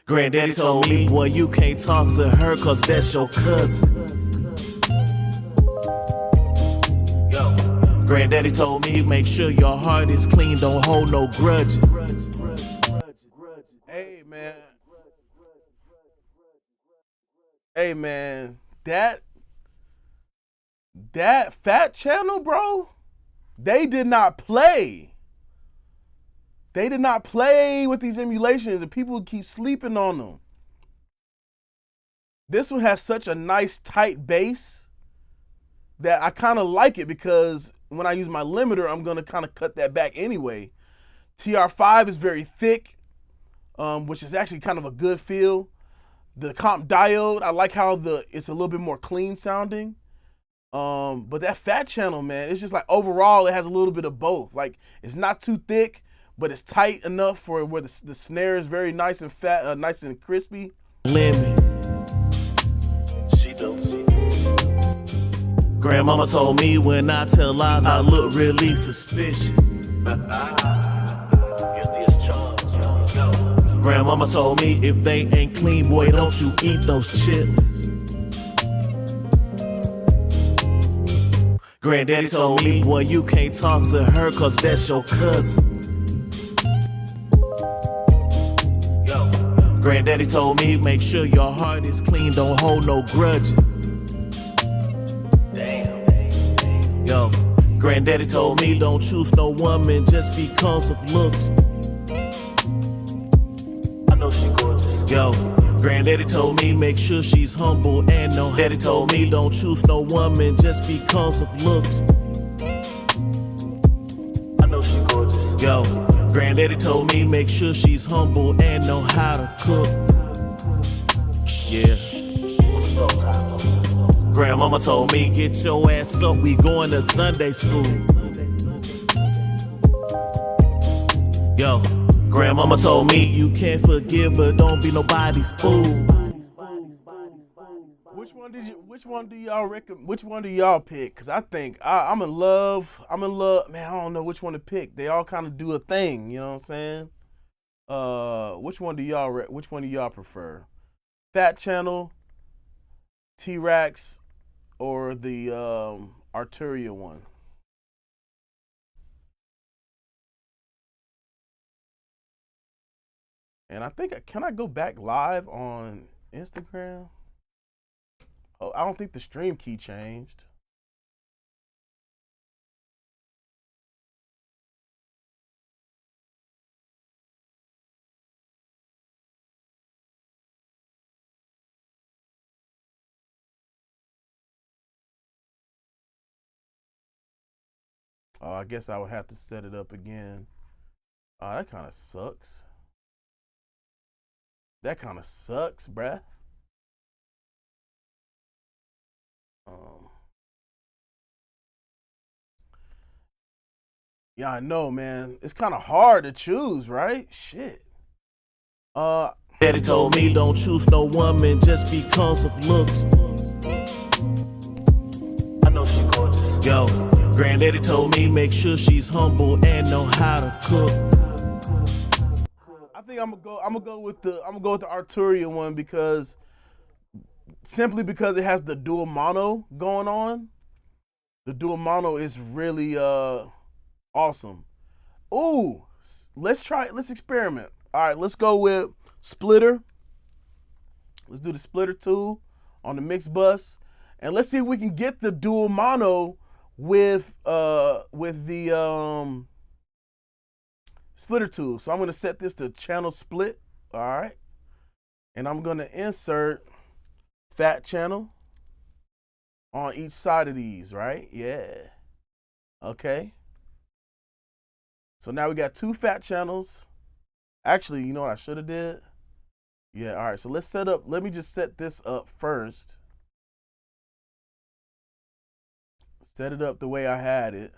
Granddaddy told me, boy, you can't talk to her cause that's your cousin. Yo. Granddaddy told me, make sure your heart is clean, don't hold no grudges. Hey man. Hey man, that Fat Channel, bro, they did not play. They did not play with these emulations, and people keep sleeping on them. This one has such a nice tight bass that I kind of like it, because when I use my limiter, I'm gonna kind of cut that back anyway. TR5 is very thick, which is actually kind of a good feel. The comp diode, I like how it's a little bit more clean sounding. But that Fat Channel, man, it's just like overall it has a little bit of both. Like, it's not too thick, but it's tight enough for where the snare is very nice and fat, nice and crispy. Lemon. She do. Grandmama told me when I tell lies, I look really suspicious. Guilty as charged. Yo. Grandmama told me if they ain't clean, boy, don't you eat those chitlins. Granddaddy told me, boy, you can't talk to her cause that's your cousin. Yo. Granddaddy told me, make sure your heart is clean, don't hold no grudges. Damn. Yo, Granddaddy told me don't choose no woman just because of looks. I know she gorgeous. Yo, Granddaddy told me make sure she's humble and no. Daddy told me don't choose no woman just because of looks. I know she gorgeous. Yo, Granddaddy told me make sure she's humble and know how to cook. Yeah. No time. Grandmama told me get your ass up, we going to Sunday school. Yo, Grandmama told me you can't forgive, but don't be nobody's fool. Which one do y'all recommend? Which one do y'all pick? Cause I think I'm in love. Man, I don't know which one to pick. They all kind of do a thing. You know what I'm saying? Which one do y'all prefer? Fat Channel, T-Rex, or the Arturia one? And I think, can I go back live on Instagram? Oh, I don't think the stream key changed. Oh, I guess I would have to set it up again. Oh, that kind of sucks. That kind of sucks, bruh. Yeah, I know, man. It's kind of hard to choose, right? Shit. Daddy told me don't choose no woman just because of looks. I know she gorgeous. Yo, Granddaddy told me make sure she's humble and know how to cook. I think I'm gonna go with the Arturia one, because simply because it has the dual mono going on. The dual mono is really awesome. Ooh, let's experiment. All right, let's go with splitter. Let's do the splitter tool on the mix bus, and let's see if we can get the dual mono with the splitter tool. So I'm gonna set this to channel split. All right, and I'm gonna insert Fat Channel on each side of these, right? Yeah. Okay. So now we got two Fat Channels. Actually, you know what I should have did? Yeah, all right. So let's set up. Let me just set this up first. Set it up the way I had it.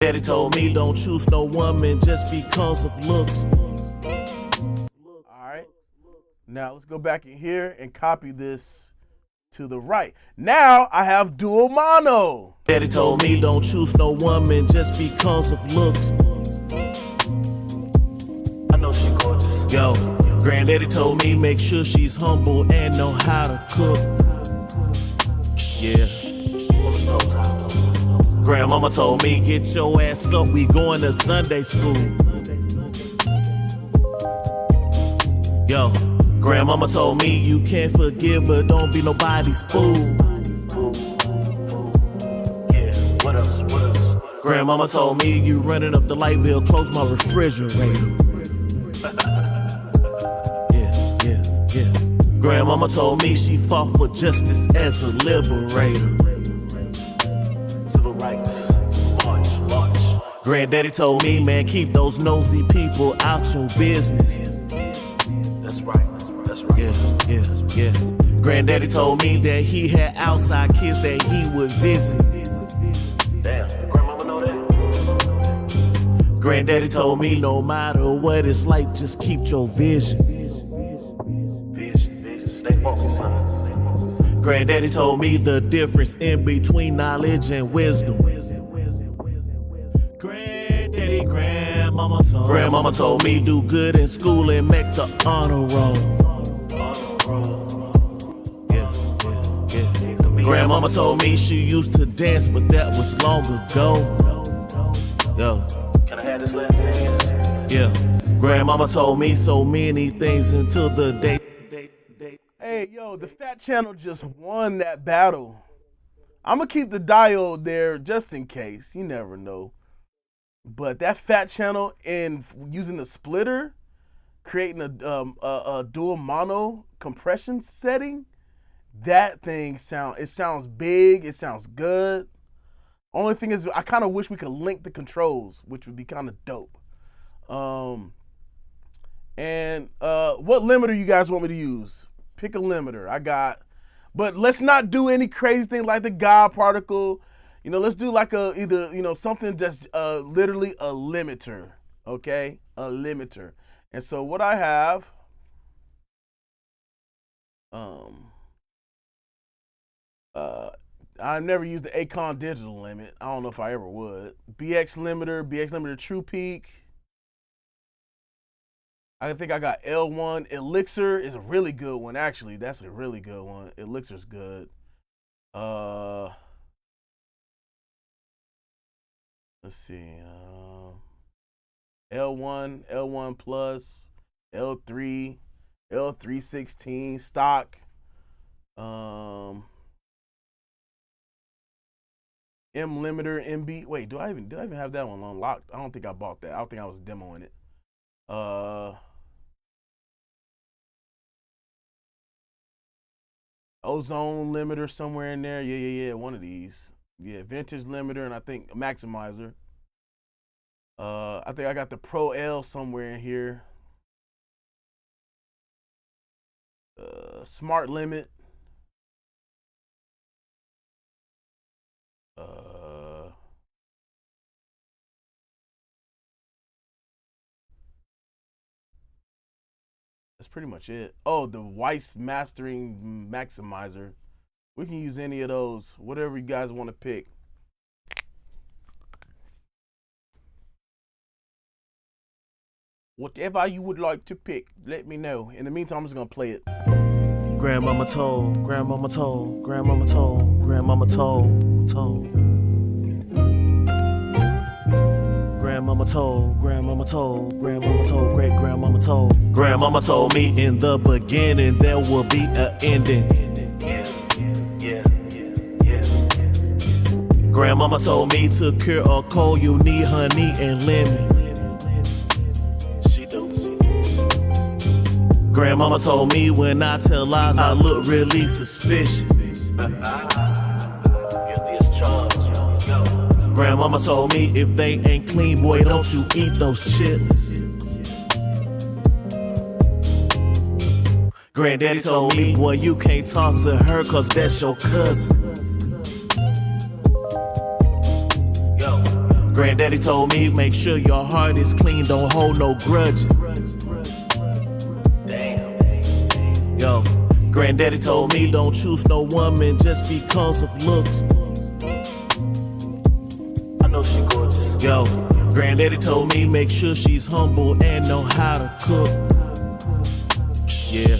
Daddy told me don't choose no woman just because of looks. All right. Now let's go back in here and copy this to the right. Now I have dual mono. Daddy told me don't choose no woman just because of looks. I know she gorgeous. Yo, granddaddy told me make sure she's humble and know how to cook. Yeah. Grandmama told me get your ass up, we going to Sunday school. Yo, grandmama told me you can't forgive but don't be nobody's fool. Yeah, what else? What else? Grandmama told me you running up the light bill, close my refrigerator. Yeah. Grandmama told me she fought for justice as a liberator. Civil rights. March. Granddaddy told me, man, keep those nosy people out your business. That's right. That's right. Yeah. Granddaddy told me that he had outside kids that he would visit. Damn, grandmama know that? Granddaddy told me no matter what it's like, just keep your vision. Vision. Stay focused, son. Granddaddy told me the difference in between knowledge and wisdom. Grandmama told me do good in school and make the honor roll. Yeah. Grandmama told me she used to dance, but that was long ago. Yo. Can I have this last dance? Yeah. Grandmama told me so many things until the day. Hey, yo, the Fat Channel just won that battle. I'm gonna keep the diode there just in case. You never know. But that Fat Channel and using the splitter, creating a dual mono compression setting, that thing sounds big. It sounds good. Only thing is, I kind of wish we could link the controls, which would be kind of dope. What limiter you guys want me to use? Pick a limiter. But let's not do any crazy thing like the God particle. You know, let's do like something that's literally a limiter, okay? A limiter. And so what I have, I've never used the Acon digital limit. I don't know if I ever would. BX limiter True Peak. I think I got L1. Elixir is a really good one, actually. That's a really good one. Elixir's good. Let's see. L1 plus, L3, L316 stock. M limiter, MB. Wait, did I even have that one unlocked? I don't think I bought that. I don't think I was demoing it. Ozone limiter somewhere in there. Yeah. One of these. Yeah, vintage limiter and I think a maximizer. I think I got the Pro L somewhere in here. Smart limit. That's pretty much it. Oh, the Weiss mastering maximizer. We can use any of those, whatever you guys want to pick. Whatever you would like to pick, let me know. In the meantime, I'm just gonna play it. Grandmama told, Grandmama told, Grandmama told, Grandmama told. Grandmama told, Grandmama told, Grandmama told, great grandmama told. Grandmama told me in the beginning there will be an ending. Grandmama told me to cure a cold you need honey and lemon. She do. Grandmama told me when I tell lies I look really suspicious. Guilty as charged. Yo. Grandmama told me if they ain't clean, boy, don't you eat those chitlins. Granddaddy told me, boy, you can't talk to her cause that's your cousin. Granddaddy told me, make sure your heart is clean, don't hold no grudges. Yo, Granddaddy told me, don't choose no woman just because of looks. I know she gorgeous. Yo, Granddaddy told me, make sure she's humble and know how to cook. Yeah.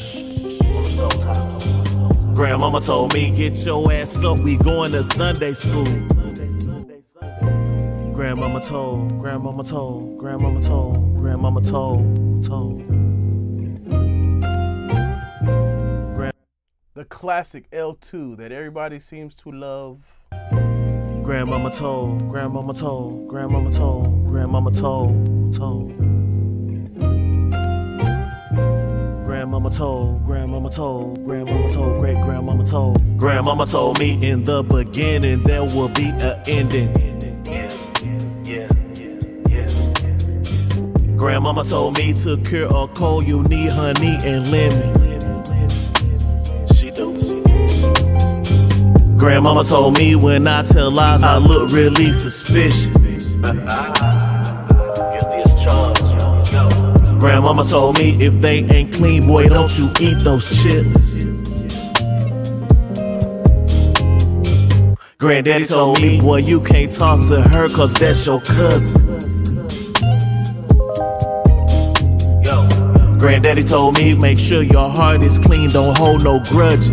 Grandmama told me, get your ass up, we going to Sunday school. Grandmama told. The classic L2 that everybody seems to love. Grandmama told. Grandmama told me in the beginning there will be an ending. Grandmama told me to cure a cold you need honey and lemon. She do. Grandmama told me when I tell lies I look really suspicious. Grandmama told me if they ain't clean, boy, don't you eat those chitlins. Granddaddy told me, boy, you can't talk to her cause that's your cousin. Granddaddy told me, make sure your heart is clean, don't hold no grudges.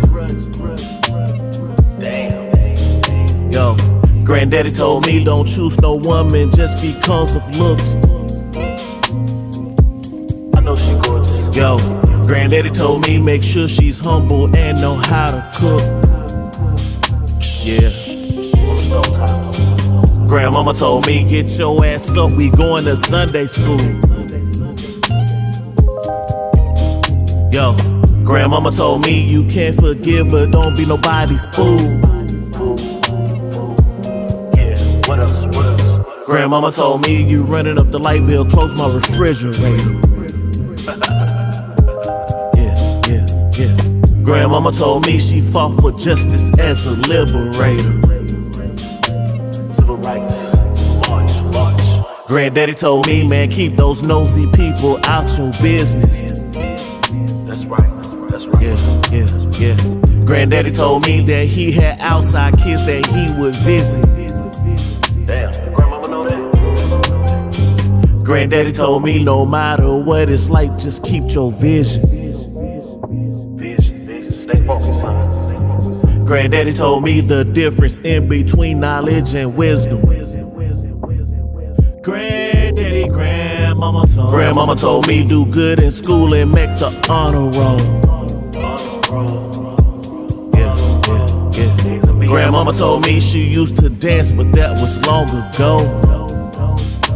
Yo, Granddaddy told me, don't choose no woman just because of looks. I know she gorgeous. Yo, Granddaddy told me, make sure she's humble and know how to cook. Yeah. Grandmama told me, get your ass up, we going to Sunday school. Yo, Grandmama told me, you can't forgive, but don't be nobody's fool. Yeah, what else? Grandmama told me, you running up the light bill, close my refrigerator. Yeah. Grandmama told me she fought for justice as a liberator. Civil rights, march. Granddaddy told me, man, keep those nosy people out your business. That's right. Yeah. Granddaddy told me that he had outside kids that he would visit. Damn, grandmama know that? Granddaddy told me no matter what it's like, just keep your vision. Vision, stay focused, son. Granddaddy told me the difference in between knowledge and wisdom. Grandmama told me do good in school and make the honor roll. Yeah. Grandmama told me she used to dance, but that was long ago.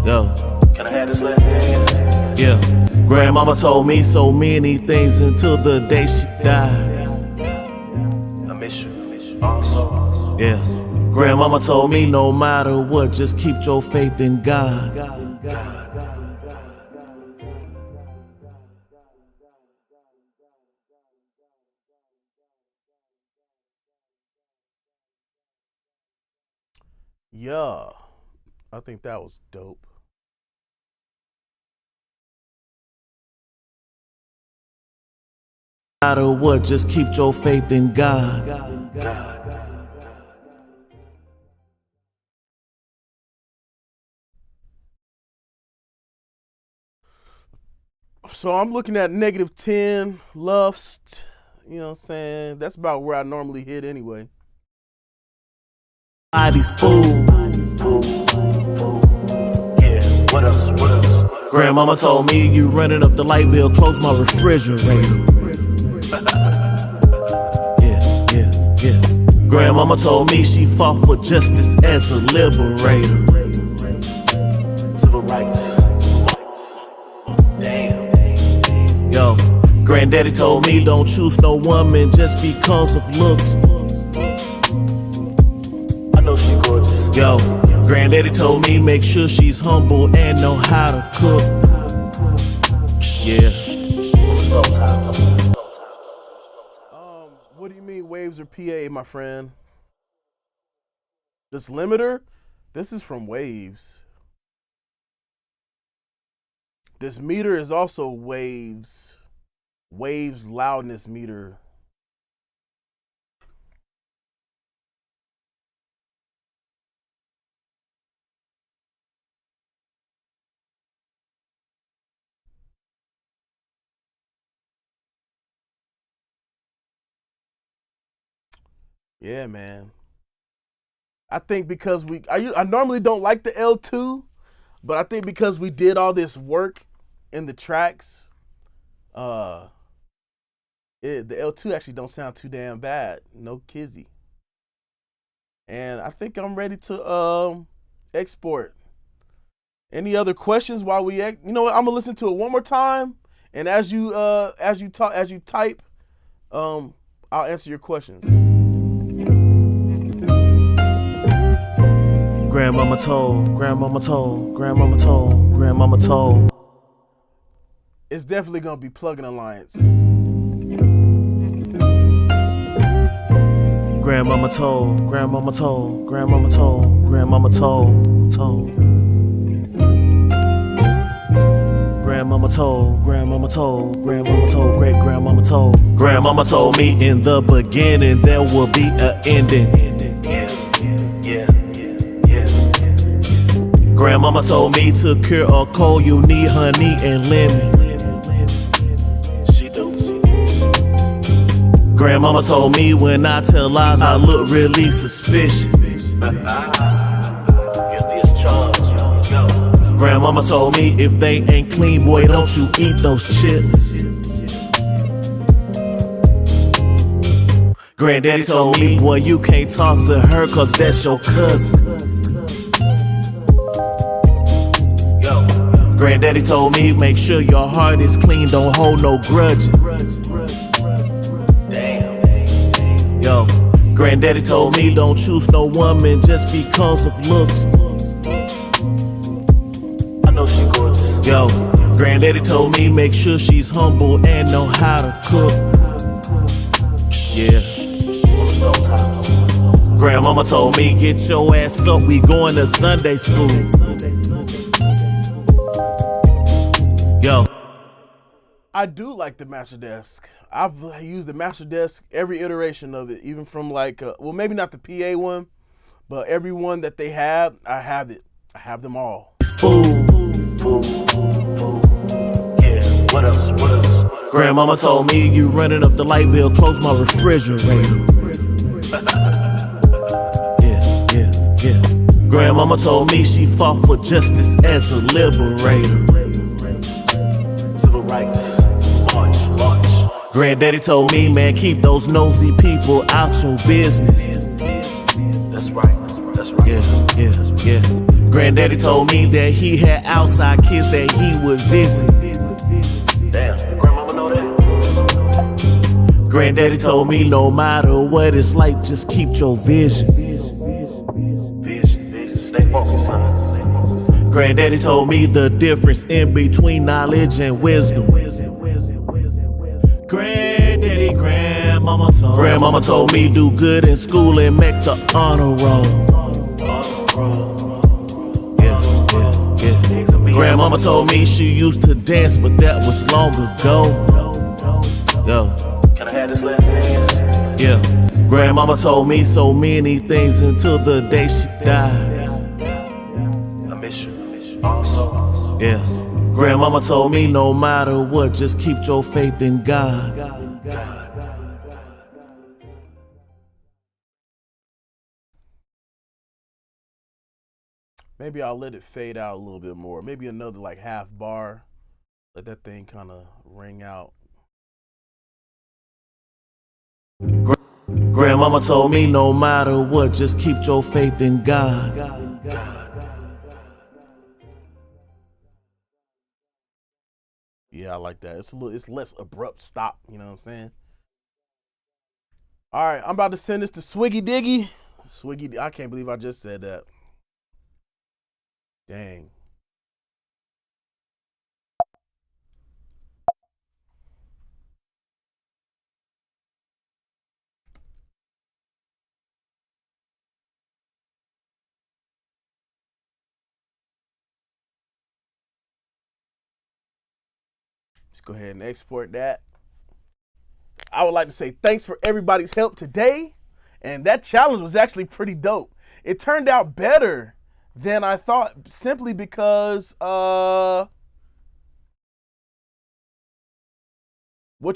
Yo, can I have this last dance? Yeah. Grandmama told me so many things until the day she died. I miss you. Also. Yeah. Grandmama told me no matter what, just keep your faith in God. Yeah, I think that was dope. No matter what, just keep your faith in God. So I'm looking at -10, lust, you know what I'm saying? That's about where I normally hit anyway. Body's fool. Yeah, what else? Grandmama told me you running up the light bill, close my refrigerator. Yeah. Grandmama told me she fought for justice as a liberator. Civil rights. Damn. Yo, Granddaddy told me don't choose no woman just because of looks. She gorgeous. Yo, Granddaddy told me make sure she's humble and know how to cook. Yeah. waves or PA, my friend? This limiter, this is from waves. This meter is also waves. Waves loudness meter. Yeah, man. I think because I normally don't like the L2, but I think because we did all this work in the tracks, the L2 actually don't sound too damn bad. No kizzy. And I think I'm ready to export. Any other questions while we you know what, I'm gonna listen to it one more time, and as you type, I'll answer your questions. Grandmama told, grandmama told, grandmama told, grandmama told. It's definitely gonna be Plugin Alliance. Grandmama told, grandmama told, grandmama told, grandmama told. Grandmama told, grandmama told, grandmama told, great grandmama told. Grandmama told me in the beginning there will be an ending. Grandmama told me to cure a cold you need honey and lemon. She do. Grandmama told me when I tell lies I look really suspicious. Grandmama told me if they ain't clean, boy, don't you eat those chips. Granddaddy told me, boy, you can't talk to her cause that's your cousin. Granddaddy told me, make sure your heart is clean, don't hold no grudges. Yo, Granddaddy told me, don't choose no woman just because of looks. I know she gorgeous. Yo, Granddaddy told me, make sure she's humble and know how to cook. Yeah. Grandmama told me, get your ass up, we going to Sunday school. Yo. I do like the Master Desk. I've used the Master Desk every iteration of it, even from like, well, maybe not the PA one, but every one that they have, I have it. I have them all. Food. Yeah, what else? What else? Grandmama told me you running up the light bill, close my refrigerator. Yeah. Grandmama told me she fought for justice as a liberator. Civil rights, march. Granddaddy told me, man, keep those nosy people out your business. That's right. Yeah. Granddaddy told me that he had outside kids that he would visit. Damn, grandmama know that? Granddaddy told me no matter what it's like, just keep your vision. Vision, stay focused, son. Granddaddy told me the difference in between knowledge and wisdom. Grandmama told me do good in school and make the honor roll. Yeah. Grandmama told me she used to dance, but that was long ago. Yo, can I have this last dance? Yeah. Grandmama told me so many things until the day she died. I miss you. Also. Yeah. Grandmama told me no matter what, just keep your faith in God. Maybe I'll let it fade out a little bit more. Maybe another like half bar. Let that thing kind of ring out. Grandmama told me no matter what, just keep your faith in God. Yeah, I like that. It's less abrupt stop, you know what I'm saying? All right, I'm about to send this to Swiggy Diggy. I can't believe I just said that. Dang. Let's go ahead and export that. I would like to say thanks for everybody's help today. And that challenge was actually pretty dope. It turned out better than I thought, simply because what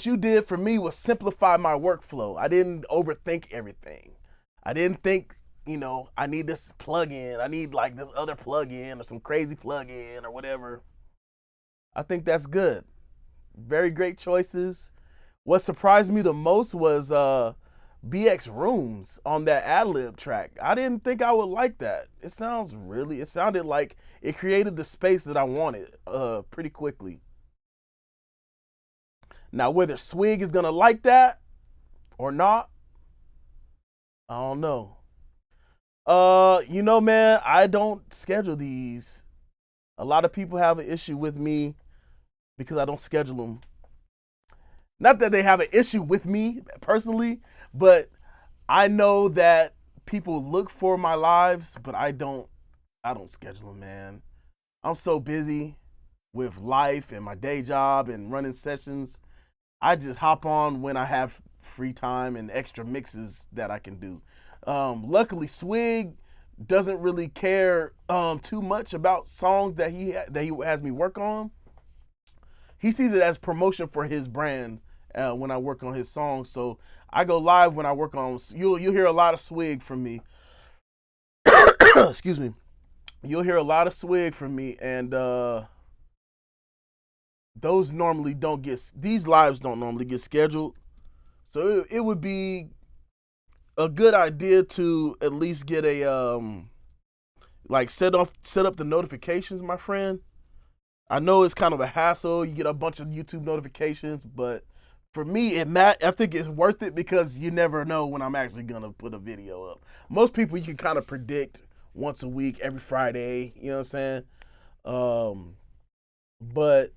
you did for me was simplify my workflow. I didn't overthink everything. I didn't think, I need this plugin. I need like this other plugin or some crazy plugin or whatever. I think that's good. Very great choices. What surprised me the most was BX Rooms on that ad-lib track. I didn't think I would like that. It sounded like it created the space that I wanted pretty quickly. Now, whether Swig is gonna like that or not, I don't know. Man, I don't schedule these. A lot of people have an issue with me because I don't schedule them. Not that they have an issue with me personally, but I know that people look for my lives, but I don't schedule them, man. I'm so busy with life and my day job and running sessions. I just hop on when I have free time and extra mixes that I can do. Luckily, Swig doesn't really care too much about songs that he has me work on. He sees it as promotion for his brand when I work on his songs. So I go live when I work on. You'll hear a lot of Swig from me. Excuse me. You'll hear a lot of Swig from me, and those normally don't get. These lives don't normally get scheduled. So it would be a good idea to at least get a set up the notifications, my friend. I know it's kind of a hassle. You get a bunch of YouTube notifications, but for me, I think it's worth it because you never know when I'm actually gonna put a video up. Most people you can kind of predict once a week, every Friday. You know what I'm saying? But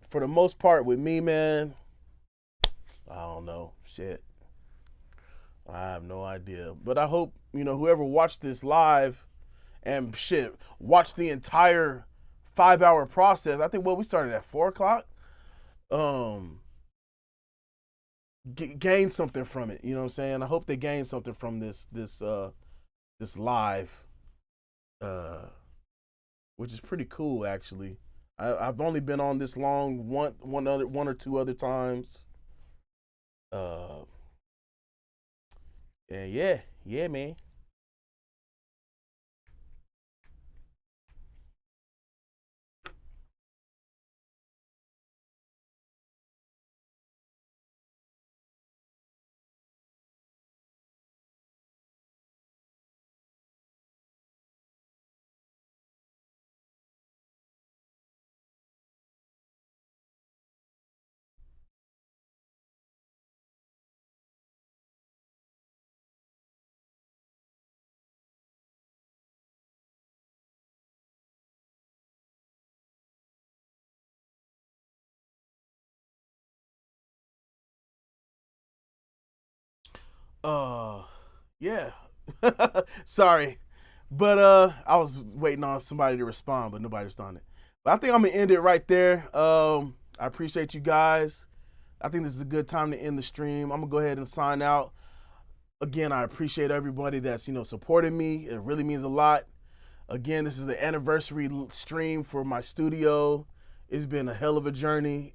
for the most part, with me, man, I don't know. Shit, I have no idea. But I hope whoever watched this live and watched the entire 5-hour process. I think we started at 4:00. Gain something from it. You know what I'm saying? I hope they gain something from this live, which is pretty cool actually. I've only been on this long one or two other times. And yeah, man. Uh, yeah. Sorry, but I was waiting on somebody to respond, but nobody responded. But I think I'm gonna end it right there. I appreciate you guys. I think this is a good time to end the stream. I'm gonna go ahead and sign out. Again, I appreciate everybody that's supporting me. It really means a lot. Again, this is the anniversary stream for my studio. It's been a hell of a journey.